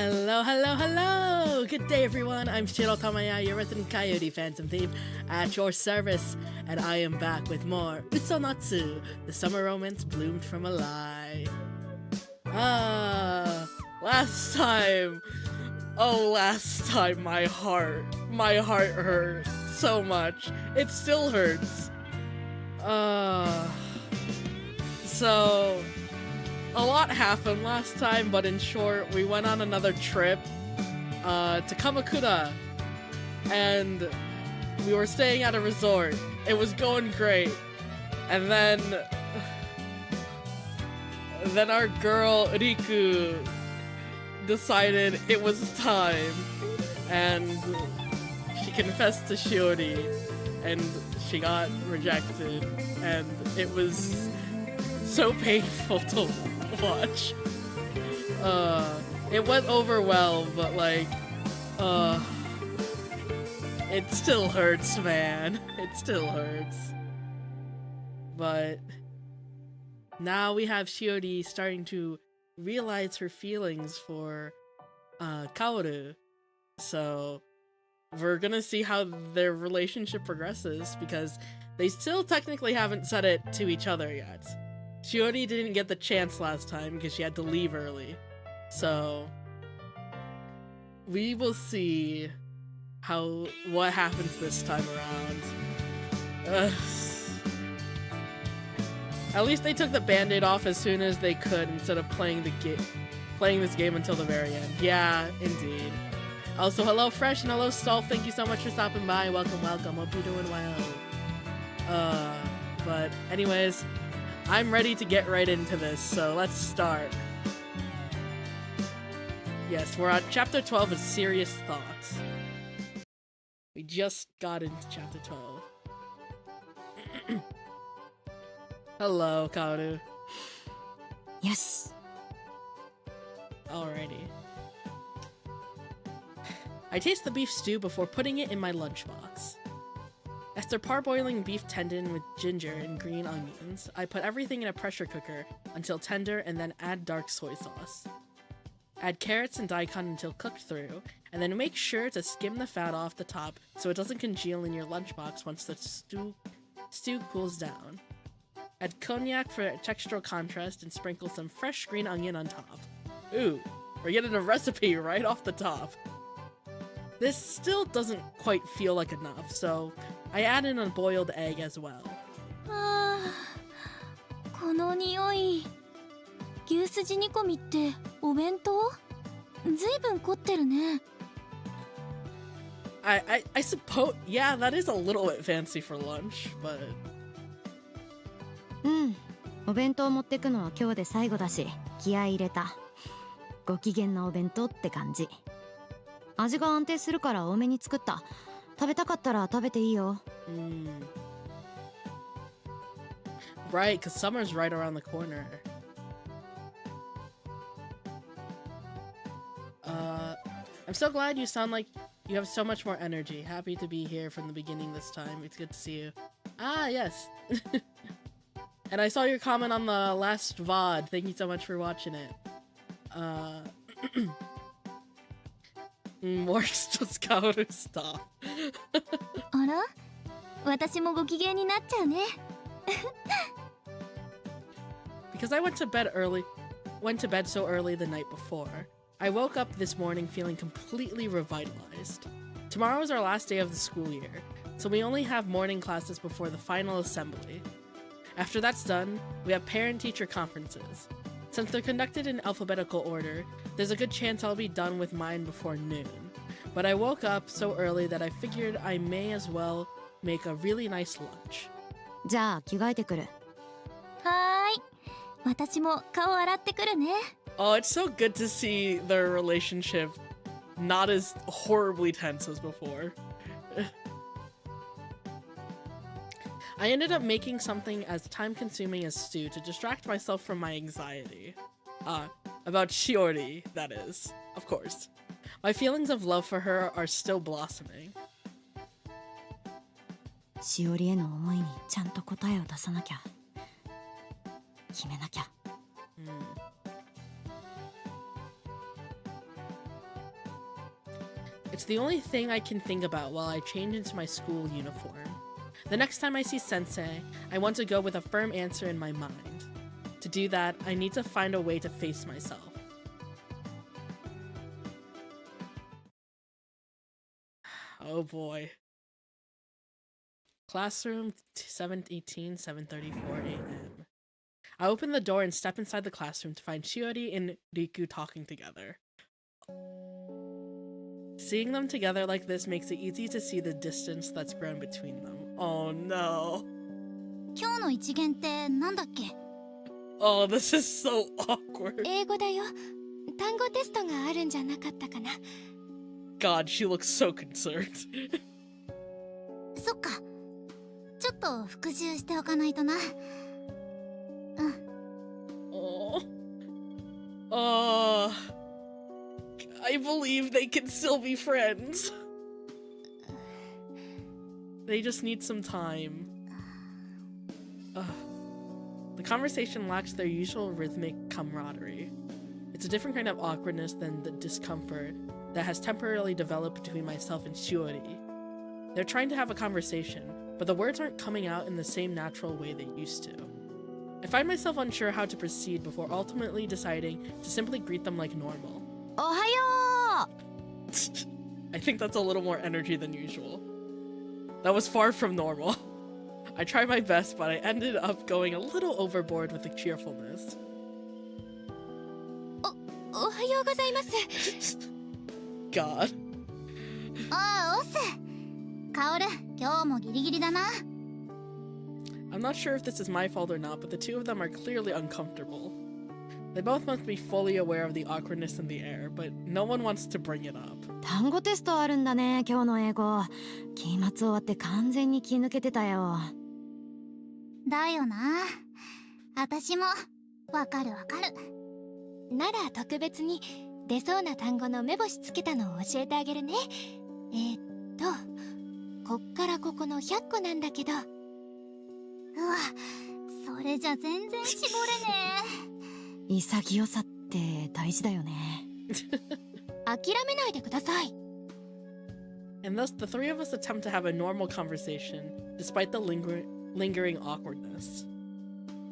Hello, hello, hello! Good day, everyone. I'm Shiro Tamaya, your resident Coyote Phantom Thief, at your service, and I am back with more UsoNatsu, the summer romance bloomed from a lie. Last time my heart hurt so much. It still hurts. So a lot happened last time, but in short, we went on another trip to Kamakura, and we were staying at a resort. It was going great, and then our girl Riku decided it was time, and she confessed to Shiori, and she got rejected, and it was so painful to watch. It went over well, but like, it still hurts, man. It still hurts. But now we have Shiori starting to realize her feelings for Kaoru. So we're gonna see how their relationship progresses, because they still technically haven't said it to each other yet. Shiori didn't get the chance last time because she had to leave early. So we will see what happens this time around. At least they took the band-aid off as soon as they could instead of playing this game until the very end. Yeah, indeed. Also, hello Fresh and hello Stall. Thank you so much for stopping by. Welcome, welcome. Hope you're doing well. But anyways, I'm ready to get right into this, so let's start. Yes, we're on chapter 12 of Serious Thoughts. We just got into chapter 12. Hello, Kaoru. Yes. Alrighty. I taste the beef stew before putting it in my lunchbox. After parboiling beef tendon with ginger and green onions, I put everything in a pressure cooker until tender and then add dark soy sauce. Add carrots and daikon until cooked through, and then make sure to skim the fat off the top so it doesn't congeal in your lunchbox once the stew cools down. Add cognac for textural contrast and sprinkle some fresh green onion on top. Ooh, we're getting a recipe right off the top. This still doesn't quite feel like enough, so I add in a boiled egg as well. この匂い。牛すじ煮込みってお弁当？ずいぶん凝ってるね。I suppose, yeah, that is a little bit fancy for lunch, but... お弁当持ってくのは今日で最後だし、気合い入れた。ご機嫌なお弁当って感じ。味が安定するから多めに作った。食べたかったら食べていいよ。Right, because summer's right around the corner. I'm so glad you sound like you have so much more energy. Happy to be here from the beginning this time. It's good to see you. Ah, yes. And I saw your comment on the last VOD. Thank you so much for watching it. Works just Kaoru stop. あら？私もご機嫌になっちゃうね。Because I went to bed so early the night before. I woke up this morning feeling completely revitalized. Tomorrow is our last day of the school year, so we only have morning classes before the final assembly. After that's done, we have parent-teacher conferences. Since they're conducted in alphabetical order, there's a good chance I'll be done with mine before noon. But I woke up so early that I figured I may as well make a really nice lunch. じゃあ着替えてくる。はーい。私も顔洗ってくるね。Oh, it's so good to see their relationship not as horribly tense as before. I ended up making something as time-consuming as stew to distract myself from my anxiety. About Shiori, that is, of course. My feelings of love for her are still blossoming. しおりへの思いにちゃんと答えを出さなきゃ。決めなきゃ。It's the only thing I can think about while I change into my school uniform. The next time I see Sensei, I want to go with a firm answer in my mind. To do that, I need to find a way to face myself. Oh boy. Classroom 7:18, 7:34 a.m. I open the door and step inside the classroom to find Shiori and Riku talking together. Seeing them together like this makes it easy to see the distance that's grown between them. Oh no. 今日の一限ってなんだっけ？ Oh, this is so awkward. 英語だよ。単語テストがあるんじゃなかったかな。God, she looks so concerned. そっか。ちょっと復習しておかないとな。Oh. Oh. I believe they can still be friends. They just need some time. Ugh. The conversation lacks their usual rhythmic camaraderie. It's a different kind of awkwardness than the discomfort that has temporarily developed between myself and Shiori. They're trying to have a conversation, but the words aren't coming out in the same natural way they used to. I find myself unsure how to proceed before ultimately deciding to simply greet them like normal. Ohayo! I think that's a little more energy than usual. That was far from normal. I tried my best, but I ended up going a little overboard with the cheerfulness. おはようございます。God. ああ、オス。カオル、今日もギリギリだな。I'm not sure if this is my fault or not, but the two of them are clearly uncomfortable. They both must be fully aware of the awkwardness in the air, but no one wants to bring it up. 単語テストあるんだね、今日の英語。期末終わって完全に気抜けてたよ。だよな。私もわかるわかる。なら特別に出そうな単語の目星つけたのを教えてあげるね。こっからここの100個なんだけど。うわ、それじゃ全然絞れねえ。潔さって大事だよね。諦めないでください。And thus, the three of us attempt to have a normal conversation, despite the lingering awkwardness.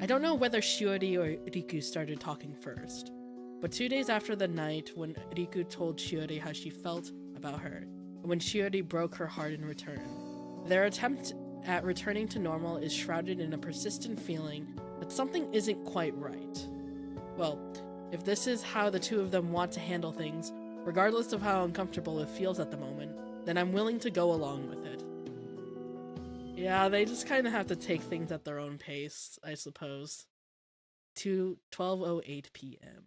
I don't know whether Shiori or Riku started talking first, but 2 days after the night when Riku told Shiori how she felt about her, and when Shiori broke her heart in return, their attempt at returning to normal is shrouded in a persistent feeling that something isn't quite right. Well, if this is how the two of them want to handle things, regardless of how uncomfortable it feels at the moment, then I'm willing to go along with it. Yeah, they just kind of have to take things at their own pace, I suppose. 12:08 p.m.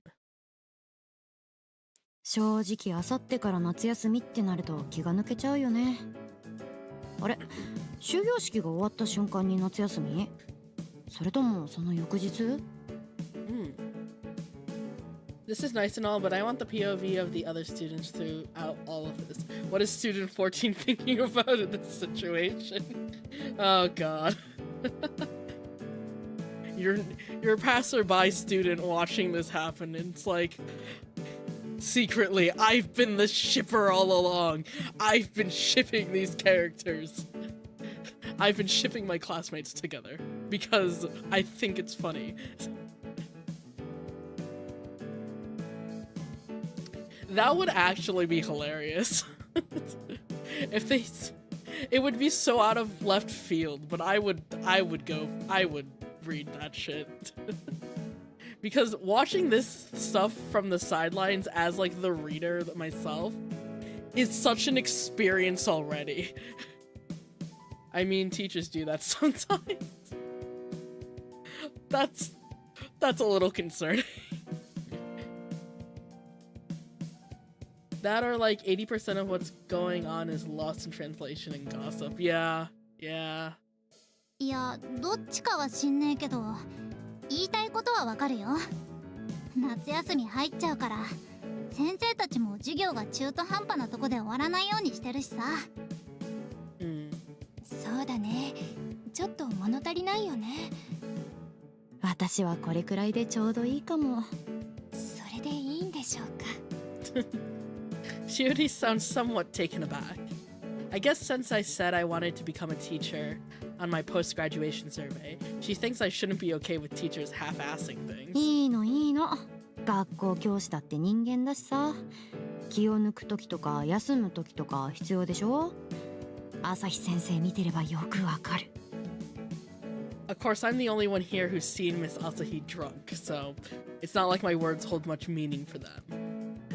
正直あさってから夏休みってなると気が抜けちゃうよね。あれ、終業式が終わった瞬間に夏休み？それともその翌日？ This is nice and all, but I want the POV of the other students throughout all of this. What is student 14 thinking about in this situation? Oh god. You're a passerby student watching this happen, and it's like, secretly, I've been the shipper all along. I've been shipping these characters. I've been shipping my classmates together because I think it's funny. That would actually be hilarious. If they, it would be so out of left field, but I would read that shit. Because watching this stuff from the sidelines as like the reader myself is such an experience already. I mean, teachers do that sometimes. That's a little concerning. That or like 80% of what's going on is lost in translation and gossip. Yeah. いや、どっちかは知んねえけど、言いたいことはわかるよ。夏休み入っちゃうから、先生たちも授業が中途半端なとこで終わらないようにしてるしさ。そうだね。ちょっと物足りないよね。私はこれくらいでちょうどいいかも。それでいいんでしょうか。Shiori sounds somewhat taken aback. I guess since I said I wanted to become a teacher on my post-graduation survey, she thinks I shouldn't be okay with teachers half-assing things. いいのいいの。学校教師だって人間だしさ。気を抜く時とか休む時とか必要でしょ。朝日先生見てればよくわかる。Of course, I'm the only one here who's seen Miss Asahi drunk, so it's not like my words hold much meaning for them.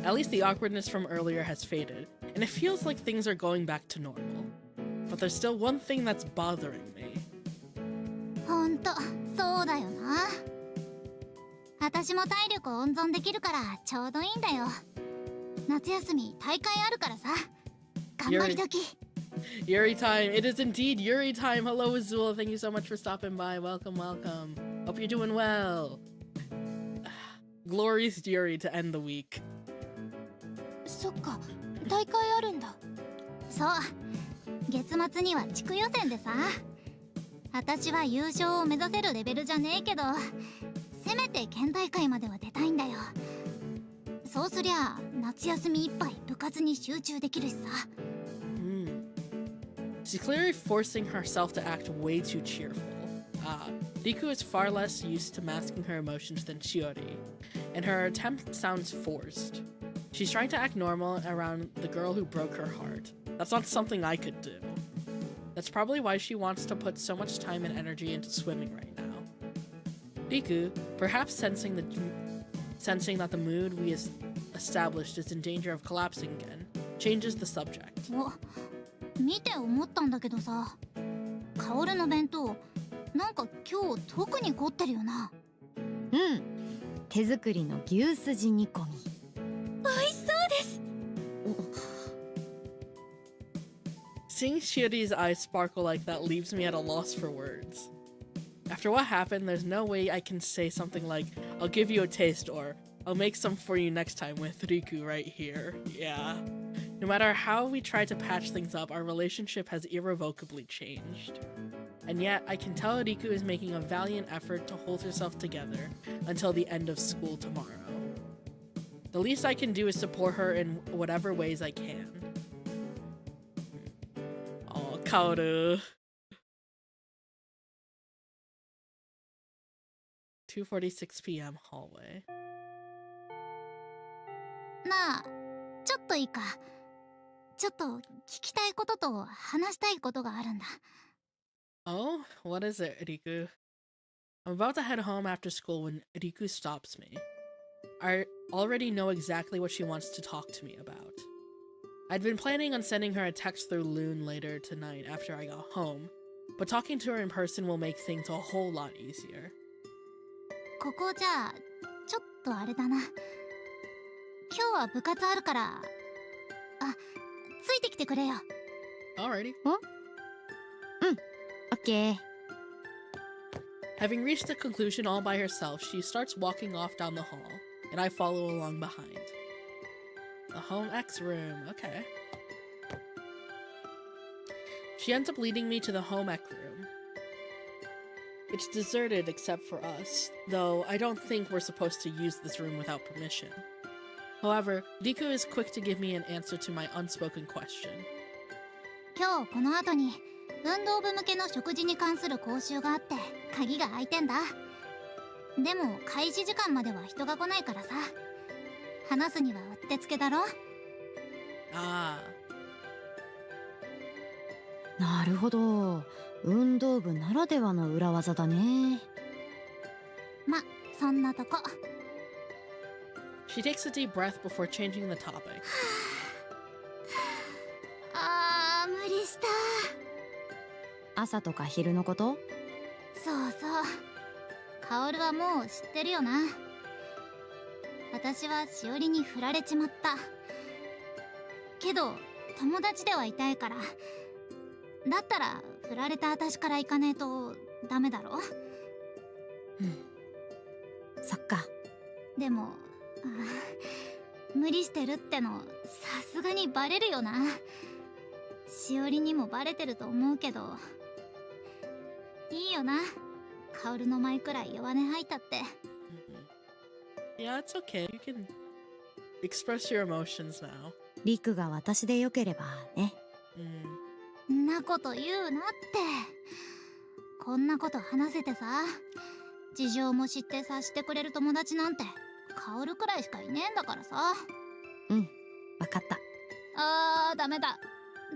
At least the awkwardness from earlier has faded, and it feels like things are going back to normal. But there's still one thing that's bothering me. ほんとそうだよな。私も体力温存できるからちょうどいいんだよ。夏休み大会あるからさ。頑張り時。Yuri time. It is indeed Yuri time. Hello, Azul. Thank you so much for stopping by. Welcome, welcome. Hope you're doing well. Glorious Yuri to end the week. そっか、大会あるんだ。そう。月末には地区予選でさ。私は優勝を目指せるレベルじゃねえけど、せめて県大会までは出たいんだよ。そうすりゃ夏休みいっぱい部活に集中できるしさ。She's clearly forcing herself to act way too cheerful. Riku is far less used to masking her emotions than Shiori, and her attempt sounds forced. She's trying to act normal around the girl who broke her heart. That's not something I could do. That's probably why she wants to put so much time and energy into swimming right now. Riku, perhaps sensing that the mood we established is in danger of collapsing again, changes the subject. 見て思ったんだけどさ、カオルの弁当なんか今日特に凝ってるよな。うん、手作りの牛すじ煮込み。美味しそうです。Seeing Shiori's eyes sparkle like that leaves me at a loss for words. After what happened, there's no way I can say something like, I'll give you a taste, or I'll make some for you next time with Riku right here. Yeah. No matter how we try to patch things up, our relationship has irrevocably changed. And yet, I can tell Riku is making a valiant effort to hold herself together until the end of school tomorrow. The least I can do is support her in whatever ways I can. Oh, Kaoru. 2:46 p.m. hallway. なあ、ちょっといいか。ちょっと聞きたいことと話したいことがあるんだ。Oh, what is it, Riku? I'm about to head home after school when Riku stops me. I already know exactly what she wants to talk to me about. I'd been planning on sending her a text through Loon later tonight after I got home, but talking to her in person will make things a whole lot easier. ここじゃあちょっとあれだな。今日は部活あるから、ついてきてくれよ。Alrighty. オッケー。Having reached a conclusion all by herself, she starts walking off down the hall, and I follow along behind. The home X room, okay. She ends up leading me to the home ec room. It's deserted except for us, though I don't think we're supposed to use this room without permission. However, Riku is quick to give me an answer to my unspoken question. 今日この後に運動部向けの食事に関する講習があって鍵が開いてんだ。でも開始時間までは人が来ないからさ。話すにはうってつけだろ。Ah. なるほど。運動部ならではの裏技だね。ま、そんなとこ。She takes a deep breath before changing the topic. 無理した。朝とか昼のこと？そうそう。カオルはもう知ってるよな。私はしおりに振られちまった。けど友達ではいたいから。だったら振られた私から行かねえとダメだろ。そっか。でも無理してるってのさすがにバレるよな。しおりにもバレてると思うけどいいよな。カオルの前くらい弱音吐いたって。Yeah, it's okay. You can express your emotions now. リクが私でよければね。んなこと言うなって。こんなこと話せてさ、事情も知って察してくれる友達なんてカオルくらいしかいねえんだからさ。うん、わかった。ダメだ。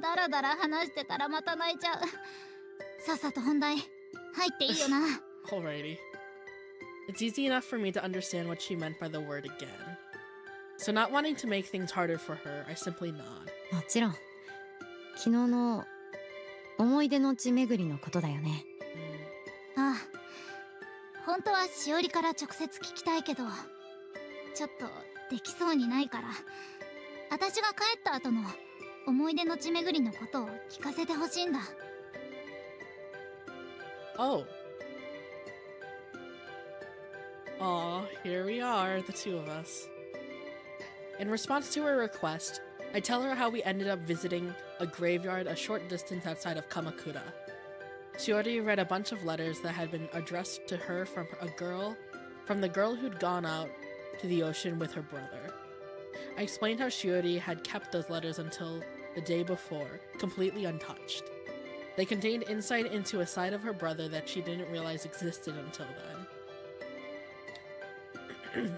だらだら話してたらまた泣いちゃう。さっさと本題入っていいよな。Alrighty. It's easy enough for me to understand what she meant by the word again. So not wanting to make things harder for her, I simply nod. もちろん昨日の思い出の地巡りのことだよね。ああ、本当はしおりから直接聞きたいけど、ちょっとできそうにないから、私が帰った後の思い出の地巡りのことを聞かせてほしいんだ。Oh. Aw, here we are, the two of us. In response to her request, I tell her how we ended up visiting a graveyard a short distance outside of Kamakura. Shiori read a bunch of letters that had been addressed to her from the girl who'd gone out to the ocean with her brother. I explained how Shiori had kept those letters until the day before, completely untouched. They contained insight into a side of her brother that she didn't realize existed until then.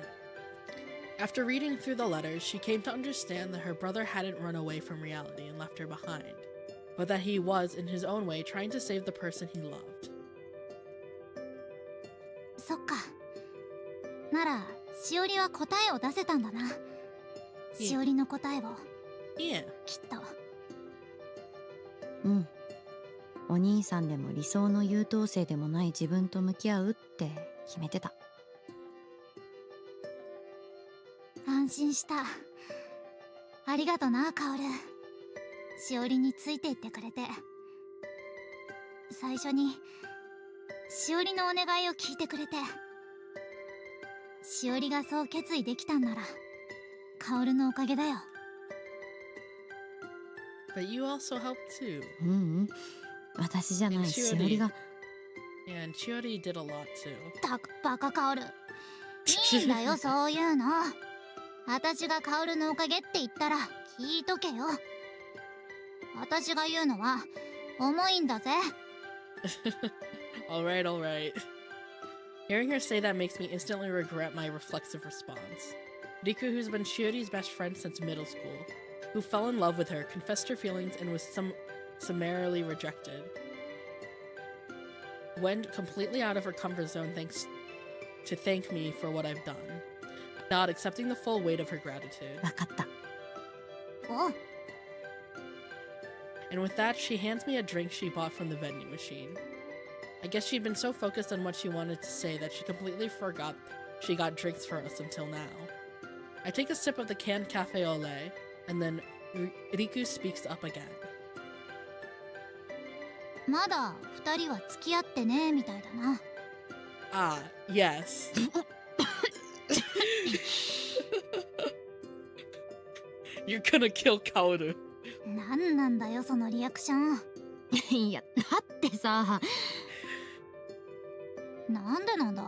After reading through the letters, she came to understand that her brother hadn't run away from reality and left her behind, but that he was, in his own way, trying to save the person he loved. そっか。なら、しおりは答えを出せたんだな。しおりの答えを。Yeah. きっと。うん。お兄さんでも理想の優等生でもない自分と向き合うって決めてた。安心した。ありがとな、カオル。しおりについていってくれて。最初にしおりのお願いを聞いてくれて。しおりがそう決意できたんならカオルのおかげだよ。 But you also helped too. うんうん。私じゃないしおりが。Yeah, and Chiori did a lot too. たくバカカオル。いいんだよ、そういうの。私がカオルのおかげって言ったら聞いとけよ。私が言うのは重いんだぜ。Alright, alright. Hearing her say that makes me instantly regret my reflexive response. Riku, who's been Shiori's best friend since middle school, who fell in love with her, confessed her feelings, and was summarily rejected, went completely out of her comfort zone to thank me for what I've done, not accepting the full weight of her gratitude. わかった。お、 And with that, she hands me a drink she bought from the vending machine. I guess she'd been so focused on what she wanted to say that she completely forgot she got drinks for us until now. I take a sip of the canned cafe au lait, and then Riku speaks up again. まだ二人は付き合ってねみたいだな。Ah, yes. You're gonna kill Kaoru. なんなんだよそのリアクション。いや、だってさ。なんでなんだ？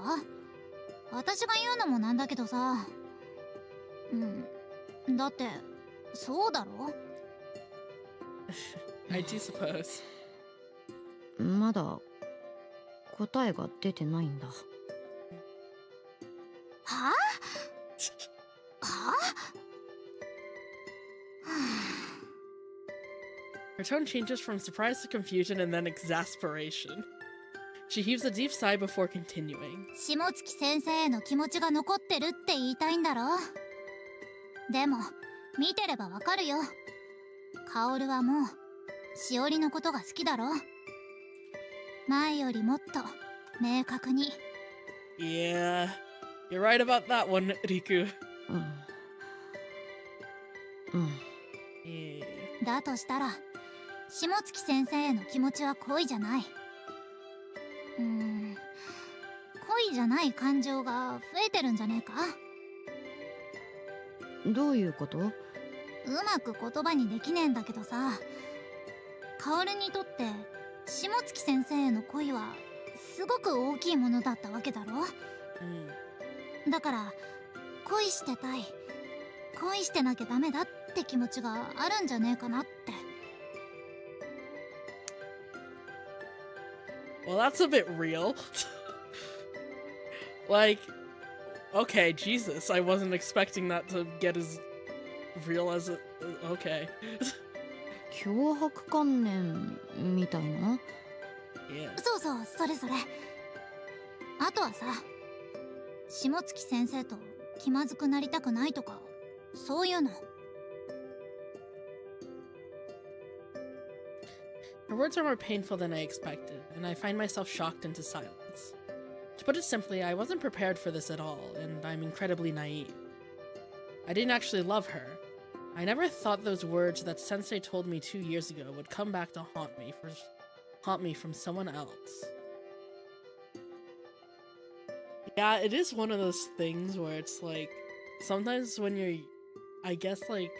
私が言うのもなんだけどさ。だってそうだろ？ I do suppose. まだ答えが出てないんだ。はあ？はあ？ Her tone changes from surprise to confusion and then exasperation. She heaves a deep sigh before continuing. 下月先生への気持ちが残ってるって言いたいんだろ。でも見てればわかるよ。カオルはもうしおりのことが好きだろ。前よりもっと明確に。 Yeah, you're right about that one, Riku. うん。Yeah. だとしたら下月先生への気持ちは恋じゃない。恋じゃない感情が増えてるんじゃねえか。どういうこと？うまく言葉にできねえんだけどさ、カオルにとって下月先生への恋はすごく大きいものだったわけだろ。だから恋してたい、恋してなきゃダメだってって気持ちがあるんじゃねえかなって。 Well, that's a bit real. Like, okay, Jesus, I wasn't expecting that to get as real as it. Okay. 脅迫観念みたいな。 Yeah. そうそう、それそれ。あとはさ、下月先生と気まずくなりたくないとか、そういうの。 Her words are more painful than I expected, and I find myself shocked into silence. To put it simply, I wasn't prepared for this at all, and I'm incredibly naive. I didn't actually love her. I never thought those words that Sensei told me 2 years ago would come back to haunt me from someone else. Yeah, it is one of those things where it's like, sometimes when you're, I guess, like,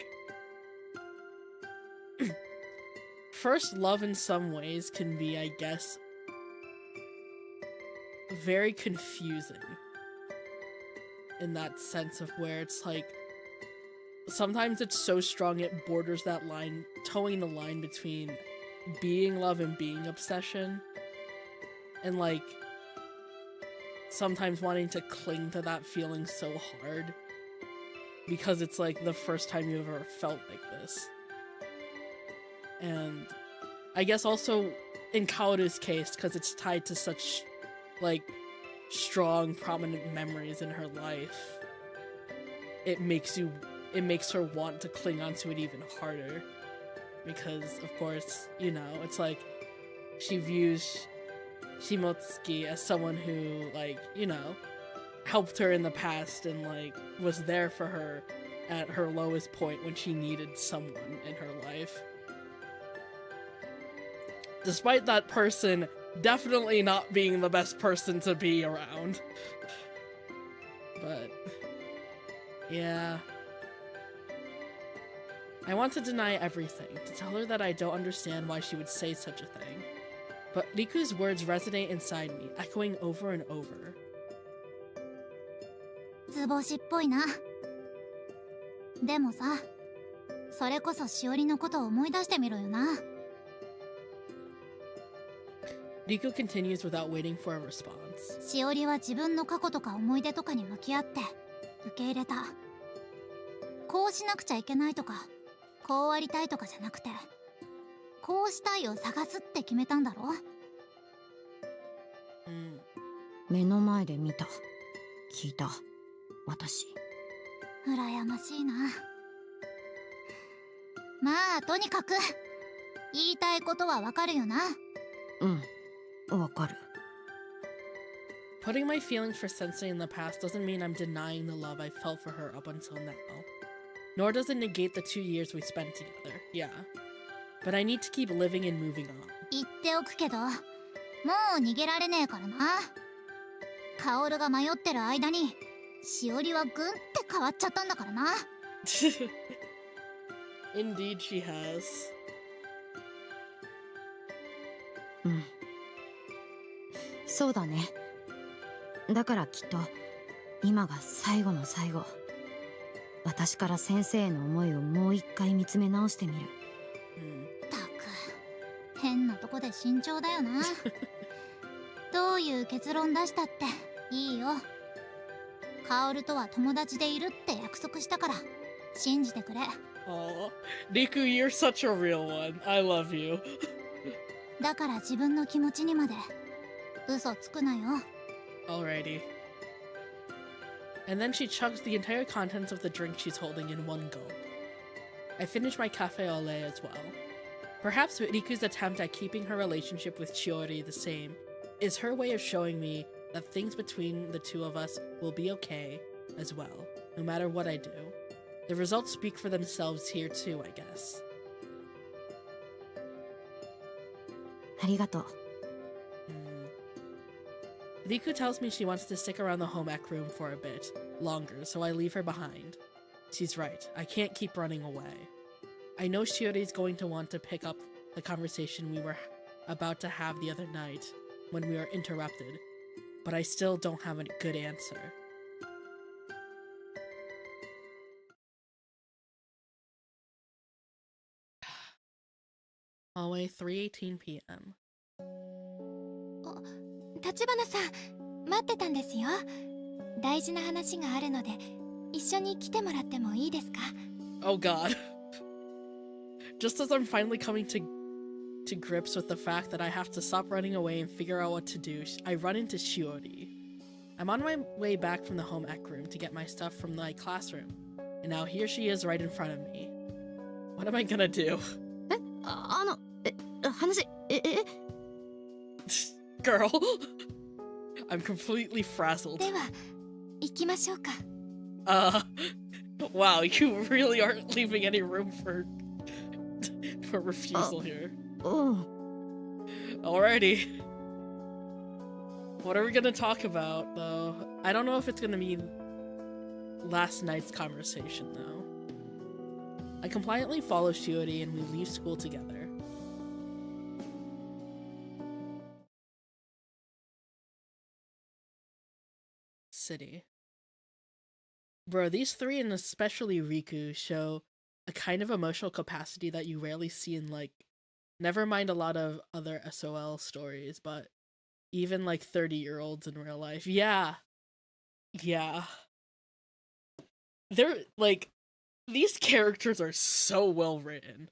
first love in some ways can be, I guess, very confusing in that sense of where it's like, sometimes it's so strong it borders that line, towing the line between being love and being obsession, and like sometimes wanting to cling to that feeling so hard because it's like the first time you've ever felt like this. And I guess also in Kaoru's case, because it's tied to such like strong prominent memories in her life, it makes her want to cling onto it even harder, because of course, you know, it's like she views Shimotsuki as someone who, like, you know, helped her in the past and like was there for her at her lowest point when she needed someone in her life. Despite that person definitely not being the best person to be around. But yeah. I want to deny everything, to tell her that I don't understand why she would say such a thing. But Riku's words resonate inside me, echoing over and over. 図星っぽいな。でもさ、それこそしおりのことを思い出してみろよな。 Riku continues without waiting for a response. しおりは自分の過去とか思い出とかに向き合って受け入れた。こうしなくちゃいけないとか、こうありたいとかじゃなくて、こうしたいを探すって決めたんだろ。目の前で見た、聞いた、私。羨ましいな。まあとにかく言いたいことはわかるよな。わかる。 Putting my feelings for Sensei in the past doesn't mean I'm denying the love I felt for her up until now. Nor does it negate the 2 years we spent together, yeah. But I need to keep living and moving on. 言っておくけど、もう逃げられねえからな。カオルが迷ってる間に、しおりはぐんって変わっちゃったんだからな。Indeed she has. そうだね。だからきっと今が最後の最後。私から先生への思いをもう一回見つめ直してみる。たく、変なとこで慎重だよな。どういう結論出したっていいよ。カオルとは友達でいるって約束したから信じてくれ。Aw, Riku, you're such a real one. I love you. だから自分の気持ちにまで嘘つくなよ。 Alrighty. And then she chugs the entire contents of the drink she's holding in one gulp. I finish my cafe au lait as well. Perhaps Riku's attempt at keeping her relationship with Chiori the same is her way of showing me that things between the two of us will be okay as well, no matter what I do. The results speak for themselves here too, I guess. ありがとう。Riku tells me she wants to stick around the home ec room for a bit longer, so I leave her behind. She's right, I can't keep running away. I know Shiori's going to want to pick up the conversation we were about to have the other night when we were interrupted, but I still don't have a good answer. Hallway 3:18 p.m. 立花さん、待ってたんですよ。大事な話があるので一緒に来てもらってもいいですか？ Oh god. Just as I'm finally coming to grips with the fact that I have to stop running away and figure out what to do, I run into Shiori. I'm on my way back from the home ec room to get my stuff from my classroom, and now here she is right in front of me. What am I gonna do? Girl, I'm completely frazzled. では行きましょうか。Wow, you really aren't leaving any room for refusal here. Alrighty. What are we gonna talk about, though? I don't know if it's gonna be last night's conversation, though. I compliantly follow Shiori and we leave school together. City. Bro, these three, and especially Riku, show a kind of emotional capacity that you rarely see in, like, never mind a lot of other SOL stories, but even, like, 30-year-olds in real life. Yeah. Yeah. They're, like, these characters are so well written.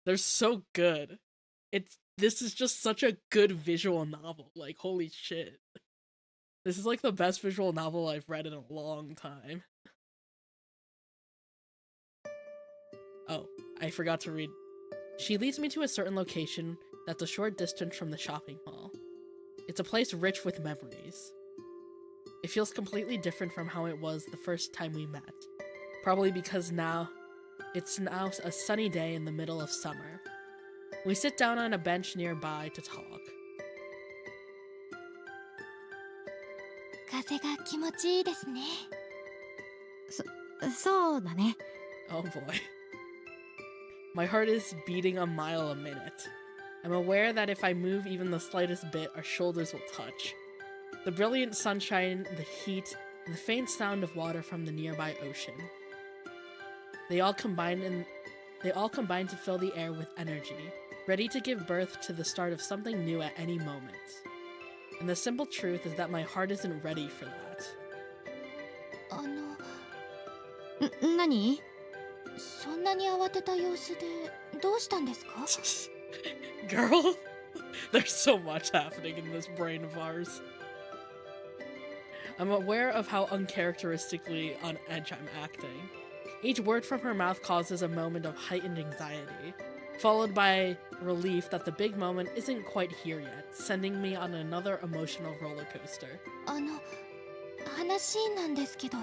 They're so good. This is just such a good visual novel. Like, holy shit. This is, like, the best visual novel I've read in a long time. Oh, I forgot to read. She leads me to a certain location that's a short distance from the shopping mall. It's a place rich with memories. It feels completely different from how it was the first time we met. Probably because it's now a sunny day in the middle of summer. We sit down on a bench nearby to talk. 風が気持ちいいですね。そうだね。 Oh boy. My heart is beating a mile a minute. I'm aware that if I move even the slightest bit, our shoulders will touch. The brilliant sunshine, the heat, and the faint sound of water from the nearby ocean. They all combine to fill the air with energy, ready to give birth to the start of something new at any moment. And the simple truth is that my heart isn't ready for that. 何？そんなに慌てた様子でどうしたんですか？ Girl, there's so much happening in this brain of ours. I'm aware of how uncharacteristically on edge I'm acting. Each word from her mouth causes a moment of heightened anxiety, followed by relief that the big moment isn't quite here yet, sending me on another emotional roller coaster. 話なんですけど。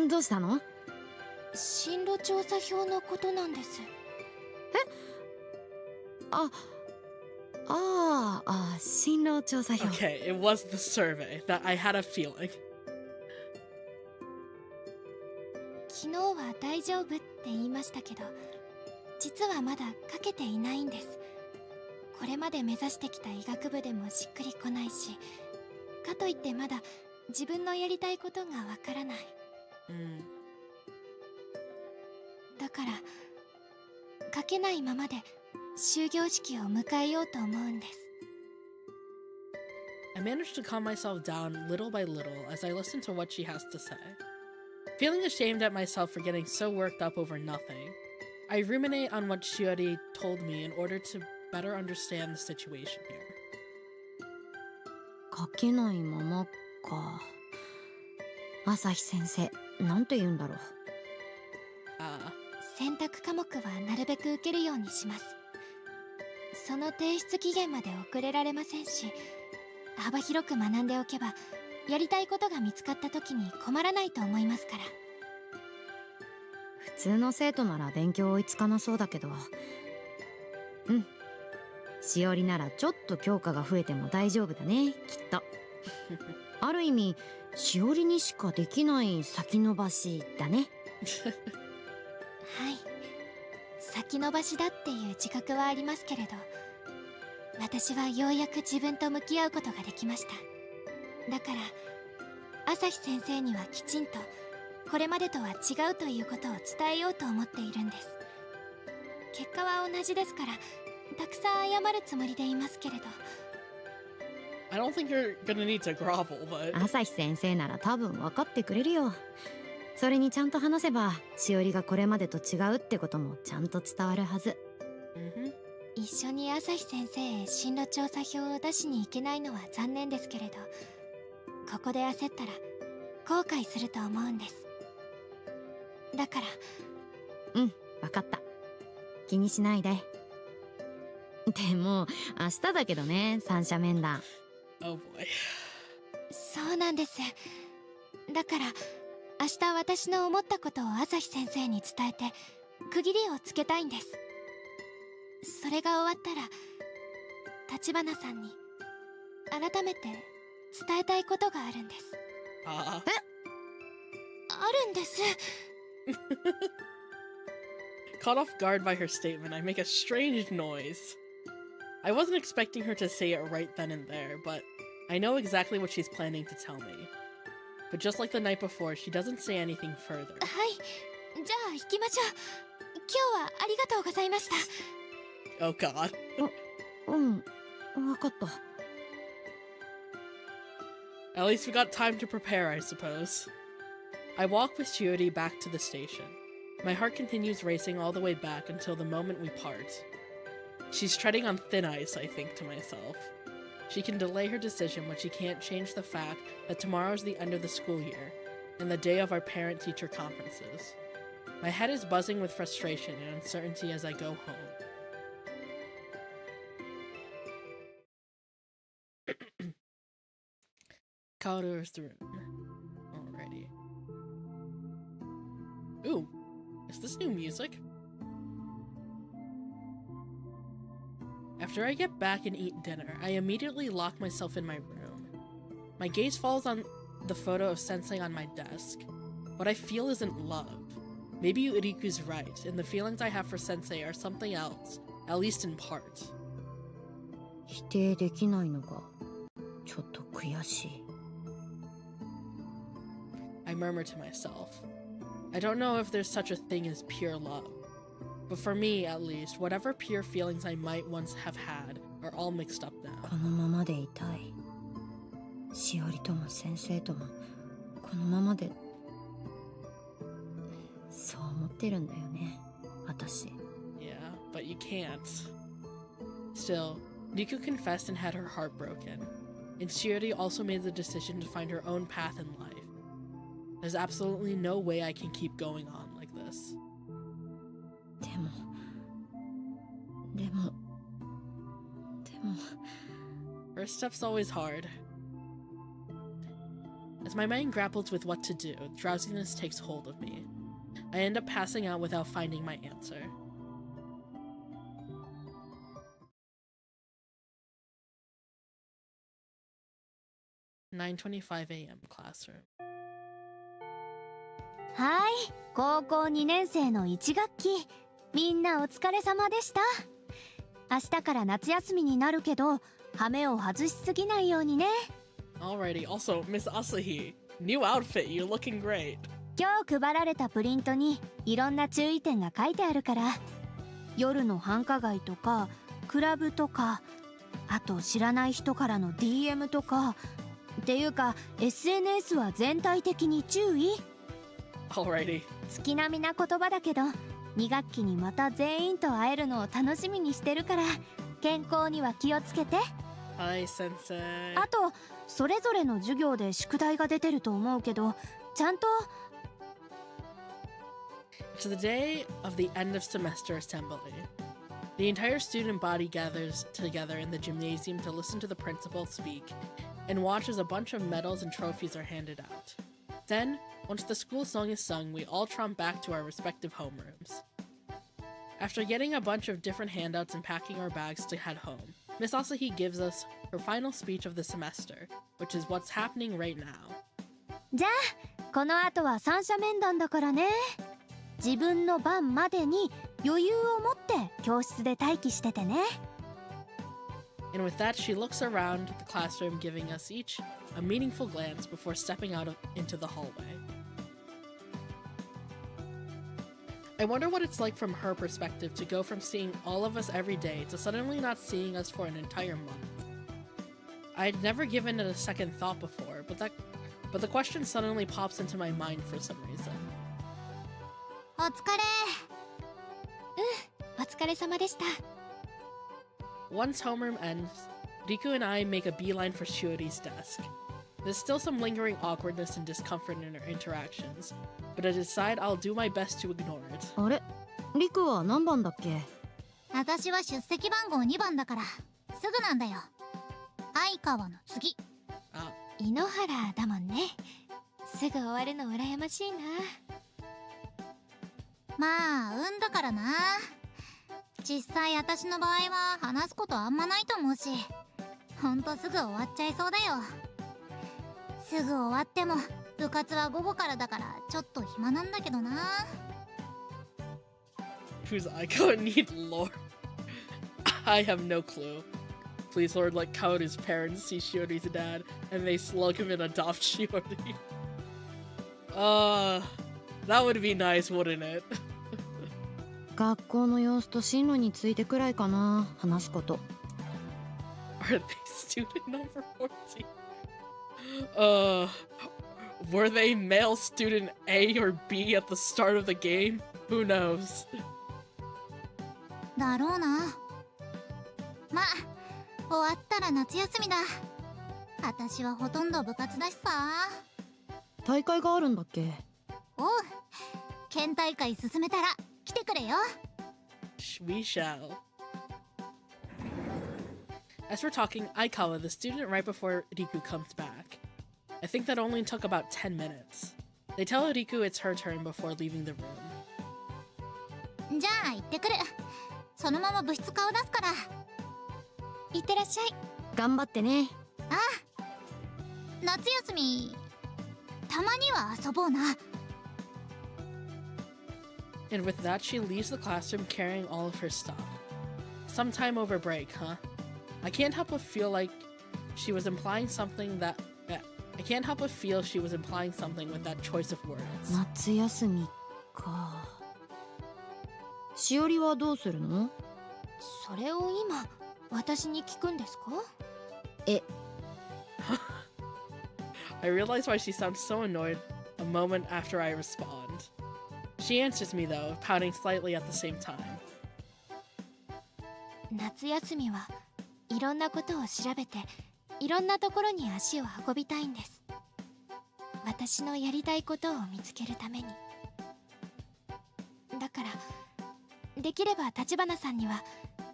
どうしたの？進路調査票のことなんです。進路調査票。 Okay, it was the survey that I had a feeling. 昨日は大丈夫って言いましたけど、実はまだ書けていないんです。これまで目指してきた医学部でもしっくりこないし、かといってまだ自分のやりたいことがわからない。だから書けないままで終業式を迎えようと思うんです。I managed to calm myself down little by little as I listened to what she has to say. Feeling ashamed at myself for getting so worked up over nothing, I ruminate on what Shiori told me in order to better understand the situation here. 書けないままか。朝日先生、なんて言うんだろう。選択科目はなるべく受けるようにします。その提出期限まで遅れられませんし、幅広く学んでおけばやりたいことが見つかった時に困らないと思いますから。普通の生徒なら勉強追いつかなそうだけど、しおりならちょっと教科が増えても大丈夫だね、きっと。ある意味しおりにしかできない先延ばしだね。はい、先延ばしだっていう自覚はありますけれど、私はようやく自分と向き合うことができました。だから朝日先生にはきちんとこれまでとは違うということを伝えようと思っているんです。結果は同じですから、たくさん謝るつもりでいますけれど。I don't think you're gonna need to grovel, but 朝日先生なら多分分かってくれるよ。それにちゃんと話せば、しおりがこれまでと違うってこともちゃんと伝わるはず。一緒に朝日先生へ進路調査票を出しに行けないのは残念ですけれど、ここで焦ったら後悔すると思うんです。だから。分かった。気にしないで。でも明日だけどね、三者面談。Oh boy. そうなんです。だから明日私の思ったことを朝日先生に伝えて区切りをつけたいんです。それが終わったら橘さんに改めて伝えたいことがあるんです。あるんです。Caught off guard by her statement, I make a strange noise. I wasn't expecting her to say it right then and there, but I know exactly what she's planning to tell me. But just like the night before, she doesn't say anything further. はい、じゃあ行きましょう。今日はありがとうございました。Oh god. 分かった。At least we got time to prepare, I suppose. I walk with Chiori back to the station. My heart continues racing all the way back until the moment we part. She's treading on thin ice, I think to myself. She can delay her decision, but she can't change the fact that tomorrow is the end of the school year and the day of our parent-teacher conferences. My head is buzzing with frustration and uncertainty as I go home. Kaoru's room. Alrighty. Ooh, is this new music? After I get back and eat dinner, I immediately lock myself in my room. My gaze falls on the photo of Sensei on my desk. What I feel isn't love. Maybe Uriku's right, and the feelings I have for Sensei are something else, at least in part. 否定できないのがちょっと悔しい。I murmur to myself. I don't know if there's such a thing as pure love. But for me, at least, whatever pure feelings I might once have had are all mixed up now. このままでいたい。しおりとも先生ともこのままで。そう思ってるんだよね、私。Yeah, but you can't. Still, Riku confessed and had her heart broken. And Shiori also made the decision to find her own path in life. There's absolutely no way I can keep going on like this. でも First step's always hard. As my mind grapples with what to do, drowsiness takes hold of me. I end up passing out without finding my answer. (9:25 a.m. classroom). はい、高校2年生の1学期、みんなお疲れ様でした。明日から夏休みになるけど、羽目を外しすぎないようにね。Alrighty, also, Miss Asahi, new outfit, you're looking great. 今日配られたプリントにいろんな注意点が書いてあるから、夜の繁華街とかクラブとか、あと知らない人からの DM とか、っていうか SNS は全体的に注意。Alrighty. 月並みな言葉だけど、2学期にまた全員と会えるのを楽しみにしてるから、健康には気をつけて。Hi, Sensei. あとそれぞれの授業で宿題が出てると思うけど、ちゃんと。It's the day of the end of semester assembly. The entire student body gathers together in the gymnasium to listen to the principal speak and watch as a bunch of medals and trophies are handed out. Then, once the school song is sung, we all tromp back to our respective homerooms. After getting a bunch of different handouts and packing our bags to head home, Miss Asahi gives us her final speech of the semester, which is what's happening right now. じゃあこの後は三者面談だからね。自分の番までに余裕を持って教室で待機しててね。And with that, she looks around the classroom, giving us each a meaningful glance before stepping out into the hallway. I wonder what it's like from her perspective to go from seeing all of us every day to suddenly not seeing us for an entire month. I'd never given it a second thought before, but the question suddenly pops into my mind for some reason. お疲れ。お疲れ様でした。 Once homeroom ends, Riku and I make a beeline for Shiori's desk. There's still some lingering awkwardness and discomfort in our interactions, but I decide I'll do my best to ignore it. あれリクは何番だっけ？私は出席番号2番だからすぐなんだよ。相川の次。Ah, 井ノ原だもんね。すぐ終わるの羨ましいな。まあ運だからな。実際私の場合は話すことあんまないと思うし、ほんとすぐ終わっちゃいそうだよ。すぐ終わっても部活は午後からだからちょっと暇なんだけどな。who's Aiko need lore? I have no clue. Please, Lord, let Kaoru's parents see Shiori's dad, and they slug him and adopt Shiori. That would be nice, wouldn't it? 学校の様子と進路についてくらいかな、話すこと。Are they student number 14? Were they male student A or B at the start of the game? Who knows? だろうな。まあ終わったら夏休みだ。私はほとんど部活だしさ。大会があるんだっけ？おう、県大会進めたら来てくれよ。We shall. As we're talking, Aikawa, the student right before Riku comes back. I think that only took about 10 minutes. They tell Riku it's her turn before leaving the room. じゃあ行ってくる。そのまま部室顔出すから。いってらっしゃい。頑張ってね。ああ、夏休みたまには遊ぼうな。 And with that, she leaves the classroom carrying all of her stuff. Sometime over break, huh? I can't help but feel like she was implying something that... I can't help but feel she was implying something with that choice of words. 夏休みか。しおりはどうするの？それを今私に聞くんですか？え。I realize why she sounds so annoyed a moment after I respond. She answers me though, pouting slightly at the same time. 夏休みはいろんなことを調べていろんなところに足を運びたいんです。私のやりたいことを見つけるために。だからできれば橘さんには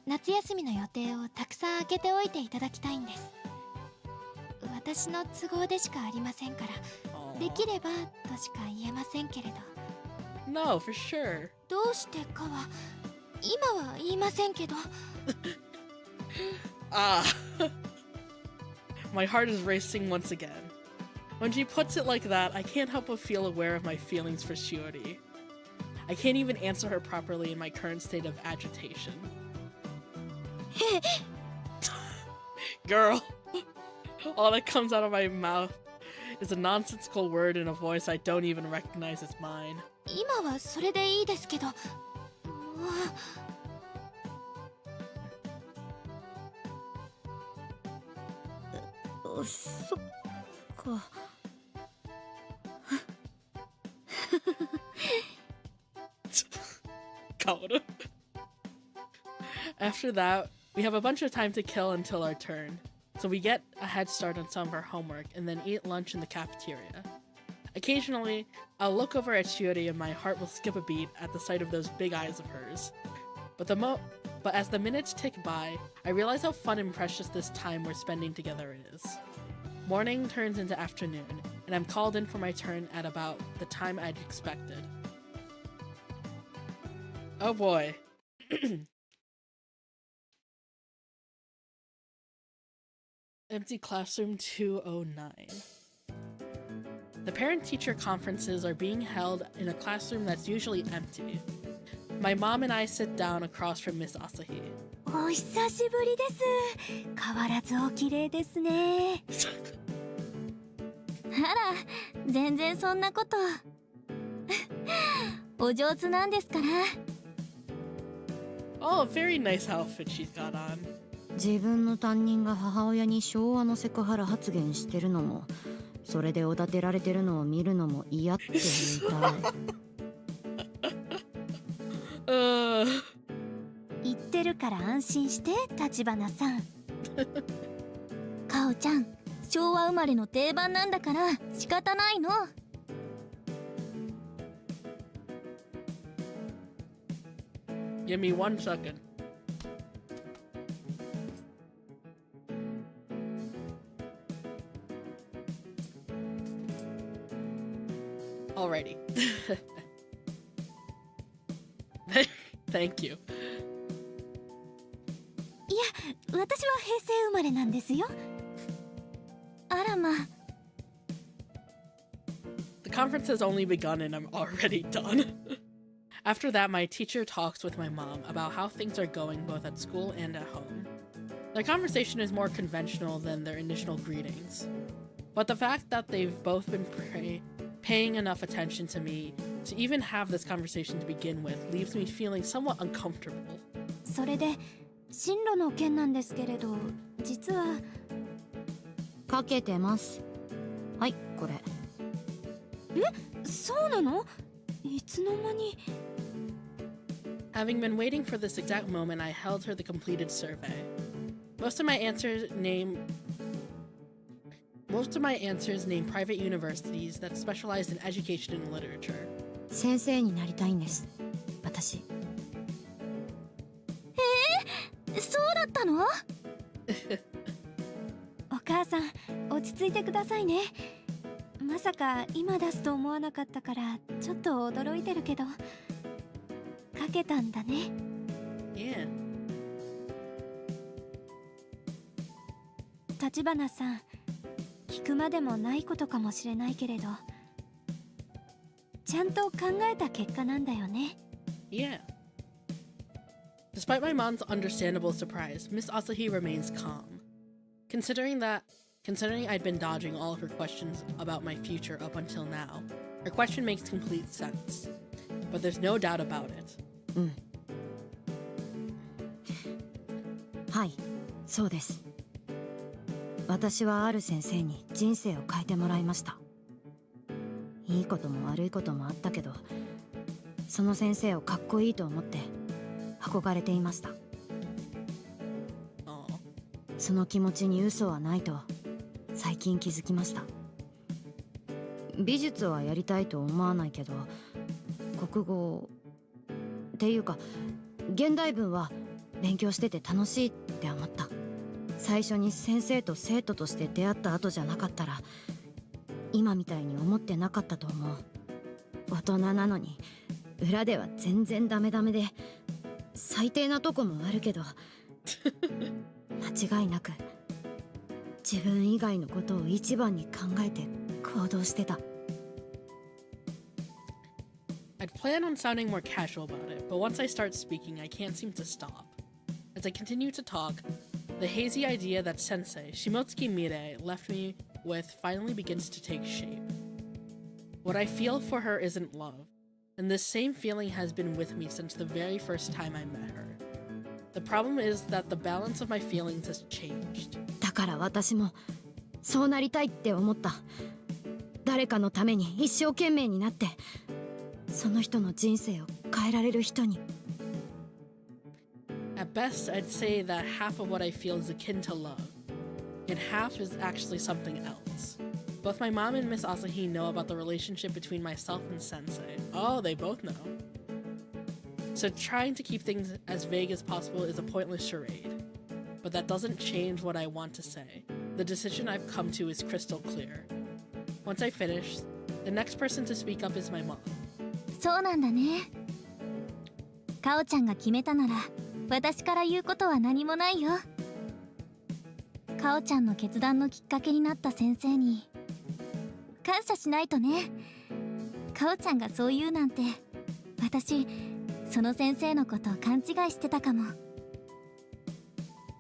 夏休みの予定をたくさん空けておいていただきたいんです。私の都合でしかありませんから、できればとしか言えませんけれど。No, for sure. どうしてかは今は言いませんけど。Ah. My heart is racing once again. When she puts it like that, I can't help but feel aware of my feelings for Shiori. I can't even answer her properly in my current state of agitation. Girl, all that comes out of my mouth is a nonsensical word in a voice I don't even recognize as mine. 今はそれでいいですけど、もう。そっか。Kaoru. After that, we have a bunch of time to kill until our turn, so we get a head start on some of our homework and then eat lunch in the cafeteria. Occasionally, I'll look over at Shiori and my heart will skip a beat at the sight of those big eyes of hers. But as the minutes tick by, I realize how fun and precious this time we're spending together is. Morning turns into afternoon, and I'm called in for my turn at about the time I'd expected. Oh boy. Empty classroom 209. The parent-teacher conferences are being held in a classroom that's usually empty. My mom and I sit down across from Miss Asahi. お久しぶりです。変わらずお綺麗ですね。あら、全然そんなこと。お上手なんですから。 Oh, very nice outfit she's got on. 自分の担任が母親に昭和のセクハラ発言してるのも、それでおだてられてるのを見るのも嫌って言いたい。言ってるから安心して、立花さん。かおちゃん、昭和生まれの定番なんだから仕方ないの。Give me 1 second. Alrighty. Thank you. いや、私は平成生まれなんですよ。あらま。 The conference has only begun and I'm already done. After that, my teacher talks with my mom about how things are going both at school and at home. Their conversation is more conventional than their initial greetings. But the fact that they've both been paying enough attention to me to even have this conversation to begin with leaves me feeling somewhat uncomfortable. それで進路の件なんですけれど、実はかけてます。はい、これ。そうなの？いつの間に。 Having been waiting for this exact moment, I held her the completed survey. Most of my answers name private universities that specialize in education and literature. 先生になりたいんです。私。そうだったの？お母さん、落ち着いてくださいね。まさか今出すと思わなかったからちょっと驚いてるけど、かけたんだね。Yeah. 立花さん、聞くまでもないことかもしれないけれど、ちゃんと考えた結果なんだよね。Yeah. Despite my mom's understandable surprise, Miss Asahi remains calm. Considering I'd been dodging all of her questions about my future up until now, her question makes complete sense. But there's no doubt about it. はい、そうです。私はある先生に人生を変えてもらいました。いいことも悪いこともあったけど、その先生をかっこいいと思って憧れていました。その気持ちに嘘はないと最近気づきました。美術はやりたいと思わないけど、国語っていうか現代文は勉強してて楽しいって思った。最初に先生と生徒として出会った後じゃなかったら今みたいに思ってなかったと思う。大人なのに裏では全然ダメダメで最低なとこもあるけど間違いなく自分以外のことを一番に考えて行動してた。I'd plan on sounding more casual about it, but once I start speaking, I can't seem to stop. As I continue to talk, the hazy idea that Sensei, Shimotsuki Mire, left me with finally begins to take shape. What I feel for her isn't love, and this same feeling has been with me since the very first time I met her. The problem is that the balance of my feelings has changed. だから私もそうなりたいって思った。誰かのために一生懸命になってその人の人生を変えられる人に。At best, I'd say that half of what I feel is akin to love, and half is actually something else. Both my mom and Miss Asahi know about the relationship between myself and Sensei. Oh, they both know. So trying to keep things as vague as possible is a pointless charade. But that doesn't change what I want to say. The decision I've come to is crystal clear. Once I finish, the next person to speak up is my mom. そうなんだね。かおちゃんが決めたなら私から言うことは何もないよ。かおちゃんの決断のきっかけになった先生に感謝しないとね。かおちゃんがそう言うなんて、私その先生のことを勘違いしてたかも。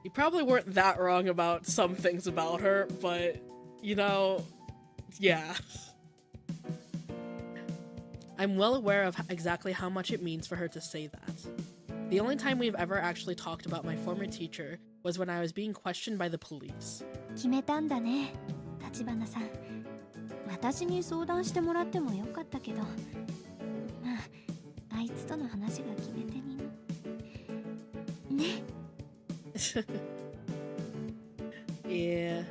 You probably weren't that wrong about some things about her, but, you know, yeah. I'm well aware of exactly how much it means for her to say that. The only time we've ever actually talked about my former teacher was when I was being questioned by the police. 決めたんだね、立花さん。私に相談してもらってもよかったけど、まあ、あいつとの話が決め手にな。ね。Yeah.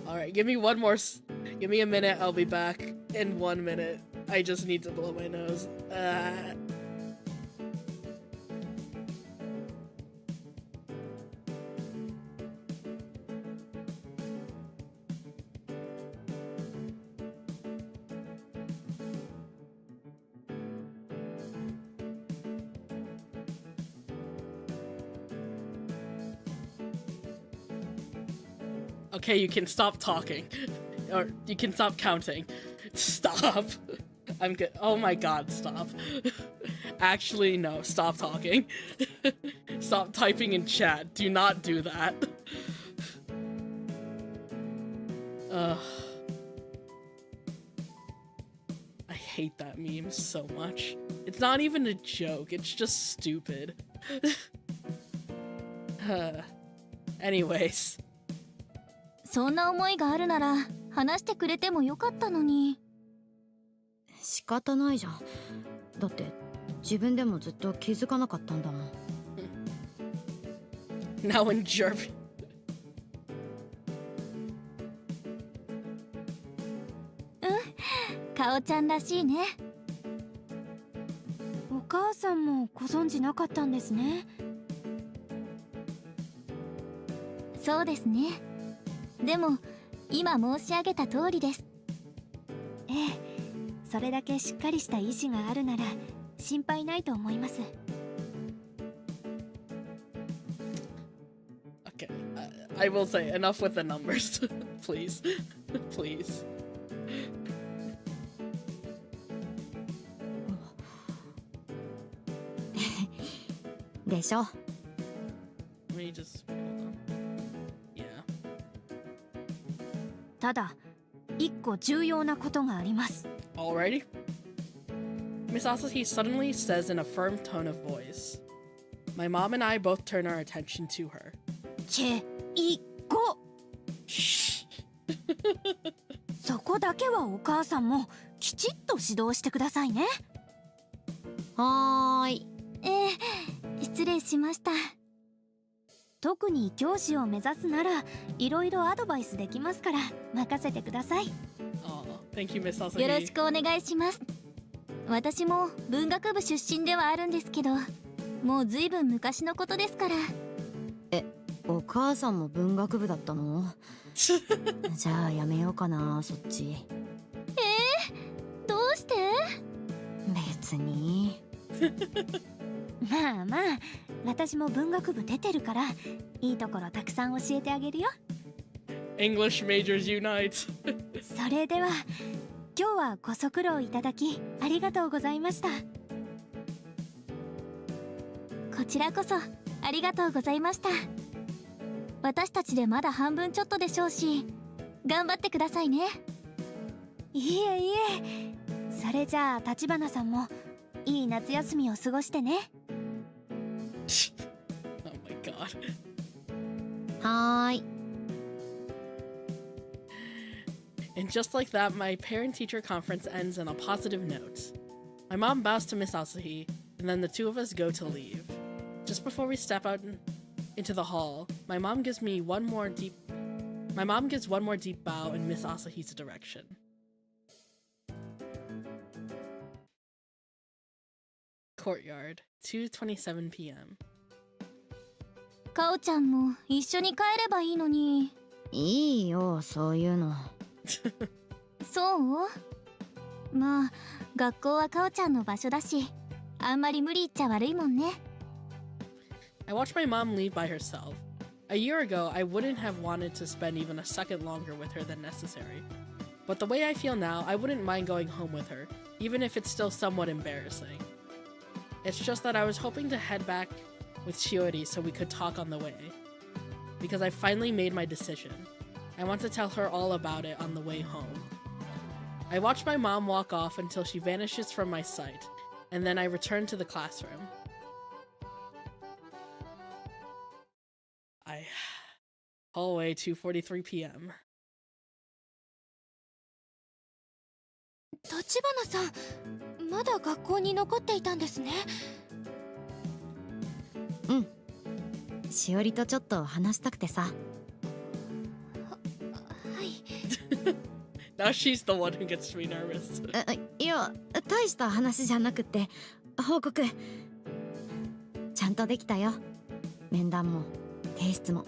Alright, give me give me a minute, I'll be back in 1 minute. I just need to blow my nose. Okay, you can stop talking. Or you can stop counting. Stop. I'm good. Oh my god, stop. Actually, no, stop talking. Stop typing in chat. Do not do that. I hate that meme so much. It's not even a joke, it's just stupid. Anyways. そんな思いがあるなら話してくれてもよかったのに。仕方ないじゃん。だって自分でもずっと気づかなかったんだもん。Now in German. かおちゃんらしいね。お母さんもご存知なかったんですね。そうですね。でも今申し上げた通りです。ええ、それだけしっかりした意志があるなら心配ないと思います。Okay, I will say enough with the numbers. Please. Please. でしょ。Let me just hold on. Yeah. ただ一個重要なことがあります。 Alrighty. Miss Asahi suddenly says in a firm tone of voice. My mom and I both turn our attention to her. けいこ。そこだけはお母さんもきちっと指導してくださいね。はーい。失礼しました。特に教師を目指すならいろいろアドバイスできますから任せてください。Thank you, Miss Asahi. よろしくお願いします。私も文学部出身ではあるんですけど、もうずいぶん昔のことですから。お母さんも文学部だったの？じゃあやめようかな、そっち。どうして？別に。まあまあ、私も文学部出てるからいいところたくさん教えてあげるよ。 English majors unite. それでは今日はご足労いただきありがとうございました。こちらこそありがとうございました。私たちでまだ半分ちょっとでしょうし、頑張ってくださいね。いえいえ、それじゃあ立花さんもいい夏休みを過ごしてね。Oh my god. はーい。 And just like that, my parent-teacher conference ends on a positive note. My mom bows to Miss Asahi, and then the two of us go to leave. Just before we step out into the hall, my mom gives one more deep bow in Miss Asahi's direction. Courtyard, 2:27 p.m. かおちゃんも一緒に帰ればいいのに。いいよ、そういうの。そう？まあ学校はかおちゃんの場所だし、あんまり無理言っちゃ悪いもんね。I watched my mom leave by herself. A year ago, I wouldn't have wanted to spend even a second longer with her than necessary. But the way I feel now, I wouldn't mind going home with her, even if it's still somewhat embarrassing. It's just that I was hoping to head back with Shiori so we could talk on the way. Because I finally made my decision. I want to tell her all about it on the way home. I watch my mom walk off until she vanishes from my sight, and then I return to the classroom. Hallway 2:43 p.m. 立花さん、まだ学校に残っていたんですね。うん。しおりとちょっと話したくてさ。はい。Now she's the one who gets me nervous. いや、大した話じゃなくて、報告。ちゃんとできたよ。面談も提出も。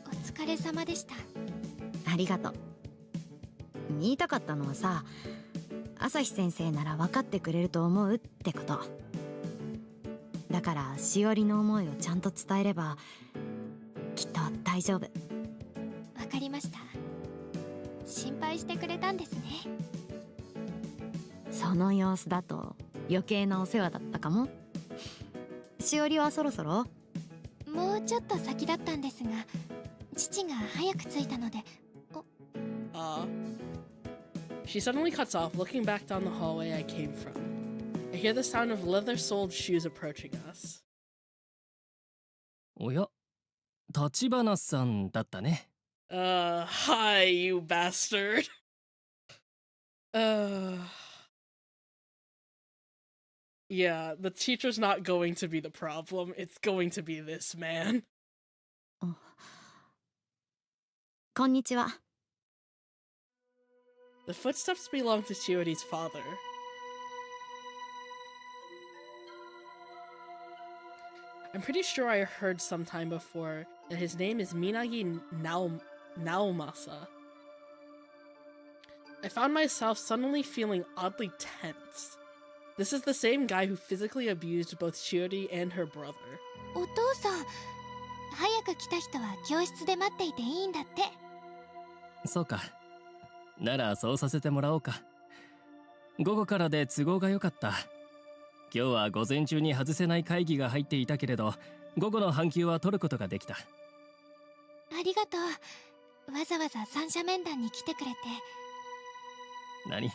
お疲れ様でした。ありがとう。言いたかったのはさ、朝日先生なら分かってくれると思うってこと。だからしおりの思いをちゃんと伝えればきっと大丈夫。わかりました。心配してくれたんですね。その様子だと余計なお世話だったかも。しおりはそろそろ？もうちょっと先だったんですが、父が早く着いたので。She suddenly cuts off, looking back down the hallway I came from. I hear the sound of leather-soled shoes approaching us. おや、立花さんだったね。Hi, you bastard. Yeah, the teacher's not going to be the problem. It's going to be this man. こんにちは。The footsteps belong to Chiori's father. I'm pretty sure I heard sometime before that his name is Minagi Naomasa. I found myself suddenly feeling oddly tense. This is the same guy who physically abused both Chiori and her brother. お父さん、早く来た人は教室で待っていていいんだって。そうか。ならそうさせてもらおうか。午後からで都合が良かった。今日は午前中に外せない会議が入っていたけれど、午後の半休は取ることができた。ありがとう。わざわざ三者面談に来てくれて。何？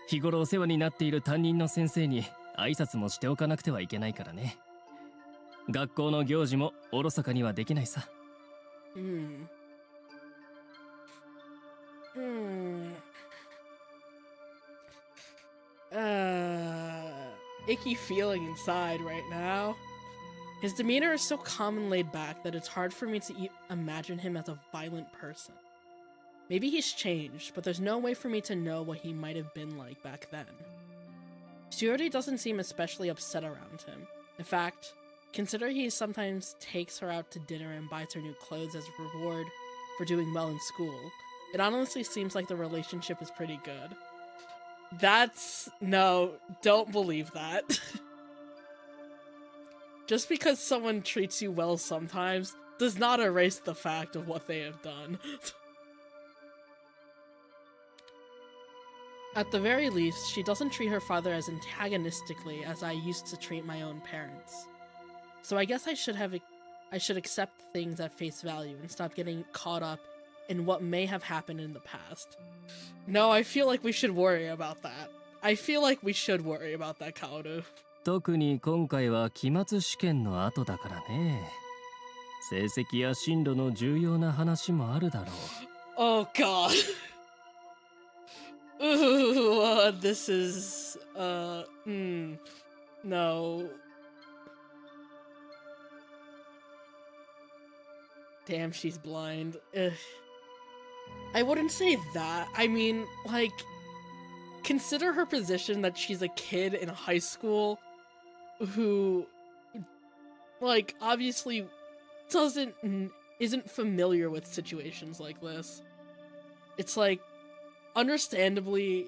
日頃お世話になっている担任の先生に挨拶もしておかなくてはいけないからね。学校の行事もおろそかにはできないさ。Icky feeling inside right now. His demeanor is so calm and laid back that it's hard for me to imagine him as a violent person. Maybe he's changed, but there's no way for me to know what he might have been like back then. Shiori doesn't seem especially upset around him. In fact, consider he sometimes takes her out to dinner and buys her new clothes as a reward for doing well in school. It honestly seems like the relationship is pretty good. No, don't believe that. Just because someone treats you well sometimes does not erase the fact of what they have done. At the very least, she doesn't treat her father as antagonistically as I used to treat my own parents. So I guess I should accept things at face value and stop getting caught up in what may have happened in the past. No, I feel like we should worry about that. I feel like we should worry about that, Kaoru. 特に今回は期末試験の後だからね。成績や進路の重要な話もあるだろう。Oh god. Ooh, this is no. Damn, she's blind. Ugh. I wouldn't say that. I mean, like, consider her position that she's a kid in high school who, like, obviously isn't familiar with situations like this. It's like, understandably,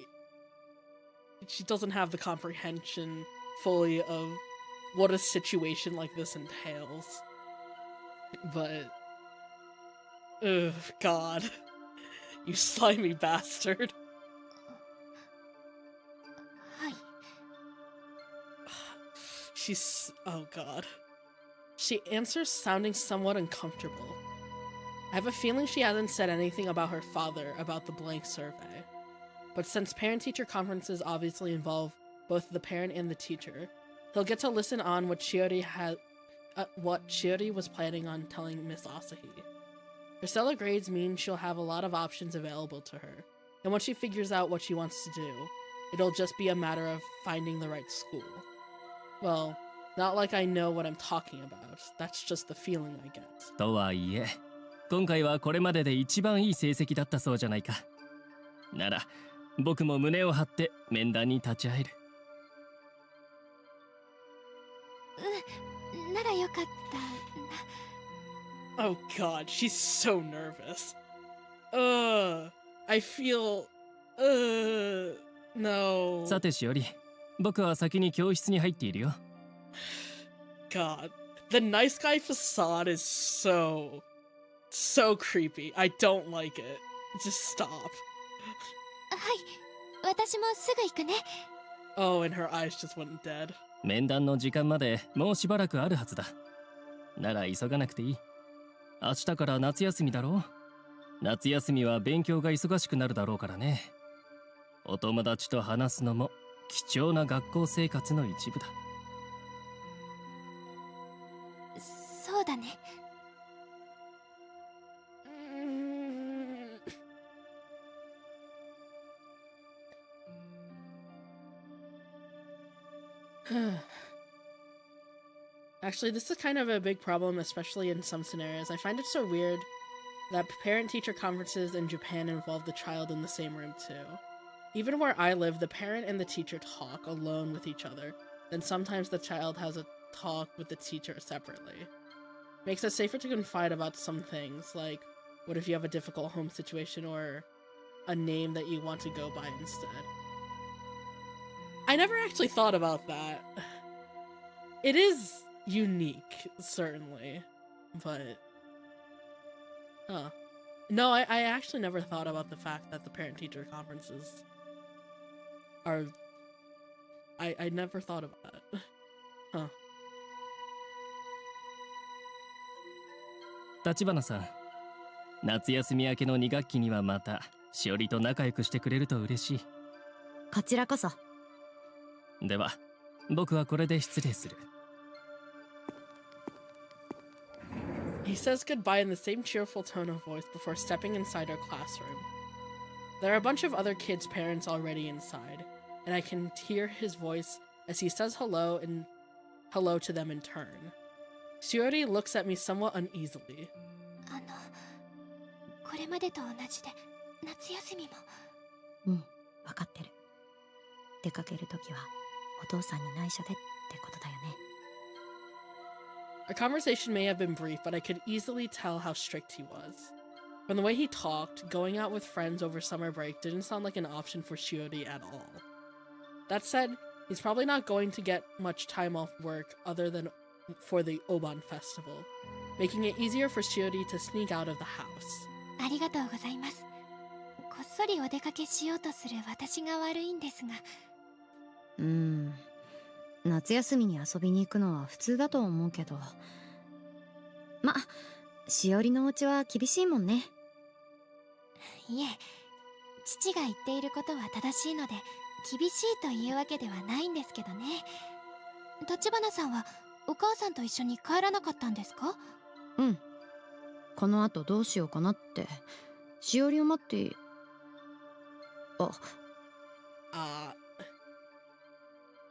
she doesn't have the comprehension fully of what a situation like this entails. But, ugh, God. You slimy bastard. はい。Oh god. She answers sounding somewhat uncomfortable. I have a feeling she hasn't said anything about her father about the blank survey. but since parent-teacher conferences obviously involve both the parent and the teacher, he'll get to listen on what Shiori was planning on telling Miss Asahi. Her stellar grades mean she'll have a lot of options available to her, and once she figures out what she wants to do, it'll just be a matter of finding the right school. Well, not like I know what I'm talking about. That's just the feeling I get. とはいえ、今回はこれまでで一番いい成績だったそうじゃないか。なら、僕も胸を張って面談に立ち会える。ならよかった。 Oh god, she's so nervous. I feel... no. さてしおり、僕は先に教室に入っているよ。God, the nice guy facade is so creepy. I don't like it. Just stop. はい、私もすぐ行くね。 Oh, and her eyes just went dead. 面談の時間までもうしばらくあるはずだ。なら急がなくていい。明日から夏休みだろう。夏休みは勉強が忙しくなるだろうからね。お友達と話すのも貴重な学校生活の一部だ。そうだね。Actually, this is kind of a big problem, especially in some scenarios. I find it so weird that parent-teacher conferences in Japan involve the child in the same room too. Even where I live, the parent and the teacher talk alone with each other, then sometimes the child has a talk with the teacher separately. Makes it safer to confide about some things, like what if you have a difficult home situation or a name that you want to go by instead. I never actually thought about that. It is unique, certainly, but... Huh. No, I actually never thought about the fact that the parent-teacher conferences are... I never thought of that. Huh. 立花さん、夏休み明けの2学期にはまたしおりと仲良くしてくれると嬉しい。こちらこそ。では、僕はこれで失礼する。He says goodbye in the same cheerful tone of voice before stepping inside our classroom. There are a bunch of other kids' parents already inside, and I can hear his voice as he says hello to them in turn. Shiori looks at me somewhat uneasily. これまでと同じで夏休みも。うん、わかってる。出かけるときはお父さんに内緒でってことだよね。Our conversation may have been brief, but I could easily tell how strict he was. From the way he talked, going out with friends over summer break didn't sound like an option for Shiori at all. That said, he's probably not going to get much time off work other than for the Oban festival, making it easier for Shiori to sneak out of the house. ありがとうございます。こっそりお出かけしようとする私が悪いんですが。夏休みに遊びに行くのは普通だと思うけど、ま、しおりのお家は厳しいもんね。いえ、父が言っていることは正しいので厳しいというわけではないんですけどね。立花さんはお母さんと一緒に帰らなかったんですか？うん。この後どうしようかなって。しおりを待って。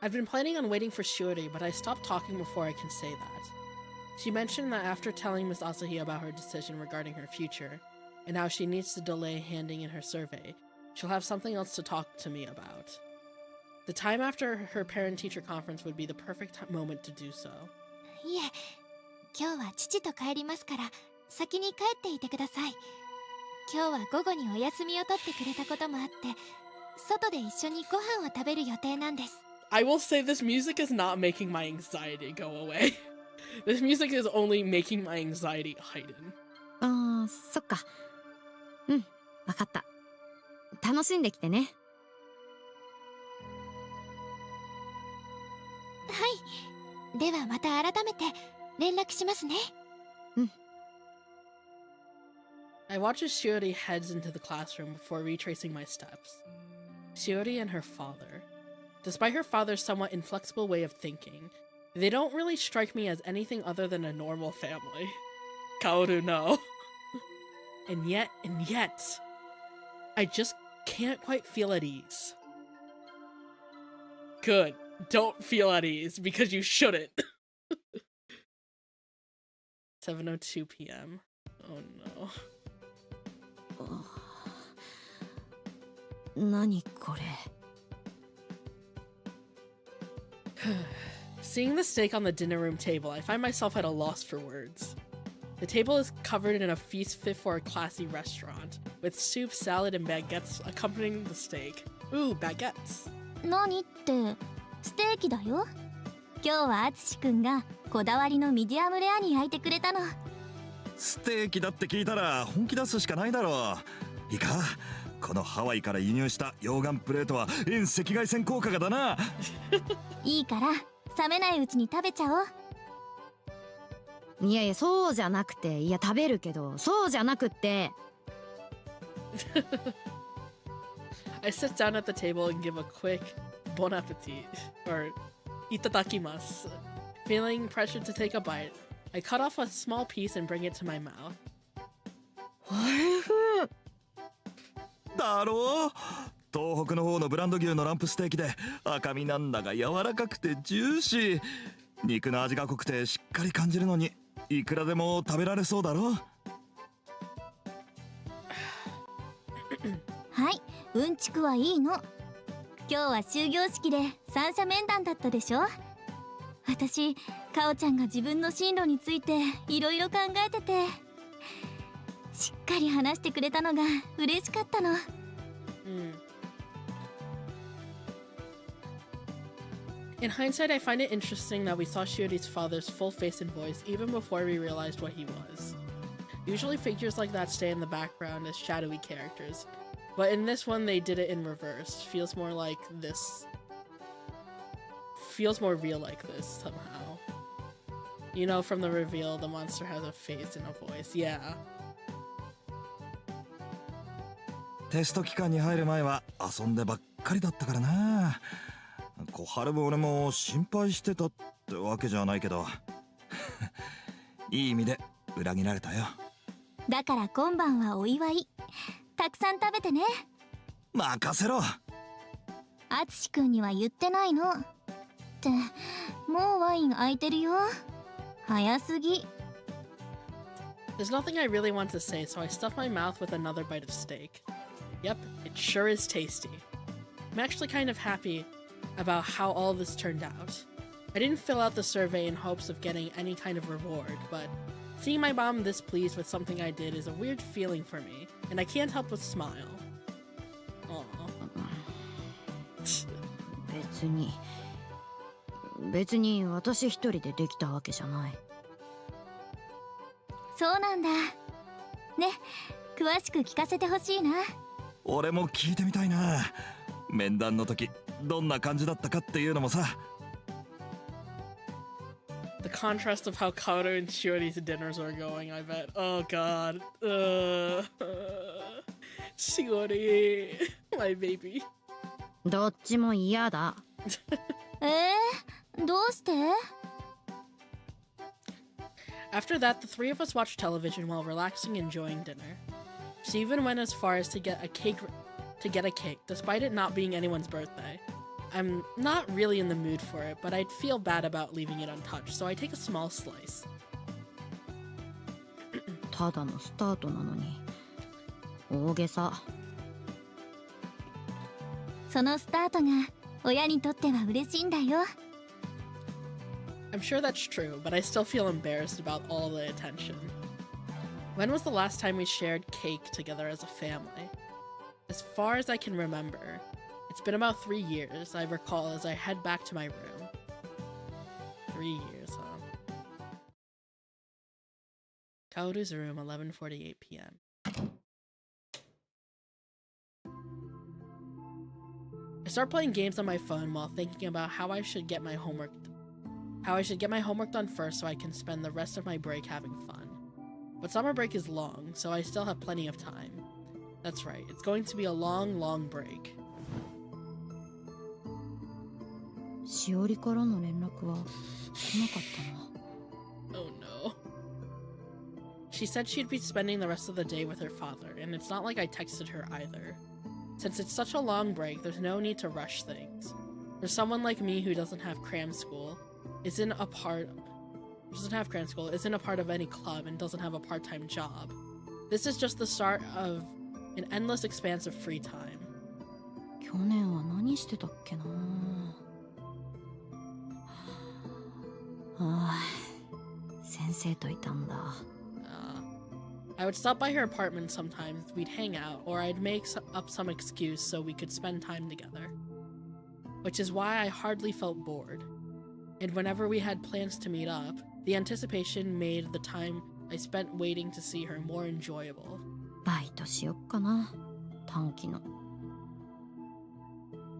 I've been planning on waiting for Shiori, but I stopped talking before I can say that. She mentioned that after telling Miss Asahi about her decision regarding her future, and how she needs to delay handing in her survey, she'll have something else to talk to me about. The time after her parent-teacher conference would be the perfect moment to do so. いえ、今日は父と帰りますから先に帰っていてください。今日は午後にお休みを取ってくれたこともあって外で一緒にご飯を食べる予定なんです。 I will say this music is not making my anxiety go away. This music is only making my anxiety heighten. そっか。うん、わかった。楽しんできてね。はい。ではまた改めて連絡しますね。うん。I watch as Shiori heads into the classroom before retracing my steps. Shiori and her father. Despite her father's somewhat inflexible way of thinking, they don't really strike me as anything other than a normal family. Kaoru, no. And yet, I just can't quite feel at ease. Good. Don't feel at ease, because you shouldn't. 7:02 p.m. Oh no. 何これ Seeing the steak on the dinner room table, I find myself at a loss for words. The table is covered in a feast fit for a classy restaurant, with soup, salad, and baguettes accompanying the steak. Ooh, baguettes. 何ってステーキだよ。今日は淳くんがこだわりのミディアムレアに焼いてくれたの。ステーキだって聞いたら本気出すしかないだろう。いいか、このハワイから輸入した溶岩プレートは遠赤外線効果がだな。いいから冷めないうちに食べちゃおう。いやいや、そうじゃなくて、いや食べるけど、そうじゃなくって。I sit down at the table and give a quick bon appetit, or itadakimasu. Feeling pressured to take a bite, I cut off a small piece and bring it to my mouth. だろう。東北の方のブランド牛のランプステーキで赤身なんだが柔らかくてジューシー。肉の味が濃くてしっかり感じるのにいくらでも食べられそうだろう。はい、うんちくはいいの。今日は終業式で三者面談だったでしょ。私、かおちゃんが自分の進路についていろいろ考えてて、しっかり話してくれたのが嬉しかったの。In hindsight, I find it interesting that we saw Shiori's father's full face and voice even before we realized what he was. Usually figures like that stay in the background as shadowy characters, but in this one they did it in reverse. Feels more like this. Feels more real like this somehow. You know, from the reveal, the monster has a face and a voice. Yeah. テスト期間に入る前は遊んでばっかりだったからな。小春も俺も心配してたってわけじゃないけどいい意味で裏切られたよ。だから今晩はお祝い。たくさん食べてね。任せろ。淳くんには言ってないの。ってもうワイン空いてるよ。早すぎ。There's nothing I really want to say, so I stuff my mouth with another bite of steak. Yep, it sure is tasty. I'm actually kind of happy about how all this turned out. I didn't fill out the survey in hopes of getting any kind of reward, but seeing my mom this pleased with something I did is a weird feeling for me, and I can't help but smile. Aww. 別に私一人でできたわけじゃない。そうなんだ。ね、詳しく聞かせてほしいな。俺も聞いてみたいな。面談の時どんな感じだったかっていうのもさ。The contrast of how Kaoru and Shiori's dinners are going, I bet. Oh god. Shiori, my baby. どっちも嫌だ。どうして？ After that, the three of us watched television while relaxing and enjoying dinner. She even went as far as to get a cake, despite it not being anyone's birthday. I'm not really in the mood for it, but I'd feel bad about leaving it untouched, so I take a small slice. ただのスタートなのに大げさ。そのスタートが親にとっては嬉しいんだよ。I'm sure that's true, but I still feel embarrassed about all the attention. When was the last time we shared cake together as a family? As far as I can remember, it's been about 3 years, I recall, as I head back to my room. 3 years, huh? Kaoru's room, 11:48 p.m. I start playing games on my phone while thinking about how I should get my homework done first so I can spend the rest of my break having fun. But summer break is long, so I still have plenty of time. That's right, it's going to be a long, long break. しおりからの連絡は来なかったな。 Oh no. She said she'd be spending the rest of the day with her father, and it's not like I texted her either. Since it's such a long break, there's no need to rush things. For someone like me who doesn't have cram school, isn't a part of any club, and doesn't have a part-time job, this is just the start of an endless expanse of free time. 去年は何してたっけな。ああ、先生といたんだ。I would stop by her apartment sometimes, we'd hang out, or I'd make up some excuse so we could spend time together. Which is why I hardly felt bored. And whenever we had plans to meet up, the anticipation made the time I spent waiting to see her more enjoyable. バイトしよっかな、短期の。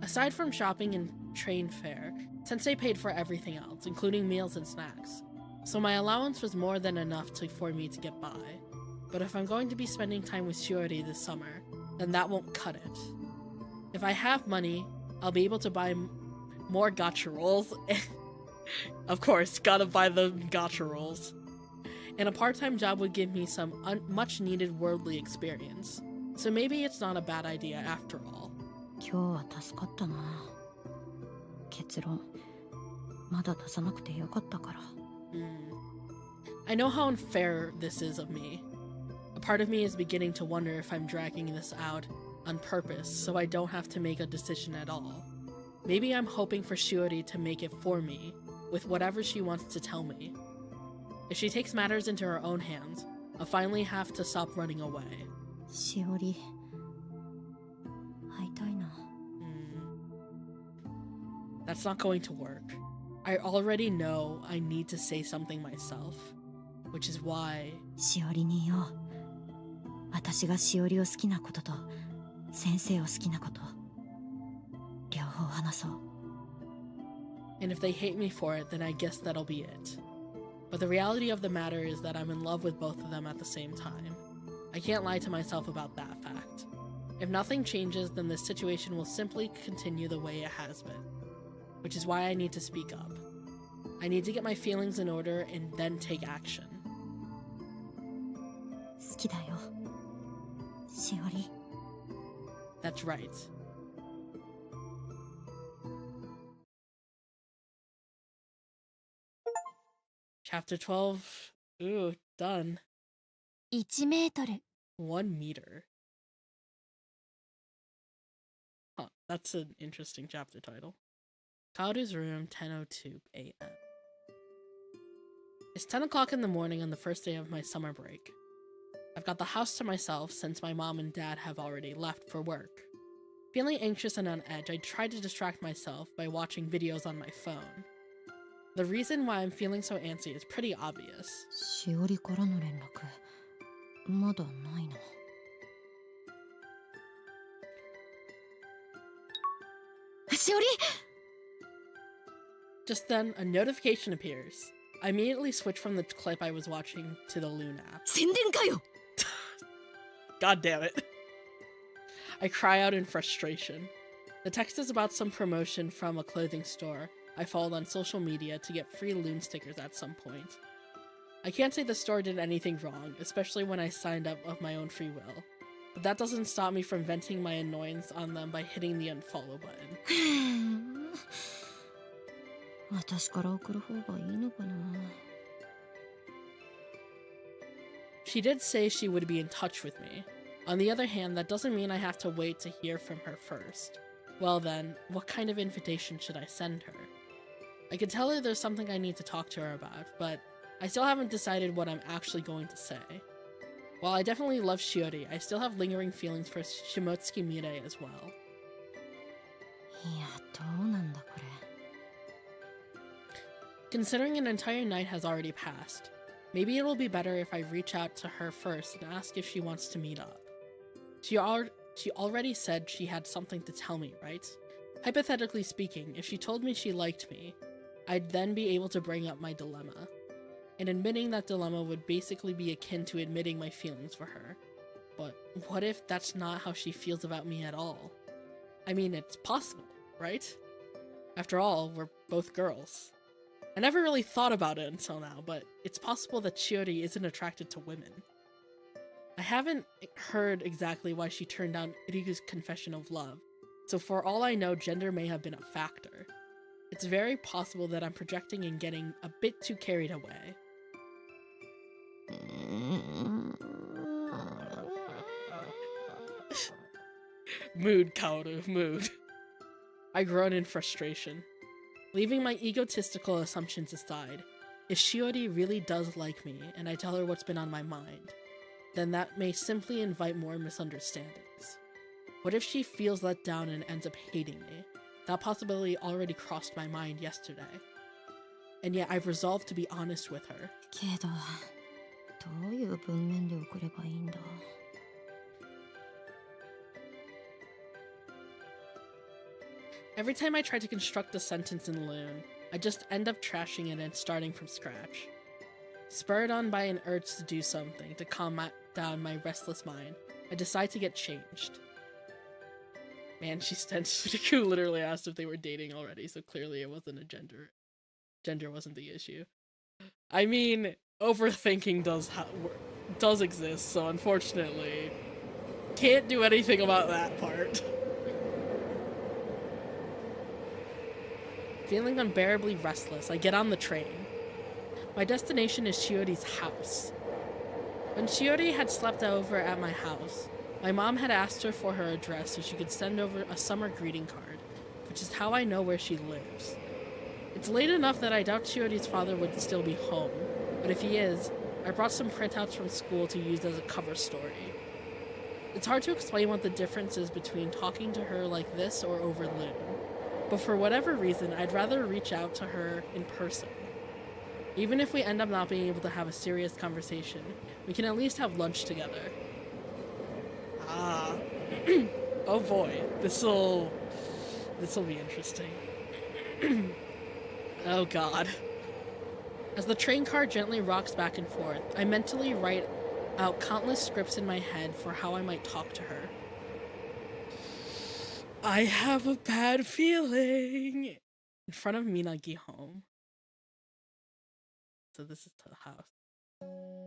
Aside from shopping and train fare, Sensei paid for everything else, including meals and snacks. So my allowance was more than enough for me to get by. But if I'm going to be spending time with Shiori this summer, then that won't cut it. If I have money, I'll be able to buy more gacha rolls. Of course, gotta buy the gacha rolls. And a part-time job would give me some much-needed worldly experience. So maybe it's not a bad idea after all. 今日は助かったな。結論、まだ出さなくてよかったから。I know how unfair this is of me. A part of me is beginning to wonder if I'm dragging this out on purpose so I don't have to make a decision at all. Maybe I'm hoping for Shiori to make it for me, with whatever she wants to tell me. If she takes matters into her own hands, I'll finally have to stop running away. しおり、会いたいな。That's not going to work. I already know I need to say something myself, which is why... しおりに言おう。私がしおりを好きなことと、先生を好きなこと、両方話そう。 And if they hate me for it, then I guess that'll be it. But the reality of the matter is that I'm in love with both of them at the same time. I can't lie to myself about that fact. If nothing changes, then this situation will simply continue the way it has been. Which is why I need to speak up. I need to get my feelings in order and then take action. 好きだよ、しおり。 That's right. Chapter 12. Ooh, done. 1メートル。 1 meter. Huh, that's an interesting chapter title. Kaoru's room, 10:02 a.m. It's 10 o'clock in the morning on the first day of my summer break. I've got the house to myself since my mom and dad have already left for work. Feeling anxious and on edge, I try to distract myself by watching videos on my phone. The reason why I'm feeling so antsy is pretty obvious. しおりからの連絡、まだないな。しおり! Just then, a notification appears. I immediately switch from the clip I was watching to the Loon app. 宣伝かよ! God damn it. I cry out in frustration. The text is about some promotion from a clothing store I followed on social media to get free Loon stickers at some point. I can't say the store did anything wrong, especially when I signed up of my own free will. But that doesn't stop me from venting my annoyance on them by hitting the unfollow button. 私から送る方がいいのかな。 She did say she would be in touch with me. On the other hand, that doesn't mean I have to wait to hear from her first. Well then, what kind of invitation should I send her? I could tell her there's something I need to talk to her about, but I still haven't decided what I'm actually going to say. While I definitely love Shiori, I still have lingering feelings for Shimotsuki Mire as well. いや、どうなんだこれ。 Considering an entire night has already passed, maybe it'll be better if I reach out to her first and ask if she wants to meet up. She already said she had something to tell me, right? Hypothetically speaking, if she told me she liked me, I'd then be able to bring up my dilemma. And admitting that dilemma would basically be akin to admitting my feelings for her. But what if that's not how she feels about me at all? I mean, it's possible, right? After all, we're both girls. I never really thought about it until now, but it's possible that Shiori isn't attracted to women. I haven't heard exactly why she turned down Irigu's confession of love, so for all I know, gender may have been a factor. It's very possible that I'm projecting and getting a bit too carried away. Mood, Kaoru, mood. I groan in frustration. Leaving my egotistical assumptions aside, if Shiori really does like me and I tell her what's been on my mind, then that may simply invite more misunderstandings. What if she feels let down and ends up hating me? That possibility already crossed my mind yesterday. And yet I've resolved to be honest with her. けど、どういう文面で送ればいいんだ? Every time I try to construct a sentence in Loon, I just end up trashing it and starting from scratch. Spurred on by an urge to do something to calm down my restless mind, I decide to get changed. Man, Riku literally asked if they were dating already, so clearly it wasn't a gender. Gender wasn't the issue. I mean, overthinking does exist, so unfortunately, can't do anything about that part. Feeling unbearably restless, I get on the train. My destination is Shiori's house. When Shiori had slept over at my house, my mom had asked her for her address so she could send over a summer greeting card, which is how I know where she lives. It's late enough that I doubt Shiori's father would still be home, but if he is, I brought some printouts from school to use as a cover story. It's hard to explain what the difference is between talking to her like this or over Loon, but for whatever reason, I'd rather reach out to her in person. Even if we end up not being able to have a serious conversation, we can at least have lunch together. Ah. Oh boy, this'll be interesting. Oh god. As the train car gently rocks back and forth, I mentally write out countless scripts in my head for how I might talk to her. I have a bad feeling. In front of Minagi home. So this is the house.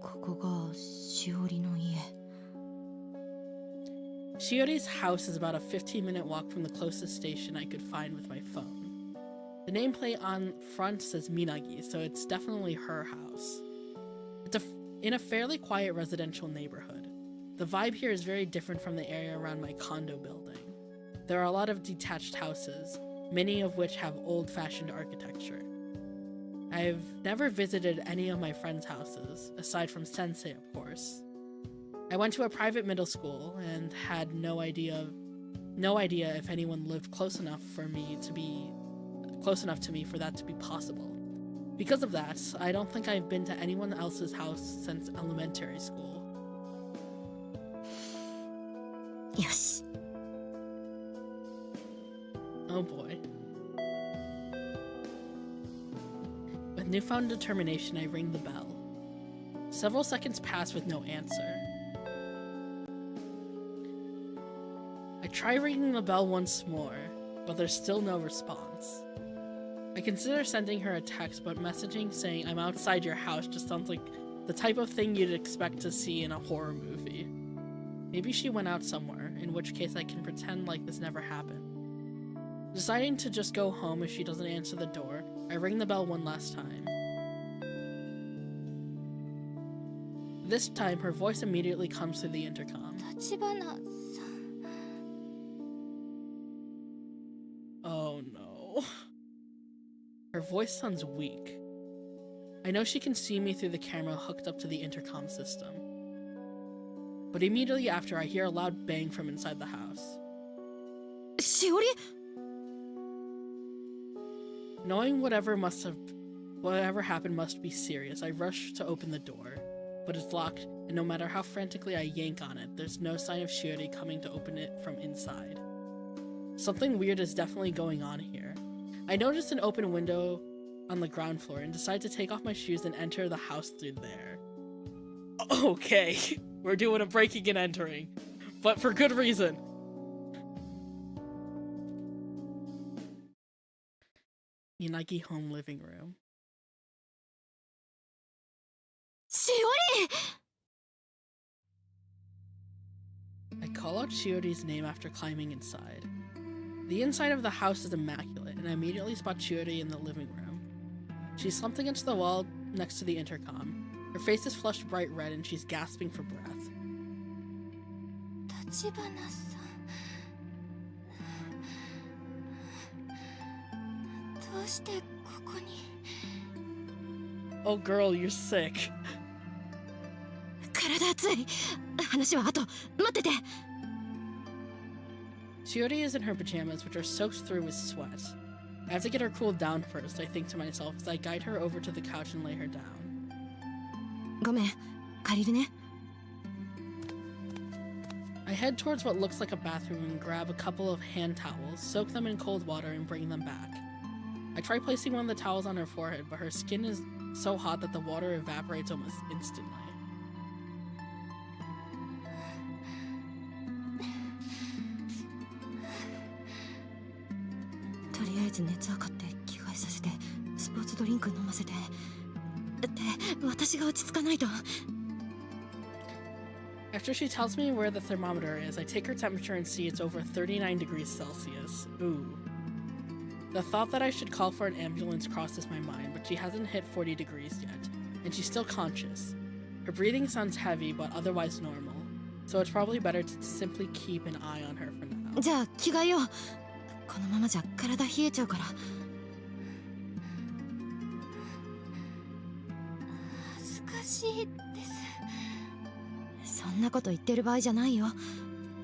ここがしおりの家。Shiori's house is about a 15-minute walk from the closest station I could find with my phone. The nameplate on front says Minagi, so it's definitely her house. It's in a fairly quiet residential neighborhood. The vibe here is very different from the area around my condo building. There are a lot of detached houses, many of which have old-fashioned architecture. I've never visited any of my friends' houses, aside from Sensei, of course. I went to a private middle school and had no idea if anyone lived close enough to me for that to be possible. Because of that, I don't think I've been to anyone else's house since elementary school. よし。 Oh boy. With newfound determination, I ring the bell. Several seconds pass with no answer. I try ringing the bell once more, but there's still no response. I consider sending her a text, but messaging saying I'm outside your house just sounds like the type of thing you'd expect to see in a horror movie. Maybe she went out somewhere, in which case I can pretend like this never happened. Deciding to just go home if she doesn't answer the door, I ring the bell one last time. This time, her voice immediately comes through the intercom. 橘 Oh no. Her voice sounds weak. I know she can see me through the camera hooked up to the intercom system. But immediately after, I hear a loud bang from inside the house. しおり? Knowing whatever happened must be serious, I rush to open the door. But it's locked, and no matter how frantically I yank on it, there's no sign of Shiori coming to open it from inside. Something weird is definitely going on here. I noticed an open window on the ground floor and decide to take off my shoes and enter the house through there. Okay, we're doing a breaking and entering, but for good reason. Inagi home living room. しおり I call out Chiori's name after climbing inside. The inside of the house is immaculate, and I immediately spot Chiori in the living room. She's slumped against the wall next to the intercom. Her face is flushed bright red, and she's gasping for breath. 立花さん、どうしてここに。 Oh girl, you're sick. 体熱い。話は後。待ってて。 Chiori is in her pajamas, which are soaked through with sweat. I have to get her cooled down first, I think to myself as I guide her over to the couch and lay her down. ごめん、借りるね。 I head towards what looks like a bathroom and grab a couple of hand towels, soak them in cold water, and bring them back. I try placing one of the towels on her forehead, but her skin is so hot that the water evaporates almost instantly. とりあえず熱測って着替えさせてスポーツドリンク飲ませて。って私が落ち着かないと。 After she tells me where the thermometer is, I take her temperature and see it's over 39 degrees Celsius. Ooh. The thought that I should call for an ambulance crosses my mind, but she hasn't hit 40 degrees yet, and she's still conscious. Her breathing sounds heavy, but otherwise normal, so it's probably better to simply keep an eye on her for now. じゃあ着替えよう。このままじゃ体冷えちゃうから。恥ずかしいです。そんなこと言ってる場合じゃないよ。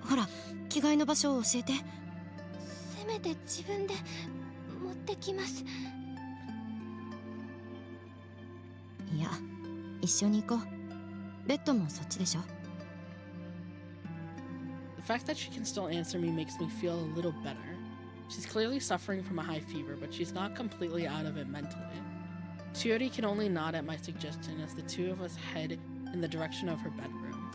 ほら、着替えの場所を教えて。せめて自分で持ってきます。いや、一緒に行こう。ベッドもそっちでしょ。 The fact that she can still answer me makes me feel a little better. She's clearly suffering from a high fever, but she's not completely out of it mentally. Chiori can only nod at my suggestion as the two of us head in the direction of her bedroom.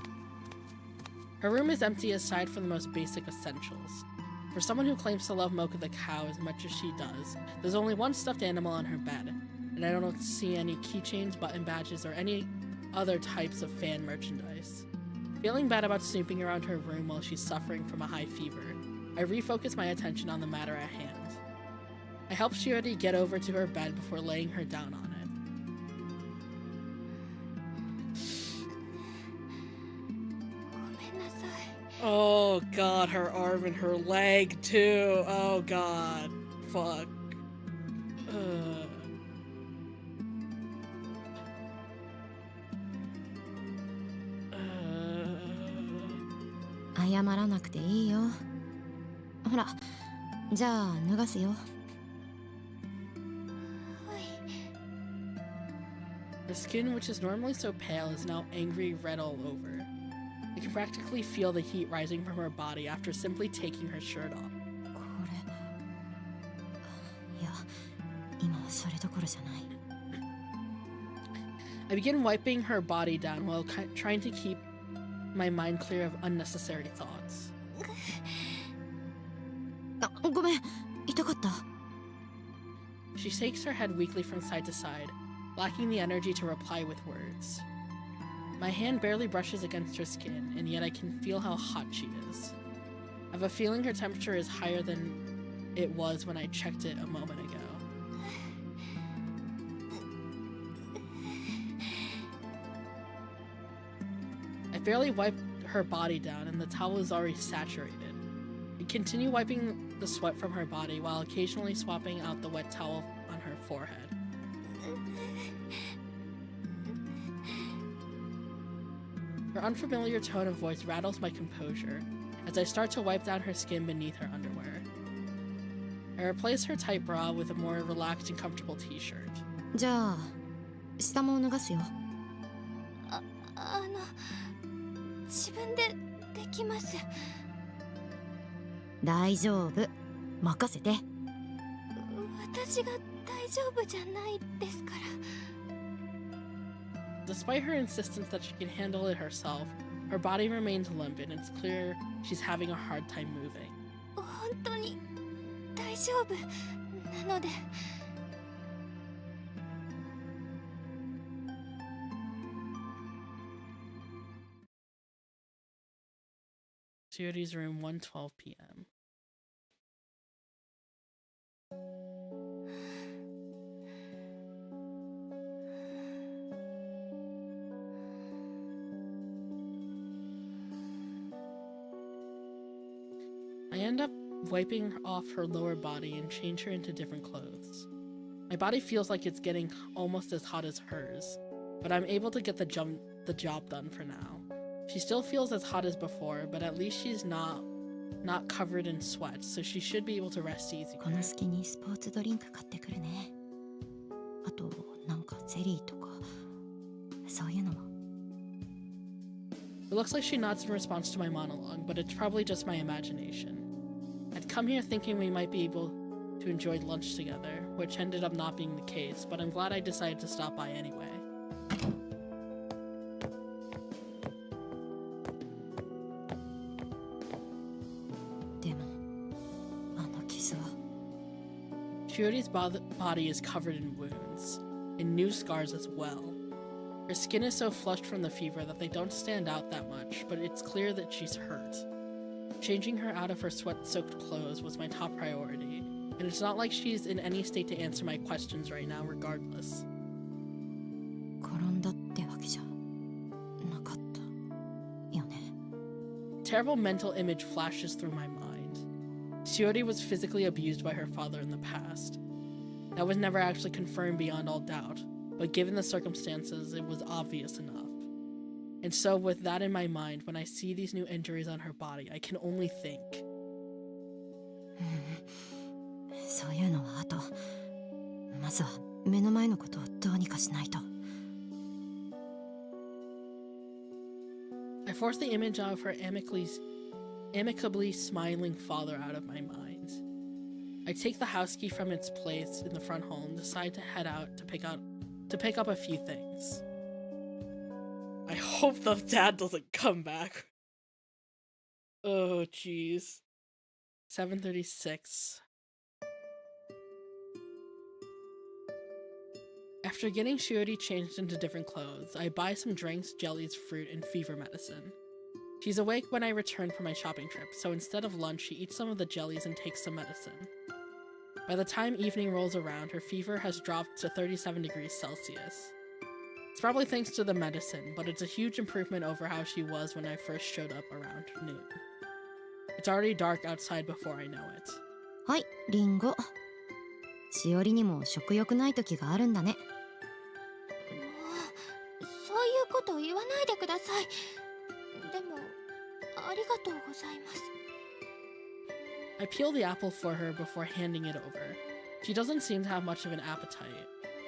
Her room is empty aside from the most basic essentials. For someone who claims to love Mocha the cow as much as she does, there's only one stuffed animal on her bed, and I don't see any keychains, button badges, or any other types of fan merchandise. Feeling bad about snooping around her room while she's suffering from a high fever, I refocus my attention on the matter at hand. I help Chiori get over to her bed before laying her down on it. ごめんなさい。 Oh god, her arm and her leg too. Oh god. Fuck. Ugh. 謝らなくていいよ。ほら、じゃあ脱がすよ。はい。 Her skin, which is normally so pale, is now angry red all over. I can practically feel the heat rising from her body after simply taking her shirt off. これ。いや、今はそれどころじゃない。 I begin wiping her body down while trying to keep my mind clear of unnecessary thoughts. あ、ごめん。痛かった。 She shakes her head weakly from side to side, lacking the energy to reply with words. My hand barely brushes against her skin, and yet I can feel how hot she is. I have a feeling her temperature is higher than it was when I checked it a moment ago. I barely wipe her body down, and the towel is already saturated. I continue wiping the sweat from her body while occasionally swapping out the wet towel on her forehead. Her unfamiliar tone of voice rattles my composure as I start to wipe down her skin beneath her underwear. I replace her tight bra with a more relaxed and comfortable t-shirt. じゃあ、下も脱がすよ。自分でできます。大丈夫。任せて。私が大丈夫じゃないですから。 Despite her insistence that she can handle it herself, her body remains limp and it's clear she's having a hard time moving. 本当に大丈夫なので。Shiori's room, 1:12 p.m. I end up wiping off her lower body and change her into different clothes. My body feels like it's getting almost as hot as hers, but I'm able to get the job done for now. She still feels as hot as before, but at least she's not covered in sweat, so she should be able to rest easier. この隙にスポーツドリンク買ってくるね。あとなんかゼリーとかそういうのも。It looks like she nods in response to my monologue, but it's probably just my imagination. I'd come here thinking we might be able to enjoy lunch together, which ended up not being the case, but I'm glad I decided to stop by anyway. Shiori's body is covered in wounds, and new scars as well. Her skin is so flushed from the fever that they don't stand out that much, but it's clear that she's hurt. Changing her out of her sweat-soaked clothes was my top priority, and it's not like she's in any state to answer my questions right now regardless. 転んだってわけじゃなかったよね。 Terrible mental image flashes through my mind. Shiori was physically abused by her father in the past. That was never actually confirmed beyond all doubt, but given the circumstances, it was obvious enough. And so with that in my mind, when I see these new injuries on her body, I can only think. そういうのはあと。まずは目の前のことをどうにかしないと。I force the image of her amicably smiling father out of my mind. I take the house key from its place in the front hall and decide to head out to pick up a few things. I hope the dad doesn't come back. Oh jeez. 7:36. After getting Shiori changed into different clothes, I buy some drinks, jellies, fruit, and fever medicine. She's awake when I return from my shopping trip, so instead of lunch, she eats some of the jellies and takes some medicine. By the time evening rolls around, her fever has dropped to 37 degrees Celsius. It's probably thanks to the medicine, but it's a huge improvement over how she was when I first showed up around noon. It's already dark outside before I know it. はい、リンゴ。しおりにも食欲ない時があるんだね。もうそういうこと言わないでください。でもありがとうございます。 I peel the apple for her before handing it over. She doesn't seem to have much of an appetite,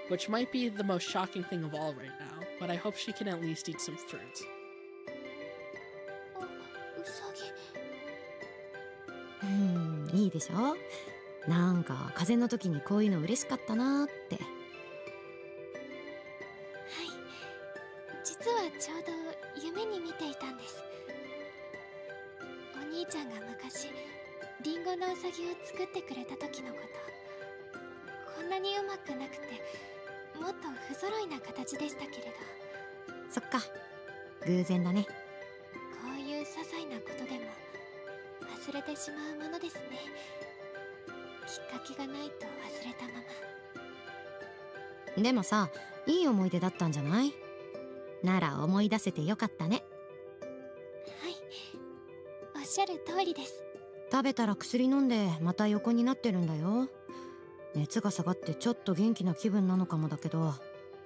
which might be the most shocking thing of all right now, but I hope she can at least eat some fruit. あ、うさぎ。いいでしょ。なんか風邪の時にこういうの嬉しかったなーって。はい、実はちょうど夢に見ていたんです。お兄ちゃんが昔リンゴのウサギを作ってくれた時のこと。こんなにうまくなくてもっと不揃いな形でしたけれど。そっか、偶然だね。こういう些細なことでも忘れてしまうものですね。きっかけがないと忘れたまま。でもさ、いい思い出だったんじゃない？なら思い出せてよかったね。はい、おっしゃる通りです。食べたら薬飲んでまた横になってるんだよ。熱が下がってちょっと元気な気分なのかもだけど、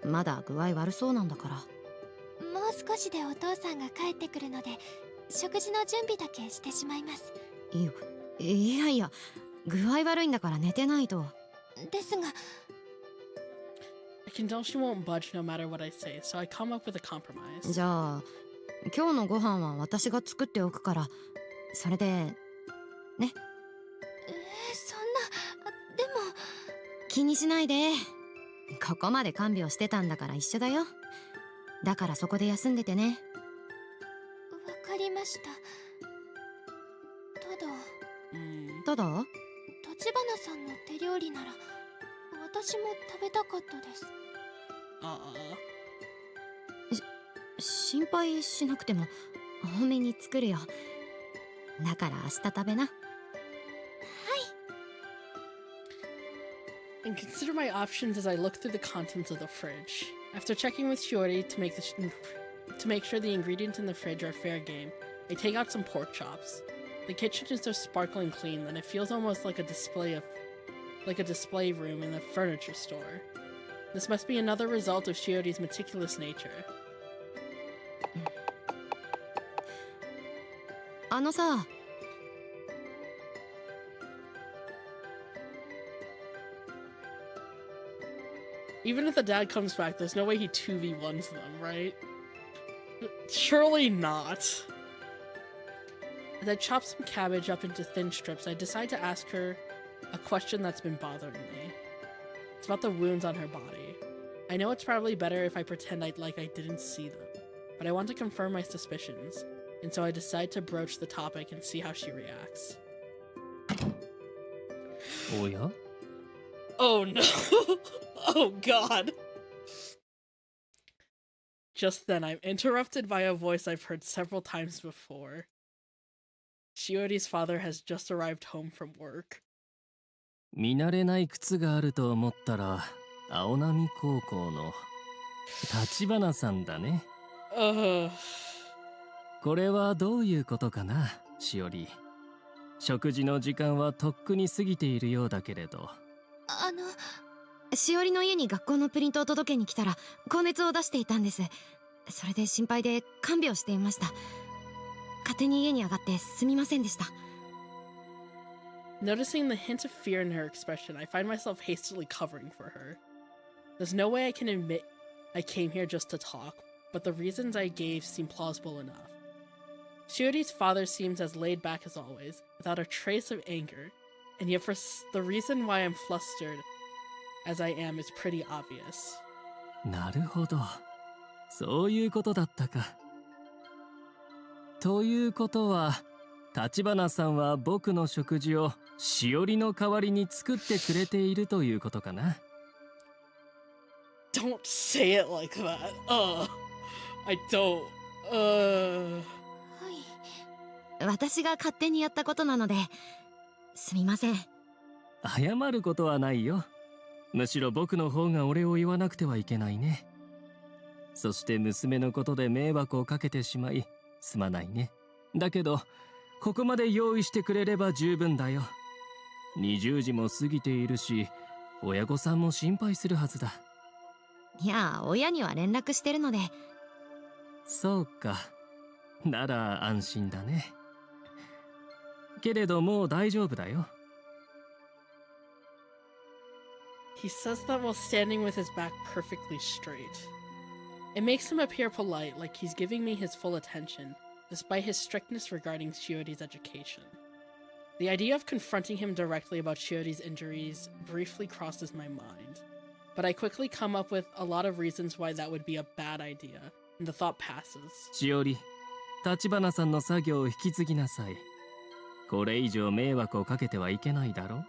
まだ具合悪そうなんだから。もう少しでお父さんが帰ってくるので食事の準備だけしてしまいます。いいよ。いやいや、具合悪いんだから寝てないと。ですが I can tell she won't budge no matter what I say, so I come up with a compromise. じゃあ今日のご飯は私が作っておくから、それでね。そんな。でも気にしないで。ここまで看病してたんだから一緒だよ。だからそこで休んでてね。わかりました。ただ立花さんの手料理なら私も食べたかったです。心配しなくても多めに作るよ。だから明日食べな。And consider my options as I look through the contents of the fridge. After checking with Shiori to make sure the ingredients in the fridge are fair game, I take out some pork chops. The kitchen is so sparkling clean that it feels almost like a display room in a furniture store. This must be another result of Shiori's meticulous nature. あのさ。Even if the dad comes back, there's no way he 2v1s them, right? Surely not. As I chop some cabbage up into thin strips, I decide to ask her a question that's been bothering me. It's about the wounds on her body. I know it's probably better if I pretend I didn't see them, but I want to confirm my suspicions, and so I decide to broach the topic and see how she reacts. Oh yeah? Oh no! Oh god! Just then, I'm interrupted by a voice I've heard several times before. Shiori's father has just arrived home from work. 見慣れない靴があると思ったら、青波高校の立花さんだね。これはどういうことかな、しおり。食事の時間はとっくに過ぎているようだけれど。しおりの家に学校のプリントを届けに来たら高熱を出していたんです。それで心配で看病していました。勝手に家に上がってすみませんでした。Noticing the hint of fear in her expression, I find myself hastily covering for her. There's no way I can admit I came here just to talk, but the reasons I gave seem plausible enough. Shiori's father seems as laid back as always, without a trace of anger, and yet the reason why I'm flustered as I am is pretty obvious. なるほど。そういうことだったか。ということは、立花さんは僕の食事をしおりの代わりに作ってくれているということかな。Don't say it like that. I don't. 私が勝手にやったことなので、すみません。謝ることはないよ。むしろ僕の方がお礼を言わなくてはいけないね。そして娘のことで迷惑をかけてしまい、すまないね。だけど、ここまで用意してくれれば十分だよ。20時も過ぎているし、親御さんも心配するはずだ。いや、親には連絡してるので。そうか。なら安心だね。けれどもう大丈夫だよ。He says that while standing with his back perfectly straight. It makes him appear polite, like he's giving me his full attention, despite his strictness regarding Shiori's education. The idea of confronting him directly about Shiori's injuries briefly crosses my mind, but I quickly come up with a lot of reasons why that would be a bad idea, and the thought passes. しおり、立花さんの作業を引き継ぎなさい。これ以上迷惑をかけてはいけないだろ。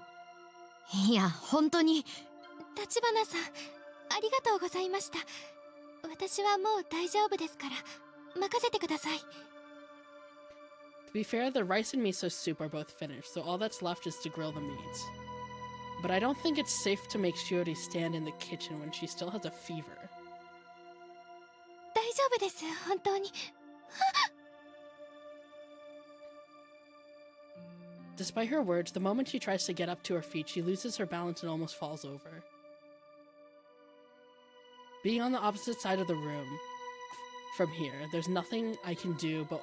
いや、本当に。立花さん、ありがとうございました。私はもう大丈夫ですから、任せてください。To be fair, the rice and miso soup are both finished, so all that's left is to grill the meats. But I don't think it's safe to make Shiori stand in the kitchen when she still has a fever. 大丈夫です、本当に。Despite her words, the moment she tries to get up to her feet, she loses her balance and almost falls over. Being on the opposite side of the room from here, there's nothing I can do, but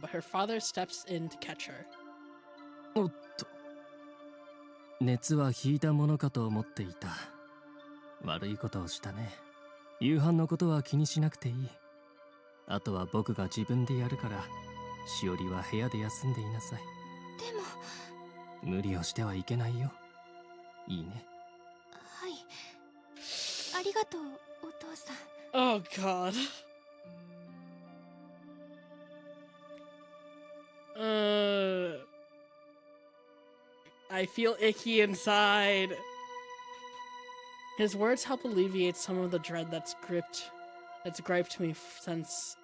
her father steps in to catch her. おっと。熱は引いたものかと思っていた。悪いことをしたね。夕飯のことは気にしなくていい。あとは僕が自分でやるから、しおりは部屋で休んでいなさい。でも。無理をしてはいけないよ。いいね。はい。ありがとう、お父さん。Oh god. I feel icky inside. His words help alleviate some of the dread that's griped me since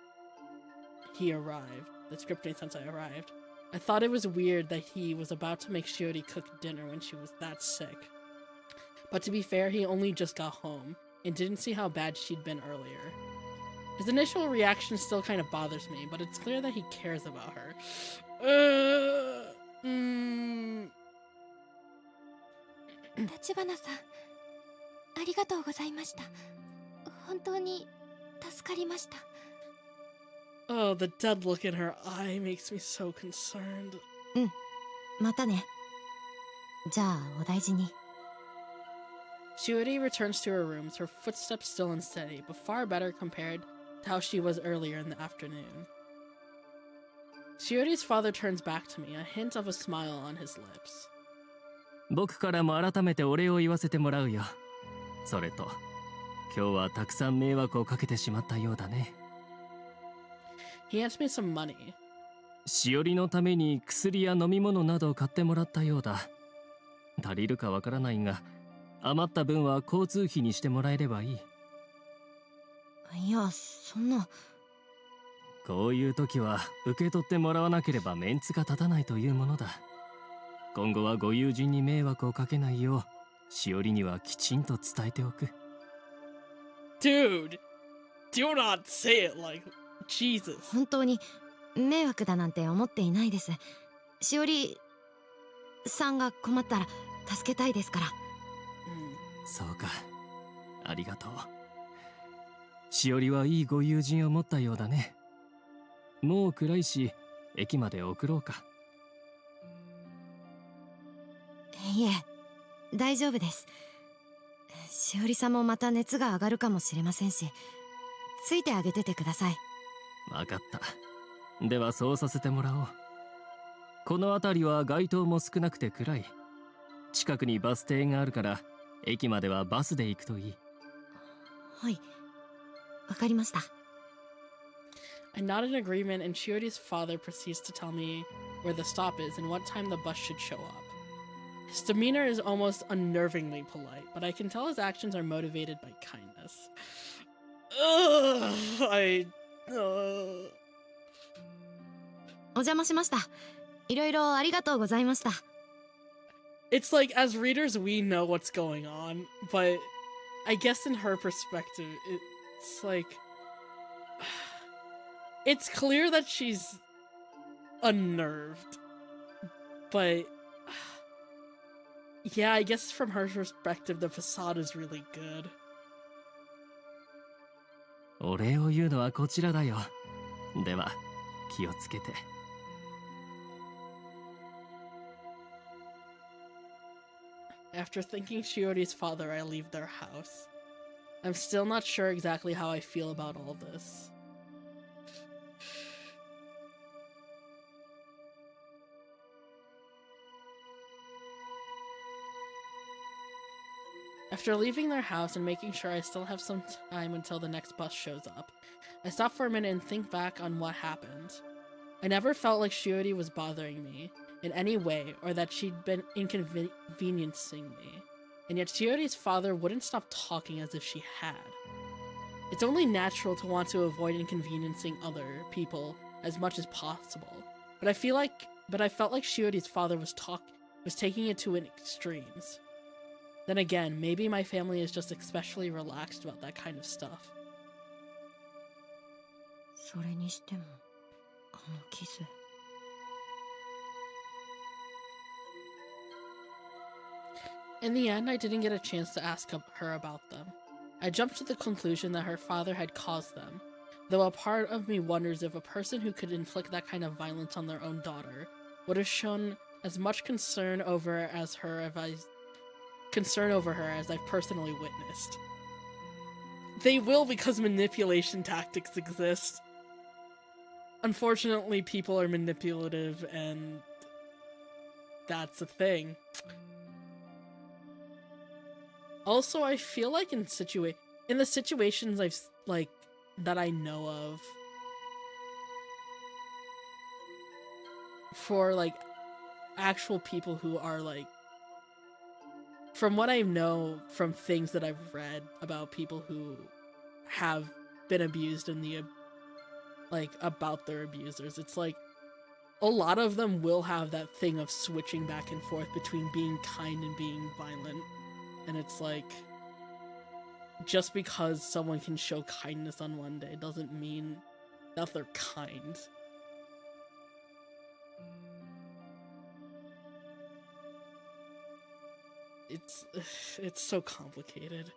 he arrived. the script made since I arrived. I thought it was weird that he was about to make Shiori cook dinner when she was that sick. But to be fair, he only just got home and didn't see how bad she'd been earlier. His initial reaction still kind of bothers me, but it's clear that he cares about her. 立花さん、ありがとうございました。本当に助かりました。Oh, the dead look in her eye makes me so concerned. またね。じゃあお大事に。Shiori returns to her rooms, her footsteps still unsteady, but far better compared to how she was earlier in the afternoon. Shiori's father turns back to me, a hint of a smile on his lips. 僕からも改めてお礼を言わせてもらうよ。それと、今日はたくさん迷惑をかけてしまったようだね。He asked me some money. しおりのために薬や飲み物などを買ってもらったようだ。足りるかわからないが、余った分は交通費にしてもらえればいい。いや、そんな。こういう時は受け取ってもらわなければメンツが立たないというものだ。今後はご友人に迷惑をかけないよう、しおりにはきちんと伝えておく。Dude, do not say it like Jesus. 本当に迷惑だなんて思っていないです。しおりさんが困ったら助けたいですから。そうか、ありがとう。しおりはいいご友人を持ったようだね。もう暗いし、駅まで送ろうか。いえ、大丈夫です。しおりさんもまた熱が上がるかもしれませんし、ついてあげててください。わかった。ではそうさせてもらおう。この辺りは街灯も少なくて暗い。近くにバス停があるから、駅まではバスで行くといい。はい、わかりました。I nod in agreement, and Shiori's father proceeds to tell me where the stop is and what time the bus should show up. His demeanor is almost unnervingly polite, but I can tell his actions are motivated by kindness. Ugh, お邪魔しました。いろいろありがとうございました。It's like, as readers, we know what's going on, but I guess in her perspective, it's like... It's clear that she's unnerved, but... Yeah, I guess from her perspective, the facade is really good. お礼を言うのはこちらだよ。では、気をつけて。After thanking Shiori's father, I leave their house. I'm still not sure exactly how I feel about all this. After leaving their house and making sure I still have some time until the next bus shows up, I stop for a minute and think back on what happened. I never felt like Shiori was bothering me in any way or that she'd been inconveniencing me, and yet Shiori's father wouldn't stop talking as if she had. It's only natural to want to avoid inconveniencing other people as much as possible, but I felt like Shiori's father was taking it to an extremes. Then again, maybe my family is just especially relaxed about that kind of stuff. それにしても、あのキス。In the end, I didn't get a chance to ask her about them. I jumped to the conclusion that her father had caused them, though a part of me wonders if a person who could inflict that kind of violence on their own daughter would have shown as much concern over her as I've personally witnessed. They will, because manipulation tactics exist. Unfortunately, people are manipulative, and that's a thing. Also, I feel like in the situations that I know of, for actual people who are from what I know from things that I've read about people who have been abused in the like about their abusers. It's like a lot of them will have that thing of switching back and forth between being kind and being violent. And it's like, just because someone can show kindness on one day doesn't mean that they're kind. It's so complicated.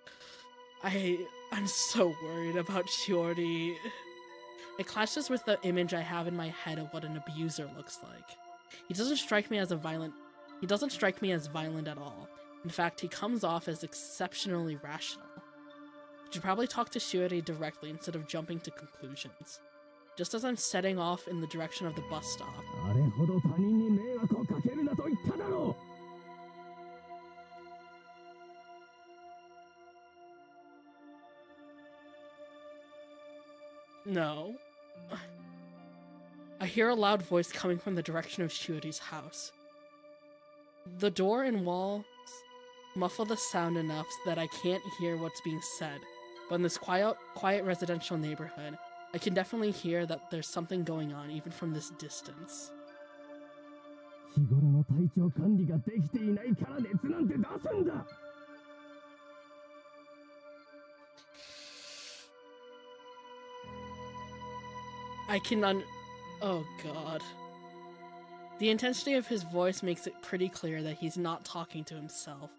I'm so worried about Shiori. It clashes with the image I have in my head of what an abuser looks like. He doesn't strike me as violent at all. In fact, he comes off as exceptionally rational. You should probably talk to Shiori directly instead of jumping to conclusions. Just as I'm setting off in the direction of the bus stop. No. I hear a loud voice coming from the direction of Shiori's house. The door and walls muffle the sound enough that I can't hear what's being said, but in this quiet residential neighborhood, I can definitely hear that there's something going on even from this distance. Oh god. The intensity of his voice makes it pretty clear that he's not talking to himself,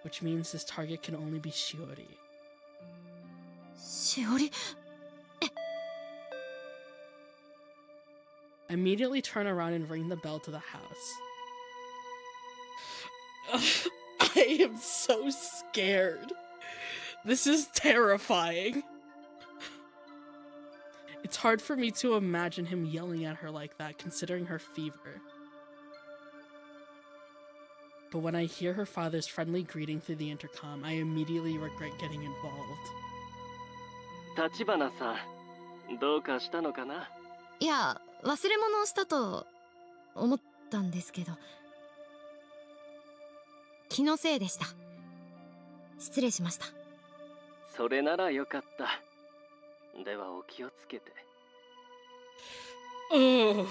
which means his target can only be Shiori. Shiori? I immediately turn around and ring the bell to the house. I am so scared. This is terrifying. It's hard for me to imagine him yelling at her like that, considering her fever. But when I hear her father's friendly greeting through the intercom, I immediately regret getting involved. Tachibana-san, どうかしたのかな? いや、忘れ物をしたと思ったんですけど、気のせいでした。失礼しました。それならよかった。ではお気をつけて。Oh.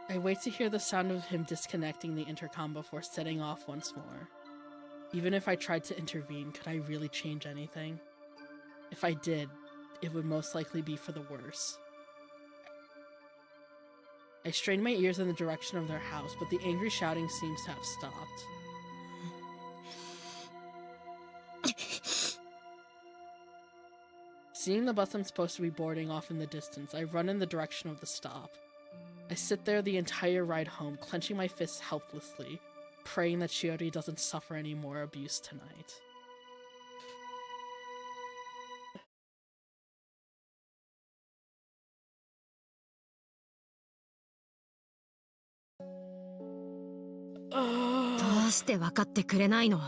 I wait to hear the sound of him disconnecting the intercom before setting off once more. Even if I tried to intervene, could I really change anything? If I did, it would most likely be for the worse. I strained my ears in the direction of their house, but the angry shouting seems to have stopped. Seeing the bus I'm supposed to be boarding off in the distance, I run in the direction of the stop. I sit there the entire ride home, clenching my fists helplessly, praying that Shiori doesn't suffer any more abuse tonight. Oh. どうして分かってくれないの？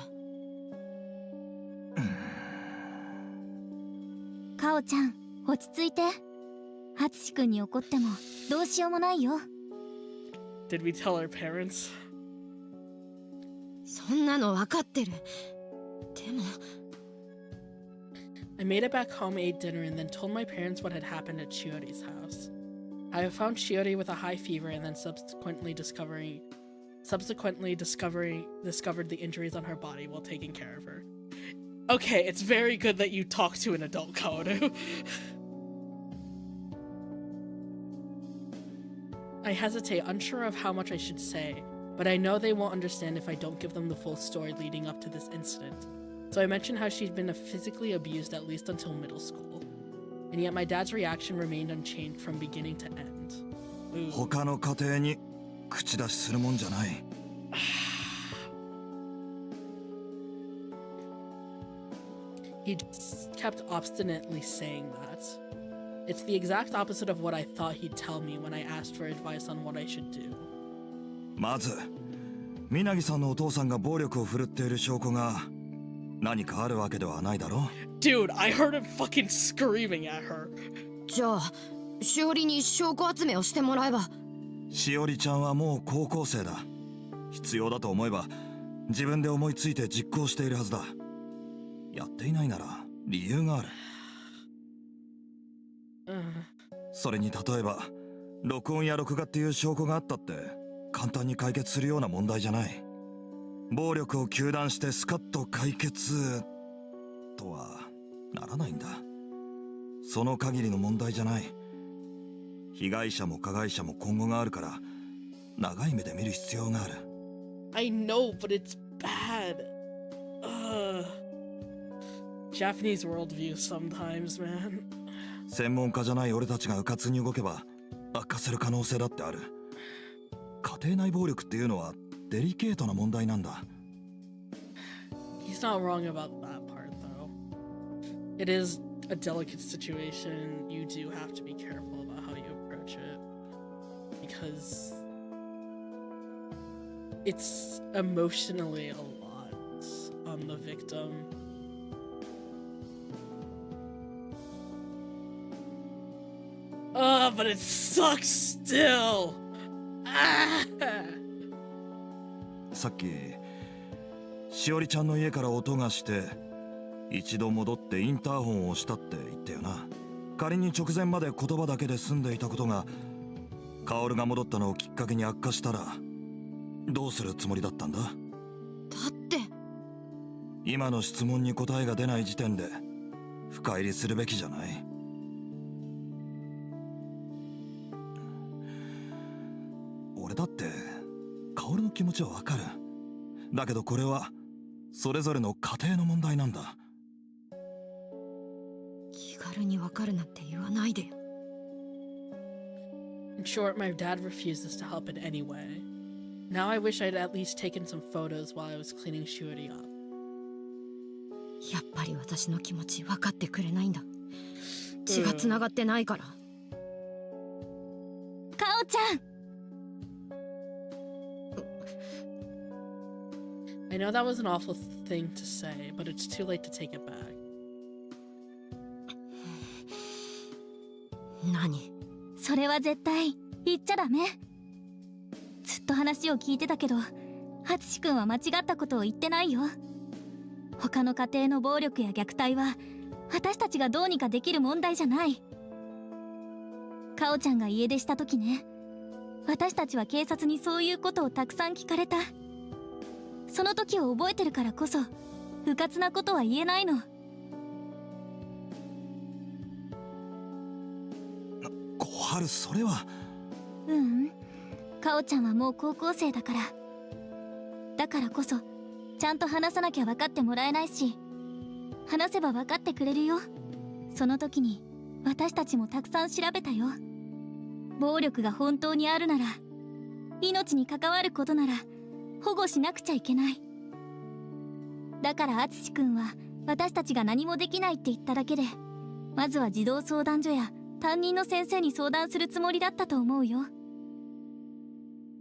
カオちゃん、落ち着いて。ハツシ君に怒ってもどうしようもないよ。Did we tell our parents? そんなの分かってる。でも I made it back home, ate dinner, and then told my parents what had happened at Shiori's house. I have found Shiori with a high fever and then subsequently discovered the injuries on her body while taking care of her. Okay, it's very good that you talk to an adult, Kaoru. I hesitate, unsure of how much I should say, but I know they won't understand if I don't give them the full story leading up to this incident. So I mentioned how she'd been physically abused at least until middle school. And yet my dad's reaction remained unchanged from beginning to end. Ooh. 他の家庭に口出しするもんじゃない。He just kept obstinately saying that. It's the exact opposite of what I thought he'd tell me when I asked for advice on what I should do. まず、南さんのお父さんが暴力を振るっている証拠が何かあるわけではないだろ。Dude, I heard him fucking screaming at her. じゃあ、しおりに証拠集めをしてもらえば。しおりちゃんはもう高校生だ。必要だと思えば自分で思いついて実行しているはずだ。やっていないなら理由がある。 Ugh. それに例えば録音や録画っていう証拠があったって簡単に解決するような問題じゃない。暴力を糾弾してスカッと解決とはならないんだ。その限りの問題じゃない。被害者も加害者も今後があるから長い目で見る必要がある。 I know, but it's bad. Ugh. Japanese worldview sometimes, man. 専門家じゃない俺たちが迂闊に動けば悪化する可能性だってある。家庭内暴力っていうのはデリケートな問題なんだ。 He's not wrong about that part, though. It is a delicate situation. You do have to be careful about how you approach it. Because it's emotionally a lot on the victim. But it sucks still. Ah! さっきしおりちゃんの家から音がして一度戻ってインターホンを押したって言ったよな。仮に直前まで言葉だけで済んでいたことが薫が戻ったのをきっかけに悪化したらどうするつもりだったんだ。だって今の質問に答えが出ない時点で深入りするべきじゃない。俺だって薫の気持ちはわかる。だけどこれはそれぞれの家庭の問題なんだ。気軽にわかるなんて言わないでよ。 In short, my dad refuses to help in any way. Now I wish I'd at least taken some photos while I was cleaning Shuori up. やっぱり私の気持ち分かってくれないんだ。血がつながってないから。かおちゃん。I know that was an awful thing to say, but it's too late to take it back. 何？それは絶対言っちゃダメ。ずっと話を聞いてたけど、ハツシ君は間違ったことを言ってないよ。他の家庭の暴力や虐待は私たちがどうにかできる問題じゃない。かおちゃんが家出した時ね、私たちは警察にそういうことをたくさん聞かれた。その時を覚えてるからこそ迂闊なことは言えないの。小春、それは。かおちゃんはもう高校生だから。だからこそちゃんと話さなきゃ分かってもらえないし、話せば分かってくれるよ。その時に私たちもたくさん調べたよ。暴力が本当にあるなら、命に関わることなら保護しなくちゃいけない。だからアツシ君は私たちが何もできないって言っただけで、まずは児童相談所や担任の先生に相談するつもりだったと思うよ。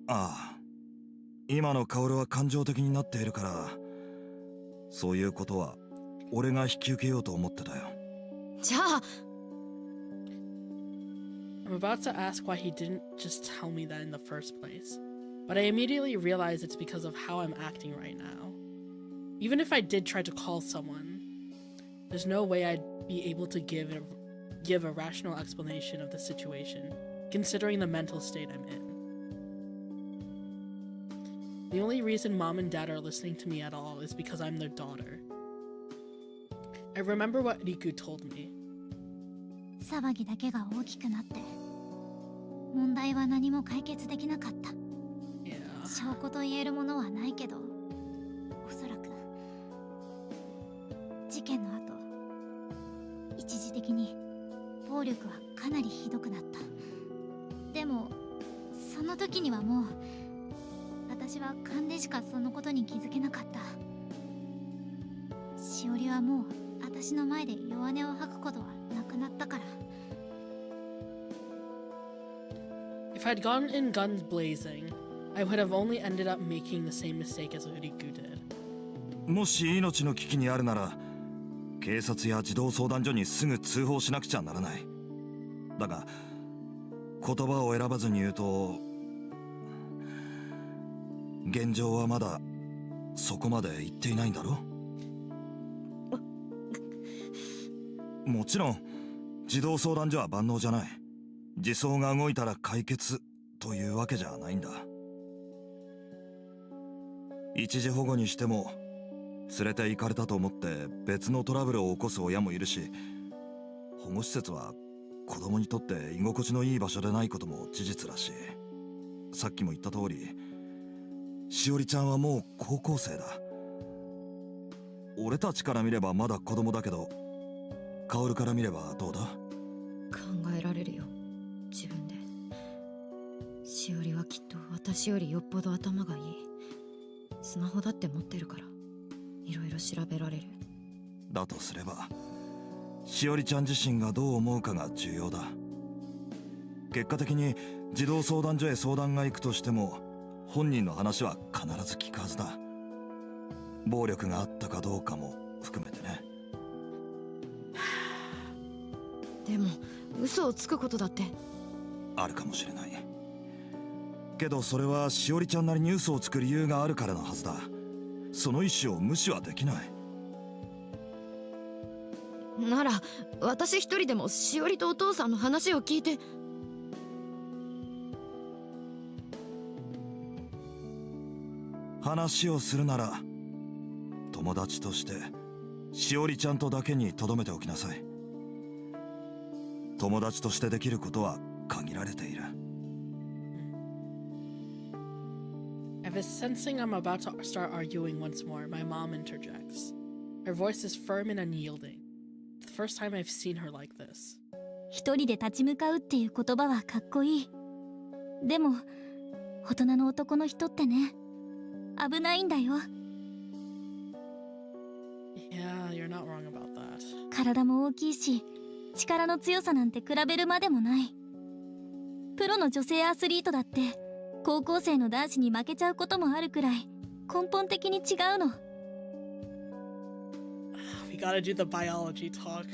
ああ、今の薫は感情的になっているから、そういうことは俺が引き受けようと思ってたよ。じゃあ I'm about to ask why he didn't just tell me that in the first place, but I immediately realize it's because of how I'm acting right now. Even if I did try to call someone, there's no way I'd be able to give a rational explanation of the situation, considering the mental state I'm in. The only reason mom and dad are listening to me at all is because I'm their daughter. I remember what Riku told me. 騒ぎだけが大きくなって問題は何も解決できなかった。 Yeah. 証拠と言えるものはないけど、おそらく事件の後一時的に暴力はかなりひどくなった。でもその時にはもう私は勘でしかそのことに気づけなかった。しおりはもう私の前で弱音を吐くことはなくなったから。 If I'd gone in guns blazing, I would have only ended up making the same mistake as Riku did. もし命の危機にあるなら警察や児童相談所にすぐ通報しなくちゃならない。だが言葉を選ばずに言うと、現状はまだそこまで行っていないんだろ。もちろん児童相談所は万能じゃない。児相が動いたら解決というわけじゃないんだ。一時保護にしても連れて行かれたと思って別のトラブルを起こす親もいるし、保護施設は子供にとって居心地のいい場所でないことも事実だし、さっきも言った通りしおりちゃんはもう高校生だ。俺たちから見ればまだ子供だけど、カオルから見ればどうだ？考えられるよ、自分で。しおりはきっと私よりよっぽど頭がいい。スマホだって持ってるからいろいろ調べられる。だとすればしおりちゃん自身がどう思うかが重要だ。結果的に児童相談所へ相談が行くとしても本人の話は必ず聞くはずだ。暴力があったかどうかも含めてね。でも嘘をつくことだってあるかもしれないけど、それはしおりちゃんなりに嘘をつく理由があるからのはずだ。その意思を無視はできない。なら私一人でもしおりとお父さんの話を聞いて。話をするなら友達としてしおりちゃんとだけに留めておきなさい。友達としてできることは限られている。If it's sensing I'm about to start arguing once more, my mom interjects. Her voice is firm and unyielding. The first time I've seen her like this. 一人で立ち向かうっていう言葉はかっこいい。でも大人の男の人ってね、危ないんだよ。Yeah, you're not wrong about that. 体も大きいし、力の強さなんて比べるまでもない。プロの女性アスリートだって高校生の男子に負けちゃうこともあるくらい根本的に違うの。We gotta do the biology talk.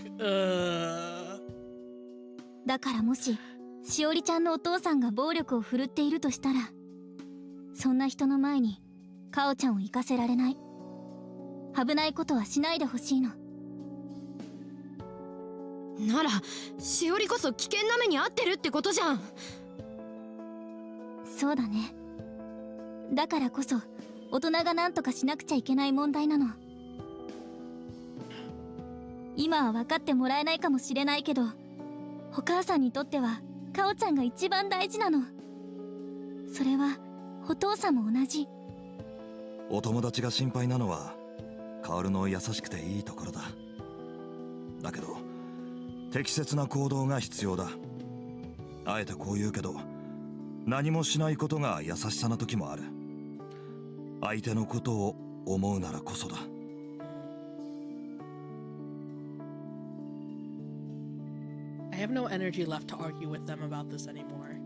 だからもししおりちゃんのお父さんが暴力を振るっているとしたら、そんな人の前にかおちゃんを行かせられない。危ないことはしないでほしいの。ならしおりこそ危険な目に遭ってるってことじゃん。そうだね。だからこそ大人が何とかしなくちゃいけない問題なの。今は分かってもらえないかもしれないけど、お母さんにとってはかおちゃんが一番大事なの。それはお父さんも同じ。お友達が心配なのはカオルの優しくていいところだ。だけど適切な行動が必要だ。あえてこう言うけど、何もしないことが優しさな時もある。相手のことを思うならこそだ。I have no energy left to argue with them about this anymore.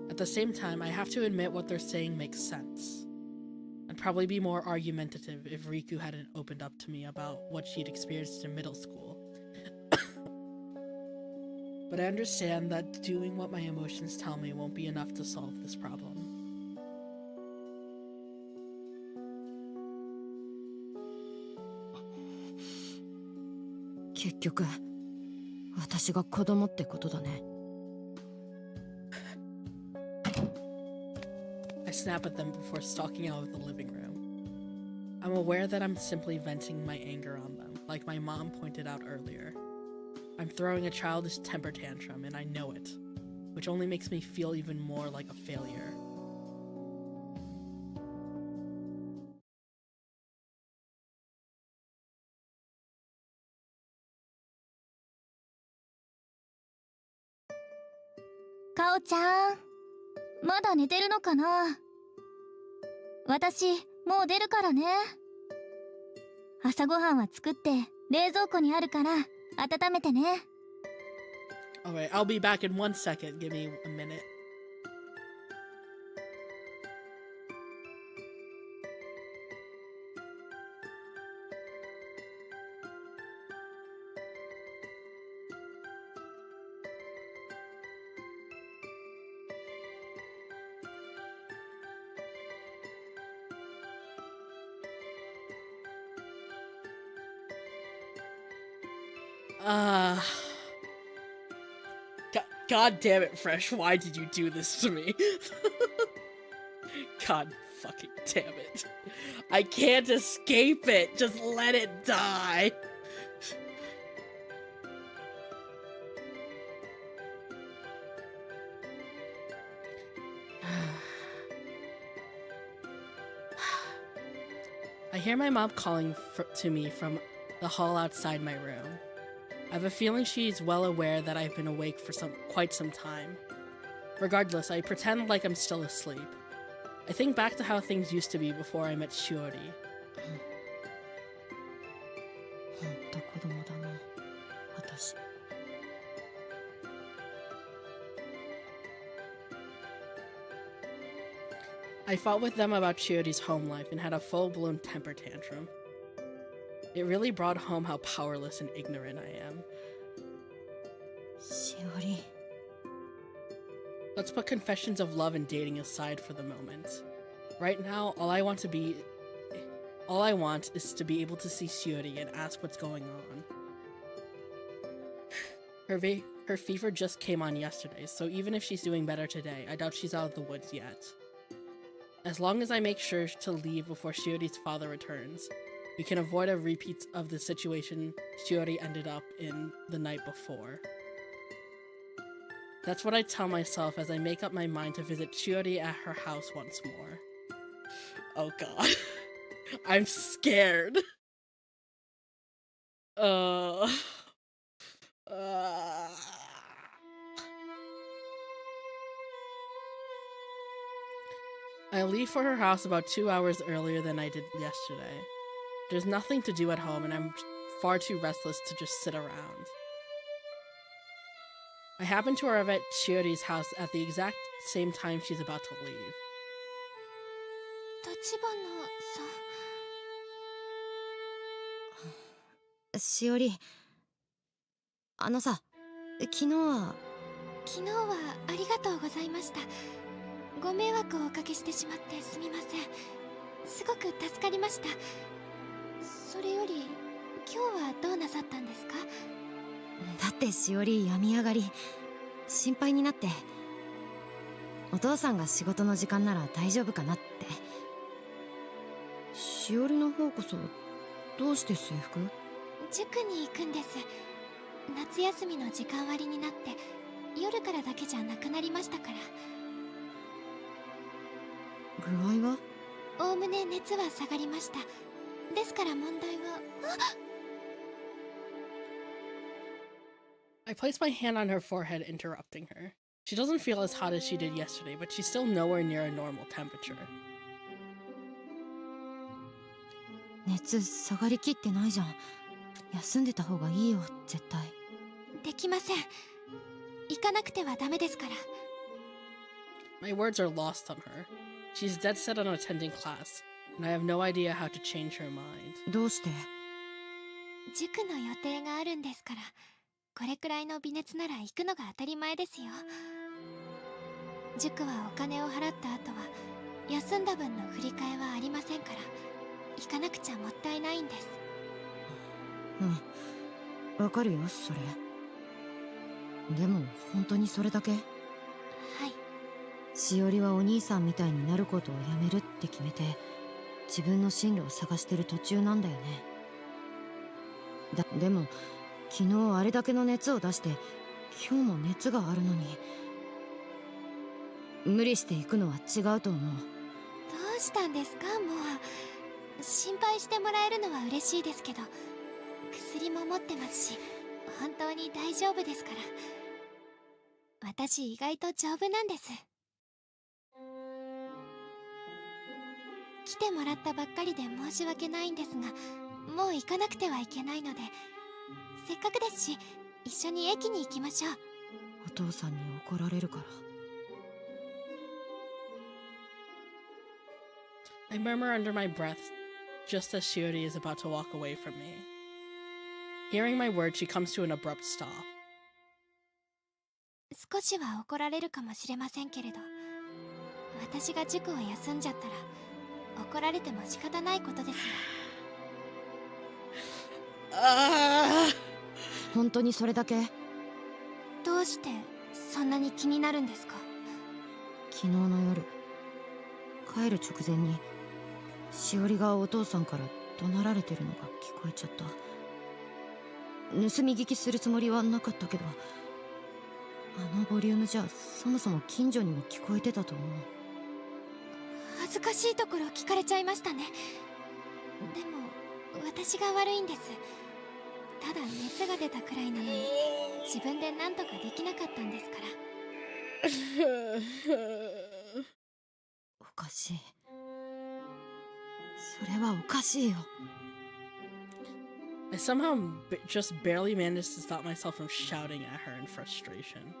At the same time, I have to admit what they're saying makes sense. I'd probably be more argumentative if Riku hadn't opened up to me about what she'd experienced in middle school. But I understand that doing what my emotions tell me won't be enough to solve this problem. 結局私が子供ってことだね。I snap at them before stalking out of the living room. I'm aware that I'm simply venting my anger on them, like my mom pointed out earlier. I'm throwing a childish temper tantrum, and I know it, which only makes me feel even more like a failure.かおちゃん、まだ寝てるのかな。私もう出るからね。朝ごはんは作って冷蔵庫にあるから温めてね。Okay, I'll be back in 1 second. Give me a minute. Uh, God damn it, Fresh. Why did you do this to me? God fucking damn it. I can't escape it. Just let it die. I hear my mom calling to me from the hall outside my room. I have a feeling she's well aware that I've been awake for quite some time. Regardless, I pretend like I'm still asleep. I think back to how things used to be before I met Shiori. I fought with them about Shiori's home life and had a full-blown temper tantrum. It really brought home how powerless and ignorant I am. Shiori. Let's put confessions of love and dating aside for the moment. Right now, all I want is to be able to see Shiori and ask what's going on. Her fever just came on yesterday, so even if she's doing better today, I doubt she's out of the woods yet. As long as I make sure to leave before Shiori's father returns, we can avoid a repeat of the situation Shiori ended up in the night before. That's what I tell myself as I make up my mind to visit Shiori at her house once more. Oh god. I'm scared. I leave for her house about 2 hours earlier than I did yesterday. There's nothing to do at home and I'm far too restless to just sit around. I happen to arrive at Shiori's house at the exact same time she's about to leave. しおり、あのさ、昨日はありがとうございました。ご迷惑をおかけしてしまってすみません。すごく助かりました。それより今日はどうなさったんですか？だってしおり病み上がり、心配になって、お父さんが仕事の時間なら大丈夫かなって。しおりの方こそどうして制服？塾に行くんです。夏休みの時間割になって夜からだけじゃなくなりましたから。具合は？おおむね熱は下がりました。ですから問題は。I place my hand on her forehead, interrupting her. She doesn't feel as hot as she did yesterday, but she's still nowhere near a normal temperature. 熱下がりきってないじゃん。休んでた方がいいよ、絶対。できません。行かなくてはダメですから。My words are lost on her. She's dead set on attending class, and I have no idea how to change her mind. どうして？塾の予定があるんですから、これくらいの微熱なら行くのが当たり前ですよ。塾はお金を払った後は休んだ分の振り替えはありませんから、行かなくちゃもったいないんです。うん、わかるよ、それ。でも本当にそれだけ？はい。しおりはお兄さんみたいになることをやめるって決めて、自分の進路を探してる途中なんだよね。でも昨日あれだけの熱を出して、今日も熱があるのに、無理していくのは違うと思う。どうしたんですか？もう心配してもらえるのは嬉しいですけど、薬も持ってますし、本当に大丈夫ですから。私意外と丈夫なんです。来てもらったばっかりで申し訳ないんですが、もう行かなくてはいけないので、せっかくですし一緒に駅に行きましょう。お父さんに怒られるから。I murmur under my breath, just as Shiori is about to walk away from me. Hearing my words, she comes to an abrupt stop. 少しは怒られるかもしれませんけれど、私が塾を休んじゃったら怒られても仕方ないことですよ。本当にそれだけ？どうしてそんなに気になるんですか？昨日の夜帰る直前にしおりがお父さんから怒鳴られてるのが聞こえちゃった。盗み聞きするつもりはなかったけど、あのボリュームじゃそもそも近所にも聞こえてたと思う。恥ずかしいところ聞かれちゃいましたね。でも私が悪いんです。ただ熱が出たくらいなのに自分で何とかできなかったんですから。おかしい。それはおかしいよ。I somehow just barely managed to stop myself from shouting at her in frustration.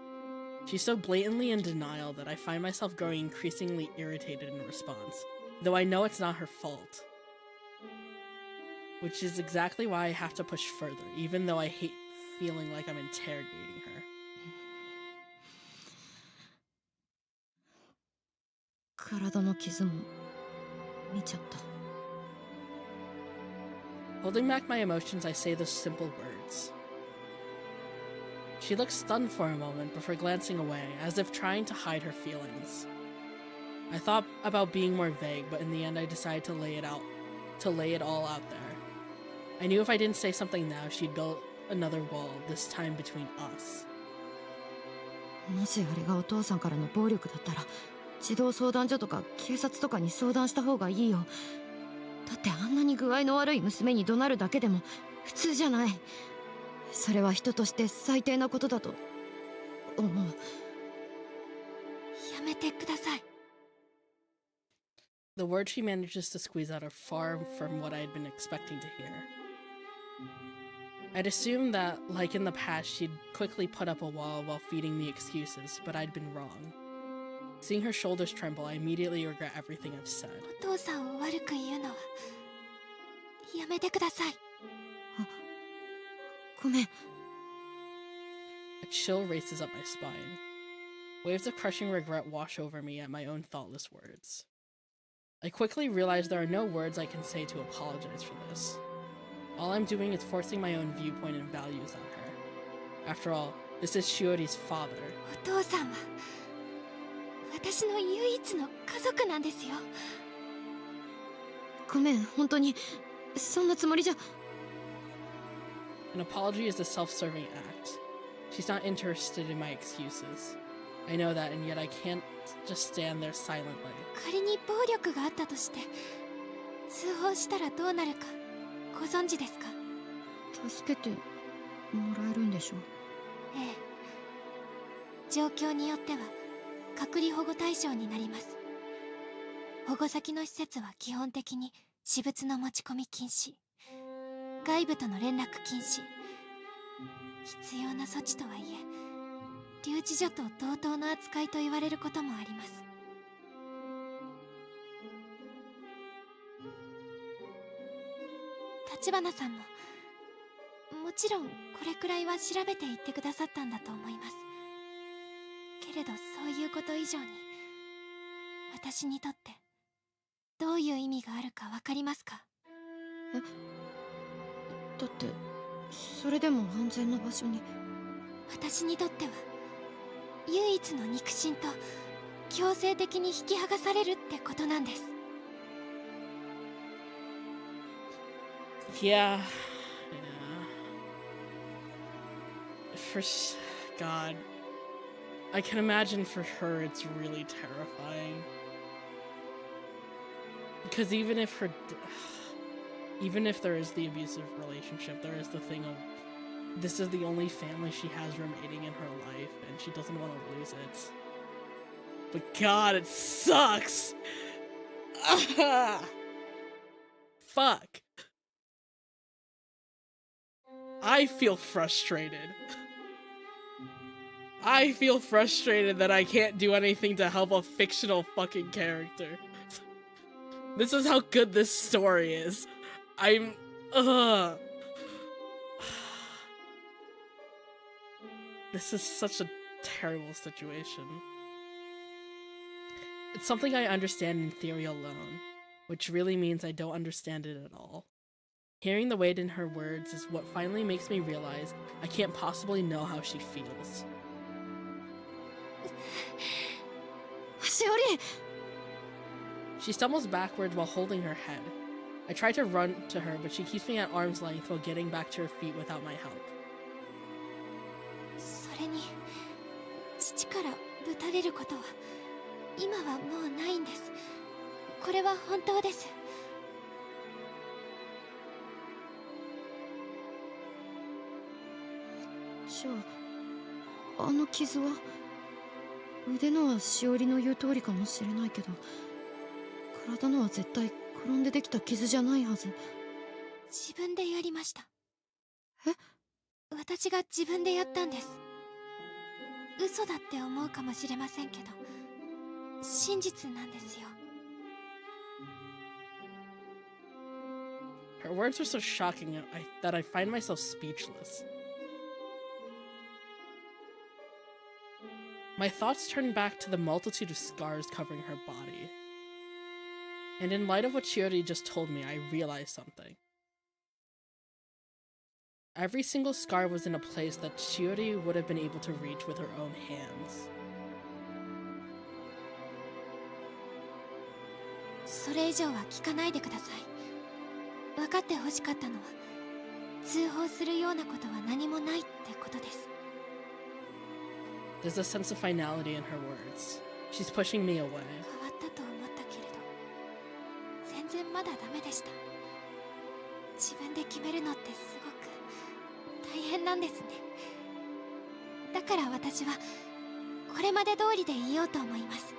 She's so blatantly in denial that I find myself growing increasingly irritated in response, though I know it's not her fault. Which is exactly why I have to push further, even though I hate feeling like I'm interrogating her. 体の傷も見ちゃった。Holding back my emotions, I say those simple words. She looks stunned for a moment before glancing away, as if trying to hide her feelings. I thought about being more vague, but in the end I decided to lay it all out there. I knew if I didn't say something now, she'd build another wall, this time between us. もしあれがお父さんからの暴力だったら、児童相談所とか警察とかに相談した方がいいよ。だってあんなに具合の悪い娘に怒鳴るだけでも普通じゃない。それは人として最低なことだと思う。やめてください。The words she manages to squeeze out are far from what I had been expecting to hear. I'd assumed that, like in the past, she'd quickly put up a wall while feeding me excuses, but I'd been wrong. Seeing her shoulders tremble, I immediately regret everything I've said. お父さんを悪く言うのはやめてください。ごめん。A chill races up my spine. Waves of crushing regret wash over me at my own thoughtless words. I quickly realize there are no words I can say to apologize for this. All I'm doing is forcing my own viewpoint and values on her. After all, this is Shiori's father. お父さんは私の唯一の家族なんですよ。ごめん、本当にそんなつもりじゃ。An apology is a self-serving act. She's not interested in my excuses. I know that, and yet I can't just stand there silently. 仮に暴力があったとして通報したらどうなるかご存知ですか？助けてもらえるんでしょ？ええ。状況によっては隔離保護対象になります。保護先の施設は基本的に私物の持ち込み禁止、外部との連絡禁止。必要な措置とはいえ留置所と同等の扱いと言われることもあります。橘さんももちろんこれくらいは調べて言ってくださったんだと思います。けれどそういうこと以上に私にとってどういう意味があるかわかりますか？え？だってそれでも安全な場所に。私にとっては唯一の肉親と強制的に引き剥がされるってことなんです。Yeah. God. I can imagine for her it's really terrifying. Because even if there is the abusive relationship, there is the thing of this is the only family she has remaining in her life, and she doesn't want to lose it. But God, it sucks! Fuck. I feel frustrated. I feel frustrated that I can't do anything to help a fictional fucking character. This is how good this story is. This is such a terrible situation. It's something I understand in theory alone, which really means I don't understand it at all. Hearing the weight in her words is what finally makes me realize I can't possibly know how she feels. しおり She stumbles backwards while holding her head. I try to run to her, but she keeps me at arm's length while getting back to her feet without my help. それに父からぶたれることは今はもうないんです。これは本当です。じゃああの傷は腕のはしおりの言う通りかもしれないけど体のは絶対転んでできた傷じゃないはず。自分でやりました。え？私が自分でやったんです。嘘だって思うかもしれませんけど真実なんですよ。 Her words are so shocking that I find myself speechless. My thoughts turn back to the multitude of scars covering her body. And in light of what Chiori just told me, I realized something. Every single scar was in a place that Chiori would have been able to reach with her own hands. それ以上は聞かないでください。分かってほしかったのは通報するようなことは何もないってことです。 There's a sense of finality in her words. She's pushing me away. 変わったと思ったけれど全然まだダメでした。自分で決めるのってすごく大変なんですね。だから私はこれまで通りでいようと思います。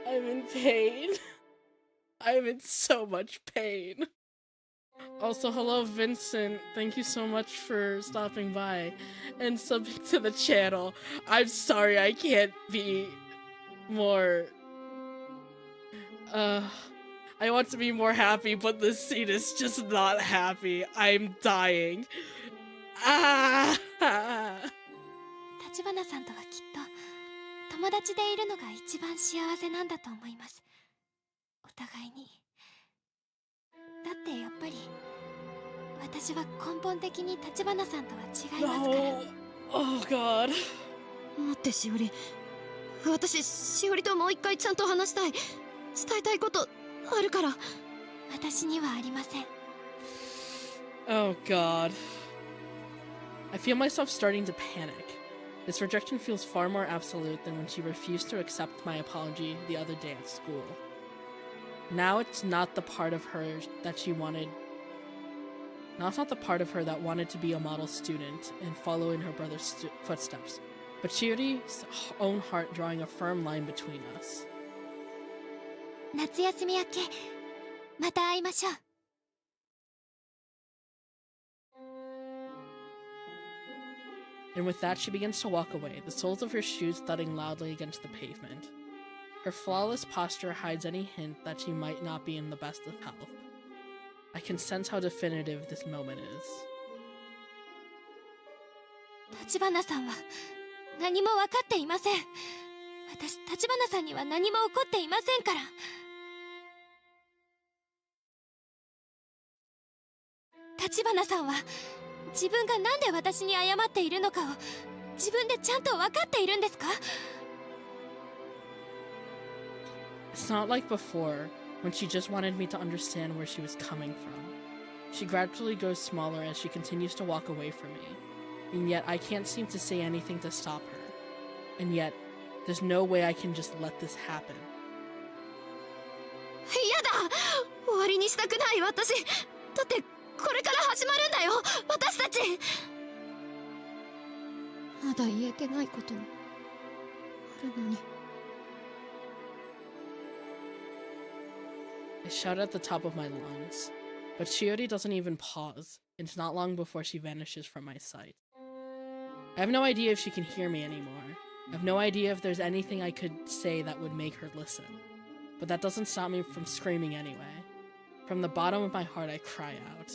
I'm in pain. I'm in so much pain. Also, hello Vincent. Thank you so much for stopping by and subbing to the channel. I'm sorry I can't be more... I want to be more happy, but this scene is just not happy. I'm dying. Ah! 立花さんとはきっと友達でいるのが一番幸せなんだと思います。お互いに。だってやっぱり私は根本的に立花さんとは違いますから。 No. Oh god. 待ってしおり私しおりともう一回ちゃんと話したい伝えたいことあるから。私にはありません。 Oh god. I feel myself starting to panic. This rejection feels far more absolute than when she refused to accept my apology the other day at school. Now it's not the part of her that she wanted. Now it's not the part of her that wanted to be a model student and follow in her brother's footsteps, but Chiori's own heart drawing a firm line between us. 夏休み明けまた会いましょう。 And with that, she begins to walk away, the soles of her shoes thudding loudly against the pavement. Her flawless posture hides any hint that she might not be in the best of health. I can sense how definitive this moment is. 立花さんは何も分かっていません。私、立花さんには何も起こっていませんから。立花さんは自分がなんで私に謝っているのかを自分でちゃんと分かっているんですか？ It's not like before, when she just wanted me to understand where she was coming from. She gradually grows smaller as she continues to walk away from me, and yet I can't seem to say anything to stop her. And yet, there's no way I can just let this happen. やだ終わりにしたくない私だってこれから始まるんだよ私たち。まだ言えてないこともあるのに。 I shout at the top of my lungs, but Chiori doesn't even pause. It's not long before she vanishes from my sight. I have no idea if she can hear me anymore. I have no idea if there's anything I could say that would make her listen. But that doesn't stop me from screaming anyway. From the bottom of my heart, I cry out.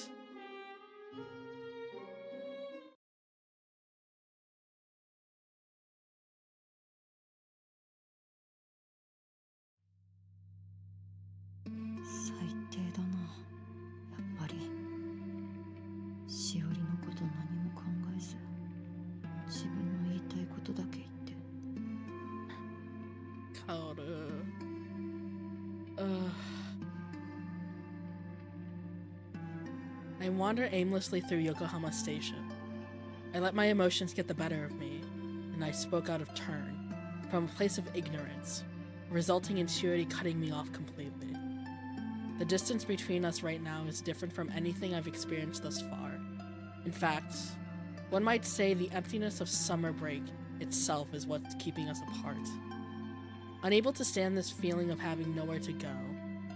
how to. I wander aimlessly through Yokohama Station. I let my emotions get the better of me, and I spoke out of turn, from a place of ignorance, resulting in Shiori cutting me off completely. The distance between us right now is different from anything I've experienced thus far. In fact, one might say the emptiness of summer break itself is what's keeping us apart. Unable to stand this feeling of having nowhere to go,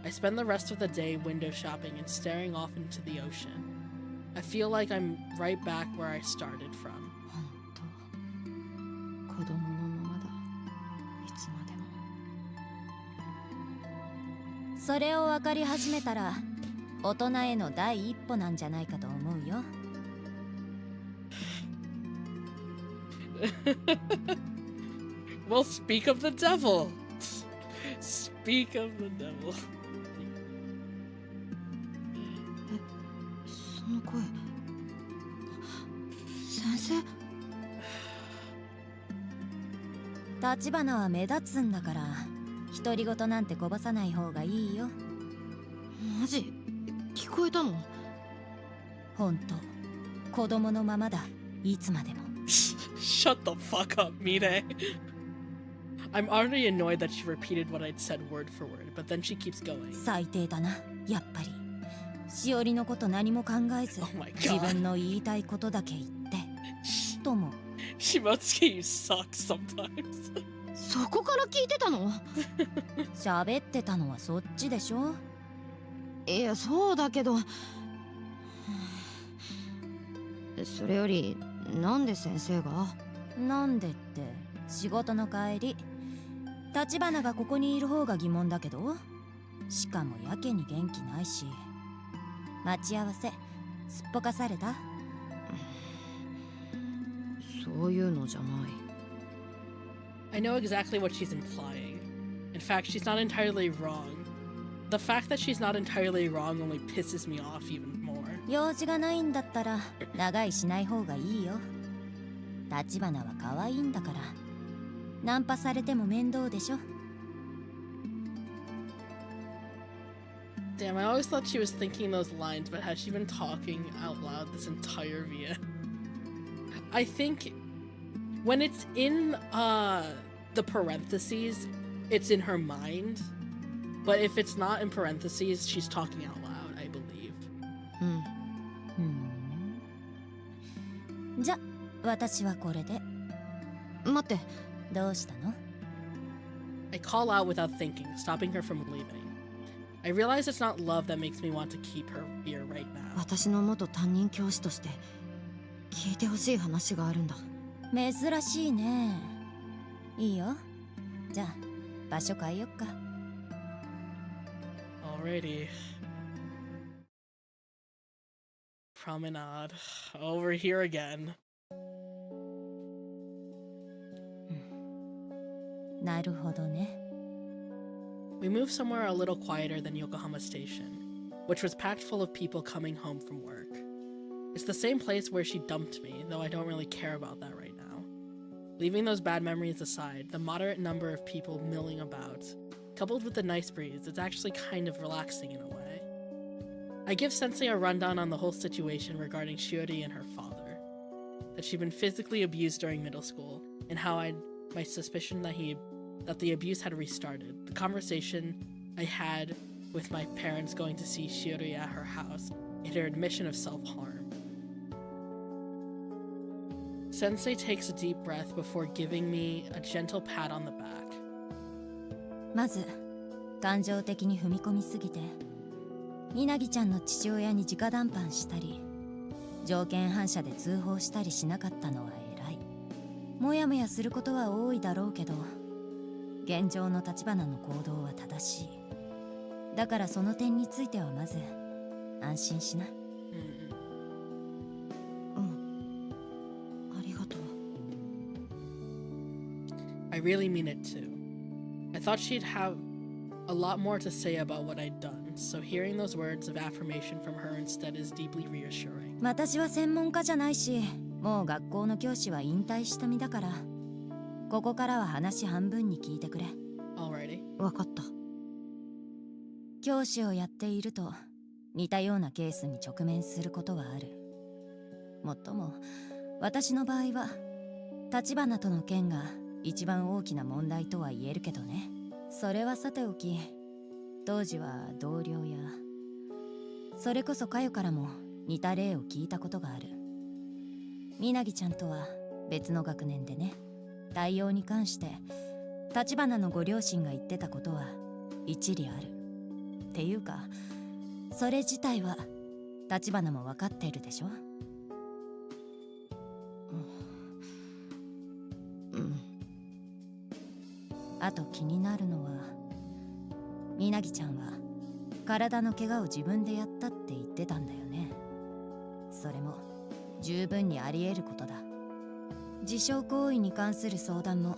I spend the rest of the day window shopping and staring off into the ocean. I feel like I'm right back where I started from. 本当子供のままだいつまでも。それを分かり始めたら大人への第一歩なんじゃないかと思うよ。Well, speak of the devil! Speak of the devil. その声先生。立花は目立つんだから独り言なんてこぼさない方がいいよ。マジ聞こえたの？ほんと子供のままだいつまでも。Shut the fuck up, Mire. I'm already annoyed that she repeated what I'd said word for word, but then she keeps going. 最低だなやっぱり。しおりのこと何も考えず、 Oh my 自 god. 分の言いたいことだけ言ってとも。Shimotsuki, you suck sometimes. そこから聞いてたの？喋ってたのはそっちでしょ。いやそうだけど、それよりなんで先生が？なんでって仕事の帰り立花がここにいる方が疑問だけど、しかもやけに元気ないし。待ち合わせすっぽかされた？そういうのじゃない。I know exactly what she's implying. In fact, she's not entirely wrong. The fact that she's not entirely wrong only pisses me off even more. 用事がないんだったら長いしない方がいいよ。立花は可愛いんだから。ナンパされても面倒でしょ。Damn, I always thought she was thinking those lines, but has she been talking out loud this entire VA? I think when it's in the parentheses, it's in her mind. But if it's not in parentheses, she's talking out loud, I believe. じゃ、私はこれで。待って。どうしたの？ I call out without thinking, stopping her from leaving. I realize it's not love that makes me want to keep her here right now. 私の元担任教師として聞いてほしい話があるんだ。珍しいね。いいよ。じゃあ場所変えよっか。Alrighty. Promenade. Over here again. なるほどね。We moved somewhere a little quieter than Yokohama Station, which was packed full of people coming home from work. It's the same place where she dumped me, though I don't really care about that right now. Leaving those bad memories aside, the moderate number of people milling about, coupled with the nice breeze, it's actually kind of relaxing in a way. I give Sensei a rundown on the whole situation regarding Shiori and her father, that she'd been physically abused during middle school, and how my suspicion that the abuse had restarted, the conversation I had with my parents going to see Shiori at her house, and her admission of self-harm. Sensei takes a deep breath before giving me a gentle pat on the back. まず感情的に踏み込みすぎて稲城ちゃんの父親に直談判したり条件反射で通報したりしなかったのは偉い。もやもやすることは多いだろうけど現状の立花の行動は正しい。だからその点についてはまず安心しな。ありがとう。I really mean it too. I thought she'd have a lot more to say about what I'd done, so hearing those words of affirmation from her instead is deeply reassuring. 私は専門家じゃないし、もう学校の教師は引退した身だから、ここからは話半分に聞いてくれ。Alrighty. わかった。教師をやっていると似たようなケースに直面することはある。もっとも私の場合は立花との件が一番大きな問題とは言えるけどね。それはさておき、当時は同僚やそれこそかよからも似た例を聞いたことがある。みなぎちゃんとは別の学年でね。対応に関して立花のご両親が言ってたことは一理ある。っていうかそれ自体は立花も分かっているでしょ。あと気になるのは、みなぎちゃんは体の怪我を自分でやったって言ってたんだよね。それも十分にあり得ることだ。自傷行為に関する相談も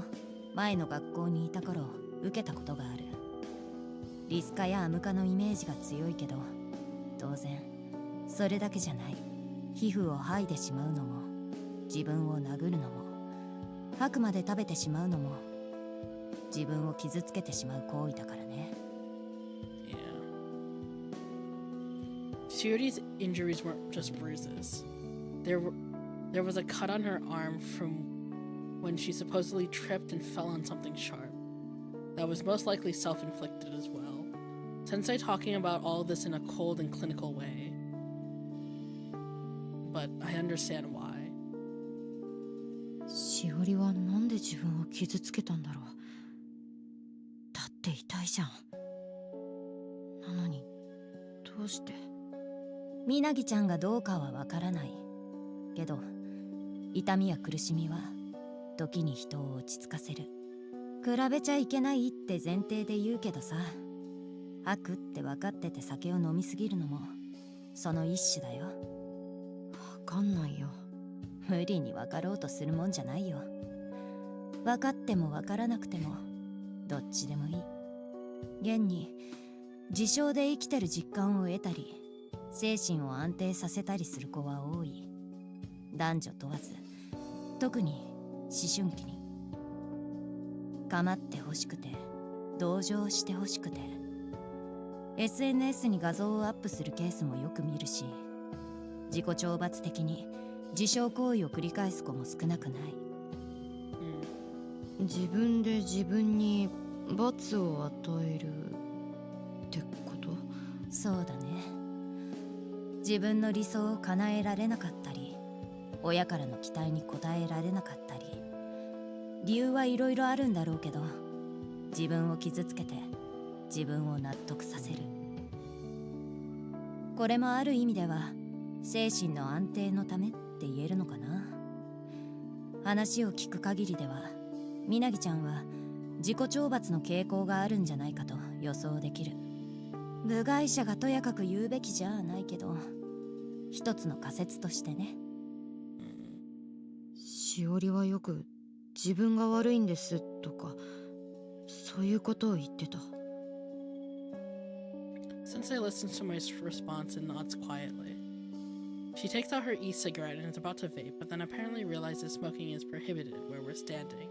前の学校にいた頃受けたことがある。リス科やアム科のイメージが強いけど、当然それだけじゃない。皮膚を剥いでしまうのも、自分を殴るのも、吐くまで食べてしまうのも自分を傷つけてしまう行為だからね。Yeah. Shiori's injuries weren't just bruises. There was a cut on her arm from when she supposedly tripped and fell on something sharp. That was most likely self-inflicted as well. Sensei talking about all this in a cold and clinical way. But I understand why. しおりはなんで自分を傷つけたんだろう。だって痛いじゃん。なのにどうして。みなぎちゃんがどうかはわからないけど、痛みや苦しみは時に人を落ち着かせる。比べちゃいけないって前提で言うけどさ、吐くって分かってて酒を飲みすぎるのもその一種だよ。わかんないよ。無理に分かろうとするもんじゃないよ。分かっても分からなくてもどっちでもいい。現に自傷で生きてる実感を得たり、精神を安定させたりする子は多い。男女問わず、特に思春期に。構ってほしくて、同情してほしくて、SNS に画像をアップするケースもよく見るし、自己懲罰的に自傷行為を繰り返す子も少なくない。自分で自分に罰を与えるってこと？そうだね。自分の理想を叶えられなかったり、親からの期待に応えられなかったり、理由はいろいろあるんだろうけど、自分を傷つけて自分を納得させる。これもある意味では精神の安定のためって言えるのかな。話を聞く限りでは、みなぎちゃんは自己懲罰の傾向があるんじゃないかと予想できる。部外者がとやかく言うべきじゃないけど、一つの仮説としてね。しおりはよく自分が悪いんですとかそういうことを言ってた。Sensei listens to my response and nods quietly. She takes out her e-cigarette and is about to vape, but then apparently realizes smoking is prohibited where we're standing,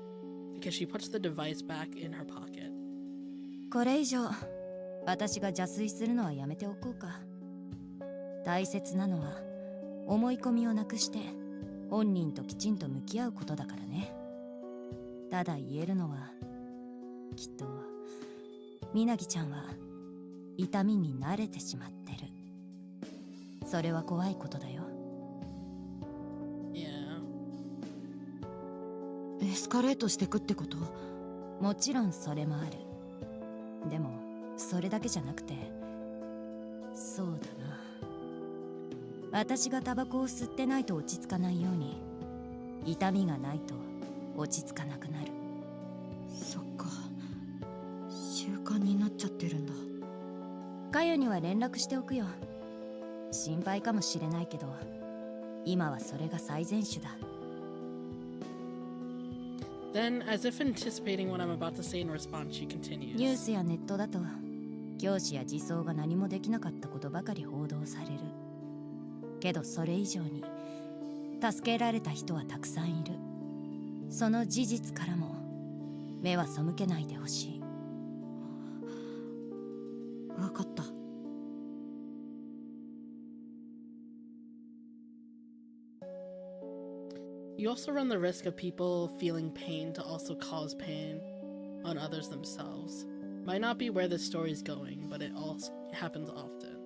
because she puts the device back in her pocket. これ以上私が邪推するのはやめておこうか。大切なのは思い込みをなくして本人ときちんと向き合うことだからね。ただ言えるのは、きっとみなぎちゃんは痛みに慣れてしまってる。それは怖いことだよ。Yeah. エスカレートしてくってこと？もちろんそれもある。でもそれだけじゃなくて、そうだな、私がタバコを吸ってないと落ち着かないように、痛みがないと落ち着かなくなる。そっか、習慣になっちゃってるんだ。かよには連絡しておくよ。心配かもしれないけど、今はそれが最善手だ。Then, as if anticipating what I'm about to say in response, she ニュー continues. スやネットだと教師や児相が何もできなかったことばかり報道される。けどそれ以上に助けられた人はたくさんいる。その事実からも目は背けないでほしい。You also run the risk of people feeling pain to also cause pain on others themselves. Might not be where the story's going, but it also happens often.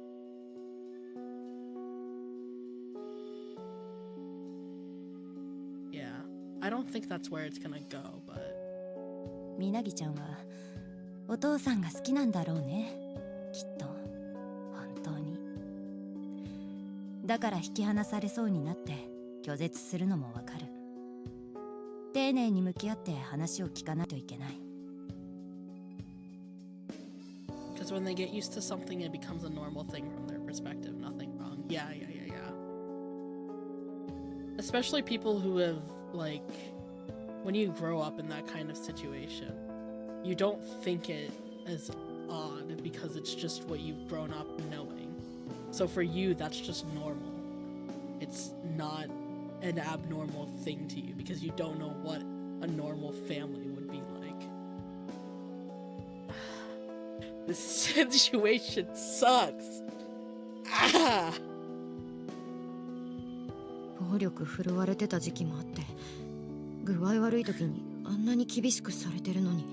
Yeah, I don't think that's where it's gonna go, but... みなぎちゃんはお父さんが好きなんだろうね、きっと。本当に。だから引き離されそうになって拒絶するのもわかる。丁寧に向き合って話を聞かないといけない。Because when they get used to something, it becomes a normal thing from their perspective. Nothing wrong. Yeah. Especially people who have, like, when you grow up in that kind of situation, you don't think it as odd because it's just what you've grown up knowing. So for you, that's just normal. It's not an abnormal thing to you because you don't know what a normal family would be like. This situation sucks. Ah! 暴力振るわれてた時期もあって、具合悪い時にあんなに厳しくされてるのに。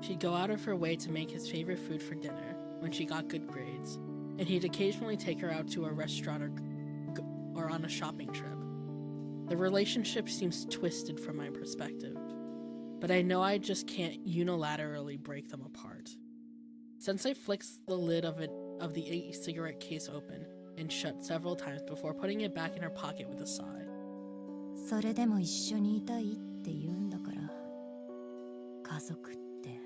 She'd go out of her way to make his favorite food for dinner when she got good grades, and he'd occasionally take her out to a restaurant or on a shopping trip. The relationship seems twisted from my perspective, but I know I just can't unilaterally break them apart. Sensei flicks the lid of the cigarette case open and shut several times before putting it back in her pocket with a sigh. それでも一緒にいたいって言うんだから、家族って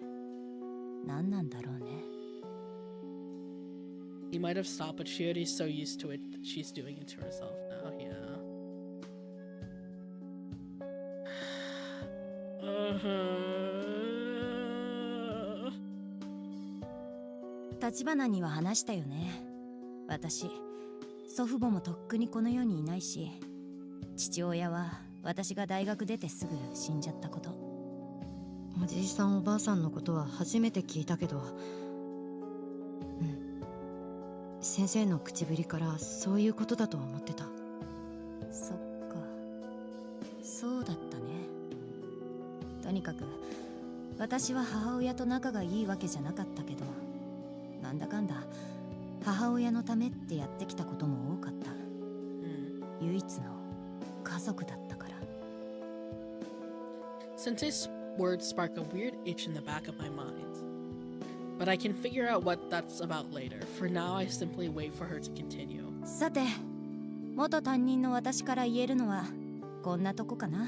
何なんだろうね。He might have stopped, but she already so used to it that she's doing it to herself now. Yeah. 立花には話したよね。私、祖父母もとっくにこの世にいないし、父親は私が大学出てすぐ死んじゃったこと。おじいさんおばあさんのことは初めて聞いたけど、先生の口ぶりからそういうことだと思ってた。そっか、そうだったね。とにかく私は母親と仲がいいわけじゃなかったけど、なんだかんだ母親のためってやってきたことも多かった。唯一の家族だったから。Sensei's words spark a weird itch in the back of my mind. But I can figure out what that's about later. For now, I simply wait for her to continue. さて、元担任の私から言えるのはこんなとこかな。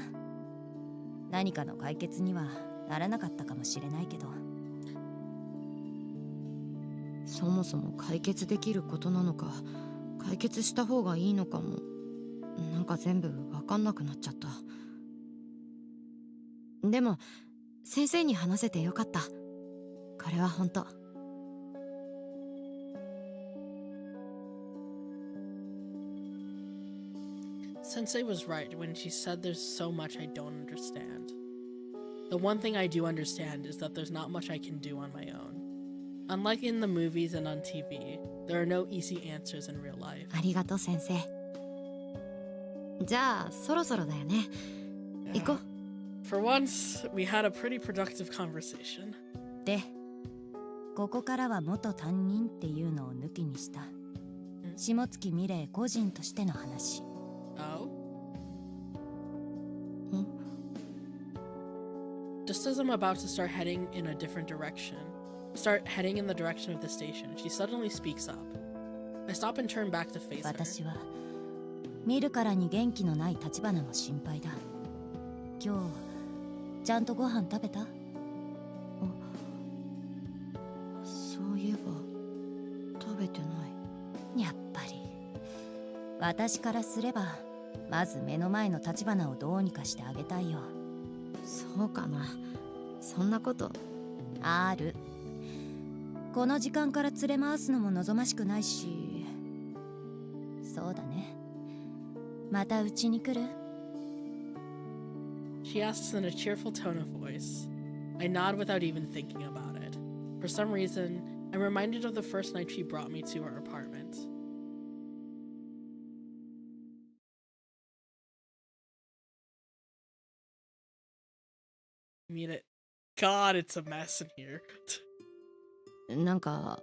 何かの解決にはならなかったかもしれないけど。そもそも解決できることなのか、解決した方がいいのかも、なんか全部わかんなくなっちゃった。でも先生に話せてよかった。これは本当。Sensei was right when she said there's so much I don't understand. The one thing I do understand is that there's not much I can do on my own. Unlike in the movies and on TV, there are no easy answers in real life. ありがとう先生。じゃあそろそろだよね。行こう。For once, we had a pretty productive conversation. で、ここからは元担任っていうのを抜きにした。下月美玲個人としての話。Oh? Just as I'm about to start heading in the direction of the station, she suddenly speaks up. I stop and turn back to face her. 私は見るからに元気のない立花も心配だ。今日ちゃんとご飯食べた？そういえば食べてない。やっぱり私からすればまず目の前の立花をどうにかしてあげたいよ。そうかな。そんなことある。この時間から連れ回すのも望ましくないし。そうだね。またうちに来る？ She asks in a cheerful tone of voice. I nod without even thinking about it. For some reason, I'm reminded of the first night she brought me to her apartment. Mean it. God, it's a mess in here. なんか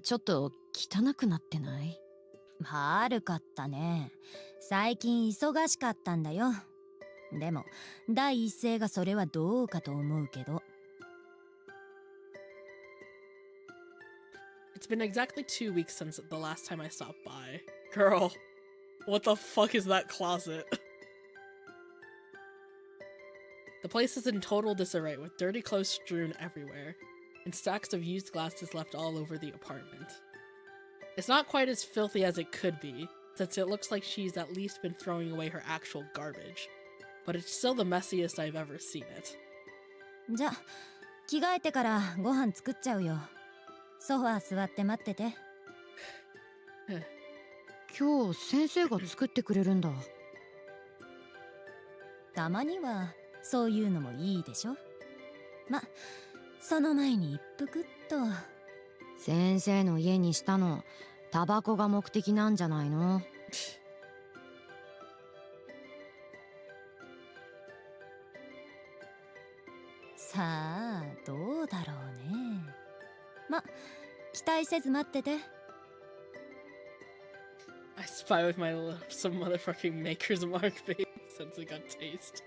ちょっと汚くなってない？悪かったね。最近忙しかったんだよ。でも第一声がそれはどうかと思うけど。It's been exactly 2 weeks since the last time I stopped by. Girl, what the fuck is that closet? The place is in total disarray with dirty clothes strewn everywhere and stacks of used glasses left all over the apartment. It's not quite as filthy as it could be, since it looks like she's at least been throwing away her actual garbage, but it's still the messiest I've ever seen it. じゃあ着替えてからご飯作っちゃうよ。ソファー座って待ってて。今日先生が作ってくれるんだ。たまにはそういうのもいいでしょ。ま、その前に一服っと。先生の家にしたのタバコが目的なんじゃないの？さあどうだろうね。ま、期待せず待ってて。I spy with my some motherfucking Maker's Mark, baby, since it got taste.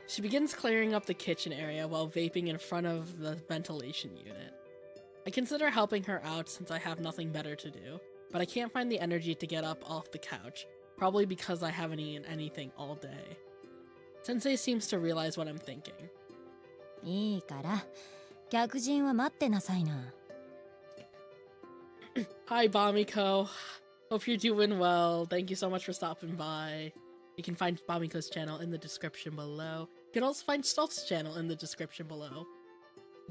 She begins clearing up the kitchen area while vaping in front of the ventilation unit. I consider helping her out since I have nothing better to do, but I can't find the energy to get up off the couch, probably because I haven't eaten anything all day. Sensei seems to realize what I'm thinking. いいから客人は待ってなさいな。Hi, Bamiko. Hope you're doing well. Thank you so much for stopping by. You can find Bamiko's channel in the description below. You can also find Stuff's channel in the description below.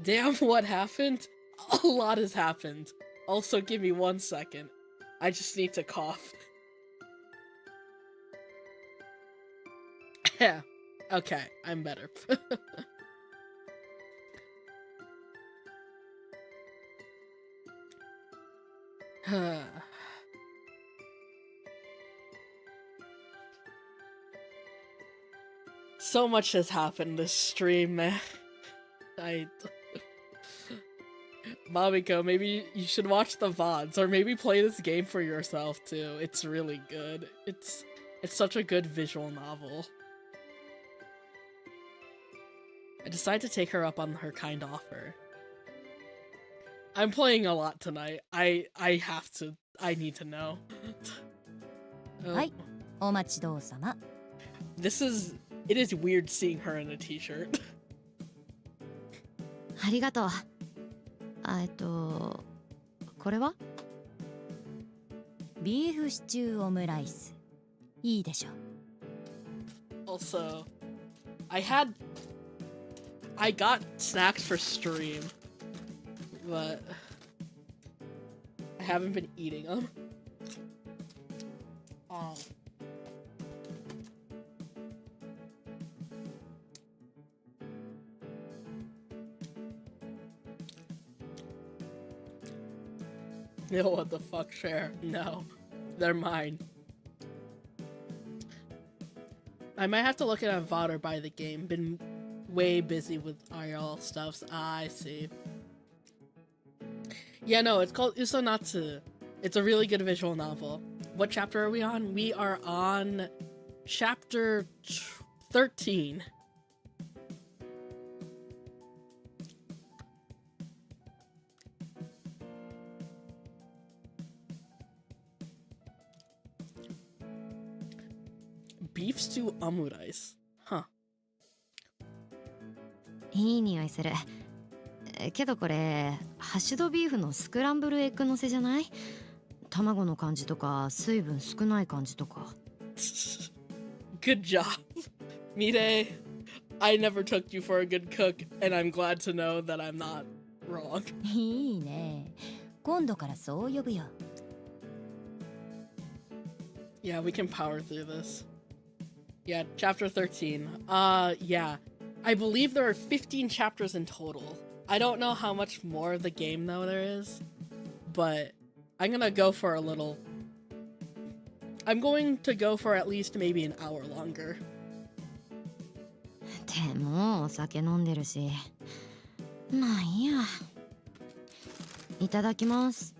Damn, what happened? A lot has happened. Also, give me 1 second. I just need to cough. Yeah. Okay, I'm better. So much has happened this stream, man. Mamiko, maybe you should watch the VODs, or maybe play this game for yourself too. It's really good. It's such a good visual novel. I decide to take her up on her kind offer. I'm playing a lot tonight. I need to know. Oh. はい、お待ちどうさま。It is weird seeing her in a t-shirt. ありがとう。これは？ビーフシチューオムライス。いいでしょ。Also, I got snacks for stream, but I haven't been eating them. Yo, what the fuck, Cher? No, they're mine. I might have to look at a VOD or buy the game. Been way busy with IRL stuff. I see. Yeah, no, it's called UsoNatsu. It's a really good visual novel. What chapter are we on? We are on chapter 13. Beef stew omurice. Huh. いい匂いする。けどこれハッシュドビーフのスクランブルエッグのせじゃない？卵の感じとか水分少ない感じとか。Good job. Mire, I never took you for a good cook, and I'm glad to know that I'm not wrong. いいね。今度からそう呼ぶよ。Yeah, we can power through this. Yeah, chapter 13. Yeah. I believe there are 15 chapters in total. I don't know how much more of the game though there is, but I'm gonna go for a little I'm going to go for at least maybe an hour longer. でもお酒飲んでるし、まあいいや。いただきます。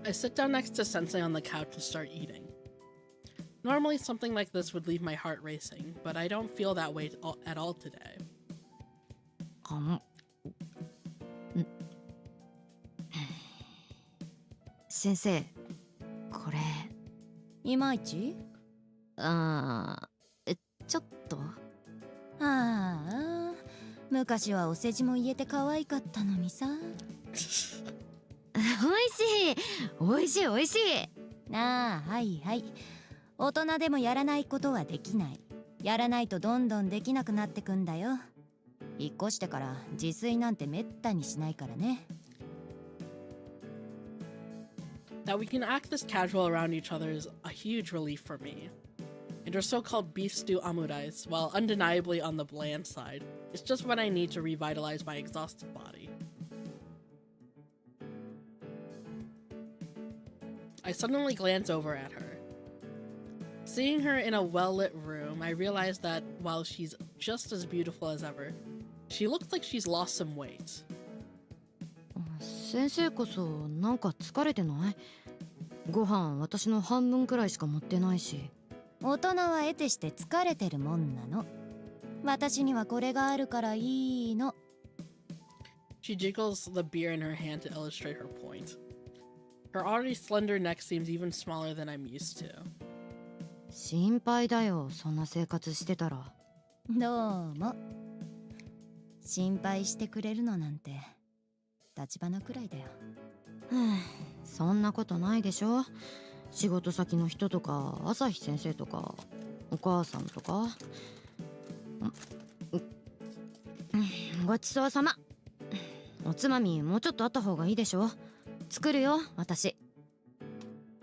I sit down next to Sensei on the couch and start eating. Normally something like this would leave my heart racing, but I don't feel that way at all today. 先生、これいまいち？ちょっと。ああ、昔はお世辞も言えて可愛かったのにさ。おいしいおいしい。ああ、はいはい。大人でもやらないことはできない。やらないとどんどんできなくなってくんだよ。引っ越してから自炊なんてめったにしないからね。That we can act this casual around each other is a huge relief for me. And her so-called beef stew omurais, while undeniably on the bland side, is just what I need to revitalize my exhausted body. I suddenly glance over at her. Seeing her in a well-lit room, I realize that while she's just as beautiful as ever, she looks like she's lost some weight. 先生こそなんか疲れてない？ご飯私の半分くらいしか持ってないし。大人は得てして疲れてるもんなの。私にはこれがあるからいいの。She jiggles the beer in her hand to illustrate her point. Her already slender neck seems even smaller than I'm used to. 心配だよ、そんな生活してたら。どうも。心配してくれるのなんて立花くらいだよ。そんなことないでしょ。仕事先の人とか朝日先生とかお母さんとか。ごちそうさま。おつまみもうちょっとあった方がいいでしょ。作るよ私。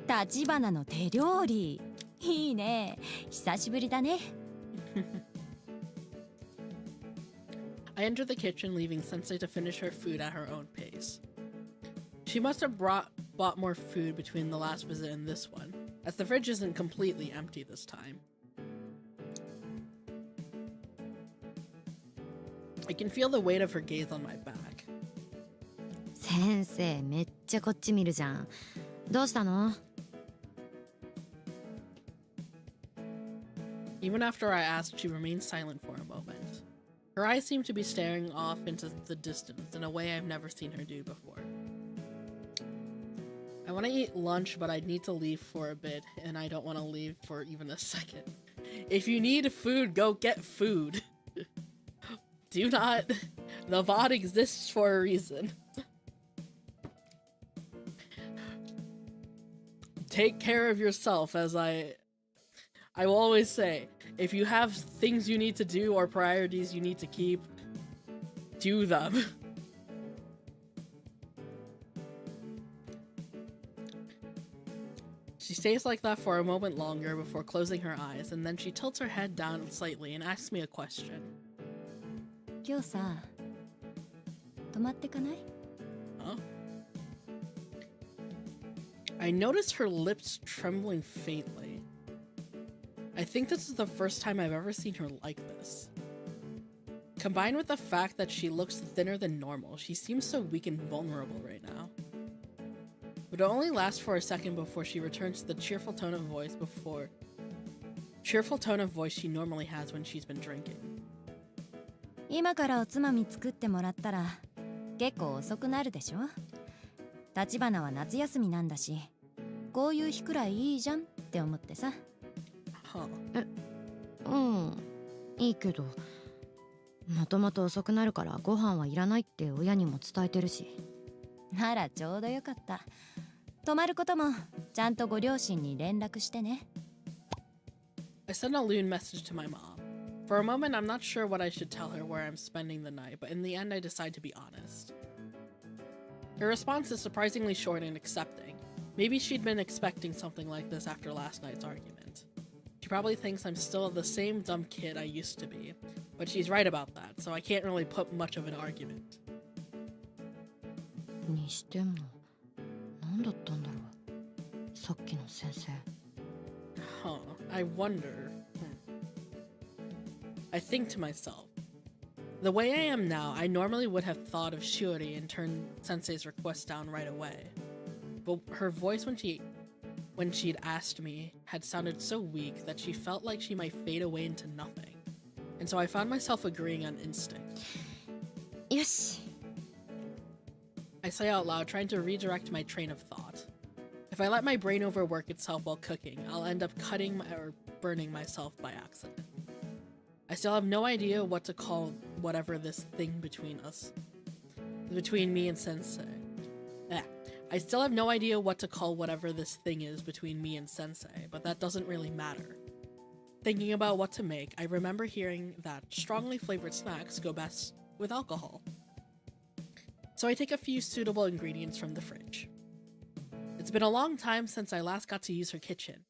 立花の手料理いいね。久しぶりだね。I enter the kitchen, leaving Sensei to finish her food at her own pace. She must have bought more food between the last visit and this one, as the fridge isn't completely empty this time. I can feel the weight of her gaze on my back. 先生めっちゃこっち見るじゃん。どうしたの？ Even after I asked, she remained silent for a moment. Her eyes seem to be staring off into the distance in a way I've never seen her do before. I want to eat lunch, but I need to leave for a bit, and I don't want to leave for even a second. If you need food, go get food. Do not. The VOD exists for a reason. Take care of yourself, as I will always say. If you have things you need to do or priorities you need to keep, do them. She stays like that for a moment longer before closing her eyes, and then she tilts her head down slightly and asks me a question. 今日さ、泊まってかない？ Huh? I notice her lips trembling faintly. I think this is the first time I've ever seen her like this. Combined with the fact that she looks thinner than normal, she seems so weak and vulnerable right now. But it only lasts for a second before she returns to the cheerful tone of voice she normally has when she's been drinking. 今からおつまみ作ってもらったら結構遅くなるでしょ。立花は夏休みなんだし、こういう日くらいいいじゃんって思ってさ。いいけど、もともと遅くなるからご飯はいらないって親にも伝えてるし。ならちょうどよかった。泊まることもちゃんとご両親に連絡してね。I sent a lewd message to my mom. For a moment, I'm not sure what I should tell her where I'm spending the night, but in the end, I decide to be honest. Her response is surprisingly short and accepting. Maybe she'd been expecting something like this after last night's argument. She probably thinks I'm still the same dumb kid I used to be, but she's right about that, so I can't really put much of an argument. にしても何だったんだろうさっきの先生。 Huh, I wonder. I think to myself, the way I am now, I normally would have thought of Shiori and turned Sensei's request down right away. But her voice when she'd asked me had sounded so weak that she felt like she might fade away into nothing. And so I found myself agreeing on instinct. よし。 I say out loud, trying to redirect my train of thought. If I let my brain overwork itself while cooking, I'll end up cutting or burning myself by accident. I still have no idea what to call whatever this thing between us. Between me and Sensei. I still have no idea what to call whatever this thing is between me and Sensei, but that doesn't really matter. Thinking about what to make, I remember hearing that strongly flavored snacks go best with alcohol. So I take a few suitable ingredients from the fridge. It's been a long time since I last got to use her kitchen,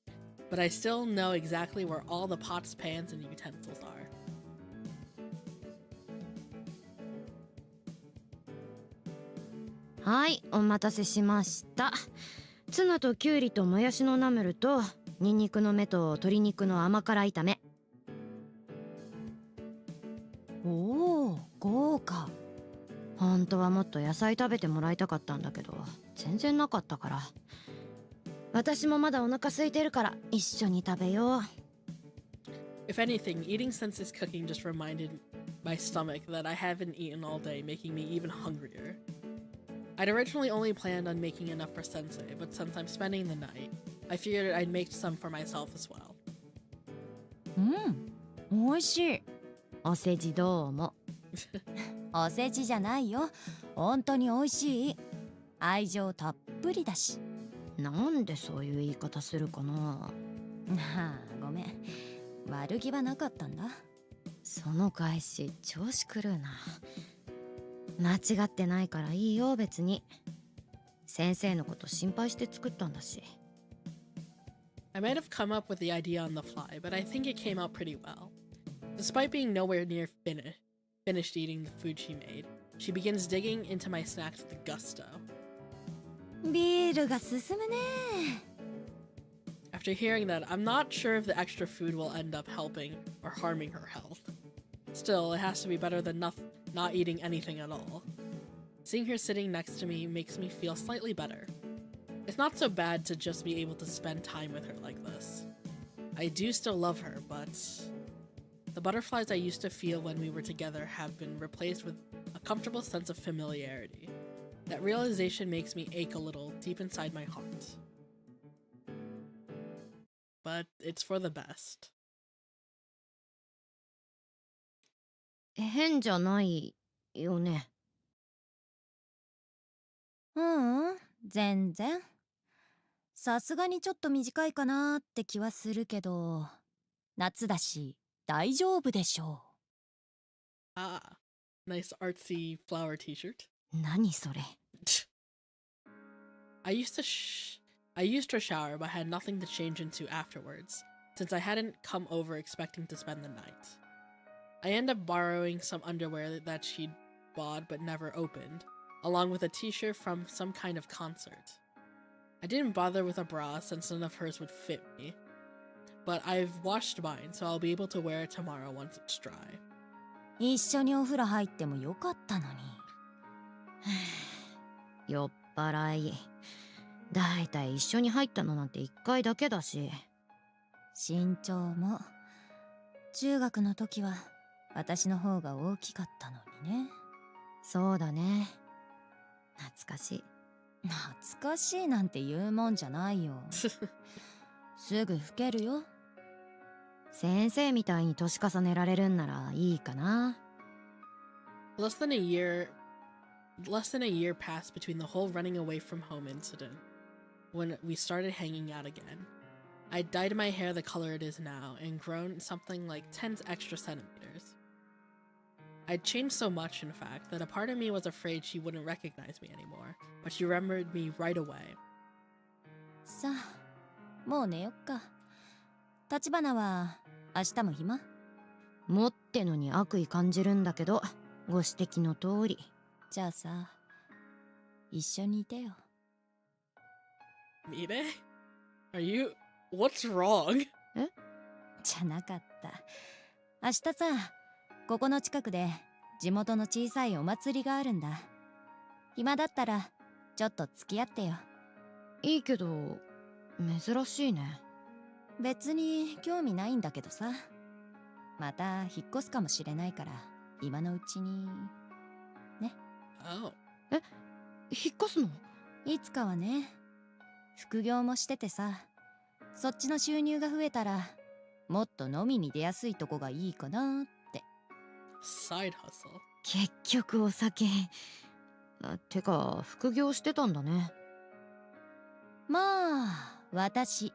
but I still know exactly where all the pots, pans, and utensils are. はい、お待たせしました。ツナとキュウリともやしのナムルとニンニクの芽と鶏肉の甘辛炒め。おお、豪華。本当はもっと野菜食べてもらいたかったんだけど、全然なかったから。私もまだお腹空いてるから一緒に食べよう。If anything, eating Sensei's cooking just reminded my stomach that I haven't eaten all day, making me even hungrier. I'd originally only planned on making enough for Sensei, but since I'm spending the night, I figured I'd make some for myself as well. おいしい。お世辞どうも。お世辞じゃないよ。本当においしい。愛情たっぷりだし。なんでそういう言い方するかな。はあ、ごめん。悪気はなかったんだ。その返し調子狂うな。間違ってないからいいよ別に。先生のこと心配して作ったんだし。I might have come up with the idea on the fly, but I think it came out pretty well. Despite being nowhere near finished eating the food she made, she begins digging into my snacks with gusto. ビールが進むね。 After hearing that, I'm not sure if the extra food will end up helping or harming her health. Still, it has to be better than not eating anything at all. Seeing her sitting next to me makes me feel slightly better. It's not so bad to just be able to spend time with her like this. I do still love her, but the butterflies I used to feel when we were together have been replaced with a comfortable sense of familiarity. That realization makes me ache a little deep inside my heart. But it's for the best. 変じゃないよね。全然。さすがにちょっと短いかなって気はするけど、夏だし大丈夫でしょう。Ah, nice artsy flower t-shirt. 何それ。I used to shower but had nothing to change into afterwards, since I hadn't come over expecting to spend the night. I ended up borrowing some underwear that she'd bought but never opened, along with a t-shirt from some kind of concert. I didn't bother with a bra since none of hers would fit me, but I've washed mine, so I'll be able to wear it tomorrow once it's dry. 一緒にお風呂入ってもよかったのに。酔っ払い。だいたい一緒に入ったのなんて一回だけだし。身長も中学の時は私の方が大きかったのにね。そうだね。懐かしい。懐かしいなんて言うもんじゃないよ。すぐ老けるよ。先生みたいに年重ねられるんならいいかな。Less than a year passed between the whole running away from home incident when we started hanging out again. I dyed my hair the color it is now and grown something like 10 extra centimeters. I'd changed so much, in fact, that a part of me was afraid she wouldn't recognize me anymore, but she remembered me right away. さあ、もう寝よっか。立花は明日も暇？持ってのに悪意感じるんだけど、ご指摘の通り。じゃあさ、一緒にいてよ。Mire? Are you... What's wrong? じゃなかった。明日さ、ここの近くで地元の小さいお祭りがあるんだ。暇だったらちょっと付き合ってよ。いいけど、珍しいね。別に興味ないんだけどさ。また引っ越すかもしれないから今のうちにね。Oh. 引っ越すの？いつかはね。副業もしててさ、そっちの収入が増えたらもっと飲みに出やすいとこがいいかなって。Side hustle. 結局お酒。てか副業してたんだね。まあ私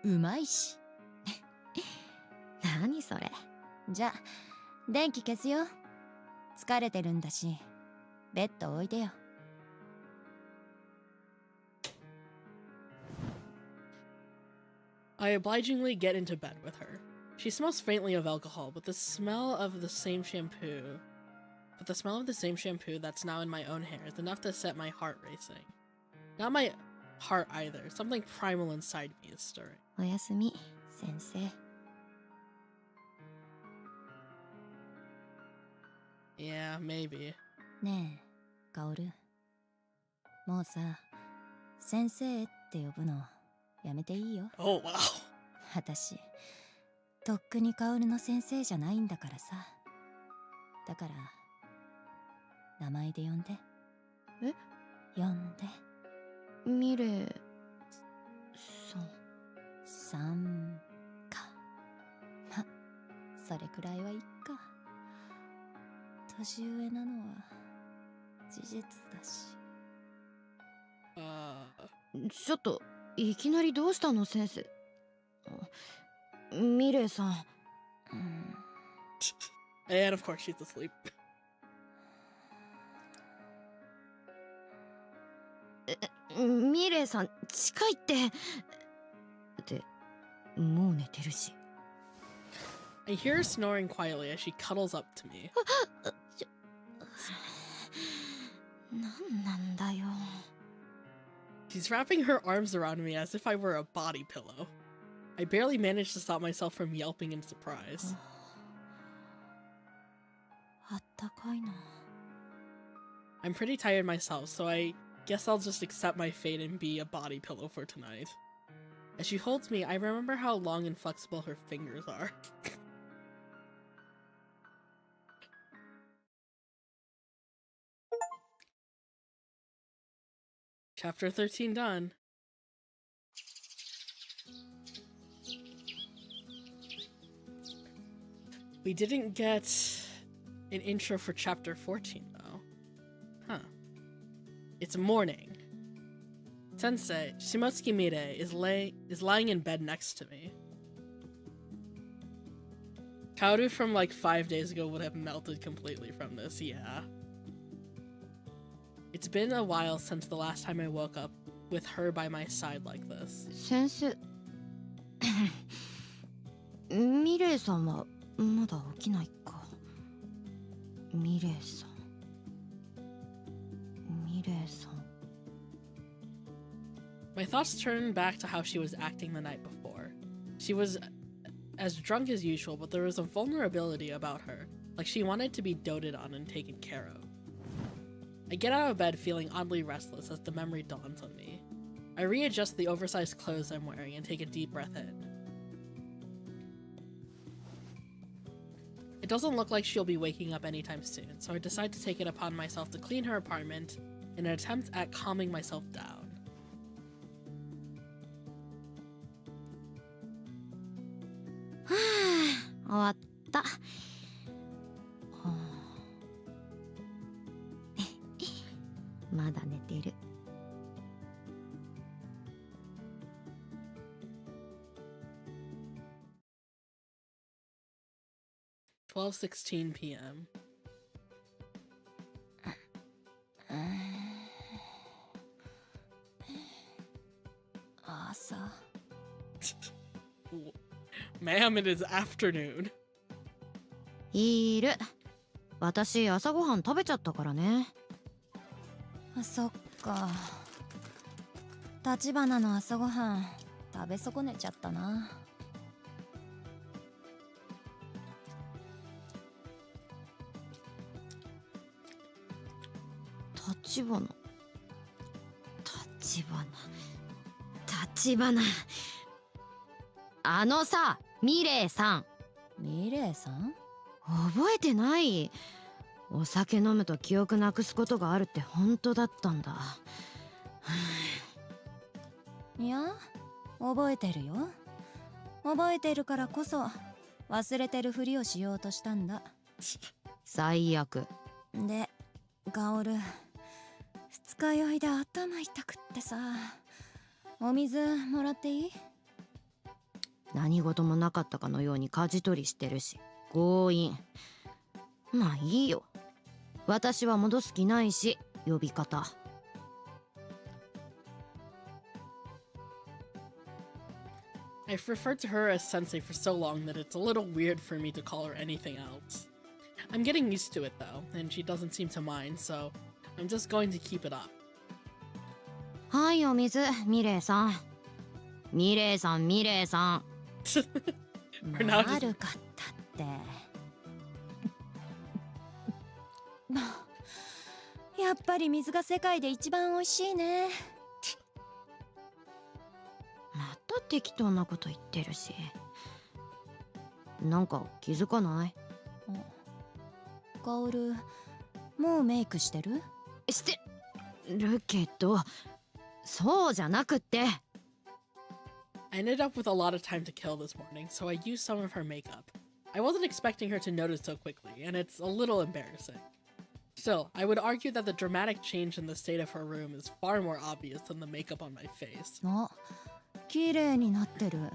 うまいし。何それ。じゃ電気消すよ。疲れてるんだしベッドおいでよ。I obligingly get into bed with her. She smells faintly of alcohol, but the smell of the same shampoo that's now in my own hair is enough to set my heart racing. Not my heart either. Something primal inside me is stirring. おやすみ、先生。Yeah, maybe. ねえ、カオル。もうさ、先生って呼ぶのやめていいよ。Oh, wow. 私、とっくにカオルの先生じゃないんだからさ。だから、名前で呼んで。呼んで。ミレさん。さんか。ま、それくらいはいっか。年上なのは事実だし。ちょっといきなりどうしたの先生。ミレイさん。And of course she's asleep. ミレイさん近いって。ってもう寝てるし。I hear her snoring quietly as she cuddles up to me. なんなんだよ。She's wrapping her arms around me as if I were a body pillow. I barely managed to stop myself from yelping in surprise. あったかいな。I'm pretty tired myself, so I guess I'll just accept my fate and be a body pillow for tonight. As she holds me, I remember how long and flexible her fingers are. Chapter 13 done. We didn't get an intro for chapter 14 though. Huh. It's morning. Sensei, Shimotsuki Mire, is lying in bed next to me. Kaoru from like 5 days ago would have melted completely from this, yeah. It's been a while since the last time I woke up with her by my side like this. 先生。ミレイさんはまだ起きないか。ミレイさん。ミレイさん。My thoughts turned back to how she was acting the night before. She was as drunk as usual, but there was a vulnerability about her, like she wanted to be doted on and taken care of. I get out of bed feeling oddly restless as the memory dawns on me. I readjust the oversized clothes I'm wearing and take a deep breath in. It doesn't look like she'll be waking up anytime soon, so I decide to take it upon myself to clean her apartment in an attempt at calming myself down. 終わった。まだ寝てる。12:16 p.m. 朝。Ma'am, it is afternoon. いる。私朝ごはん食べちゃったからね。そっか。立花の朝ごはん食べ損ねちゃったな。立花。あのさ、ミレイさん。ミレイさん？覚えてない？お酒飲むと記憶なくすことがあるって本当だったんだ。いや、覚えてるよ。覚えてるからこそ忘れてるふりをしようとしたんだ。最悪。で、カオル、二日酔いで頭痛くってさ、お水もらっていい？何事もなかったかのように舵取りしてるし強引。まあいいよ、私は戻す気ないし。呼び方。I've referred to her as Sensei for so long that it's a little weird for me to call her anything else. I'm getting used to it though, and she doesn't seem to mind, so I'm just going to keep it up. はいお水、ミレイさん。ミレイさん。We're now just- 悪かったって。やっぱり水が世界で一番美味しいね。また適当なこと言ってるし。なんか気づかない？カオル、もうメイクしてる？してるけど、そうじゃなくって。I ended up with a lot of time to kill this morning, so I used some of her makeup. I wasn't expecting her to notice so quickly, and it's a little embarrassing. Still, I would argue that the dramatic change in the state of her room is far more obvious than the makeup on my face. あ、綺麗になってる。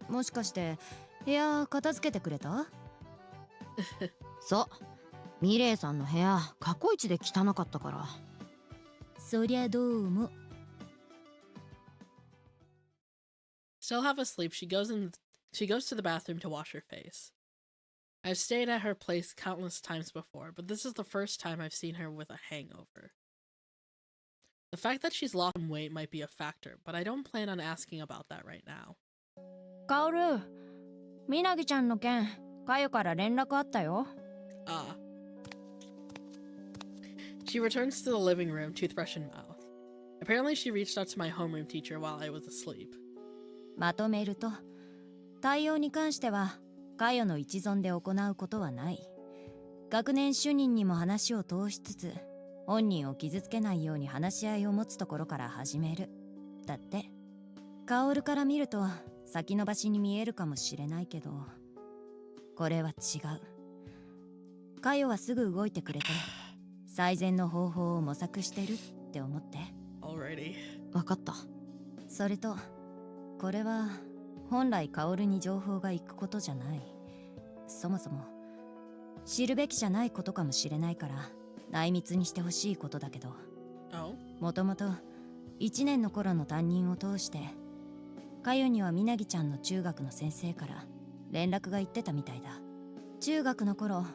もしかして部屋片付けてくれた？そう、ミレイさんの部屋過去一で汚かったから。そりゃどうも。Still half asleep, she goes to the bathroom to wash her face. I've stayed at her place countless times before, but this is the first time I've seen her with a hangover. The fact that she's lost some weight might be a factor, but I don't plan on asking about that right now. カオル、みなぎちゃんの件、かよから連絡あったよ。Ah. She returns to the living room, toothbrush in mouth. Apparently she reached out to my homeroom teacher while I was asleep. まとめると、対応に関してはかよの一存で行うことはない。学年主任にも話を通しつつ、本人を傷つけないように話し合いを持つところから始める。だって。カオルから見ると先延ばしに見えるかもしれないけど、これは違う。かよはすぐ動いてくれて、最善の方法を模索してるって思って。Alrighty. わかった。それと、これは本来カオルに情報が行くことじゃない。そもそも知るべきじゃないことかもしれないから内密にしてほしいことだけど、もともと1年の頃の担任を通してかよにはみなぎちゃんの中学の先生から連絡が行ってたみたいだ。中学の頃、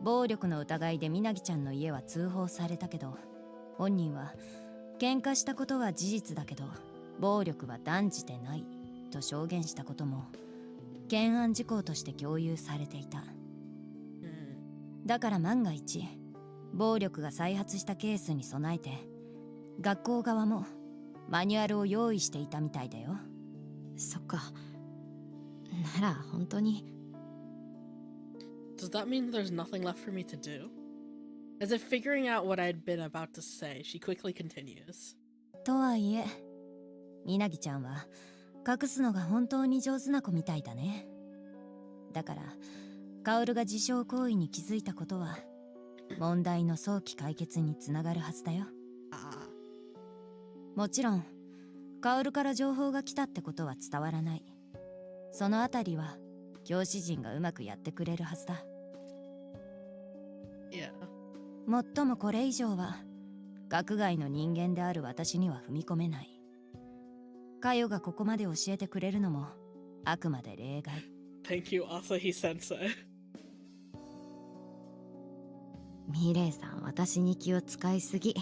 暴力の疑いでみなぎちゃんの家は通報されたけど、本人は喧嘩したことは事実だけど暴力は断じてないと証言したことも懸案事項として共有されていた。だから万が一暴力が再発したケースに備えて学校側もマニュアルを用意していたみたいだよ。そっか。なら本当に。Does that mean there's nothing left for me to do? As if figuring out what I'd been about to say, she quickly continues. とはいえ、みなぎちゃんは隠すのが本当に上手な子みたいだね。だからカオルが自傷行為に気づいたことは問題の早期解決につながるはずだよ。もちろんカオルから情報が来たってことは伝わらない。そのあたりは教師陣がうまくやってくれるはずだ。もっともこれ以上は学外の人間である私には踏み込めない。カヨがここまで教えてくれるのもあくまで例外。 Thank you, Asahi Sensei. ミレイさん、私に気を使いすぎ。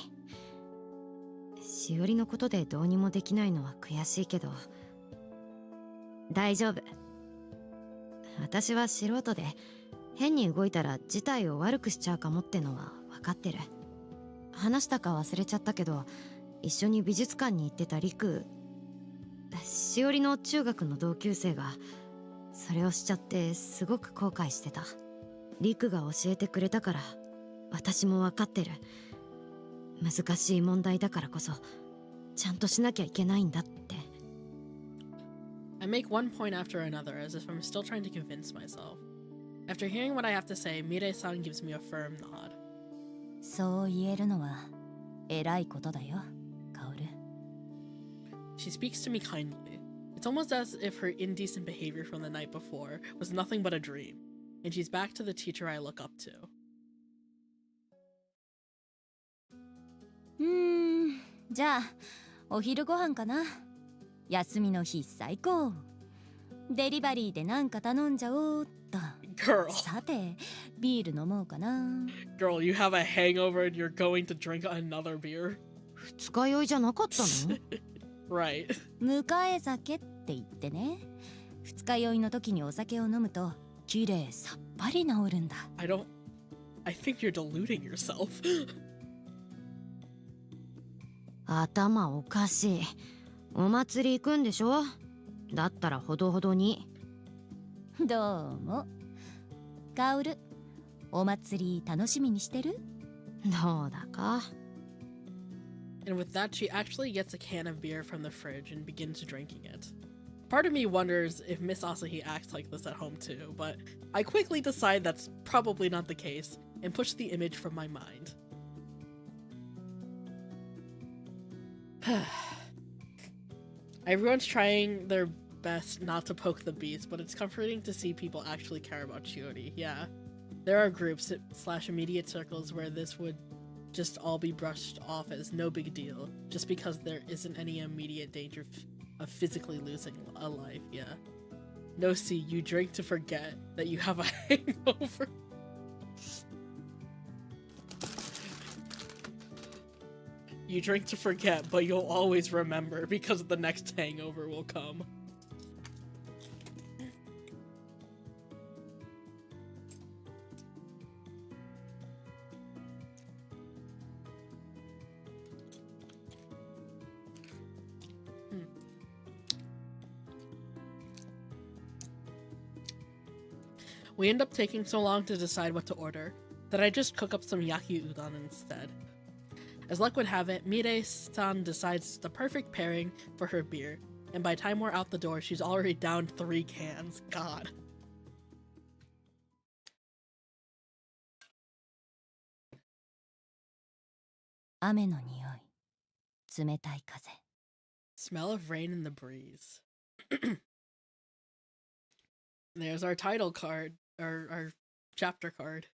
しおりのことでどうにもできないのは悔しいけど大丈夫。私は素人で変に動いたら事態を悪くしちゃうかもってのは分かってる。話したか忘れちゃったけど、一緒に美術館に行ってたリク、しおりの中学の同級生がそれをしちゃってすごく後悔してた。リクが教えてくれたから私も分かってる。難しい問題だからこそちゃんとしなきゃいけないんだって。 I make one point after another as if I'm still trying to convince myself. After hearing what I have to say, Mirei-san gives me a firm nod. そう言えるのは偉いことだよ、カオル。 She speaks to me kindly. It's almost as if her indecent behavior from the night before was nothing but a dream, and she's back to the teacher I look up to. じゃあお昼ご飯かな。休みの日最高。デリバリーでなんか頼んじゃおうっと。 Girl. さてビール飲もうかな。 Girl, you have a hangover and you're going to drink another beer? 二日酔いじゃなかったの？ Right. 迎え酒って言ってね、二日酔いの時にお酒を飲むときれいさっぱり治るんだ。 I think you're deluding yourself. 頭おかしい。お祭り行くんでしょ？だったらほどほどに。どうも。カオル、お祭り楽しみにしてる？どうだか。 And with that, she actually gets a can of beer from the fridge and begins drinking it. Part of me wonders if Miss Asahi acts like this at home too, but I quickly decide that's probably not the case and push the image from my mind. Everyone's trying their best not to poke the beast, but it's comforting to see people actually care about Chiori. Yeah, there are groups / immediate circles where this would just all be brushed off as no big deal, just because there isn't any immediate danger of physically losing a life. Yeah. No, see, you drink to forget that you have a hangover. You drink to forget, but you'll always remember because the next hangover will come. We end up taking so long to decide what to order that I just cook up some yaki udon instead. As luck would have it, Mirei-san decides it's the perfect pairing for her beer, and by the time we're out the door, she's already downed 3 cans. God. Smell of rain in the breeze. There's our title card, our chapter card.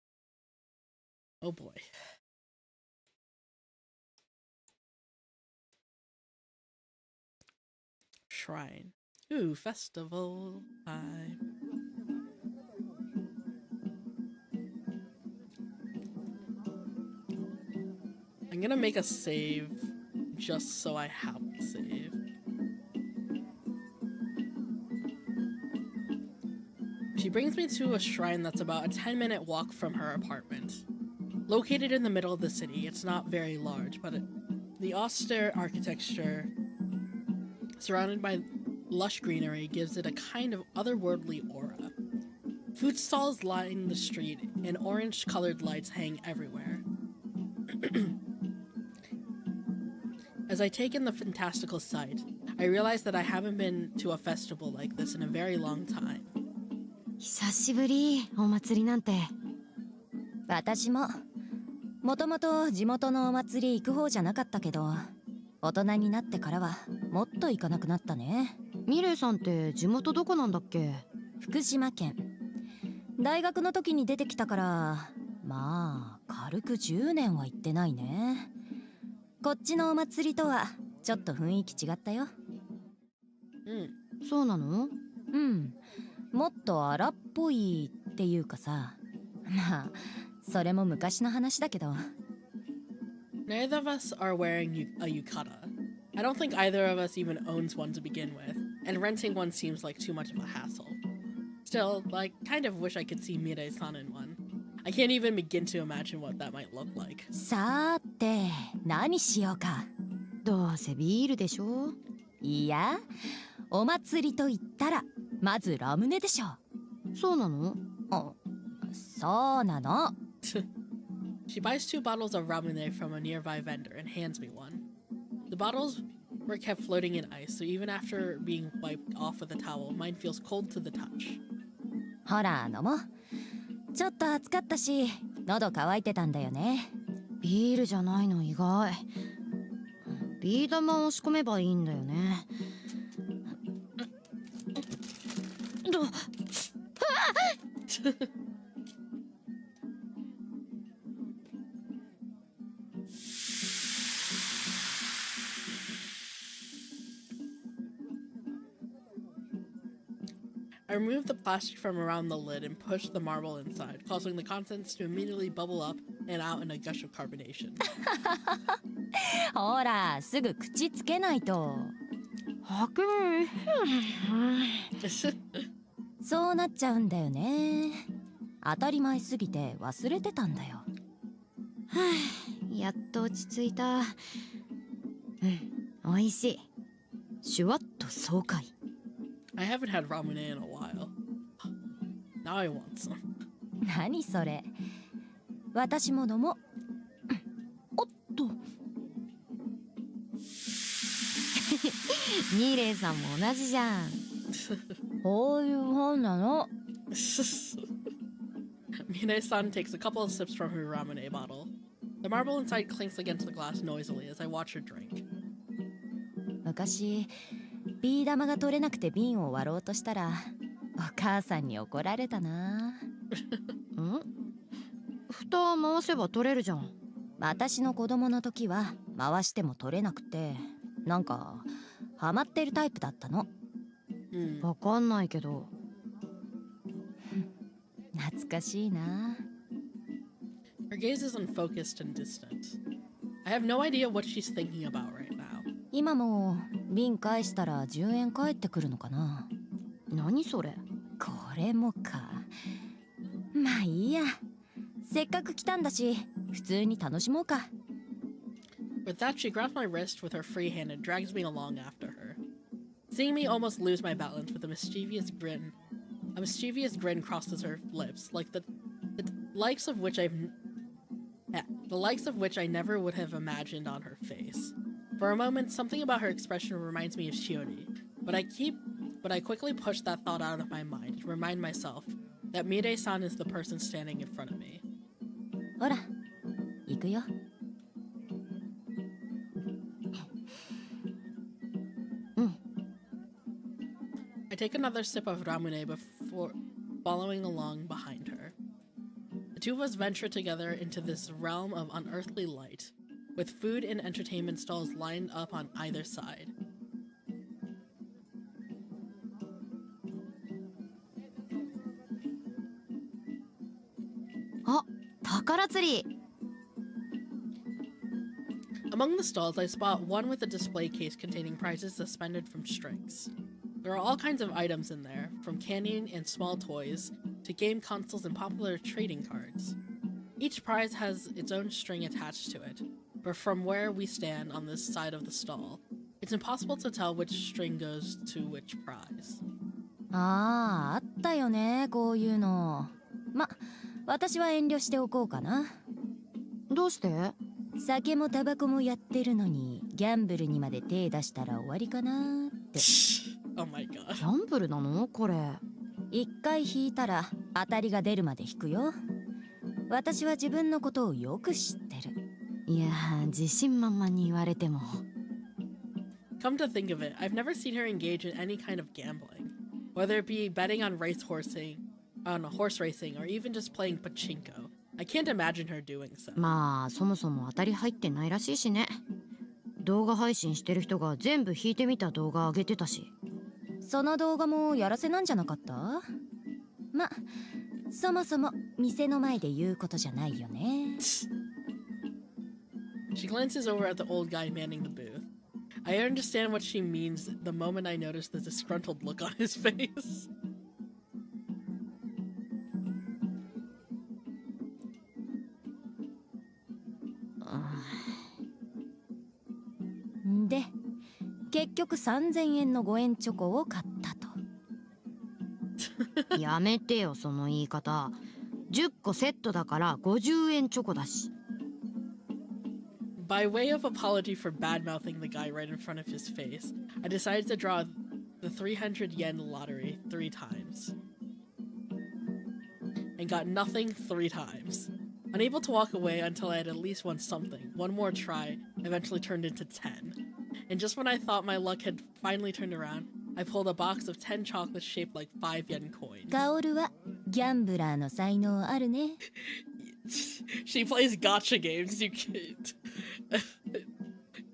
Oh boy. Shrine. Ooh, festival time. I'm gonna make a save just so I have a save. She brings me to a shrine that's about a 10-minute walk from her apartment. Located in the middle of the city, it's not very large, but the austere architecture surrounded by lush greenery gives it a kind of otherworldly aura. Food stalls line the street, and orange-colored lights hang everywhere. As I take in the fantastical sight, I realize that I haven't been to a festival like this in a very long time. 久しぶり、お祭りなんて。私ももともと地元のお祭り行く方じゃなかったけど、大人になってからはもっと行かなくなったね。ミレイさんって地元どこなんだっけ？福島県。大学の時に出てきたから、まあ軽く10年は行ってないね。こっちのお祭りとはちょっと雰囲気違ったよ。そうなの？うん、もっと荒っぽいっていうかさ、まあそれも昔の話だけど。 Neither of us are wearing a yukata. I don't think either of us even owns one to begin with, and renting one seems like too much of a hassle. Still, I kind of wish I could see Mirei-san in one. I can't even begin to imagine what that might look like. さーて何しようか。どうせビールでしょ。いや、お祭りと言ったらまずラムネでしょ。そうなの？あ、そうなの。She buys 2 bottles of ramune from a nearby vendor and hands me one. The bottles were kept floating in ice, so even after being wiped off with a towel, mine feels cold to the touch. ほら飲もう。ちょっと暑かったし喉乾いてたんだよね。ビールじゃないの意外。ビー玉を仕込めばいいんだよね。I removed the plastic from around the lid and pushed the marble inside, causing the contents to immediately bubble up and out in a gush of carbonation. ほらすぐ口つけないと。そうなっちゃうんだよね。当たり前すぎて忘れてたんだよ。やっと落ち着いた。美味しい。シュワッと爽快。I haven't had ramune in a while. Now I want some. 何それ。私も飲もう。おっと。ミレイさんも同じじゃん。こういう本なの。Mine-san takes a couple of sips from her ramune bottle. The marble inside clinks against the glass noisily as I watch her drink. 昔ビー玉が取れなくて瓶を割ろうとしたらお母さんに怒られたな。蓋回せば取れるじゃん。私の子供の時は回しても取れなくて、なんかハマってるタイプだったの。わかんないけど。懐かしいな。Her gaze is unfocused and distant. I have no idea what she's thinking about right now. 今も瓶返したら10円返ってくるのかな。何それ。これもか。まあいいや。せっかく来たんだし普通に楽しもうか。With that, she grabs my wrist with her free hand and drags me along after her. Seeing me almost lose my balance with a mischievous grin crosses her lips, like the likes of which I never would have imagined on her face. For a moment, something about her expression reminds me of Shiori, but I quickly push that thought out of my mind to remind myself that Mirei-san is the person standing in front of me. ほら、行くよ。I take another sip of ramune before following along behind her. The two of us venture together into this realm of unearthly light, with food and entertainment stalls lined up on either side. Among the stalls, I spot one with a display case containing prizes suspended from strings. There are all kinds of items in there, from candy and small toys, to game consoles and popular trading cards. Each prize has its own string attached to it, but from where we stand on this side of the stall, it's impossible to tell which string goes to which prize. あったよね、こういうの。ま、私は遠慮しておこうかな。どうして？酒もタバコもやってるのにギャンブルにまで手出したら終わりかなって。Oh my god. ギャンブルなのこれ。一回引いたら当たりが出るまで引くよ。私は自分のことをよく知ってる。いやー、自信満々に言われても。Come to think of it, I've never seen her engage in any kind of gambling, whether it be betting on horse racing, or even just playing pachinko. I can't imagine her doing so. まあそもそも当たり入ってないらしいしね。動画配信してる人が全部引いてみた動画上げてたし。その動画もやらせなんじゃなかった？ま、そもそも店の前で言うことじゃないよね。She glances over at the old guy manning the booth. I understand what she means the moment I notice the disgruntled look on his face. で、結局3000円の5円チョコを買ったと。やめてよその言い方。10個セットだから50円チョコだし。By way of apology for bad-mouthing the guy right in front of his face, I decided to draw the 300 yen lottery 3 times. And got nothing 3 times. Unable to walk away until I had at least won something, one more try eventually turned into 10. And just when I thought my luck had finally turned around, I pulled a box of 10 chocolates shaped like 5 yen coins. カオルはギャンブラーの才能あるね。She plays gacha games, you can't.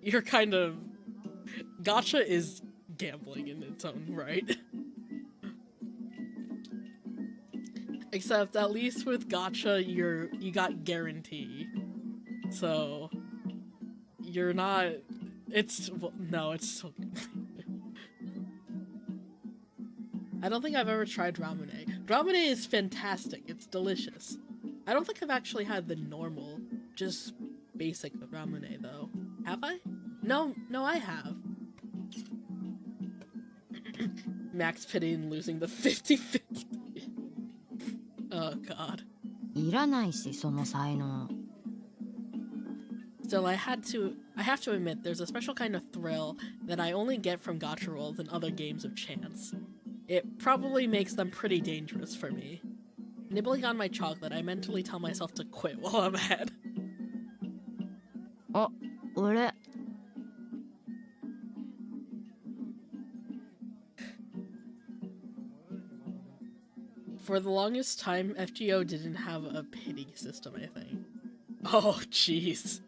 You're kind of... Gacha is gambling in its own right. Except at least with gacha, you got guarantee. So... You're not... It's... Well, no, it's so... I don't think I've ever tried ramune. Ramune is fantastic. It's delicious. I don't think I've actually had the normal, just basic ramune though. Have I? No, I have. Max pitying losing the 50-50. Oh god. いらないしその才能。 Still, I have to admit, there's a special kind of thrill that I only get from gacha rolls and other games of chance. It probably makes them pretty dangerous for me. Nibbling on my chocolate, I mentally tell myself to quit while I'm ahead. あ、俺。For the longest time, FGO didn't have a pity system, I think. Oh, jeez.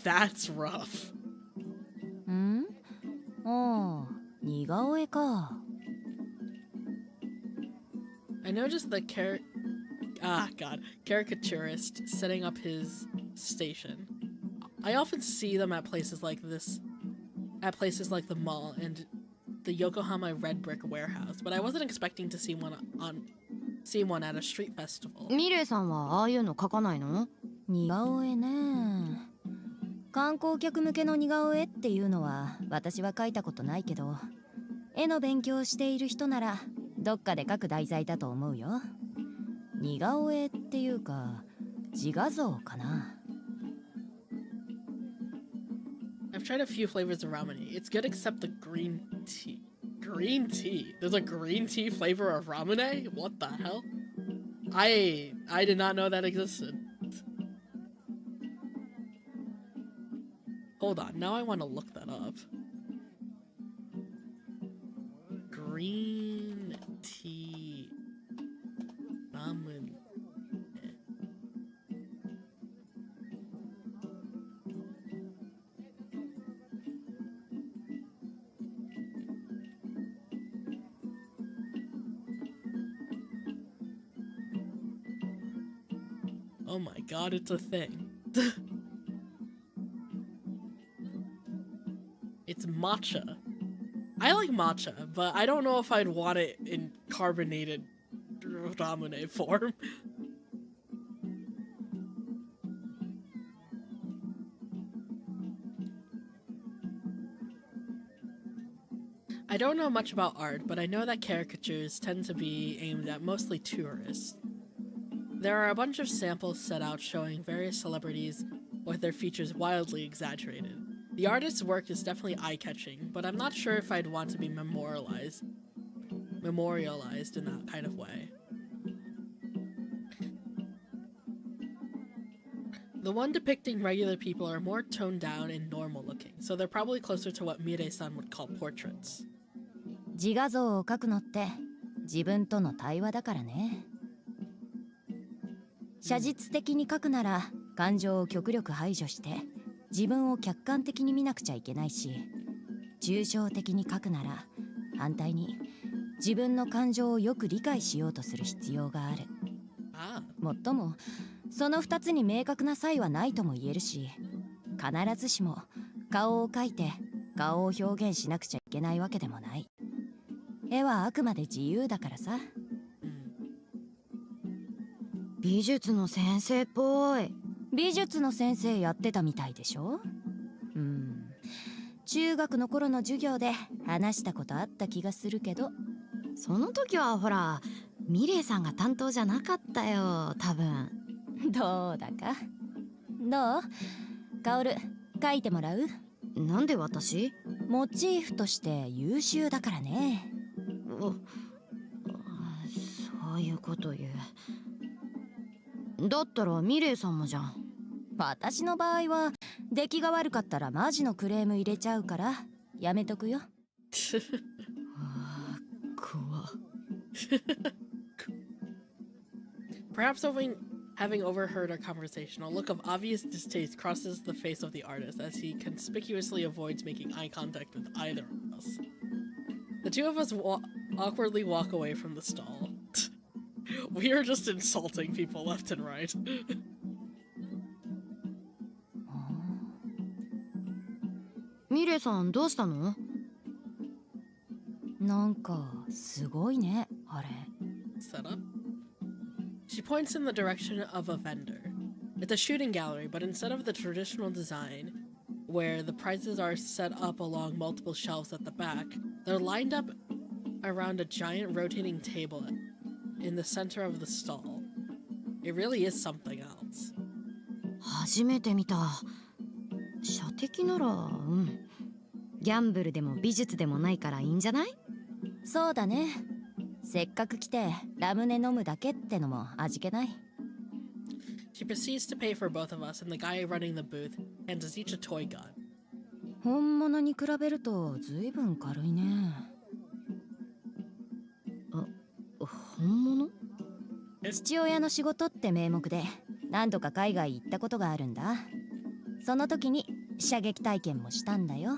That's rough. ん？ああ、似顔絵か。I noticed the caricaturist setting up his station. I often see them at places like this, at places like the mall and the Yokohama Red Brick Warehouse, but I wasn't expecting to see one at a street festival. ミレイさんはああいうの描かないの？似顔絵ね。観光客向けの似顔絵っていうのは私は描いたことないけど、絵の勉強をしている人ならどっかで描く題材だと思うよ。似顔絵っていうか自画像かな。I've tried a few flavors of ramen. It's good except the green tea. Green tea? There's a green tea flavor of ramen? What the hell? I did not know that existed. Hold on, now I want to look that up. Green tea ramen. Oh my god, it's a thing. It's matcha. I like matcha, but I don't know if I'd want it in carbonated ramen form. I don't know much about art, but I know that caricatures tend to be aimed at mostly tourists. There are a bunch of samples set out showing various celebrities with their features wildly exaggerated. The artist's work is definitely eye-catching, but I'm not sure if I'd want to be memorialized in that kind of way. The one depicting regular people are more toned down and normal looking, so they're probably closer to what Mirei-san would call portraits. 自画像を描くのって自分との対話だからね。写実的に描くなら感情を極力排除して自分を客観的に見なくちゃいけないし、抽象的に描くなら反対に自分の感情をよく理解しようとする必要がある。Ah. もっともその2つに明確な差異はないとも言えるし、必ずしも顔を描いて顔を表現しなくちゃいけないわけでもない。絵はあくまで自由だからさ。美術の先生っぽい。美術の先生やってたみたいでしょ。中学の頃の授業で話したことあった気がするけど。その時はほらミレイさんが担当じゃなかったよ多分。どうだか。どう？カオル、描いてもらう？なんで私？モチーフとして優秀だからね。そういうこと言う。だったらミレイさんもじゃん。私の場合は出来が悪かったらマジのクレーム入れちゃうからやめとくよ。怖。Perhaps having overheard our conversation, a look of obvious distaste crosses the face of the artist as he conspicuously avoids making eye contact with either of us. The two of us awkwardly walk away from the stall. We are just insulting people left and right. ミレイさんどうしたの？なんかすごいね、あれ。Set up? She points in the direction of a vendor. It's a shooting gallery, but instead of the traditional design, where the prizes are set up along multiple shelves at the back, they're lined up around a giant rotating table in the center of the stall. It really is something else. 初めて見た。射的ならギャンブルでも美術でもないからいいんじゃない？そうだね。せっかく来てラムネ飲むだけってのも味気ない。She proceeds to pay for both of us, and the guy running the booth hands us each a toy gun. 本物に比べるとずいぶん軽いね。本物？父親の仕事って名目で何度か海外行ったことがあるんだ。その時に射撃体験もしたんだよ。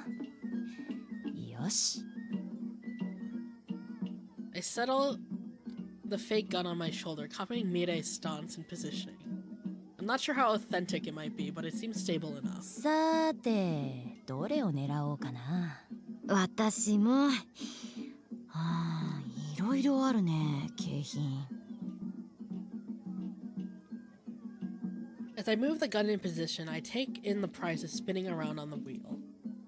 よし。I settle the fake gun on my shoulder, copying Mirei's stance and positioning. I'm not sure how authentic it might be, but it seems stable enough. さて、どれを狙おうかな。私も。いろいろあるね、景品。As I move the gun in position, I take in the prizes spinning around on the wheel.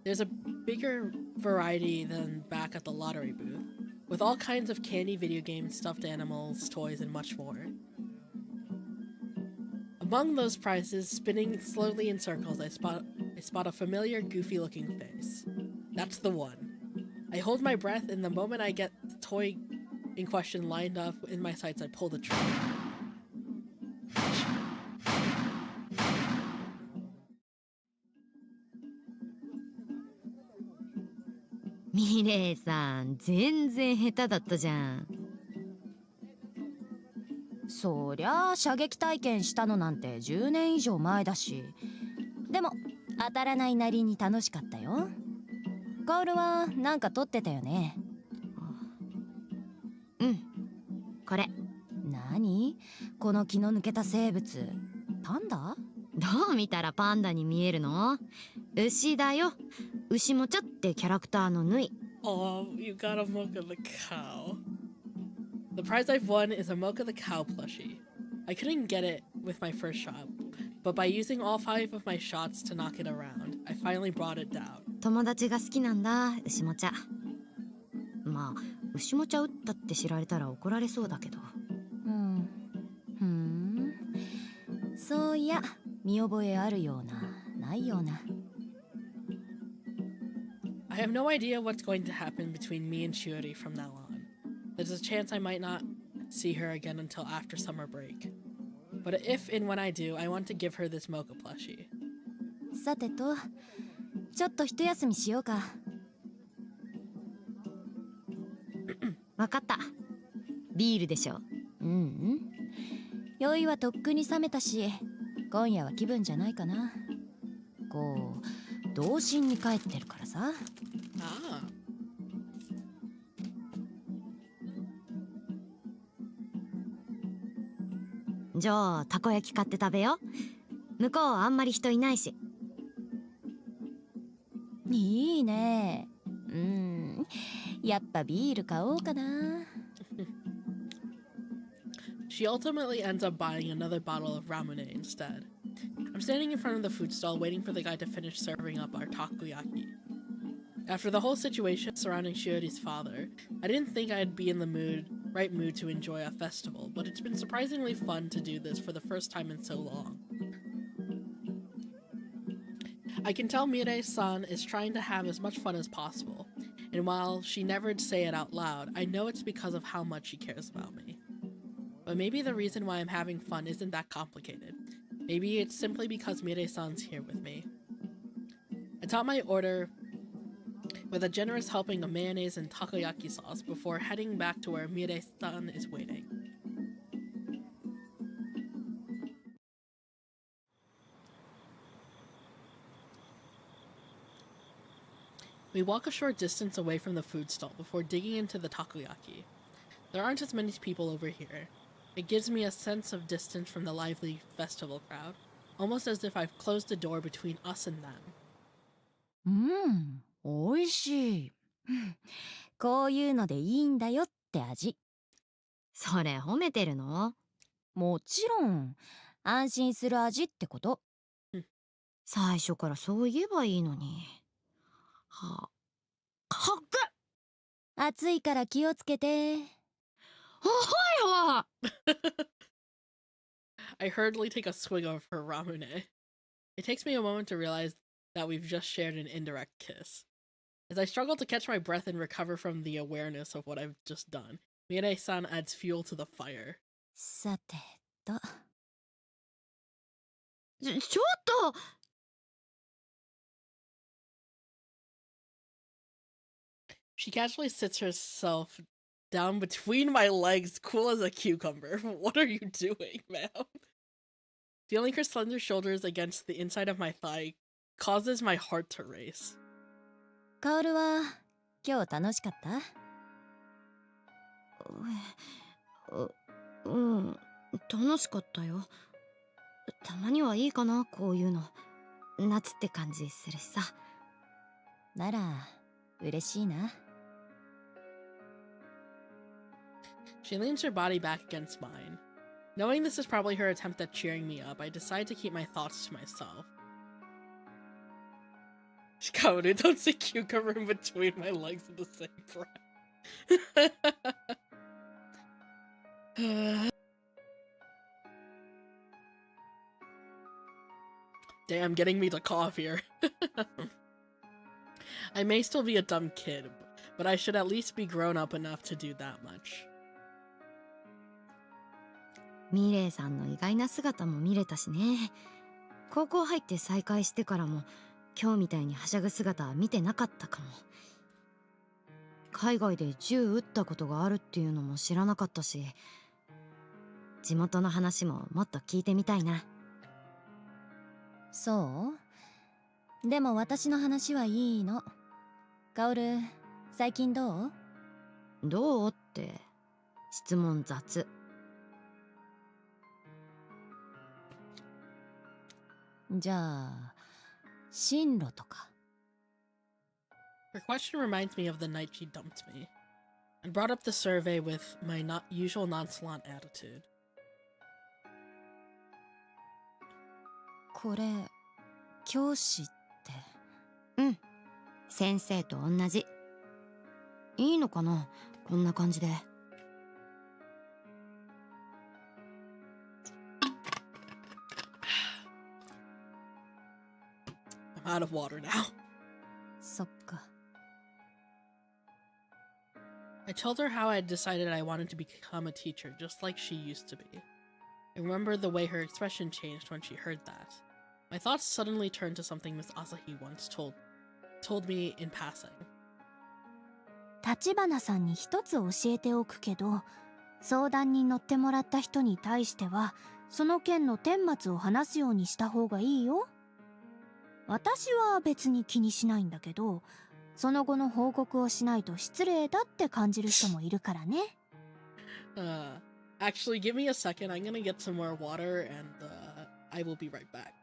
There's a bigger variety than back at the lottery booth, with all kinds of candy, video games, stuffed animals, toys, and much more. Among those prizes, spinning slowly in circles, I spot a familiar, goofy-looking face. That's the one. I hold my breath, and the moment I get the toy in question lined up in my sights, I pull the trigger. ミレイさん全然下手だったじゃん。そりゃあ射撃体験したのなんて10年以上前だし。でも当たらないなりに楽しかったよ。カオルはなんか撮ってたよね。これ。何？この気の抜けた生物。パンダ？どう見たらパンダに見えるの？牛だよ。牛もちゃってキャラクターの縫い。Oh, you got a Mocha the cow. The prize I've won is a Mocha the cow plushie. I couldn't get it with my first shot, but by using all 5 of my shots to knock it around, I finally brought it down. 友達が好きなんだ、牛もちゃ。まあ、牛もちゃ撃ったって知られたら怒られそうだけど。そういや、見覚えあるような、ないような。I have no idea what's going to happen between me and Shiori from now on. There's a chance I might not see her again until after summer break. But if and when I do, I want to give her this Mocha plushie. さてと、ちょっと一休みしようか。わかった。ビールでしょ。酔いはとっくに冷めたし、今夜は気分じゃないかな。こう童心に帰ってるからさ。じゃあたこ焼き買って食べよう。向こうあんまり人いないし。いいね。やっぱビール買おうかな。She ultimately ends up buying another bottle of ramune instead. I'm standing in front of the food stall waiting for the guy to finish serving up our takoyaki. After the whole situation surrounding Shiori's father, I didn't think I'd be in the right mood to enjoy a festival, but it's been surprisingly fun to do this for the first time in so long. I can tell Mirei-san is trying to have as much fun as possible, and while she never'd say it out loud, I know it's because of how much she cares about me. But maybe the reason why I'm having fun isn't that complicated. Maybe it's simply because Mirei-san's here with me. I top my order with a generous helping of mayonnaise and takoyaki sauce before heading back to where Mirei-san is waiting. We walk a short distance away from the food stall before digging into the takoyaki. There aren't as many people over here. It gives me a sense of distance from the lively festival crowd, almost as if I've closed the door between us and them. おいしい。こういうのでいいんだよって味。それ褒めてるの？もちろん、安心する味ってこと。最初からそう言えばいいのに。はっけ！暑いから気をつけて。はいわ！ I hurriedly take a swig of her ramune. It takes me a moment to realize that we've just shared an indirect kiss. As I struggle to catch my breath and recover from the awareness of what I've just done, Mirei-san adds fuel to the fire. さてと。ちょっと！ She casually sits herself down between my legs, cool as a cucumber. What are you doing, ma'am? Feeling her slender shoulders against the inside of my thigh causes my heart to race. カオルは今日楽しかった？楽しかったよ。たまにはいいかな、こういうの。夏って感じするしさ。なら嬉しいな。She leans her body back against mine. Knowing this is probably her attempt at cheering me up, I decide to keep my thoughts to myself. Kaoru, don't say cucumber in between my legs in the same breath. Damn, getting me to cough here. I may still be a dumb kid, but I should at least be grown up enough to do that much. ミレイさんの意外な姿も見れたしね。高校入って再会してからも今日みたいにはしゃぐ姿は見てなかったかも。海外で銃撃ったことがあるっていうのも知らなかったし、地元の話ももっと聞いてみたいな。そう？でも私の話はいいの。カオル、最近どう？どうって質問雑。じゃあ進路とか。Her question reminds me of the night she dumped me, and brought up the survey with my usual nonchalant attitude. これ教師って？先生と同じ。いいのかな、こんな感じで。I'm out of water now. そっか。I told her how I had decided I wanted to become a teacher, just like she used to be. I remember the way her expression changed when she heard that. My thoughts suddenly turned to something Miss Asahi once told me in passing. 立花さんに一つ教えておくけど、相談に乗ってもらった人に対してはその件の顛末を話すようにした方がいいよ。私は別に気にしないんだけど、その後の報告をしないと失礼だって感じる人もいるからね。Actually, give me a second. I'm gonna get some more water and I will be right back.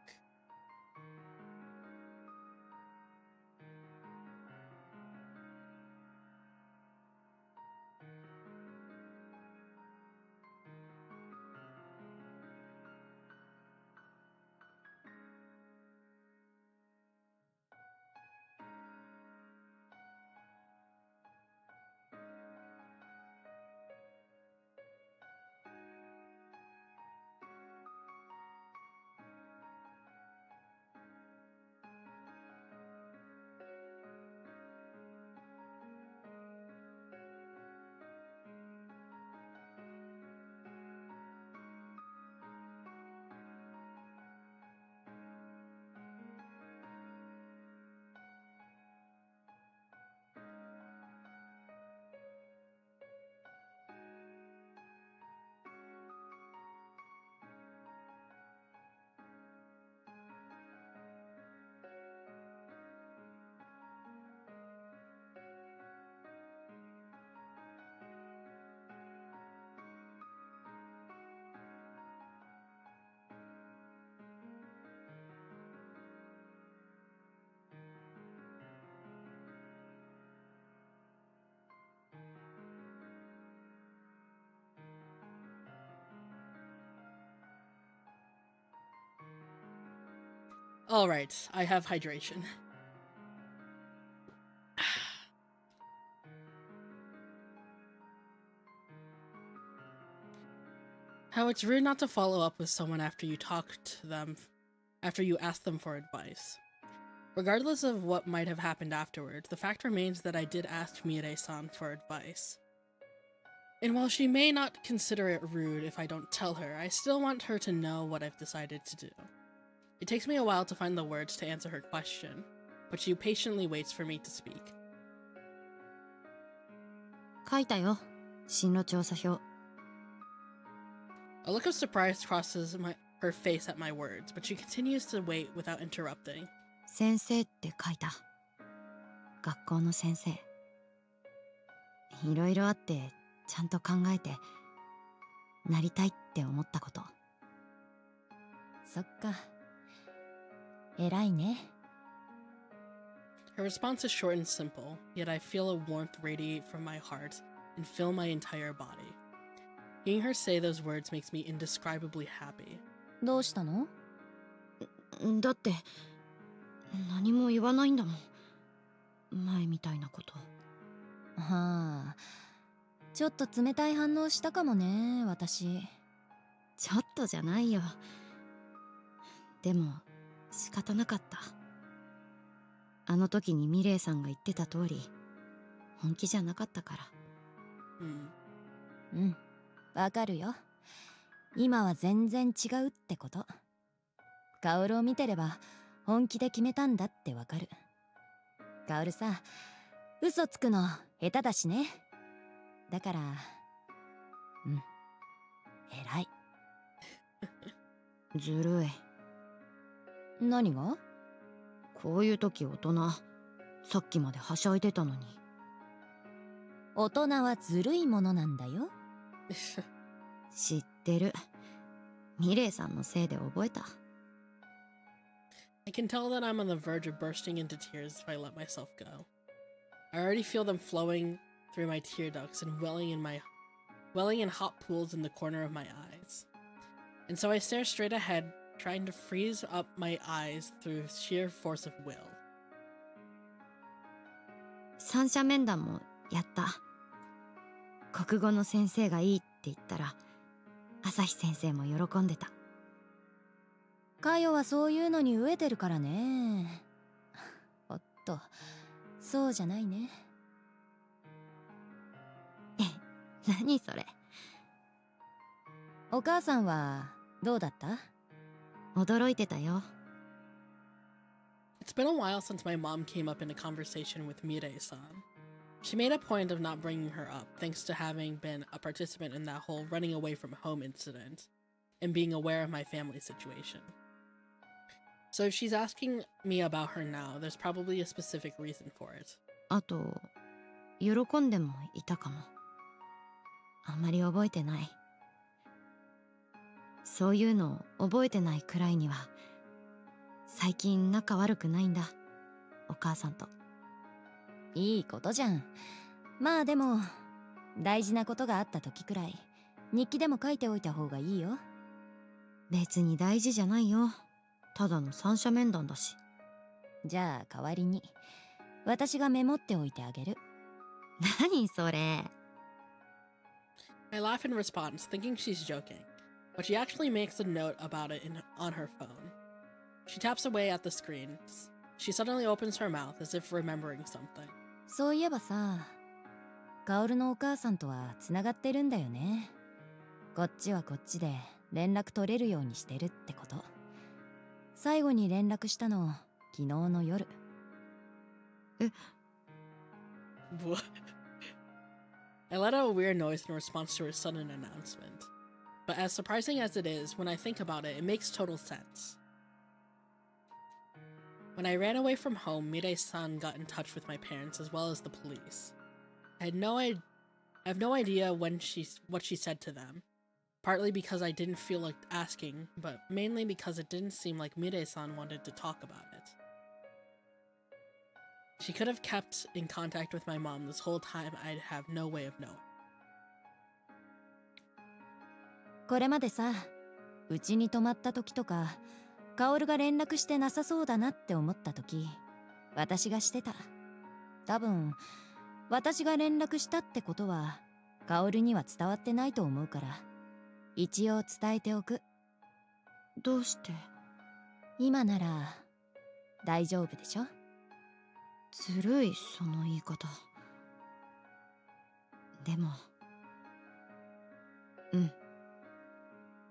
Alright, I have hydration. How it's rude not to follow up with someone after you ask them for advice. Regardless of what might have happened afterwards, the fact remains that I did ask Mirai-san for advice. And while she may not consider it rude if I don't tell her, I still want her to know what I've decided to do. It takes me a while to find the words to answer her question, but she patiently waits for me to speak. 書いたよ、進路調査表。 A look of surprise crosses her face at my words, but she continues to wait without interrupting. 先生って書いた。学校の先生。いろいろあってちゃんと考えてなりたいって思ったこと。そっか。偉いね。 Her response is short and simple, yet I feel a warmth radiate from my heart and fill my entire body. Hearing her say those words makes me indescribably happy. どうしたの？だって何も言わないんだもん。前みたいなこと。はあ。ちょっと冷たい反応したかもね、私。ちょっとじゃないよ。でも仕方なかった。あの時にミレイさんが言ってた通り、本気じゃなかったから。うん、わかるよ。今は全然違うってこと。カオルを見てれば本気で決めたんだってわかる。カオルさ、嘘つくの下手だしね。だから、偉い。ずるい。何が？こういう時大人、さっきまではしゃいでたのに。大人はずるいものなんだよ。知ってる。ミレイさんのせいで覚えた。I can tell that I'm on the verge of bursting into tears if I let myself go. I already feel them flowing through my tear ducts and welling in hot pools in the corner of my eyes. And so I stare straight ahead, trying to freeze up my eyes through sheer force of will. 三者面談もやった。国語の先生がいいって言ったら、朝日先生も喜んでた。カヨはそういうのに飢えてるからね。おっと、そうじゃないね。何それ。お母さんはどうだった？驚いてたよ。It's been a while since my mom came up in a conversation with Mirei-san. She made a point of not bringing her up, thanks to having been a participant in that whole running away from home incident, and being aware of my family situation. So if she's asking me about her now, there's probably a specific reason for it. あと、喜んでもいたかも。あまり覚えてない。そういうのを覚えてないくらいには最近仲悪くないんだ、お母さんと。いいことじゃん。まあでも大事なことがあった時くらい日記でも書いておいた方がいいよ。別に大事じゃないよ、ただの三者面談だし。じゃあ代わりに私がメモっておいてあげる。何それ。 I laugh in response, thinking she's joking, but she actually makes a note about it on her phone. She taps away at the screen. She suddenly opens her mouth as if remembering something. そういえばさ、カオルのお母さんとはつながってるんだよね。こっちはこっちで連絡取れるようにしてるってこと。最後に連絡したの昨日の夜。What? I let out a weird noise in response to her sudden announcement. But as surprising as it is, when I think about it, it makes total sense. When I ran away from home, Mirei-san got in touch with my parents as well as the police. I have no idea what she said to them, partly because I didn't feel like asking, but mainly because it didn't seem like Mirei-san wanted to talk about it. She could have kept in contact with my mom this whole time. I'd have no way of knowing. これまでさ、うちに泊まった時とか、カオルが連絡してなさそうだなって思った時、私がしてた。多分、私が連絡したってことは、カオルには伝わってないと思うから、一応伝えておく。どうして？今なら、大丈夫でしょ？ずるい、その言い方。でも、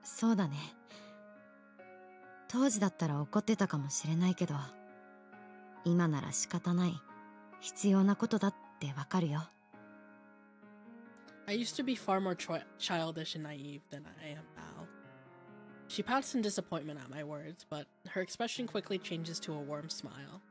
そうだね。当時だったら怒ってたかもしれないけど、今なら仕方ない、必要なことだってわかるよ。I used to be far more childish and naive than I am now. She pouts in disappointment at my words, but her expression quickly changes to a warm smile.「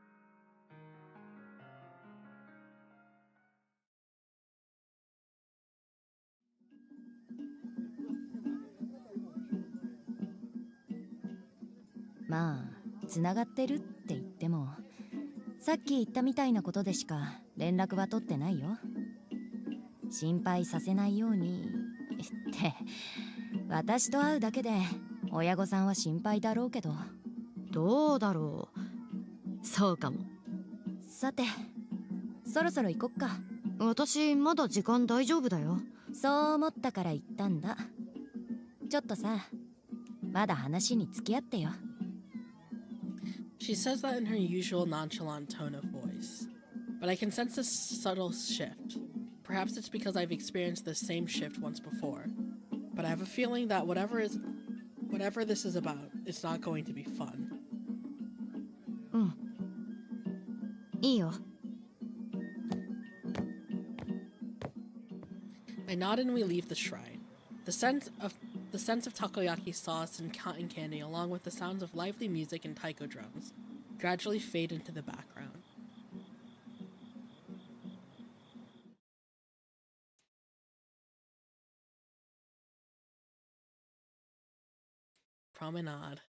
まあ、つながってるって言っても、さっき言ったみたいなことでしか連絡は取ってないよ。心配させないようにって、私と会うだけで親御さんは心配だろうけど。どうだろう。そうかも。さて、そろそろ行こっか。私まだ時間大丈夫だよ。そう思ったから言ったんだ。ちょっとさ、まだ話に付き合ってよ。She says that in her usual nonchalant tone of voice, but I can sense a subtle shift. Perhaps it's because I've experienced the same shift once before, but I have a feeling that whatever this is about, it's not going to be fun. いいよ。I nod and we leave the shrine. The sense of takoyaki sauce and cotton candy, along with the sounds of lively music and taiko drums, gradually fade into the background. Promenade.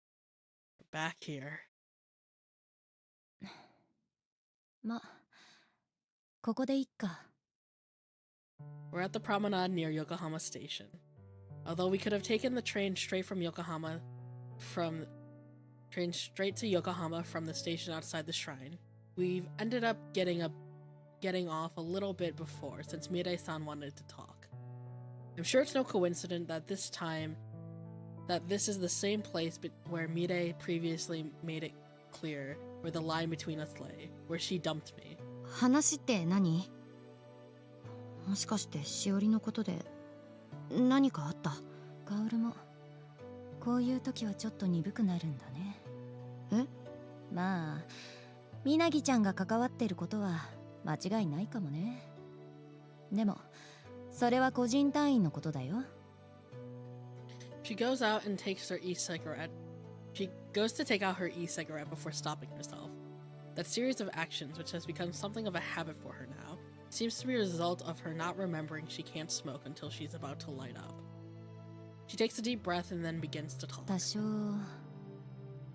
Back here. ま、ここでいっか。We're at the promenade near Yokohama Station. Although we could have taken the train straight to Yokohama from the station outside the shrine, we've ended up getting off a little bit before, since Mirei-san wanted to talk. I'm sure it's no coincidence that this is the same place where Mirei previously made it clear where the line between us lay, where she dumped me. 話って何？もしかしてしおりのことで何かあった？カオルもこういう時はちょっと鈍くなるんだね。え？まあ、みなぎちゃんが関わってることは間違いないかもね。でもそれは個人単位のことだよ。She goes out and takes her e-cigarette. She goes to take out her e-cigarette before stopping herself. That series of actions, which has become something of a habit for her now, seems to be a result of her not remembering she can't smoke until she's about to light up. She takes a deep breath and then begins to talk. 多少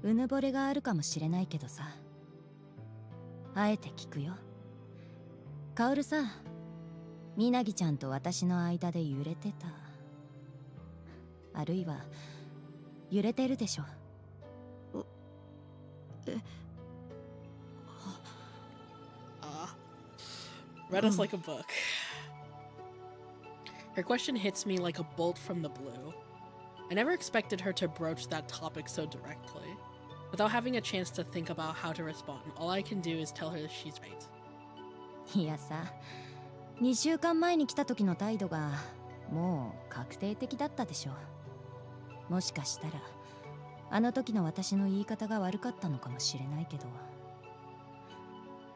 うぬぼれがあるかもしれないけどさ、あえて聞くよ。カオルさ、みなぎちゃんと私の間で揺れてた、あるいは揺れてるでしょ。Read us like a book. Her question hits me like a bolt from the blue. I never expected her to broach that topic so directly. Without having a chance to think about how to respond, all I can do is tell her she's right. いやさ、2週間前に来た時の態度がもう確定的だったでしょ。もしかしたらあの時の私の言い方が悪かったのかもしれないけど、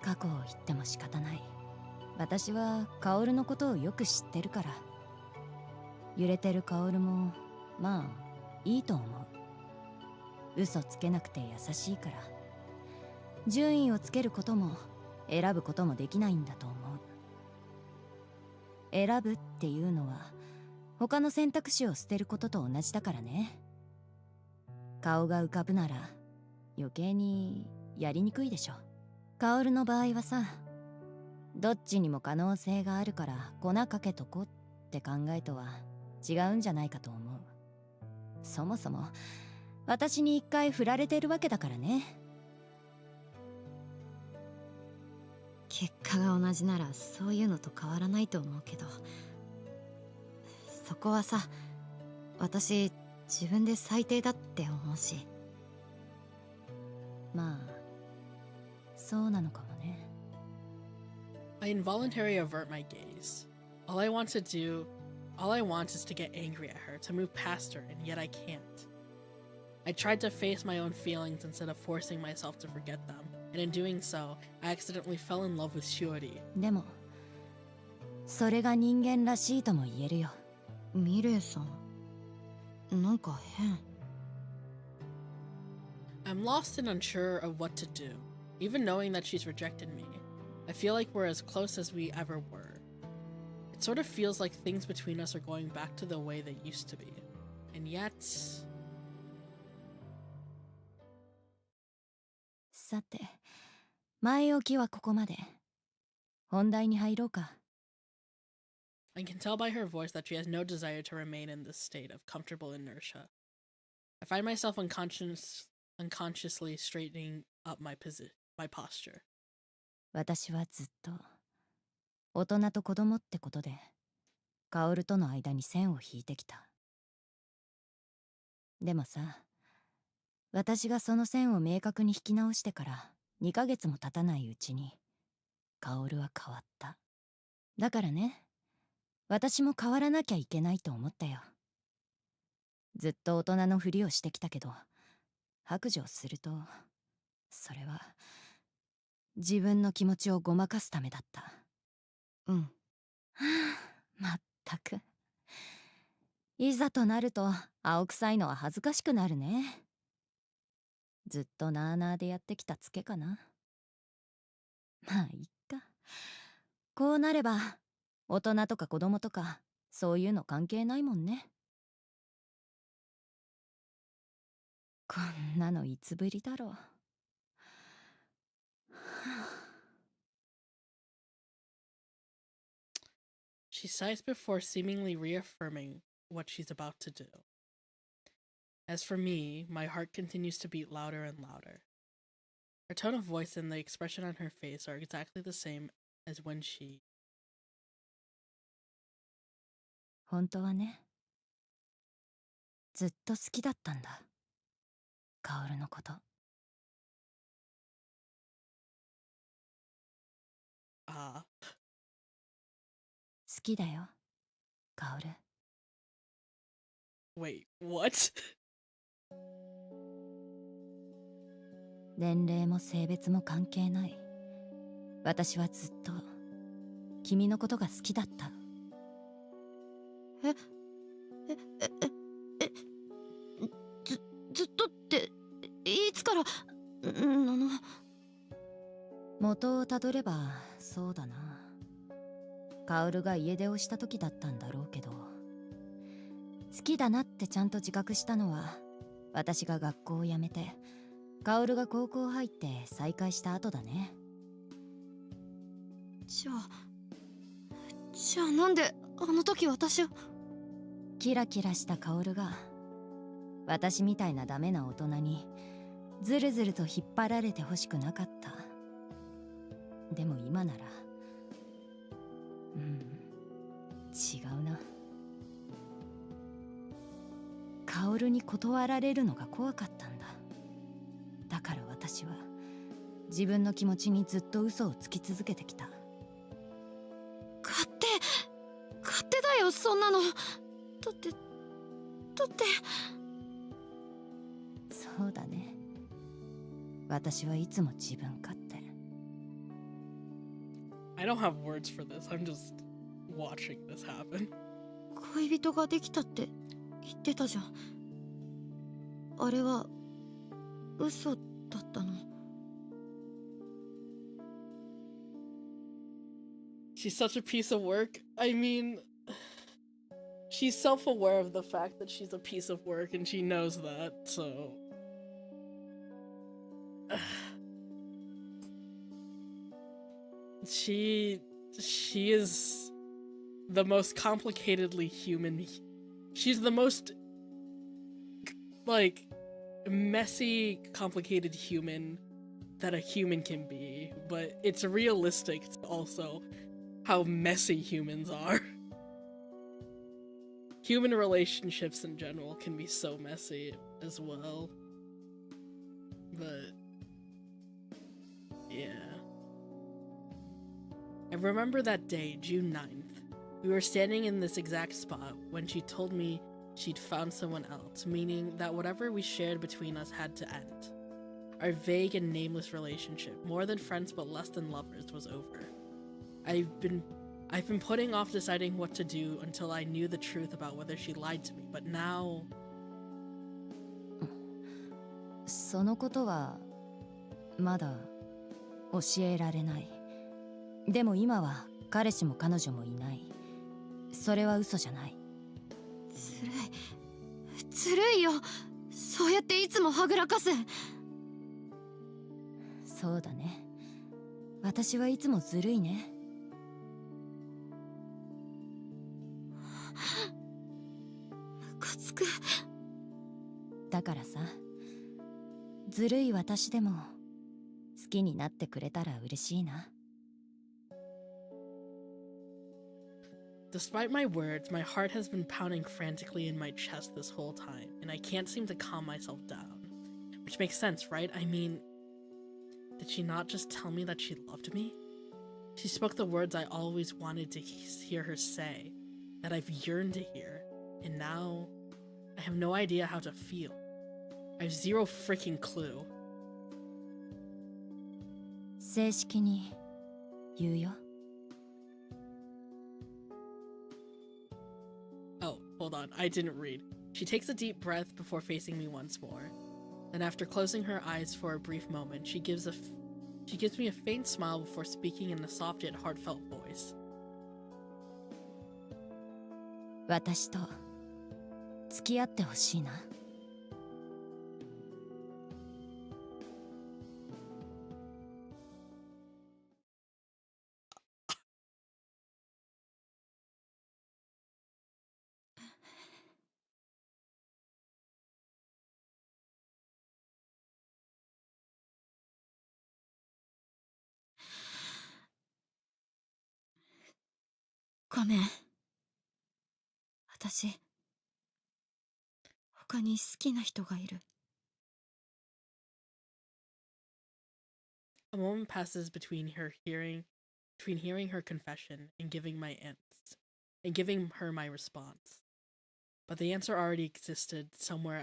過去を言っても仕方ない。私はカオルのことをよく知ってるから。揺れてるカオルもまあいいと思う。嘘つけなくて優しいから。順位をつけることも選ぶこともできないんだと思う。選ぶっていうのは他の選択肢を捨てることと同じだからね。顔が浮かぶなら余計にやりにくいでしょ。カオルの場合はさ、どっちにも可能性があるから粉かけとこって考えとは違うんじゃないかと思う。そもそも私に一回振られてるわけだからね。結果が同じならそういうのと変わらないと思うけど、そこはさ、私自分で最低だって思うし。まあそうなのかもね。I involuntarily avert my gaze. All I want is to get angry at her, to move past her, and yet I can't. I tried to face my own feelings instead of forcing myself to forget them, and in doing so, I accidentally fell in love with Shiori. でもそれが人間らしいとも言えるよ。ミレイさん、なんか変。I'm lost and unsure of what to do. Even knowing that she's rejected me, I feel like we're as close as we ever were. It sort of feels like things between us are going back to the way they used to be. And yet... さて、前置きはここまで。本題に入ろうか。I can tell by her voice that she has no desire to remain in this state of comfortable inertia. I find myself unconsciously straightening up my posture. 私はずっと大人と子供ってことでカオルとの間に線を引いてきた。でもさ、私がその線を明確に引き直してから2ヶ月も経たないうちにカオルは変わった。だからね、私も変わらなきゃいけないと思ったよ。ずっと大人のふりをしてきたけど、白状するとそれは自分の気持ちをごまかすためだった。うん。まったく。いざとなると青臭いのは恥ずかしくなるね。ずっとなあなあでやってきたツケかな。まあいっか。こうなれば大人とか子供とかそういうの関係ないもんね。こんなのいつぶりだろう。She sighs before seemingly reaffirming what she's about to do. As for me, my heart continues to beat louder and louder. Her tone of voice and the expression on her face are exactly the same as when she... 本当はね、ずっと好きだったんだ、カオルのこと。好きだよ、カオル。Wait, what? 年齢も性別も関係ない。私はずっと君のことが好きだった。ずっとっていつから？元をたどればそうだな。カオルが家出をした時だったんだろうけど、好きだなってちゃんと自覚したのは私が学校を辞めて薫が高校入って再会した後だね。じゃあなんであの時私を。キラキラした薫が私みたいなダメな大人にずるずると引っ張られてほしくなかった。でも今なら違うな。薫に断られるのが怖かったんだ。だから私は自分の気持ちにずっと嘘をつき続けてきた。勝手だよそんなの。だってそうだね。私はいつも自分勝手。 I don't have words for this. I'm just watching this happen. 恋人ができたって言ってたじゃん。あれは嘘だったの。She's such a piece of work. I mean, she's self-aware of the fact that she's a piece of work and she knows that, so... She is the most complicatedly human. She's the most, like, messy, complicated human that a human can be, but it's realistic also how messy humans are. Human relationships in general can be so messy as well. But yeah. I remember that day, June 9th. We were standing in this exact spot when she told me she'd found someone else, meaning that whatever we shared between us had to end. Our vague and nameless relationship, more than friends but less than lovers, was over. I've been putting off deciding what to do until I knew the truth about whether she lied to me, but now... そのことはまだ教えられない。でも今は彼氏も彼女もいない。それは嘘じゃない。ずるいよ。そうやっていつもはぐらかす。そうだね。私はいつもずるいね。ムカつく。だからさ、ずるい私でも好きになってくれたら嬉しいな。Despite my words, my heart has been pounding frantically in my chest this whole time, and I can't seem to calm myself down. Which makes sense, right? I mean, did she not just tell me that she loved me? She spoke the words I always wanted to hear her say, that I've yearned to hear, and now I have no idea how to feel. I have zero freaking clue. 正式に言うよ。Oh, hold on, I didn't read. She takes a deep breath before facing me once more. Then after closing her eyes for a brief moment, she gives me a faint smile before speaking in a soft yet heartfelt voice. 私と付き合ってほしいな。ごめん。私、他に好きな人がいる。A moment passes between hearing her confession and giving her my response. But the answer already existed somewhere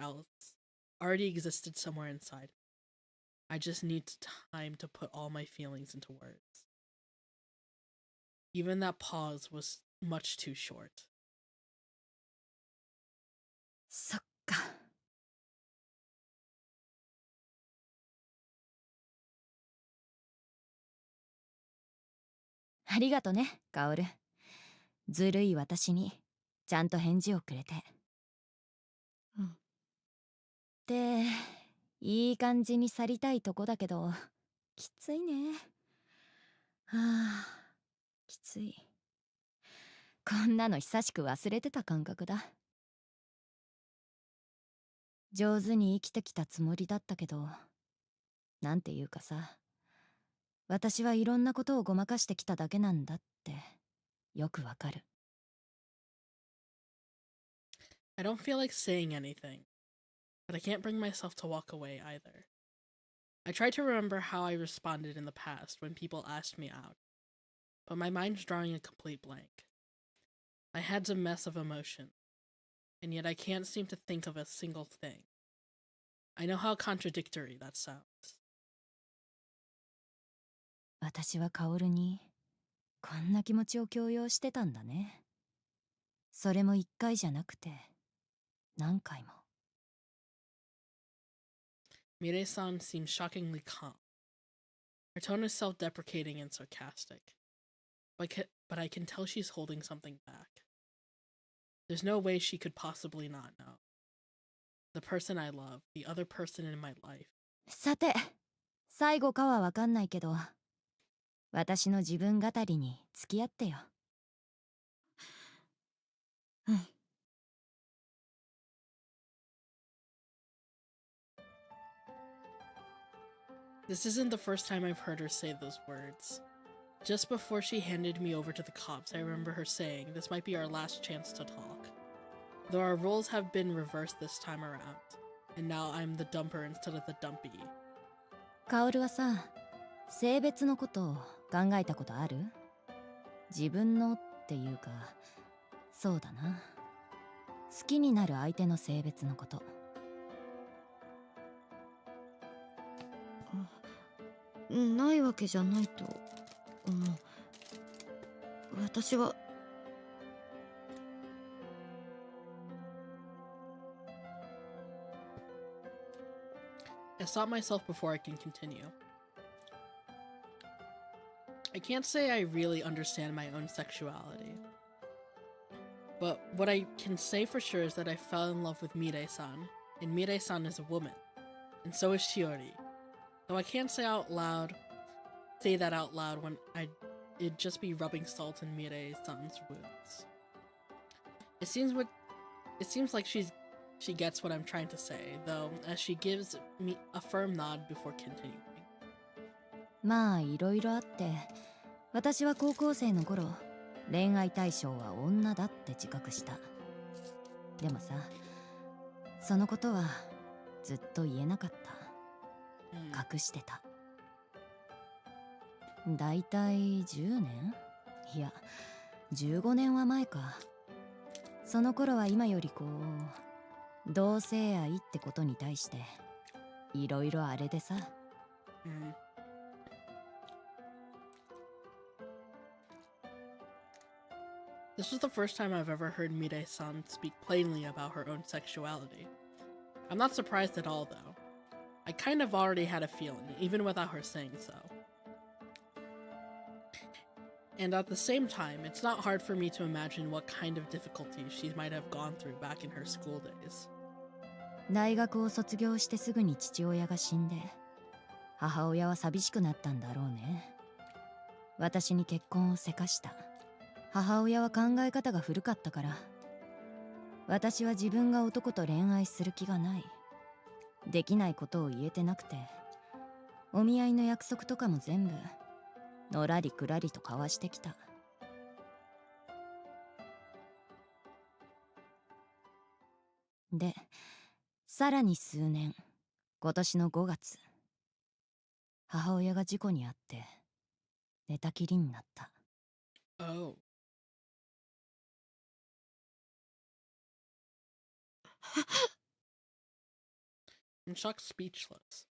inside. I just need time to put all my feelings into words. Even that pause was much too short. そっか。ありがとね、カオル。ずるい私にちゃんと返事をくれて。ていい感じに去りたいとこだけど、きついね。はあ、きつい。こんなの久しく忘れてた感覚だ。上手に生きてきたつもりだったけど、なんていうかさ、私はいろんなことをごまかしてきただけなんだってよくわかる。I don't feel like saying anything, but I can't bring myself to walk away either. I try to remember how I responded in the past when people asked me out, but my mind's drawing a complete blank. My head's a mess of emotion, and yet I can't seem to think of a single thing. I know how contradictory that sounds. 私はカオルにこんな気持ちを強要してたんだね。それも一回じゃなくて何回も。Mirei-san seems shockingly calm. Her tone is self-deprecating and sarcastic, but I can tell she's holding something back. There's no way she could possibly not know. The person I love, the other person in my life. さて、最後かはわかんないけど、私の自分語りに付き合ってよ。うん。This isn't the first time I've heard her say those words. Just before she handed me over to the cops, I remember her saying this might be our last chance to talk. Though our roles have been reversed this time around, and now I'm the dumper instead of the dumpy. カオルはさ、性別のことを考えたことある？自分のっていうか、そうだな。好きになる相手の性別のこと。ないわけじゃないと思う。私はI stop myself before I can continue. I can't say I really understand my own sexuality. But what I can say for sure is that I fell in love with Mirei-san, and Mirei-san is a woman, and so is Shiori. Though I can't say that out loud when it'd just be rubbing salt in Mirei-san's wounds. It seems like she gets what I'm trying to say, though, as she gives me a firm nod before continuing. まあいろいろあって、私は高校生の頃、恋愛対象は女だって自覚した。でもさ、そのことはずっと言えなかった。隠してた。だいたい10年？いや、15年は前か。その頃は今よりこう、同性愛ってことに対していろいろあれでさ。This was the first time I've ever heard Mirei-san speak plainly about her own sexuality. I'm not surprised at all, though. I kind of already had a feeling, even without her saying so. And at the same time, it's not hard for me to imagine what kind of difficulties she might have gone through back in her school days. 大学を卒業してすぐに父親が死んで、母親は寂しくなったんだろうね。私に結婚をせかした。母親は考え方が古かったから、私は自分が男と恋愛する気がない。できないことを言えてなくて、お見合いの約束とかも全部のらりくらりと交わしてきた。で、さらに数年、今年の5月、母親が事故に遭って寝たきりになった。Oh. I'm shocked speechless.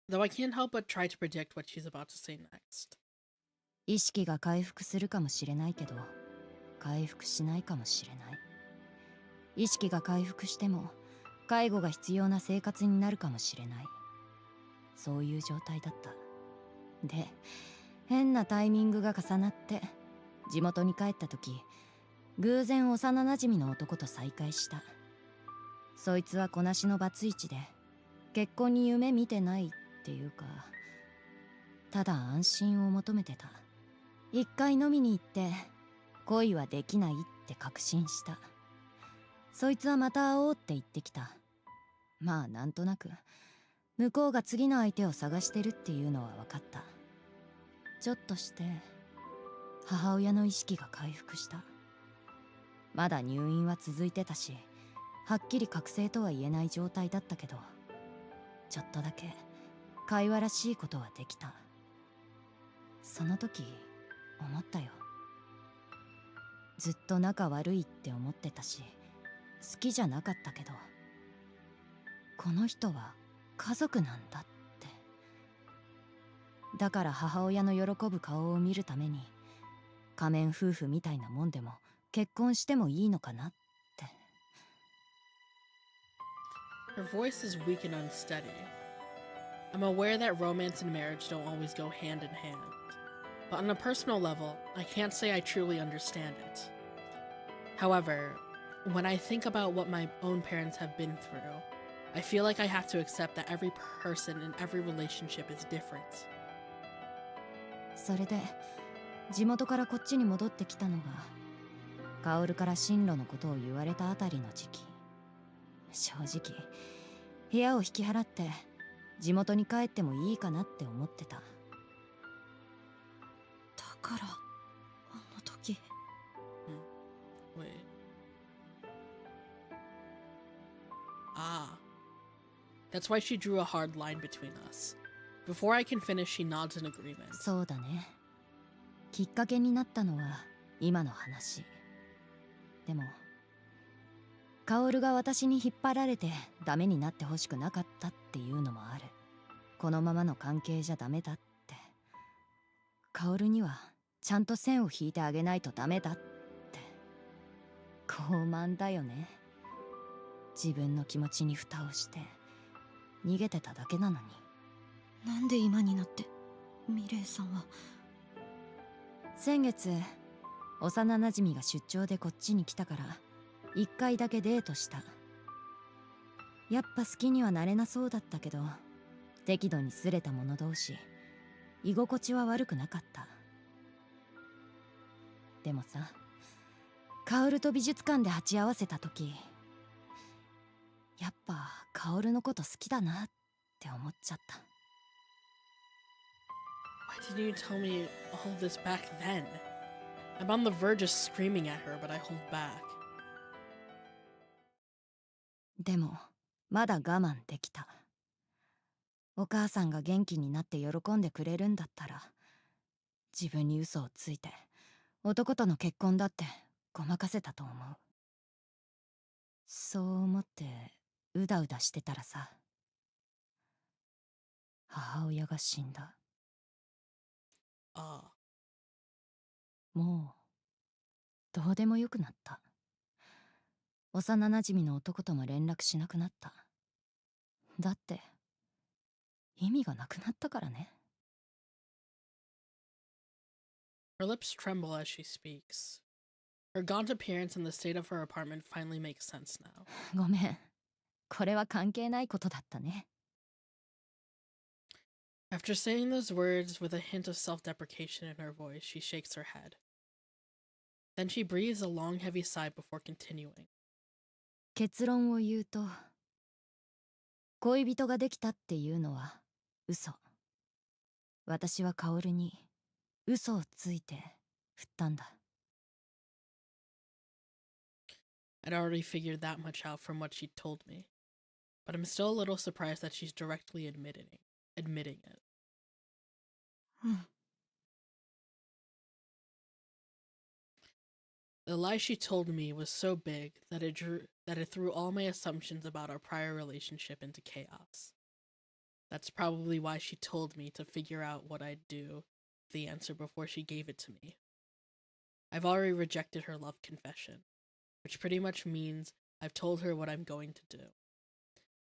Though I can't help but try to predict what she's about to say next. 意識が回復するかもしれないけど、回復しないかもしれない。意識が回復しても、介護が必要な生活になるかもしれない。そういう状態だった。で、変なタイミングが重なって、地元に帰った時、偶然幼なじみの男と再会した。そいつはこなしのバツイチで結婚に夢見てないっていうか、ただ安心を求めてた。一回飲みに行って恋はできないって確信した。そいつはまた会おうって言ってきた。まあなんとなく向こうが次の相手を探してるっていうのは分かった。ちょっとして母親の意識が回復した。まだ入院は続いてたし、はっきり覚醒とは言えない状態だったけど、ちょっとだけ会話らしいことはできた。その時思ったよ。ずっと仲悪いって思ってたし、好きじゃなかったけど、この人は家族なんだって。だから母親の喜ぶ顔を見るために、仮面夫婦みたいなもんでも結婚してもいいのかなって。 Her voice is weak and unsteady. I'm aware that romance and marriage don't always go hand in hand, but on a personal level, I can't say I truly understand it. However, when I think about what my own parents have been through, I feel like I have to accept that every person in every relationship is different. それで地元からこっちに戻ってきたのが、薫から進路のことを言われたあたりの時期。正直部屋を引き払って地元に帰ってもいいかなって思ってた。だからあの時。Wait. Ah. That's why she drew a hard line between us. Before I can finish, she nods in agreement. そうだね。きっかけになったのは今の話。でも薫が私に引っ張られてダメになってほしくなかったっていうのもある。このままの関係じゃダメだって。薫にはちゃんと線を引いてあげないとダメだって。傲慢だよね。自分の気持ちに蓋をして逃げてただけなのに。なんで今になってミレイさんは。先月幼なじみが出張でこっちに来たから一回だけデートした。やっぱ好きにはなれなそうだったけど、適度にすれた者同士居心地は悪くなかった。でもさ、薫と美術館で鉢合わせた時、やっぱ薫のこと好きだなって思っちゃった。 Why didn't you tell me all this back then? I'm on the verge of screaming at her, but I hold back. でもまだ我慢できた。お母さんが元気になって喜んでくれるんだったら、自分に嘘をついて男との結婚だってごまかせたと思う。そう思ってうだうだしてたらさ、母親が死んだ。Ah. もうどうでもよくなった。幼なじみの男とも連絡しなくなった。だって意味がなくなったからね。 Her lips tremble as she speaks. Her gaunt appearance and the state of her apartment finally makes sense now. ごめん、これは関係ないことだったね。 After saying those words with a hint of self-deprecation in her voice, she shakes her head. Then she breathes a long, heavy sigh before continuing. 結論を言うと、恋人ができたっていうのは嘘。私は薫に嘘をついて振ったんだ。 I'd already figured that much out from what she'd told me, but I'm still a little surprised that she's directly admitting it. うん。 The lie she told me was so big that it threw all my assumptions about our prior relationship into chaos. That's probably why she told me to figure out what I'd do with the answer before she gave it to me. I've already rejected her love confession, which pretty much means I've told her what I'm going to do.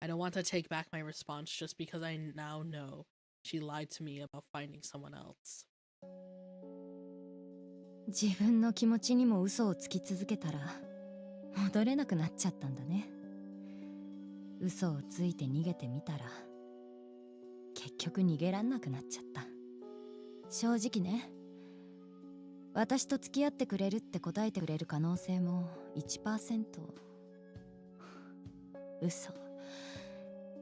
I don't want to take back my response just because I now know she lied to me about finding someone else. 自分の気持ちにも嘘をつき続けたら戻れなくなっちゃったんだね。嘘をついて逃げてみたら結局逃げらんなくなっちゃった。正直ね、私と付き合ってくれるって答えてくれる可能性も 1%、 嘘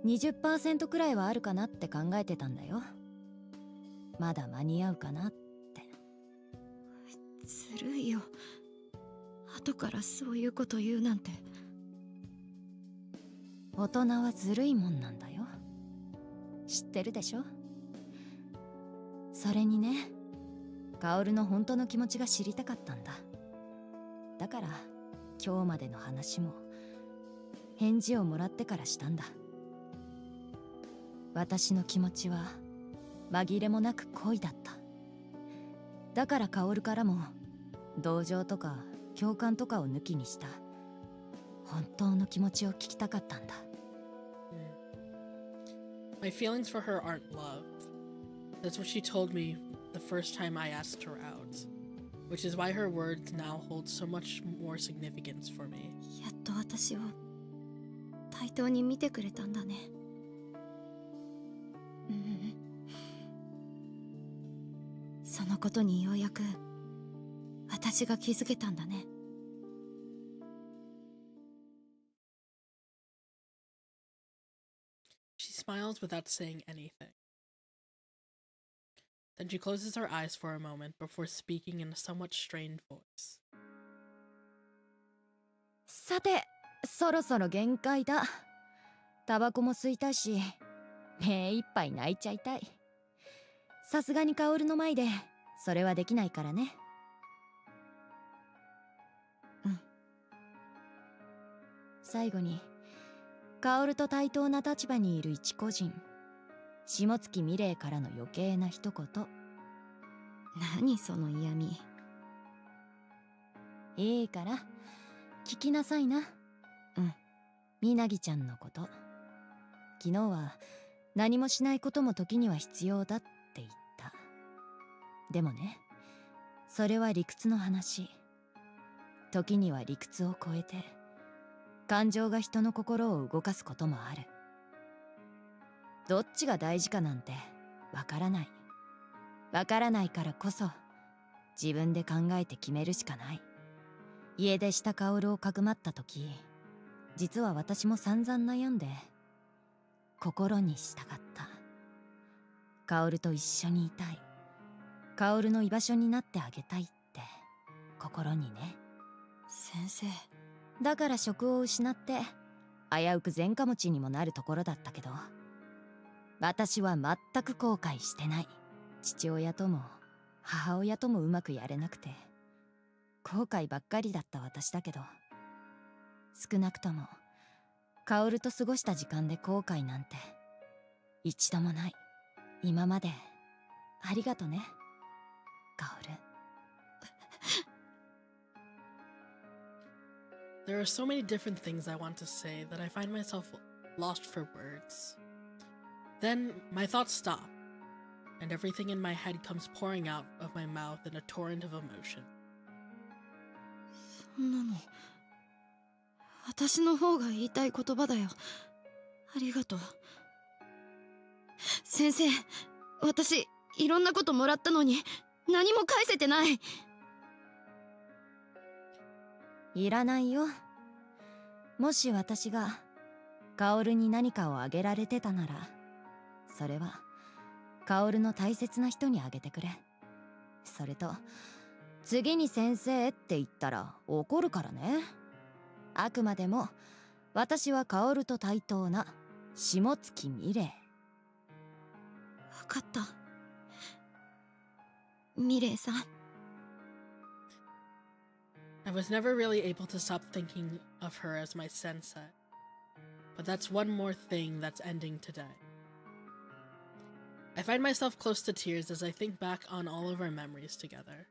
20% くらいはあるかなって考えてたんだよ。まだ間に合うかなって。ずるいよ、後からそういうこと言うなんて。大人はずるいもんなんだよ、知ってるでしょ。それにね、薫の本当の気持ちが知りたかったんだ。だから今日までの話も返事をもらってからしたんだ。私の気持ちは紛れもなく恋だった。だから薫からも同情とか共感とかを抜きにした本当の気持ちを聞きたかったんだ。My feelings for her aren't love. That's what she told me the first time I asked her out, which is why her words now hold so much more significance for me. やっと私を対等に見てくれたんだね。そのことにようやく私が気づけたんだね。She smiles without saying anything. Then she closes her eyes for a moment before speaking in a somewhat strained voice. さて、そろそろ限界だ。タバコも吸いたいし、目いっぱい泣いちゃいたい。さすがに薫の前でそれはできないからね。うん。最後に薫と対等な立場にいる一個人、下月美玲からの余計な一言。何その嫌味。いいから聞きなさいな。うん。みなぎちゃんのこと、昨日は何もしないことも時には必要だって言った。でもね、それは理屈の話。時には理屈を超えて感情が人の心を動かすこともある。どっちが大事かなんてわからない。わからないからこそ自分で考えて決めるしかない。家出した薫をかくまった時、実は私も散々悩んで心に従った。薫と一緒にいたい、薫の居場所になってあげたいって心にね。先生。だから職を失って危うく前科持ちにもなるところだったけど、私は全く後悔してない。父親とも母親ともうまくやれなくて後悔ばっかりだった私だけど、少なくとも薫と過ごした時間で後悔なんて一度もない。今までありがとね、薫。There are so many different things I want to say that I find myself lost for words. Then my thoughts stop, and everything in my head comes pouring out of my mouth in a torrent of emotion. そんなの私の方が言いたい言葉だよ。ありがとう先生。私いろんなこともらったのに何も返せてない。いらないよ。もし私が薫に何かをあげられてたなら、それは薫の大切な人にあげてくれ。それと次に先生って言ったら怒るからね。あくまでも私は薫と対等な下月美玲。分かった、美玲さん。I was never really able to stop thinking of her as my sensei, but that's one more thing that's ending today. I find myself close to tears as I think back on all of our memories together,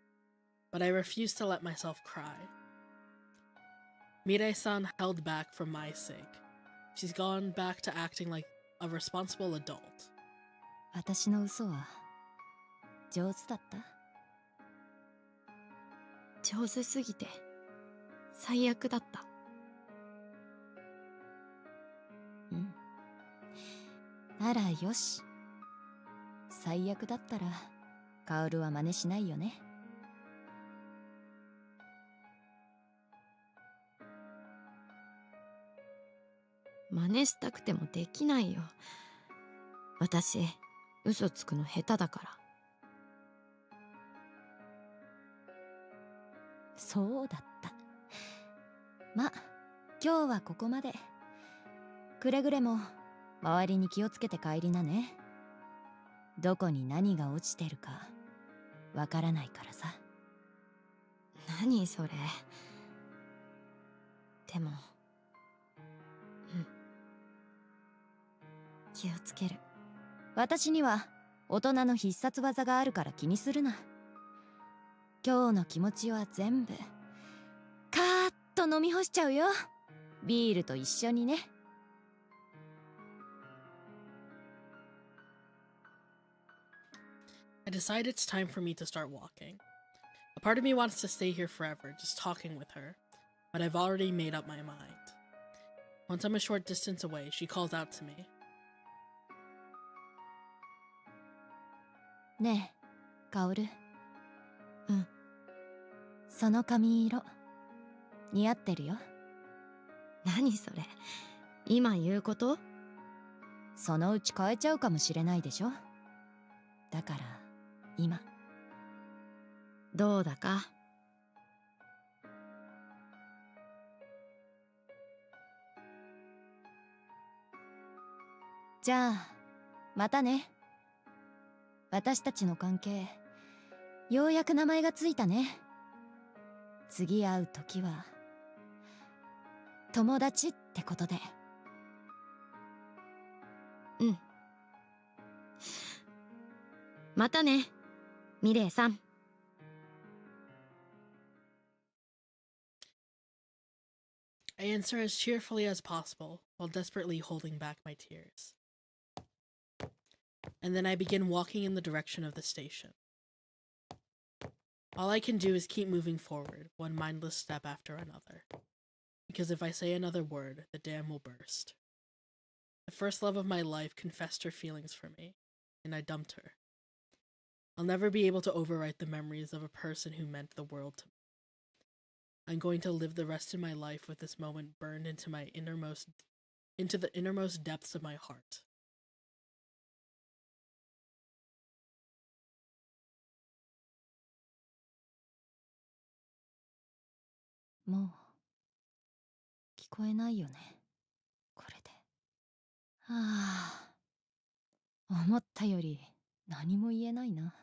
but I refuse to let myself cry. Mirei-san held back for my sake. She's gone back to acting like a responsible adult. 私の嘘は上手だった？上手すぎて最悪だった。ん？あらよし。最悪だったらカオルは真似しないよね。真似したくてもできないよ。私嘘つくの下手だから。そうだった。ま、今日はここまで。くれぐれも周りに気をつけて帰りなね。どこに何が落ちてるかわからないからさ。何それ。でも気をつける。私には大人の必殺技があるから気にするな。今日の気持ちは全部カーッと飲み干しちゃうよ。ビールと一緒にね。I decide it's time for me to start walking. A part of me wants to stay here forever, just talking with her, but I've already made up my mind. Once I'm a short distance away, she calls out to me. ねえ、カオル。うん。その髪色似合ってるよ。何それ。今言うこと？そのうち変えちゃうかもしれないでしょ。だから今。どうだか。じゃあまたね。私たちの関係ようやく名前がついたね。次会う時は友達ってことで。うん。またね、ミレイさん。I answer as cheerfully as possible, while desperately holding back my tears. And then I begin walking in the direction of the station. All I can do is keep moving forward, one mindless step after another. Because if I say another word, the dam will burst. The first love of my life confessed her feelings for me, and I dumped her. I'll never be able to overwrite the memories of a person who meant the world to me. I'm going to live the rest of my life with this moment burned into the innermost depths of my heart. もう聞こえないよね、これで。はあ、思ったより何も言えないな。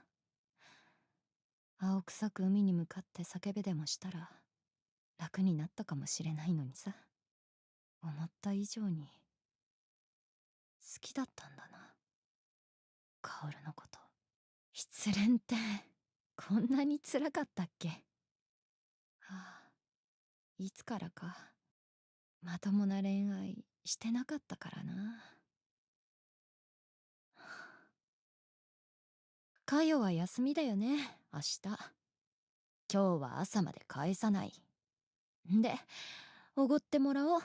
青臭く海に向かって叫べでもしたら楽になったかもしれないのにさ。思った以上に好きだったんだな、カオルのこと。失恋ってこんなに辛かったっけ。はあ、いつからかまともな恋愛してなかったからな。カヨは休みだよね、明日。今日は朝まで返さない。で、おごってもらおう。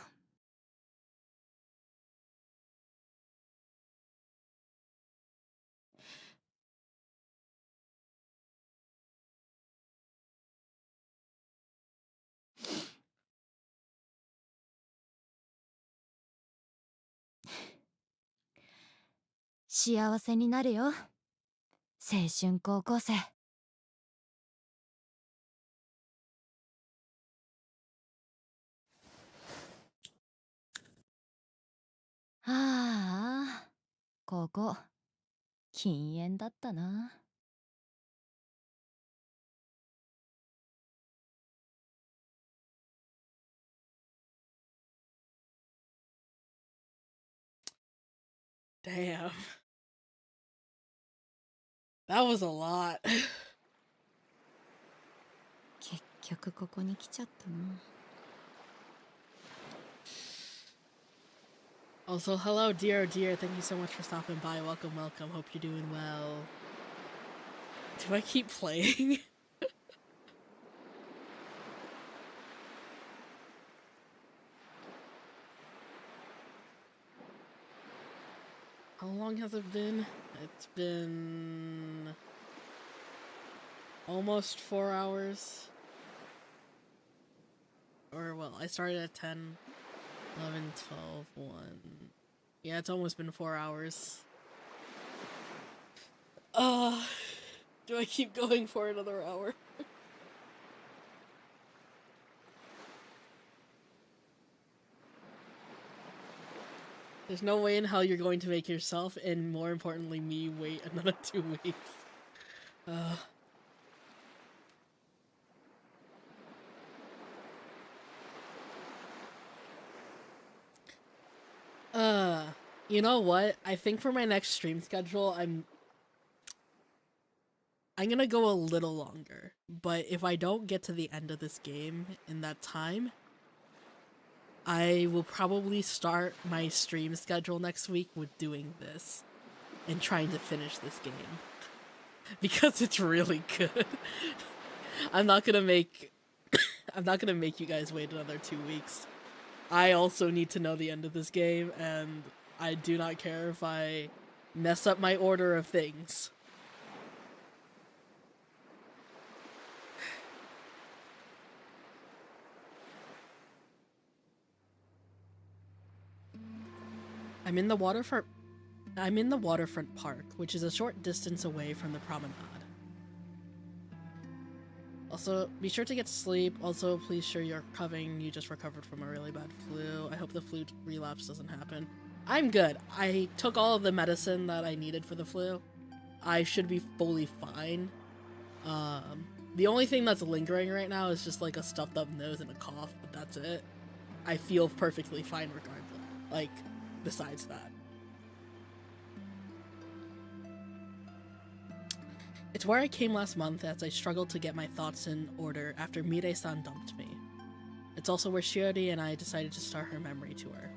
幸せになれよ、青春高校生。ああ、ここ禁煙だったな。Damn. That was a lot. 結局ここに来ちゃったな。Also, hello, dear, oh dear. Thank you so much for stopping by. Welcome, welcome. Hope you're doing well. Do I keep playing? How long long has it been? It's been almost 4 hours. Or, well, I started at 10, 11, 12, 1. Yeah, it's almost been 4 hours. Do I keep going for another hour? There's no way in hell you're going to make yourself, and more importantly me, wait another 2 weeks. You know what? I think for my next stream schedule, I'm gonna go a little longer. But if I don't get to the end of this game in that time, I will probably start my stream schedule next week with doing this and trying to finish this game. Because it's really good. I'm not gonna make you guys wait another 2 weeks. I also need to know the end of this game, and I do not care if I mess up my order of things. I'm in the waterfront park, which is a short distance away from the promenade. Also, be sure to get sleep. Also, please sure you're recovering. You just recovered from a really bad flu. I hope the flu relapse doesn't happen. I'm good. I took all of the medicine that I needed for the flu. I should be fully fine. The only thing that's lingering right now is just like a stuffed up nose and a cough, but that's it. I feel perfectly fine regardless. Like, besides that. It's where I came last month as I struggled to get my thoughts in order after Mire-san dumped me. It's also where Shiori and I decided to start her memory tour.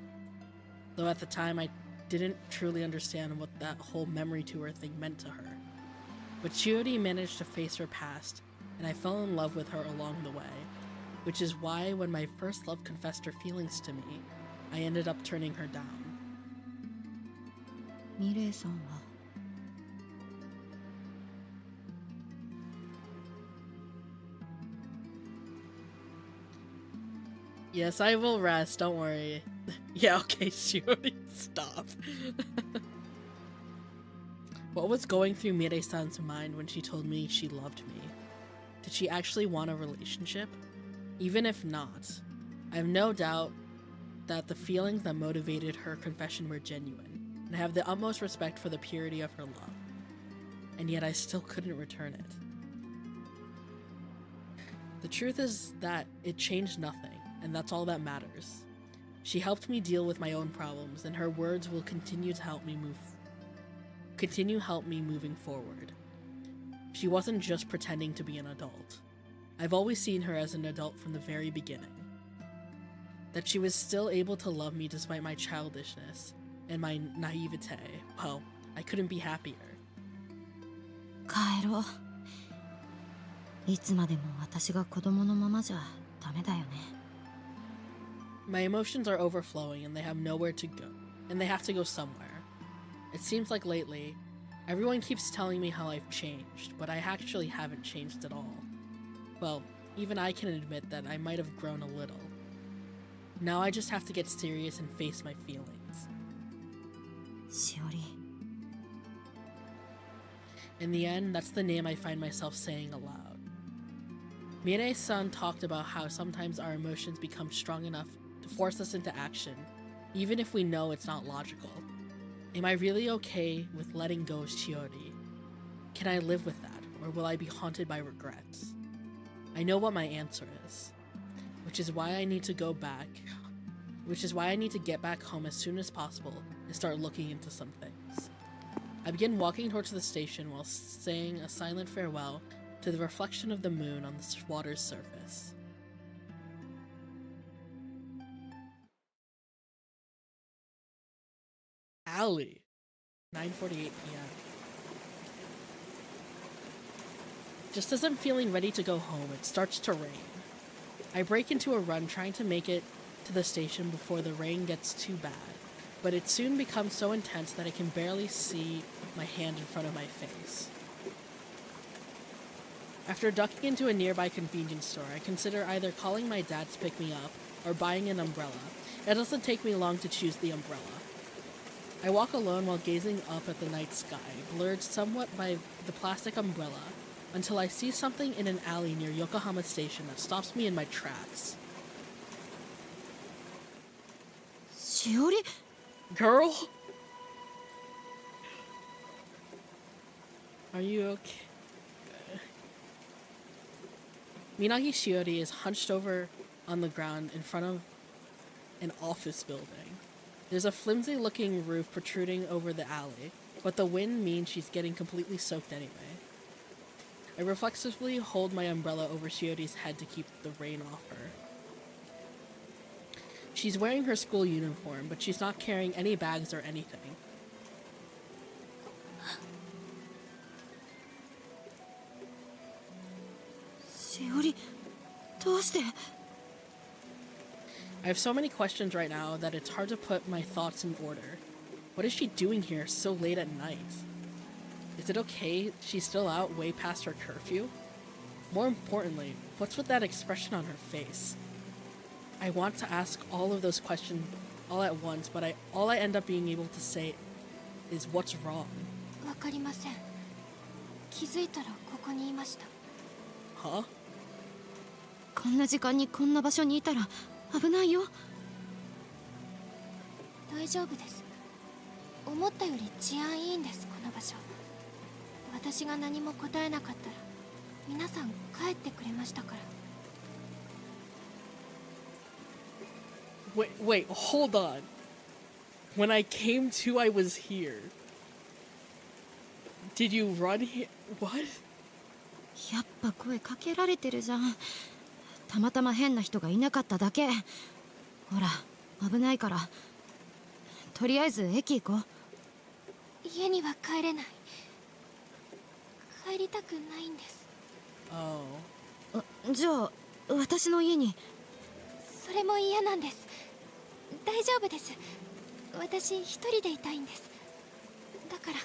Though at the time I didn't truly understand what that whole memory tour thing meant to her. But Shiori managed to face her past, and I fell in love with her along the way, which is why when my first love confessed her feelings to me, I ended up turning her down. Mire-san wa Yes, I will rest, don't worry. Yeah, okay, Shiori, stop. What was going through Mire-san's mind when she told me she loved me? Did she actually want a relationship? Even if not, I have no doubt that the feelings that motivated her confession were genuine, and I have the utmost respect for the purity of her love. And yet I still couldn't return it. The truth is that it changed nothing, and that's all that matters. She helped me deal with my own problems, and her words will continue to help me moving forward. She wasn't just pretending to be an adult. I've always seen her as an adult from the very beginning. That she was still able to love me despite my childishness and my naivete, well, I couldn't be happier. 帰ろう。いつまでも私が子供のままじゃダメだよね。My emotions are overflowing and they have nowhere to go, and they have to go somewhere. It seems like lately, everyone keeps telling me how I've changed, but I actually haven't changed at all. Well, even I can admit that I might have grown a little. Now I just have to get serious and face my feelings. しおり。 In the end, that's the name I find myself saying aloud. Mire-san talked about how sometimes our emotions become strong enough to force us into action, even if we know it's not logical. Am I really okay with letting go of Shiori? Can I live with that, or will I be haunted by regrets? I know what my answer is, which is why I need to get back home as soon as possible and start looking into some things. I begin walking towards the station while saying a silent farewell to the reflection of the moon on the water's surface. Alley, 9:48 p.m. Just as I'm feeling ready to go home, it starts to rain. I break into a run trying to make it to the station before the rain gets too bad, but it soon becomes so intense that I can barely see my hand in front of my face. After ducking into a nearby convenience store, I consider either calling my dad to pick me up or buying an umbrella. It doesn't take me long to choose the umbrella. I walk alone while gazing up at the night sky, blurred somewhat by the plastic umbrella, until I see something in an alley near Yokohama Station that stops me in my tracks. しおり Girl? Are you okay? Minagi Shiori is hunched over on the ground in front of an office building. There's a flimsy-looking roof protruding over the alley, but the wind means she's getting completely soaked anyway. I reflexively hold my umbrella over Shiori's head to keep the rain off her. She's wearing her school uniform, but she's not carrying any bags or anything. Shiori, どうして I have so many questions right now that it's hard to put my thoughts in order. What is she doing here so late at night? Is it okay she's still out way past her curfew? More importantly, what's with that expression on her face? I want to ask all of those questions all at once, but all I end up being able to say is what's wrong. わかりません。気づいたらここにいました。 Huh? こんな時間にこんな場所にいたら危ないよ。大丈夫です。思ったより治安いいんです、この場所。私が何も答えなかったら皆さん帰ってくれましたから。 Wait, hold on. When I came to, I was here. Did you run here? What? やっぱ声かけられてるじゃん。たまたま変な人がいなかっただけ。ほら、危ないから。とりあえず駅行こう。家には帰れない。帰りたくないんです。 Oh. じゃあ、私の家に。それも嫌なんです。大丈夫です。私一人でいたいんです。だから。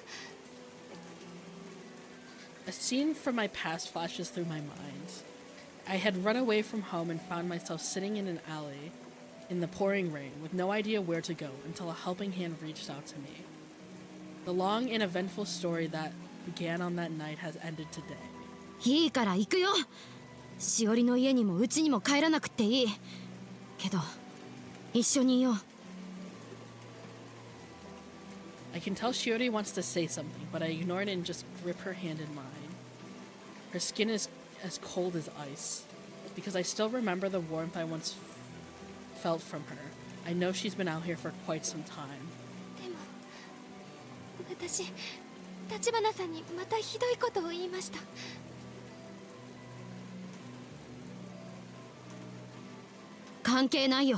A scene from my past flashes through my mind. I had run away from home and found myself sitting in an alley in the pouring rain with no idea where to go until a helping hand reached out to me. The long and eventful story that began on that night has ended today. いいから行くよ。しおりの家にもうちにも帰らなくていい。けど、一緒にいよう。 I can tell Shiori wants to say something, but I ignore it and just grip her hand in mine. Her skin is as cold as ice, because I still remember the warmth I once felt from her. I know she's been out here for quite some time. でも私立花さんにまたひどいことを言いました。関係ないよ。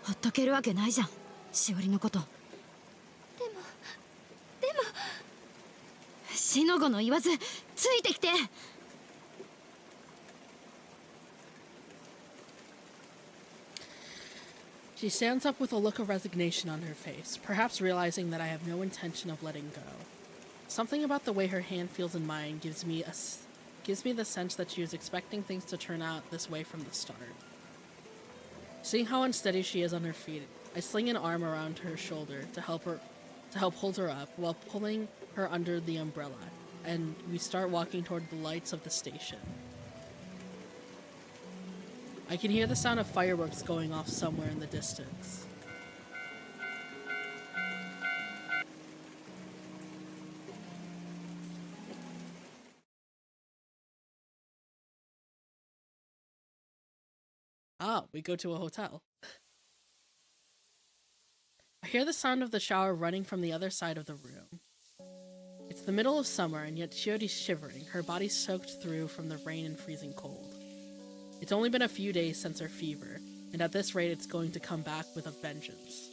ほっとけるわけないじゃん。しおりのこと。でもしのごの言わずついてきて。 She stands up with a look of resignation on her face, perhaps realizing that I have no intention of letting go. Something about the way her hand feels in mine gives me the sense that she was expecting things to turn out this way from the start. Seeing how unsteady she is on her feet, I sling an arm around her shoulder to help hold her up while pulling her under the umbrella, and we start walking toward the lights of the station. I can hear the sound of fireworks going off somewhere in the distance. Ah, we go to a hotel. I hear the sound of the shower running from the other side of the room. It's the middle of summer, and yet Shiori's shivering, her body soaked through from the rain and freezing cold. It's only been a few days since her fever, and at this rate it's going to come back with a vengeance.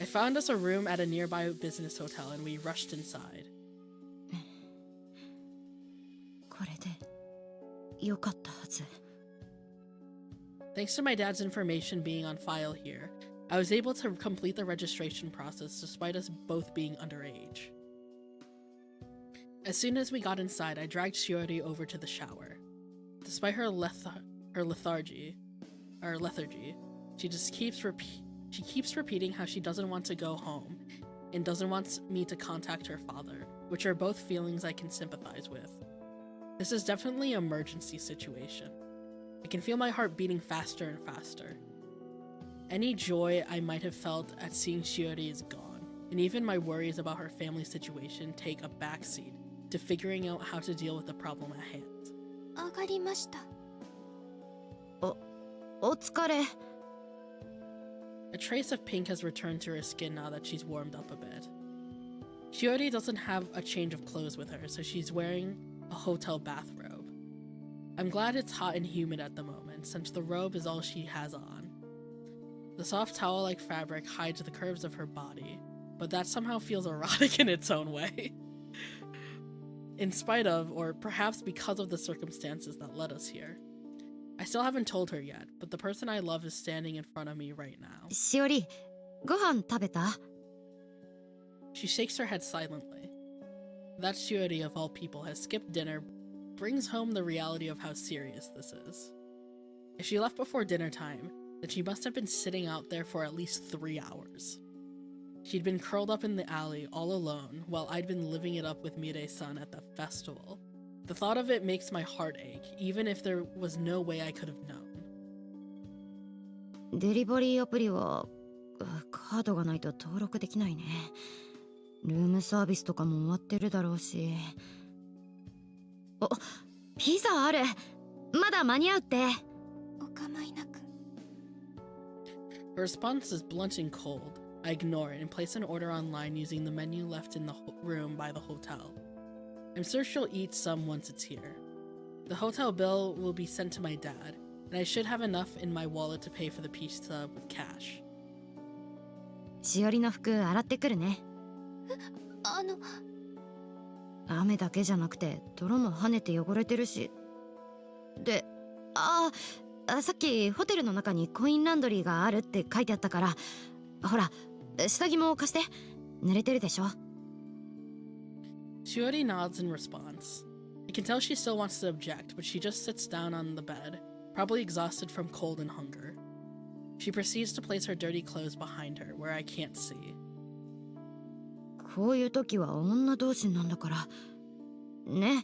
I found us a room at a nearby business hotel, and we rushed inside. これでよかったはず。 Thanks to my dad's information being on file here, I was able to complete the registration process despite us both being underage. As soon as we got inside, I dragged Shiori over to the shower. Despite her lethargy, she keeps repeating how she doesn't want to go home and doesn't want me to contact her father, which are both feelings I can sympathize with. This is definitely an emergency situation. I can feel my heart beating faster and faster. Any joy I might have felt at seeing Shiori is gone, and even my worries about her family situation take a backseat to figuring out how to deal with the problem at hand. 上がりました。お疲れ。A trace of pink has returned to her skin now that she's warmed up a bit. Shiori doesn't have a change of clothes with her, so she's wearing a hotel bathrobe. I'm glad it's hot and humid at the moment, since the robe is all she has on. The soft towel-like fabric hides the curves of her body, but that somehow feels erotic in its own way. In spite of, or perhaps because of the circumstances that led us here. I still haven't told her yet, but the person I love is standing in front of me right now. しおり、ご飯食べた？ She shakes her head silently. That Shiori of all people has skipped dinner brings home the reality of how serious this is. If she left before dinner time, then she must have been sitting out there for at least 3 hours. She'd been curled up in the alley all alone while I'd been living it up with Mirei-san at the festival. The thought of it makes my heart ache, even if there was no way I could have known. デリバリーアプリはカードがないと登録できないね。ルームサービスとかも終わってるだろうし。お、ピザある。まだ間に合うって。お構いなく。Her response is blunt and cold. I ignore it and place an order online using the menu left in the room by the hotel. I'm sure she'll eat some once it's here. The hotel bill will be sent to my dad, and I should have enough in my wallet to pay for the pizza with cash. しおりの服洗ってくるね。雨だけじゃなくて泥も跳ねて汚れてるし。で、さっきホテルの中にコインランドリーがあるって書いてあったから、ほら、下着も貸して。濡れてるでしょ。Shiori nods in response. I can tell she still wants to object, but she just sits down on the bed, probably exhausted from cold and hunger. She proceeds to place her dirty clothes behind her, where I can't see. こういう時は女同士なんだから。ね。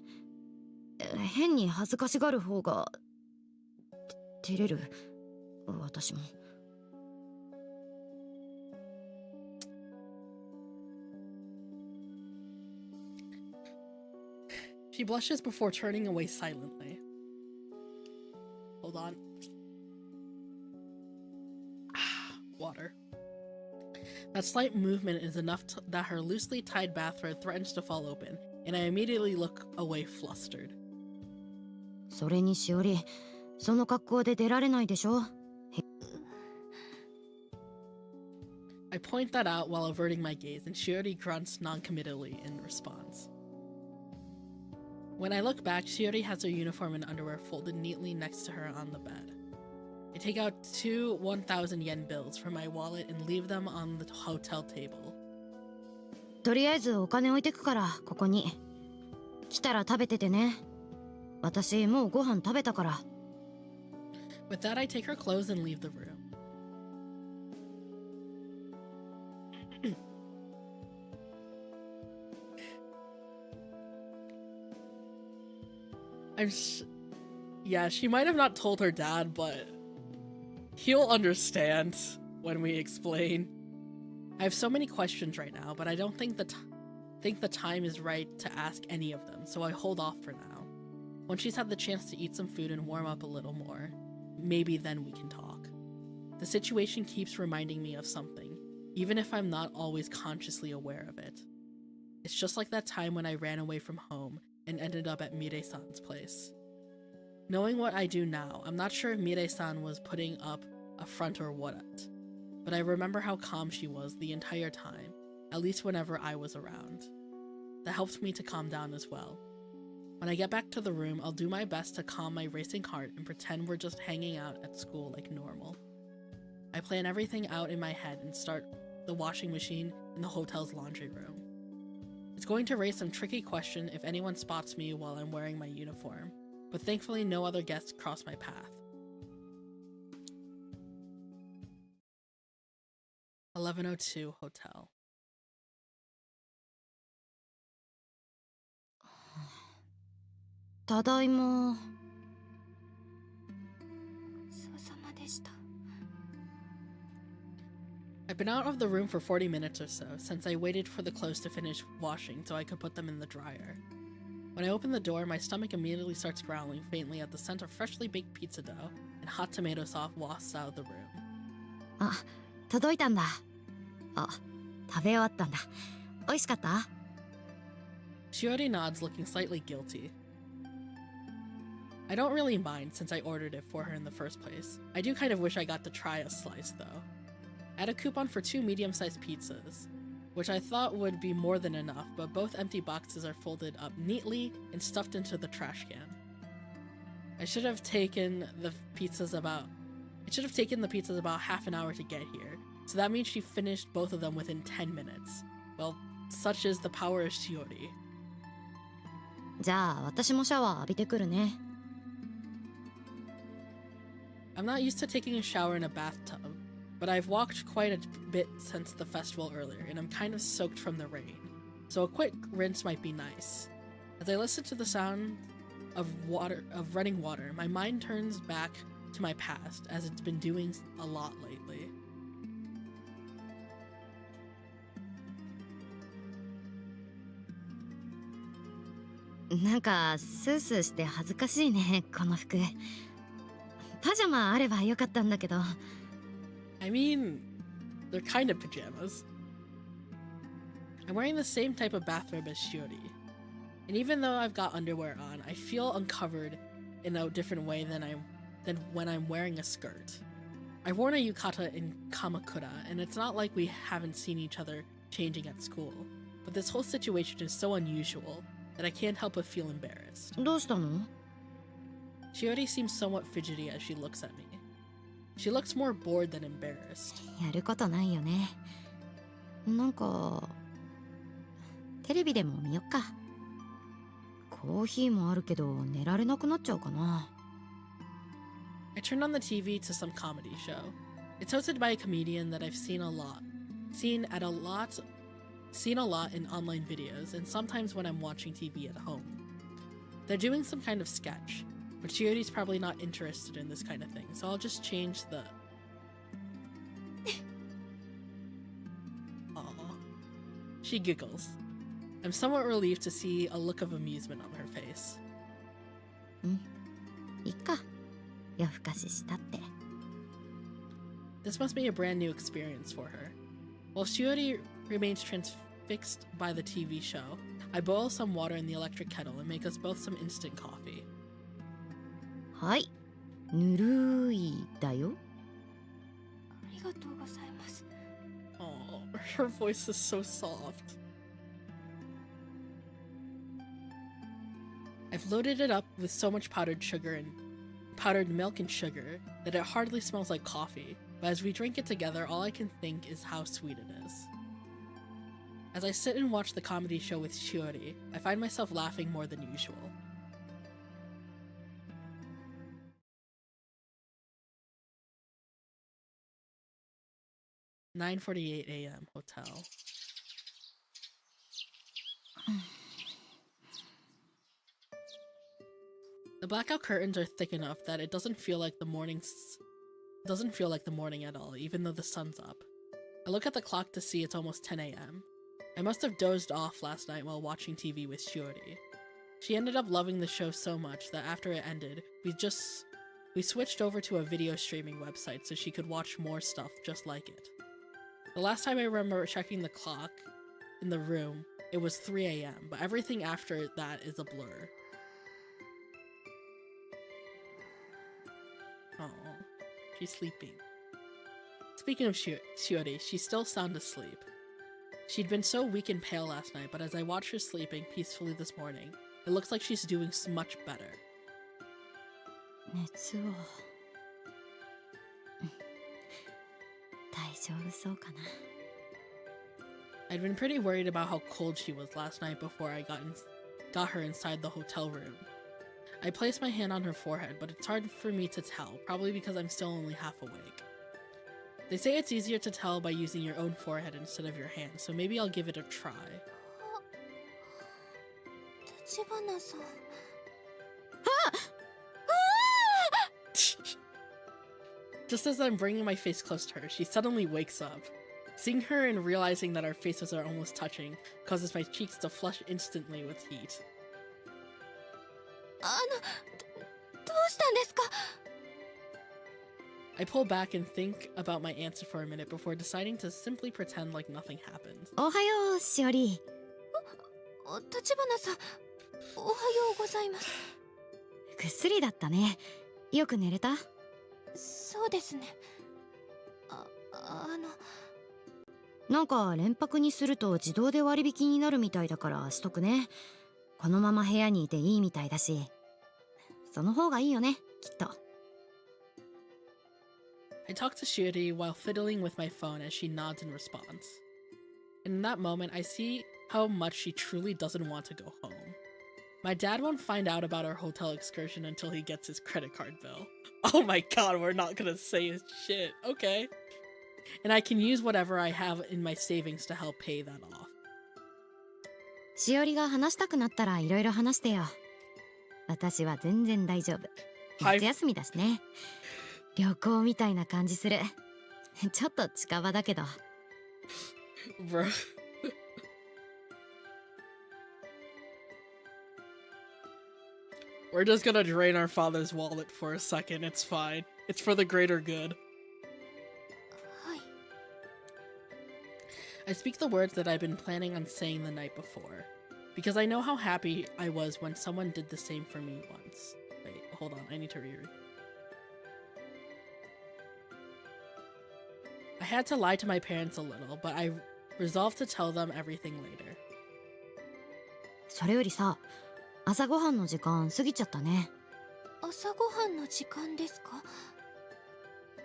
変に恥ずかしがる方が照れる。私も。She blushes before turning away silently. Hold on. Water. That slight movement is enough that her loosely tied bathrobe threatens to fall open, and I immediately look away flustered. それにしおり、その格好で出られないでしょ。I point that out while averting my gaze, and Shiori grunts noncommittally in response. When I look back, Shiori has her uniform and underwear folded neatly next to her on the bed. I take out 2 1,000 yen bills from my wallet and leave them on the hotel table. とりあえずお金置いてくからここに。来たら食べててね。私もうご飯食べたから。With that, I take her clothes and leave the room. Yeah, she might have not told her dad, but he'll understand when we explain. I have so many questions right now, but I don't think the time is right to ask any of them, so I hold off for now. Once she's had the chance to eat some food and warm up a little more, maybe then we can talk. The situation keeps reminding me of something, even if I'm not always consciously aware of it. It's just like that time when I ran away from home and ended up at Mirei-san's place. Knowing what I do now, I'm not sure if Mirei-san was putting up a front or what, but I remember how calm she was the entire time, at least whenever I was around. That helps me to calm down as well. When I get back to the room, I'll do my best to calm my racing heart and pretend we're just hanging out at school like normal. I plan everything out in my head and start the washing machine in the hotel's laundry room. It's going to raise some tricky question if anyone spots me while I'm wearing my uniform, but thankfully no other guests cross my path. 1102 Hotel. ただいま。ごちそうさまでした。 I've been out of the room for 40 minutes or so since I waited for the clothes to finish washing so I could put them in the dryer. When I open the door, my stomach immediately starts growling faintly at the scent of freshly baked pizza dough and hot tomato sauce wafts out of the room. あ、届いたんだ。あ、食べ終わったんだ。美味しかった？ Shiori nods, looking slightly guilty. I don't really mind since I ordered it for her in the first place. I do kind of wish I got to try a slice though. I had a coupon for 2 medium-sized pizzas, which I thought would be more than enough, but both empty boxes are folded up neatly and stuffed into the trash can. I should have taken the pizzas about half an hour to get here, so that means she finished both of them within 10 minutes. Well, such is the power of Shiori. じゃあ私もシャワー浴びてくるね。 I'm not used to taking a shower in a bathtub, but I've walked quite a bit since the festival earlier, and I'm kind of soaked from the rain, so a quick rinse might be nice. As I listen to the sound of running water, my mind turns back to my past, as it's been doing a lot lately. Like なんかスースーして恥ずかしいね、この服。パジャマあればよかったんだけど。 I mean, they're kind of pajamas. I'm wearing the same type of bathrobe as Shiori, and even though I've got underwear on, I feel uncovered in a different way than when I'm wearing a skirt. I've worn a yukata in Kamakura, and it's not like we haven't seen each other changing at school, but this whole situation is so unusual that I can't help but feel embarrassed. どうしたの？ Shiori seems somewhat fidgety as she looks at me. She looks more bored than embarrassed. やることないよね。なんかテレビでも見よっか。コーヒーもあるけど寝られなくなっちゃうかな。 I turned on the TV to some comedy show. It's hosted by a comedian that I've seen a lot in online videos and sometimes when I'm watching TV at home. They're doing some kind of sketch, but Shiori's probably not interested in this kind of thing, so I'll just change the... Aww. She giggles. I'm somewhat relieved to see a look of amusement on her face. いっか。夜更かししたって。 This must be a brand new experience for her. While Shiori remains transfixed by the TV show, I boil some water in the electric kettle and make us both some instant coffee. はい。ぬるいだよ。ありがとうございます。 Oh, her voice is so soft. I've loaded it up with so much powdered milk and sugar that it hardly smells like coffee, but as we drink it together, all I can think is how sweet it is. As I sit and watch the comedy show with Shiori, I find myself laughing more than usual. "9:48 a.m. Hotel." The blackout curtains are thick enough that it doesn't feel like the morning at all, even though the sun's up. I look at the clock to see it's almost 10 a.m. I must have dozed off last night while watching TV with Shiori. She ended up loving the show so much that after it ended, we switched over to a video streaming website so she could watch more stuff just like it. The last time I remember checking the clock in the room, it was 3 a.m., but everything after that is a blur. Oh, she's sleeping. Speaking of Shiori, she's still sound asleep. She'd been so weak and pale last night, but as I watch her sleeping peacefully this morning, it looks like she's doing much better. 熱は大丈夫そうかな。 I'd been pretty worried about how cold she was last night before I got her inside the hotel room. I placed my hand on her forehead, but it's hard for me to tell, probably because I'm still only half awake. They say it's easier to tell by using your own forehead instead of your hand, so maybe I'll give it a try. 立花さん。Just as I'm bringing my face close to her, she suddenly wakes up. Seeing her and realizing that our faces are almost touching causes my cheeks to flush instantly with heat. どうしたんですか？ I pull back and think about my answer for a minute before deciding to simply pretend like nothing happened. おはよう、しおり。立花さん、おはようございます。ぐっすりだったね。よく寝れた？そうですね。なんか連泊にすると自動で割引になるみたいだからしとくね。このまま部屋にいていいみたいだし。その方がいいよね、きっと。I talk to Shiori while fiddling with my phone as she nods in response. And in that moment, I see how much she truly doesn't want to go home. My dad won't find out about our hotel excursion until he gets his credit card bill. Oh my god, we're not gonna say his shit. Okay. And I can use whatever I have in my savings to help pay that off. しおりが話したくなったらいろいろ話してよ。私は全然大丈夫。夏休みだしね。旅行みたいな感じする。ちょっと近場だけど。Bro. We're just gonna drain our father's wallet for a second. It's fine. It's for the greater good. はい。 I speak the words that I've been planning on saying the night before, because I know how happy I was when someone did the same for me once. Wait, hold on, I need to reread. I had to lie to my parents a little, but I resolved to tell them everything later. それよりさ、朝ごはんの時間過ぎちゃったね。朝ごはんの時間ですか？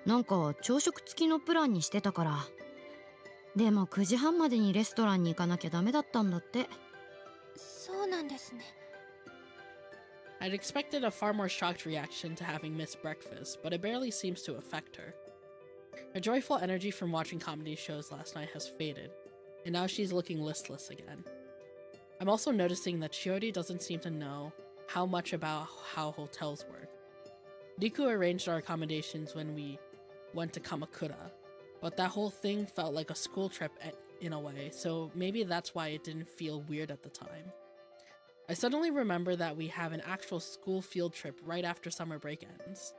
なんか朝食付きのプランにしてたから。でも9時半までにレストランに行かなきゃダメだったんだって。そうなんですね。I'd expected a far more shocked reaction to having missed breakfast, but it barely seems to affect her. Her joyful energy from watching comedy shows last night has faded, and now she's looking listless again. I'm also noticing that Shiori doesn't seem to know how much about how hotels work. Riku arranged our accommodations when we went to Kamakura, but that whole thing felt like a school trip in a way, so maybe that's why it didn't feel weird at the time. I suddenly remember that we have an actual school field trip right after summer break ends.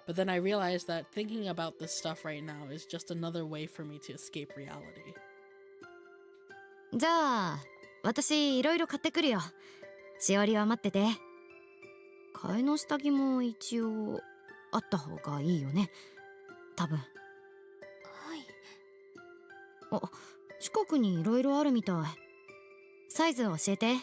But then I realized that thinking about this stuff right now is just another way for me to escape reality. じゃあ、私いろいろ買ってくるよ。しおりは待ってて。替えの下着も一応あった方がいいよね。多分。はい。あ、近くにいろいろあるみたい。サイズ教えて。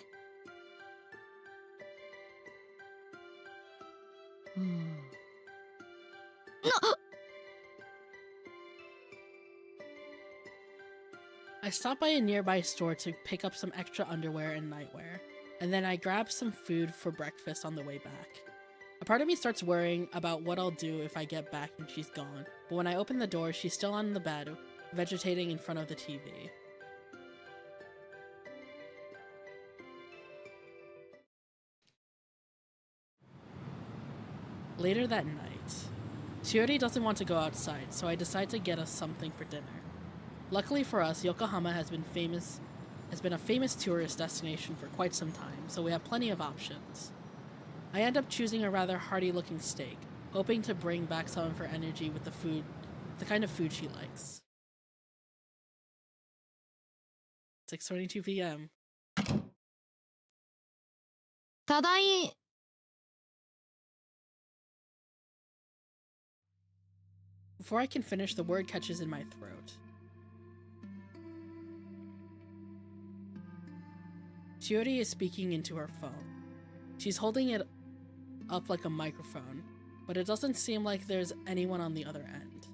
I stopped by a nearby store to pick up some extra underwear and nightwear, and then I grabbed some food for breakfast on the way back. A part of me starts worrying about what I'll do if I get back and she's gone, but when I open the door, she's still on the bed, vegetating in front of the TV. Later that night, Shiori doesn't want to go outside, so I decide to get us something for dinner. Luckily for us, Yokohama has been a famous tourist destination for quite some time, so we have plenty of options. I end up choosing a rather hearty-looking steak, hoping to bring back some of her energy with the kind of food she likes. 6:22 p.m. ただい。Before I can finish, the word catches in my throat. Shiori is speaking into her phone. She's holding it up like a microphone, but it doesn't seem like there's anyone on the other end.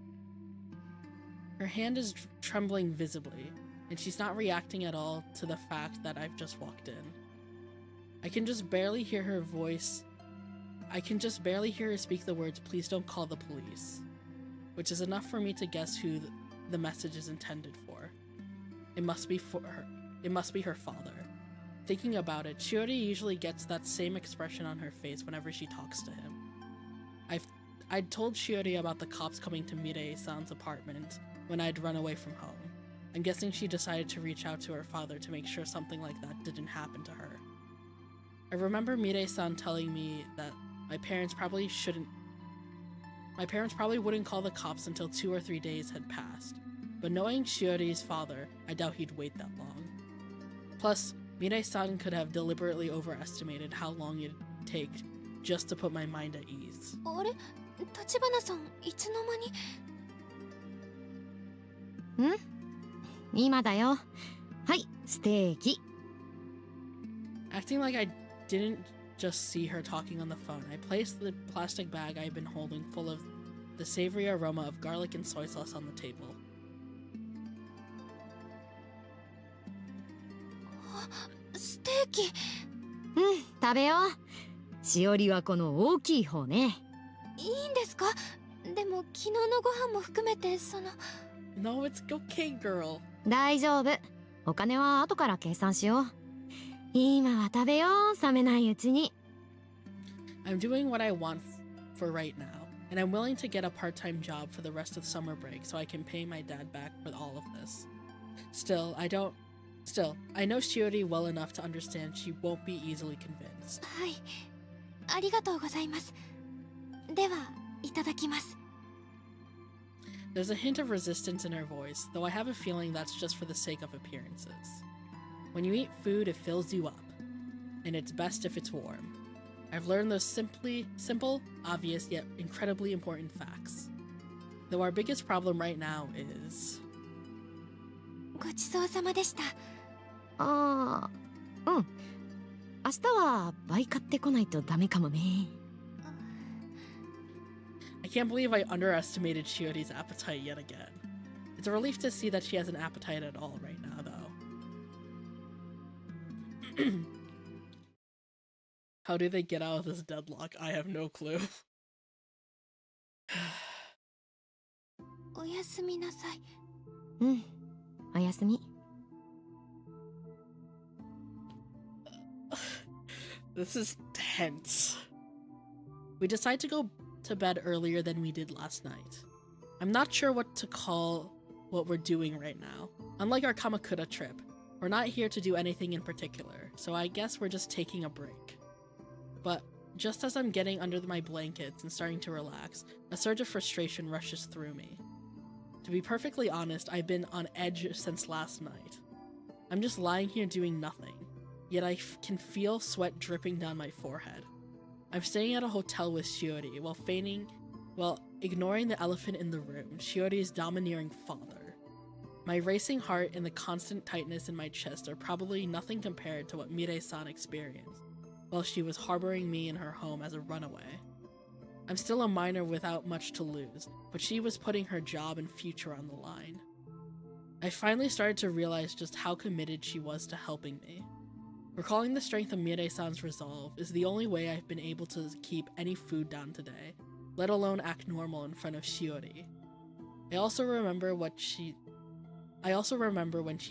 Her hand is trembling visibly, and she's not reacting at all to the fact that I've just walked in. I can just barely hear her voice. I can just barely hear her speak the words, "Please don't call the police," which is enough for me to guess who the message is intended for. It must be for her. It must be her father. Thinking about it, Shiori usually gets that same expression on her face whenever she talks to him. I'd told Shiori about the cops coming to Mirei-san's apartment when I'd run away from home. I'm guessing she decided to reach out to her father to make sure something like that didn't happen to her. I remember Mirei-san telling me that my parents probably wouldn't call the cops until 2 or 3 days had passed, but knowing Shiori's father, I doubt he'd wait that long. Plus, Mirei-san could have deliberately overestimated how long it'd take just to put my mind at ease. あれ、立花さん、いつの間に。今だよ。はい、ステーキ。 Acting like I didn't just see her talking on the phone, I placed the plastic bag I'd been holding full of the savory aroma of garlic and soy sauce on the table. ステーキ。食べよう。しおりはこの大きい方ね。いいんですか？でも昨日のご飯も含めてその。No, it's okay, girl. 大丈夫。お金は後から計算しよう。今は食べよう。冷めないうちに。I'm doing what I want for right now, and I'm willing to get a part-time job for the rest of the summer break so I can pay my dad back for all of this. Still, I know Shiori well enough to understand she won't be easily convinced. はい。ありがとうございます。では、いただきます。There's a hint of resistance in her voice, though I have a feeling that's just for the sake of appearances. When you eat food, it fills you up, and it's best if it's warm. I've learned those simple, obvious, yet incredibly important facts. Though our biggest problem right now is... ごちそうさまでした。ああ、明日は倍買ってこないとダメかもね。I can't believe I underestimated Shiori's appetite yet again. It's a relief to see that she has an appetite at all right now, though. How do they get out of this deadlock? I have no clue. おやすみなさい。おやすみ。This is tense. We decide to go to bed earlier than we did last night. I'm not sure what to call what we're doing right now. Unlike our Kamakura trip, we're not here to do anything in particular, so I guess we're just taking a break. But just as I'm getting under my blankets and starting to relax, a surge of frustration rushes through me. To be perfectly honest, I've been on edge since last night. I'm just lying here doing nothing, yet I can feel sweat dripping down my forehead. I'm staying at a hotel with Shiori while ignoring the elephant in the room, Shiori's domineering father. My racing heart and the constant tightness in my chest are probably nothing compared to what Mirei-san experienced while she was harboring me in her home as a runaway. I'm still a minor without much to lose, but she was putting her job and future on the line. I finally started to realize just how committed she was to helping me. Recalling the strength of Mirei-san's resolve is the only way I've been able to keep any food down today, let alone act normal in front of Shiori. I also remember when she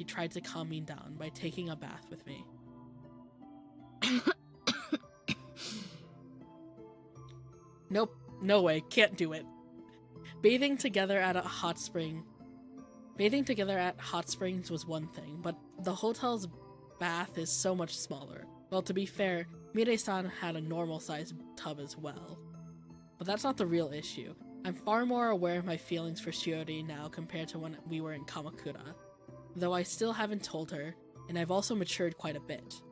tried to calm me down by taking a bath with me. Nope, no way, can't do it. Bathing together at hot springs was one thing, but the hotel's bath is so much smaller. Well, to be fair, Mirei-san had a normal-sized tub as well. But that's not the real issue. I'm far more aware of my feelings for Shiori now compared to when we were in Kamakura, though I still haven't told her, and I've also matured quite a bit.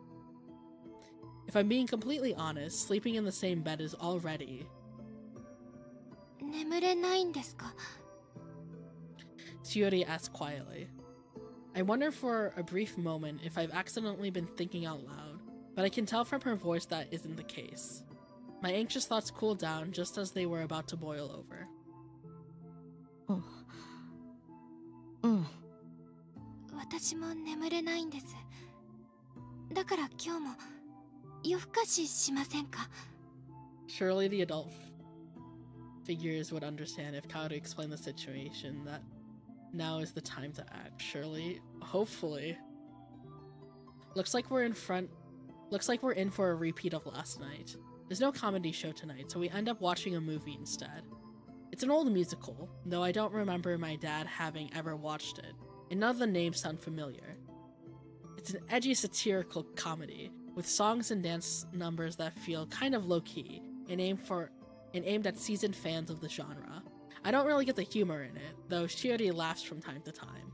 If I'm being completely honest, sleeping in the same bed is already... 眠れないんですか? Shiori asked quietly. I wonder for a brief moment if I've accidentally been thinking out loud, but I can tell from her voice that isn't the case. My anxious thoughts cooled down just as they were about to boil over. うん。私も眠れないんです。だから今日も夜更かししませんか？ Surely the adult figures would understand if Kaoru explained the situation, that now is the time to act. Surely, hopefully. Looks like we're in for a repeat of last night. There's no comedy show tonight, so we end up watching a movie instead. It's an old musical, though I don't remember my dad having ever watched it, and none of the names sound familiar. It's an edgy satirical comedy, with songs and dance numbers that feel kind of low-key, and aimed at seasoned fans of the genre. I don't really get the humor in it, though Shiori laughs from time to time.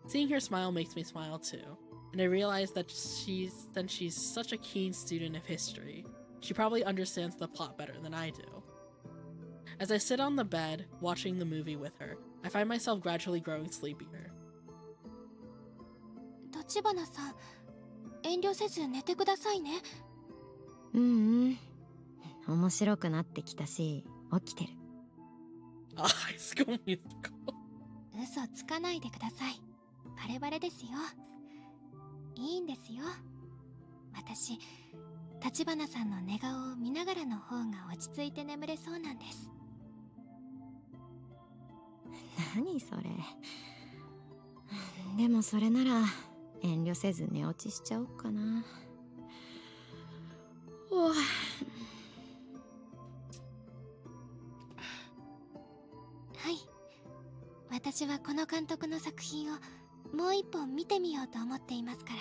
Seeing her smile makes me smile too, and I realize that since she's such a keen student of history, she probably understands the plot better than I do. As I sit on the bed, watching the movie with her, I find myself gradually growing sleepier. 立花さん、遠慮せず寝てくださいね。面白くなってきたし、起きてる。High School Musical. 嘘つかないでください。バレバレですよ。いいんですよ。私、立花さんの寝顔を見ながらの方が落ち着いて眠れそうなんです。何それ。でもそれなら遠慮せず寝落ちしちゃおうかな。はい。私はこの監督の作品をもう一本見てみようと思っていますか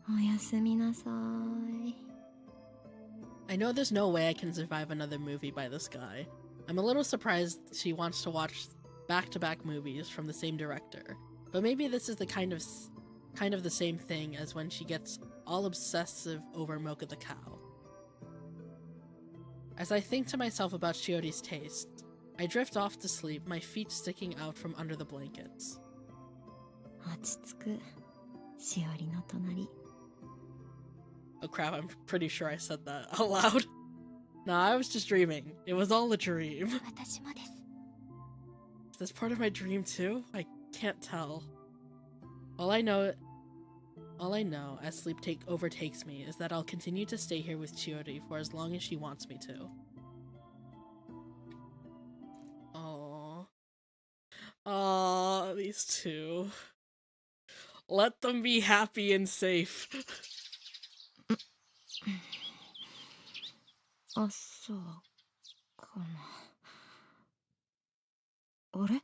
ら。おやすみなさい。I know there's no way I can survive another movie by this guy. I'm a little surprised she wants to watch back-to-back movies from the same director, but maybe this is the kind of the same thing as when she gets all obsessive over Milk of the Cow. As I think to myself about Shiori's taste, I drift off to sleep, my feet sticking out from under the blankets. 落ち着く。しおりの隣。Oh crap, I'm pretty sure I said that out loud. Nah, I was just dreaming. It was all a dream. 私もです。 Is this part of my dream too? I can't tell. All I know as sleep overtakes me is that I'll continue to stay here with Chiori for as long as she wants me to. Aww, these two. Let them be happy and safe. 朝かな。あれ？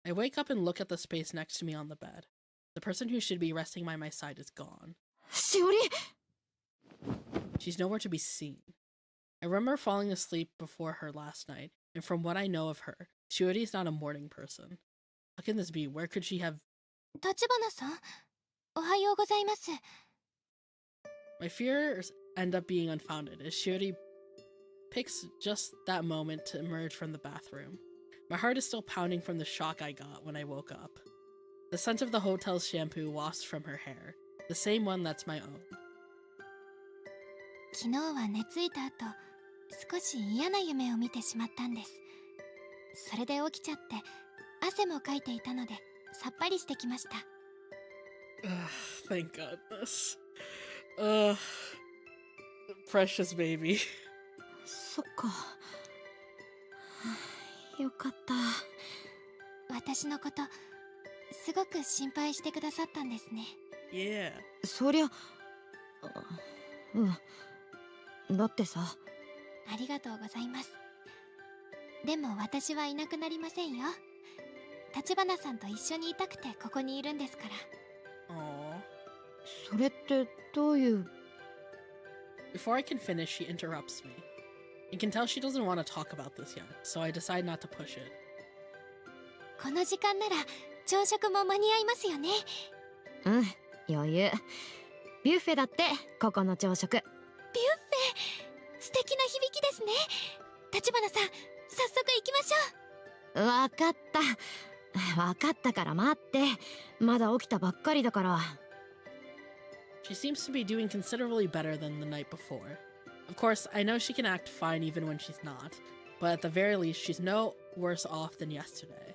I wake up and look at the space next to me on the bed. The person who should be resting by my side is gone. しおり！ She's nowhere to be seen. I remember falling asleep before her last night, and from what I know of her, Shiori is not a morning person. How can this be? Where could she have... 立花さん、おはようございます。 My fears end up being unfounded as Shiori picks just that moment to emerge from the bathroom. My heart is still pounding from the shock I got when I woke up. The scent of the hotel's shampoo wafts from her hair, the same one that's my own. 昨日は寝ついた後、少し嫌な夢を見てしまったんです。それで起きちゃって、汗もかいていたので、さっぱりしてきました。Thank goodness. Precious baby. そっか。よかった。私のこと、すごく心配してくださったんですね。Yeah. そりゃ、だってさ。ありがとうございます。でも私はいなくなりませんよ。立花さんと一緒にいたくてここにいるんですから。それってどういう？ Before I can finish, she interrupts me. You can tell she doesn't want to talk about this yet, so I decide not to push it. この時間なら朝食も間に合いますよね。余裕。ビュッフェだって、ここの朝食。ビュッフェ、素敵な響きですね。立花さん、早速行きましょう。わかった。わかったから待って。まだ起きたばっかりだから。She seems to be doing considerably better than the night before. Of course, I know she can act fine even when she's not, but at the very least, she's no worse off than yesterday.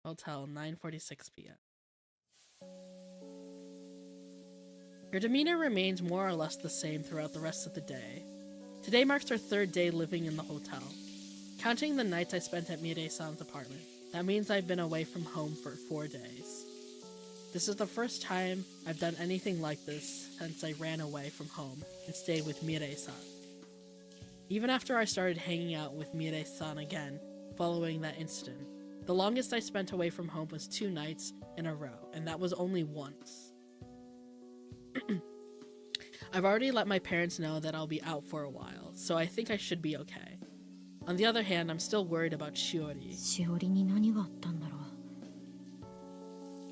Hotel, 9:46 p.m. Her demeanor remains more or less the same throughout the rest of the day. Today marks her third day living in the hotel. Counting the nights I spent at Mirei-san's apartment, that means I've been away from home for 4 days. This is the first time I've done anything like this since I ran away from home and stayed with Mirei-san. Even after I started hanging out with Mirei-san again following that incident, the longest I spent away from home was 2 nights in a row, and that was only once. I've already let my parents know that I'll be out for a while, so I think I should be okay. On the other hand, I'm still worried about Shiori. しおりに何があったんだろう。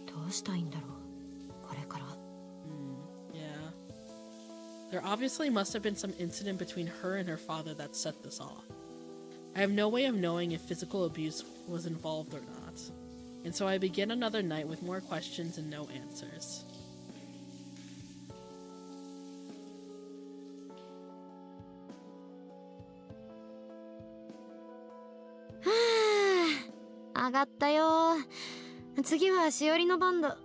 どうしたいんだろう。これから。Yeah. There obviously must have been some incident between her and her father that set this off. I have no way of knowing if physical abuse was involved or not, and so I begin another night with more questions and no answers. Ah, 上がったよ。次はしおりの番だ。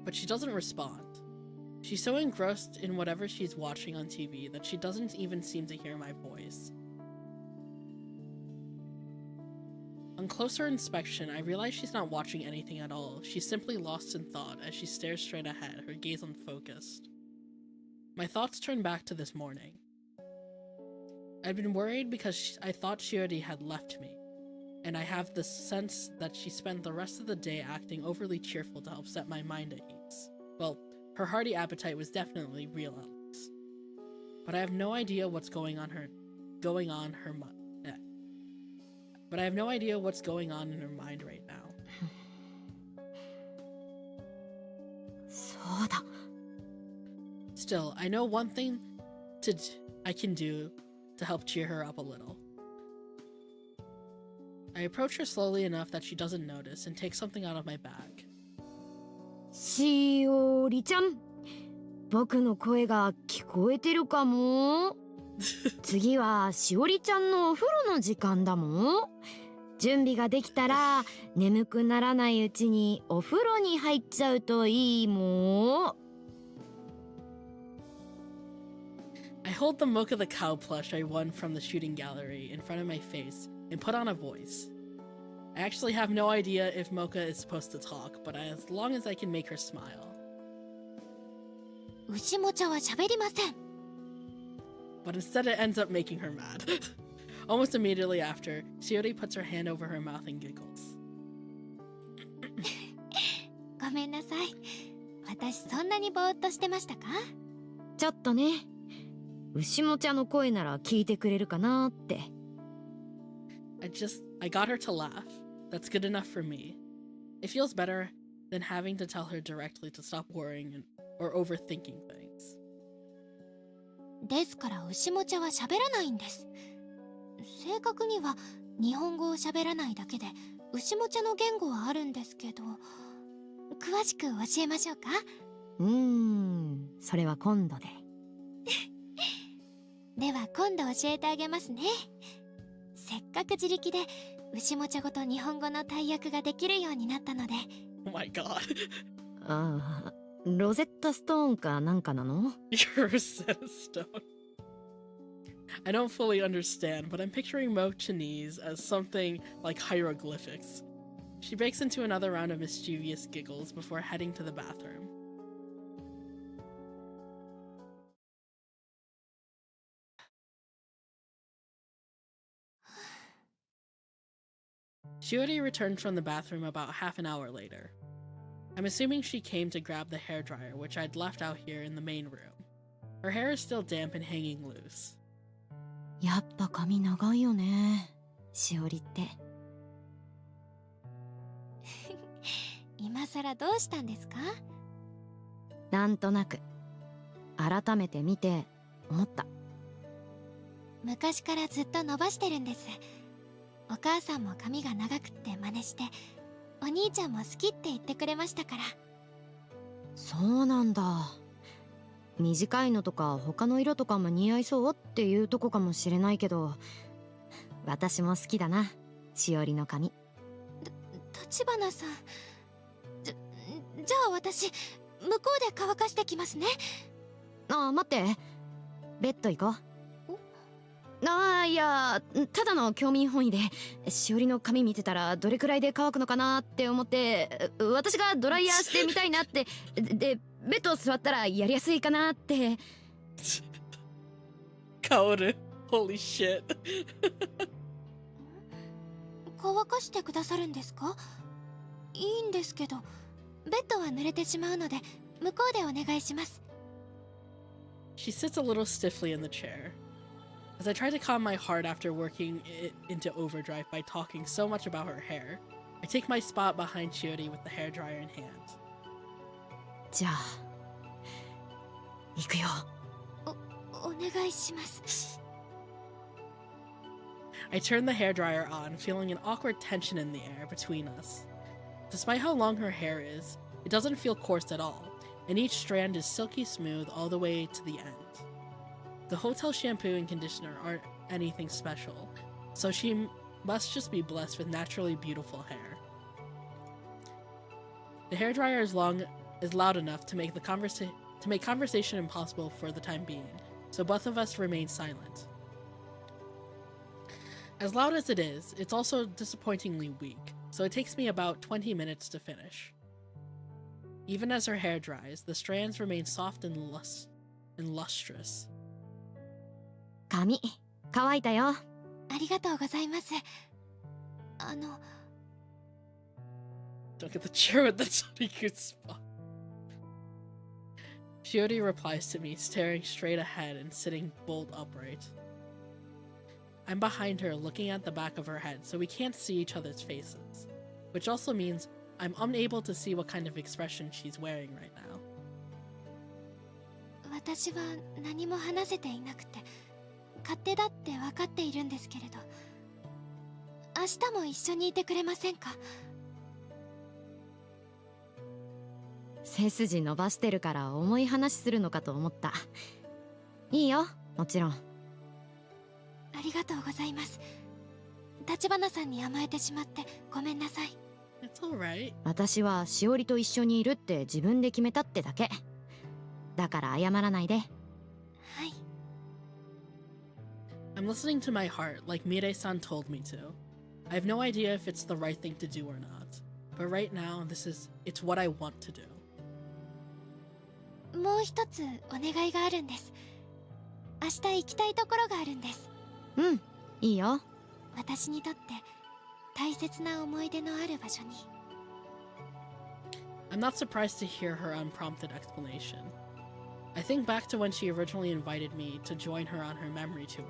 But she doesn't respond. She's so engrossed in whatever she's watching on TV that she doesn't even seem to hear my voice. On closer inspection, I realize she's not watching anything at all. She's simply lost in thought as she stares straight ahead, her gaze unfocused. My thoughts turn back to this morning. I'd been worried because I thought Shiori had left me, and I have the sense that she spent the rest of the day acting overly cheerful to help set my mind at ease. Well, her hearty appetite was definitely real at least. But I have no idea what's going on in her mind right now. そうだ。 Still, I know one thing I can do to help cheer her up a little. I approach her slowly enough that she doesn't notice and take something out of my bag. しおりちゃん、僕の声が聞こえてるかも。次はしおりちゃんのお風呂の時間だもん。準備ができたら眠くならないうちにお風呂に入っちゃうといいもん。 I hold the Mocha the Cow plush I won from the shooting gallery in front of my face and put on a voice. I actually have no idea if Mocha is supposed to talk, but as long as I can make her smile. 牛もちゃは喋りません。 But instead it ends up making her mad. Almost immediately after, Shiori puts her hand over her mouth and giggles. ごめんなさい。私そんなにぼーっとしてましたか？ちょっとね。牛もちゃの声なら聞いてくれるかなって。I got her to laugh. That's good enough for me. It feels better than having to tell her directly to stop worrying or overthinking things. ですから牛もちゃは喋らないんです。正確には日本語を喋らないだけで牛もちゃの言語はあるんですけど、詳しく教えましょうか？それは今度で。では今度教えてあげますね。せっかく自力で牛もちゃ語と日本語の大役ができるようになったので。Oh my god. ああ、ロゼッタストーンかなんかなの？ You're a Rosetta Stone. I don't fully understand, but I'm picturing Mochanese as something like hieroglyphics. She breaks into another round of mischievous giggles before heading to the bathroom. Shiori returned from the bathroom about half an hour later. I'm assuming she came to grab the hairdryer, which I'd left out here in the main room. Her hair is still damp and hanging loose. やっぱ髪長いよね、しおりって。今さらどうしたんですか？なんとなく改めて見て思った。昔からずっと伸ばしてるんです。お母さんも髪が長くって真似して、お兄ちゃんも好きって言ってくれましたから。そうなんだ。短いのとか他の色とかも似合いそうっていうとこかもしれないけど、私も好きだな、しおりの髪。立花さん、じゃあ私向こうで乾かしてきますね。あ、待って、ベッド行こう。ああ、いや、ただの興味本位でしおりの髪見てたらどれくらいで乾くのかなって思って、私がドライヤーしてみたいなって。でベッド座ったらやりやすいかなって。Kaoru. Holy shit. 乾かしてくださるんですか？いいんですけど、ベッドは濡れてしまうので向こうでお願いします。 She sits a little stiffly in the chair. As I try to calm my heart after working it into overdrive by talking so much about her hair, I take my spot behind Chiori with the hairdryer in hand. じゃあ行くよ。お願いします。 I turn the hairdryer on, feeling an awkward tension in the air between us. Despite how long her hair is, it doesn't feel coarse at all, and each strand is silky smooth all the way to the end. The hotel shampoo and conditioner aren't anything special, so she must just be blessed with naturally beautiful hair. The hairdryer is loud enough to make conversation impossible for the time being, so both of us remain silent. As loud as it is, it's also disappointingly weak, so it takes me about 20 minutes to finish. Even as her hair dries, the strands remain soft and lustrous. 髪乾いたよ。ありがとうございます。Don't get the chair with the Sonic spot. Shiori replies to me, staring straight ahead and sitting bolt upright. I'm behind her, looking at the back of her head, so we can't see each other's faces, which also means I'm unable to see what kind of expression she's wearing right now. 私は何も話せていなくて勝手だって分かっているんですけれど、明日も一緒にいてくれませんか？背筋伸ばしてるから重い話するのかと思った。いいよ、もちろん。ありがとうございます。立花さんに甘えてしまってごめんなさい。It's alright. 私はしおりと一緒にいるって自分で決めたってだけ。だから謝らないで。はい。I'm listening to my heart, like Mire-san told me to. I have no idea if it's the right thing to do or not, but right now, it's what I want to do. もう一つお願いがあるんです。明日行きたいところがあるんです。うん、いいよ。私にとって大切な思い出のある場所に。I'm not surprised to hear her unprompted explanation. I think back to when she originally invited me to join her on her memory tour.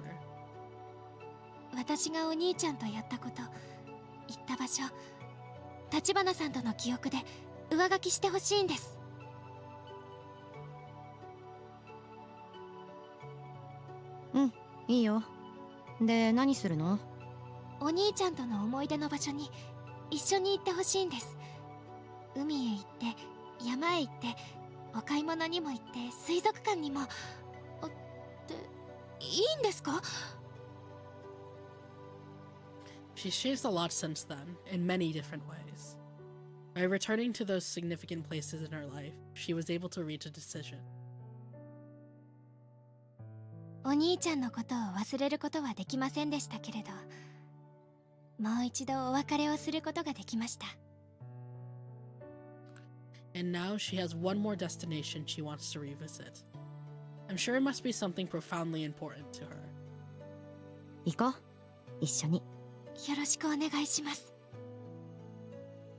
私がお兄ちゃんとやったこと、行った場所、立花さんとの記憶で上書きしてほしいんです。うん、いいよ。で、何するの？お兄ちゃんとの思い出の場所に一緒に行ってほしいんです。海へ行って山へ行ってお買い物にも行って水族館にも。っていいんですか？ She's changed a lot since then, in many different ways. By returning to those significant places in her life, she was able to reach a decision. お兄ちゃんのことを忘れることはできませんでしたけれど、もう一度お別れをすることができました。And now she has one more destination she wants to revisit. I'm sure it must be something profoundly important to her. 行こう、一緒に。よろしくお願いします。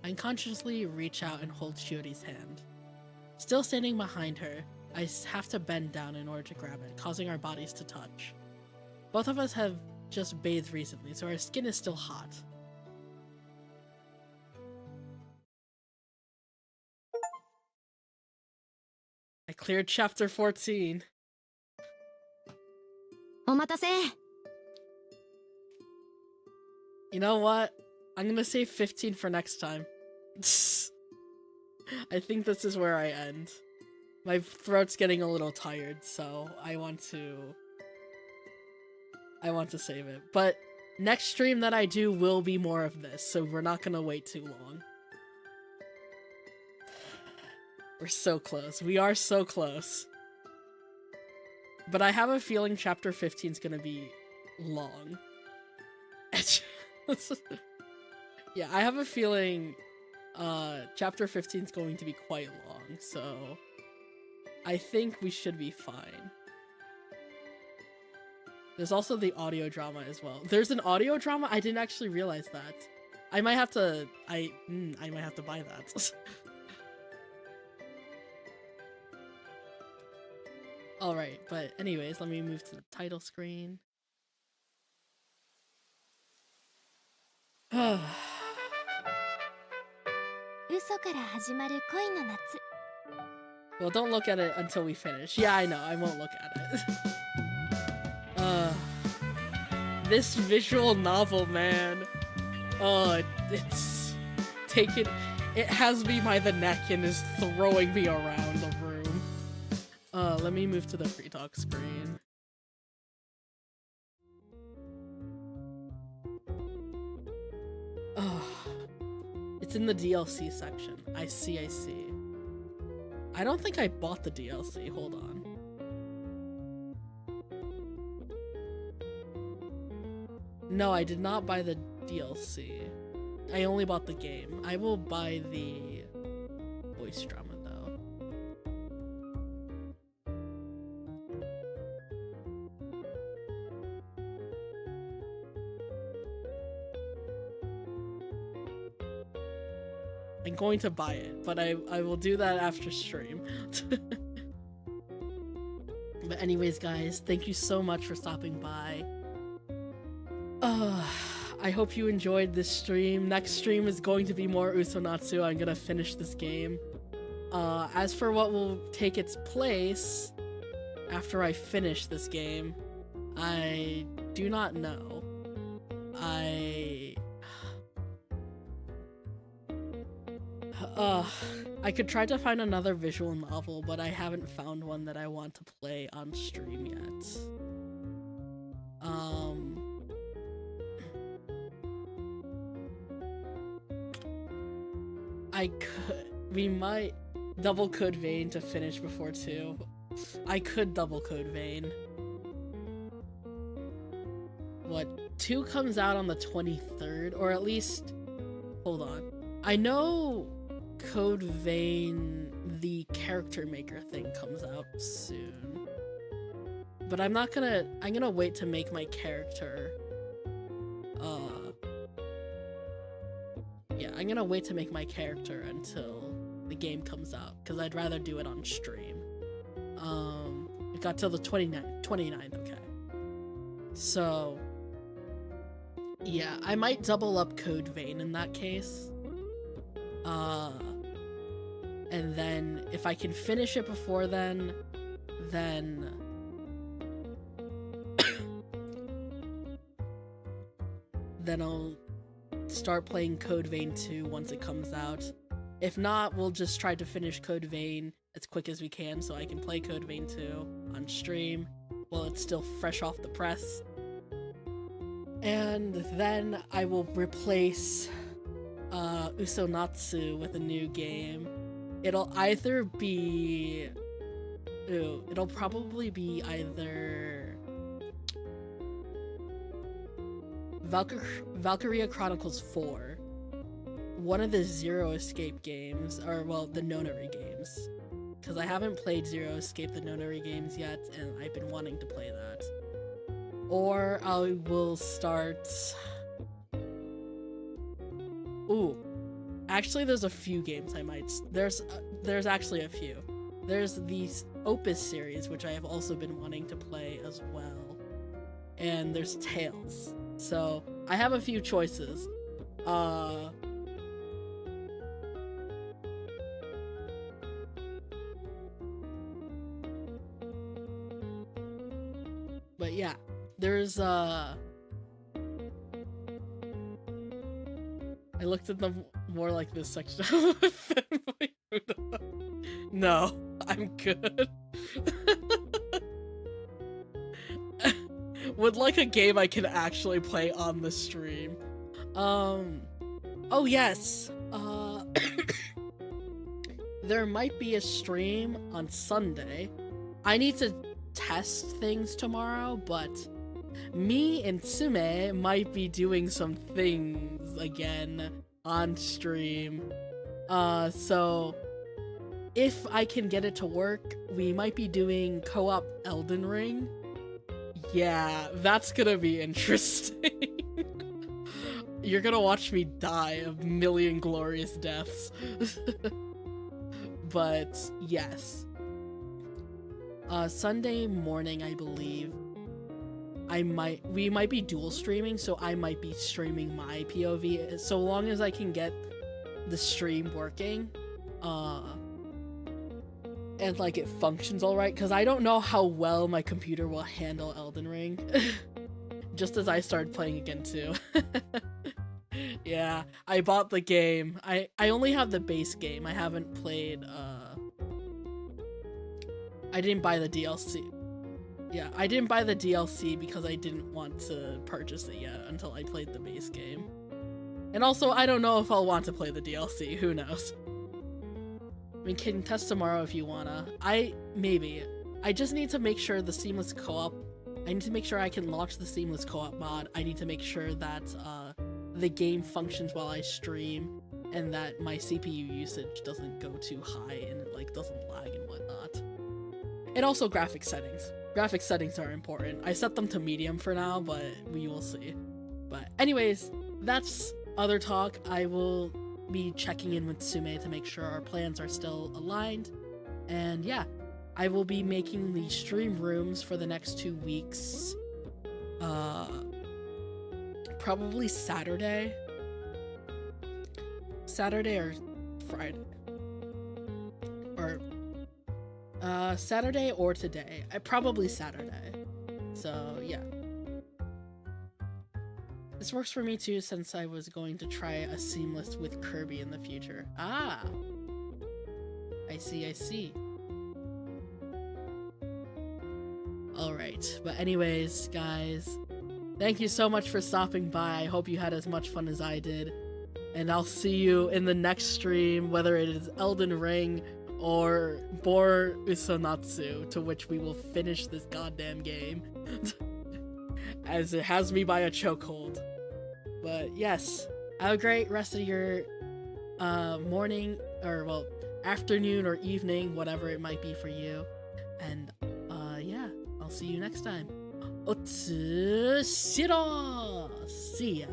I unconsciously reach out and hold Shiori's hand. Still standing behind her, I have to bend down in order to grab it, causing our bodies to touch. Both of us have just bathed recently, so our skin is still hot. I cleared chapter 14. お待たせ。You know what? I'm gonna save 15 for next time. I think this is where I end. My throat's getting a little tired, so I want to save it. But next stream that I do will be more of this, so we're not gonna wait too long. We're so close. We are so close. But I have a feeling chapter 15 is gonna be long. Yeah, I have a feeling chapter 15 is going to be quite long, so I think we should be fine. There's also the audio drama as well. There's an audio drama? I didn't actually realize that. I might have to I might have to buy that. Alright, but anyways, let me move to the title screen. Uso から始まる恋の夏 Well, don't look at it until we finish. Yeah, I know, I won't look at it. This visual novel, man. It's taken... It has me by the neck and is throwing me around the room. Let me move to the free talk screen. It's in the DLC section. I see. I don't think I bought the DLC. Hold on. No, I did not buy the DLC. I only bought the game. I will buy the voice drama though. I'm going to buy it, but I will do that after stream. But anyways, guys, thank you so much for stopping by. I hope you enjoyed this stream. Next stream is going to be more UsoNatsu. I'm gonna finish this game. As for what will take its place after I finish this game, I do not know. I could try to find another visual novel, but I haven't found one that I want to play on stream yet. We might double code Vein to finish before 2. I could double code Vein. What, 2 comes out on the 23rd, or at least, hold on. I know Code Vein, the character maker thing, comes out soon. But I'm gonna wait to make my character. Yeah, I'm gonna wait to make my character until the game comes out, because I'd rather do it on stream. It got till the 29th, okay. So, yeah, I might double up Code Vein in that case. And then, if I can finish it before then I'll start playing Code Vein 2 once it comes out. If not, we'll just try to finish Code Vein as quick as we can so I can play Code Vein 2 on stream while it's still fresh off the press. And then I will replace UsoNatsu with a new game. It'll either be... it'll probably be either... Valkyria Chronicles 4, one of the Zero Escape games, or well, the Nonary games, because I haven't played Zero Escape the Nonary games yet, and I've been wanting to play that. Or I will start... Ooh, actually there's a few games I might... There's actually a few. There's the Opus series, which I have also been wanting to play as well. And there's Tales. So, I have a few choices. But yeah, there's I looked at them more like this section. No. I'm good. Would like a game I can actually play on the stream. Oh yes. There might be a stream on Sunday. I need to test things tomorrow, but me and Tsume might be doing some things again on stream. So if I can get it to work, we might be doing co-op Elden Ring. Yeah, that's gonna be interesting. You're gonna watch me die a million glorious deaths. But yes. Sunday morning, I believe, we might be dual streaming, so I might be streaming my POV, so long as I can get the stream working, and like it functions alright, because I don't know how well my computer will handle Elden Ring. Just as I started playing again too. Yeah, I bought the game. I only have the base game. I haven't played, I didn't buy the DLC. Yeah, I didn't buy the DLC because I didn't want to purchase it yet until I played the base game. And also, I don't know if I'll want to play the DLC, who knows. I mean, can test tomorrow if you wanna. Maybe. I just need to make sure the seamless co-op, I need to make sure I can launch the seamless co-op mod. I need to make sure that, the game functions while I stream, and that my CPU usage doesn't go too high and it, like, doesn't lag and whatnot. And also graphic settings. Graphic settings are important. I set them to medium for now, but we will see. But anyways, that's other talk. I will be checking in with Sume to make sure our plans are still aligned. And yeah, I will be making the stream rooms for the next 2 weeks. Probably Saturday. Saturday or Friday. Or Saturday or today. Probably Saturday. So yeah. This works for me too, since I was going to try a seamless with Kirby in the future. Ah! I see. Alright, but anyways, guys, thank you so much for stopping by. I hope you had as much fun as I did. And I'll see you in the next stream, whether it is Elden Ring or more UsoNatsu, to which we will finish this goddamn game. As it has me by a chokehold. But yes, have a great rest of your morning, or well, afternoon or evening, whatever it might be for you. And yeah, I'll see you next time. Otsushiro! See ya.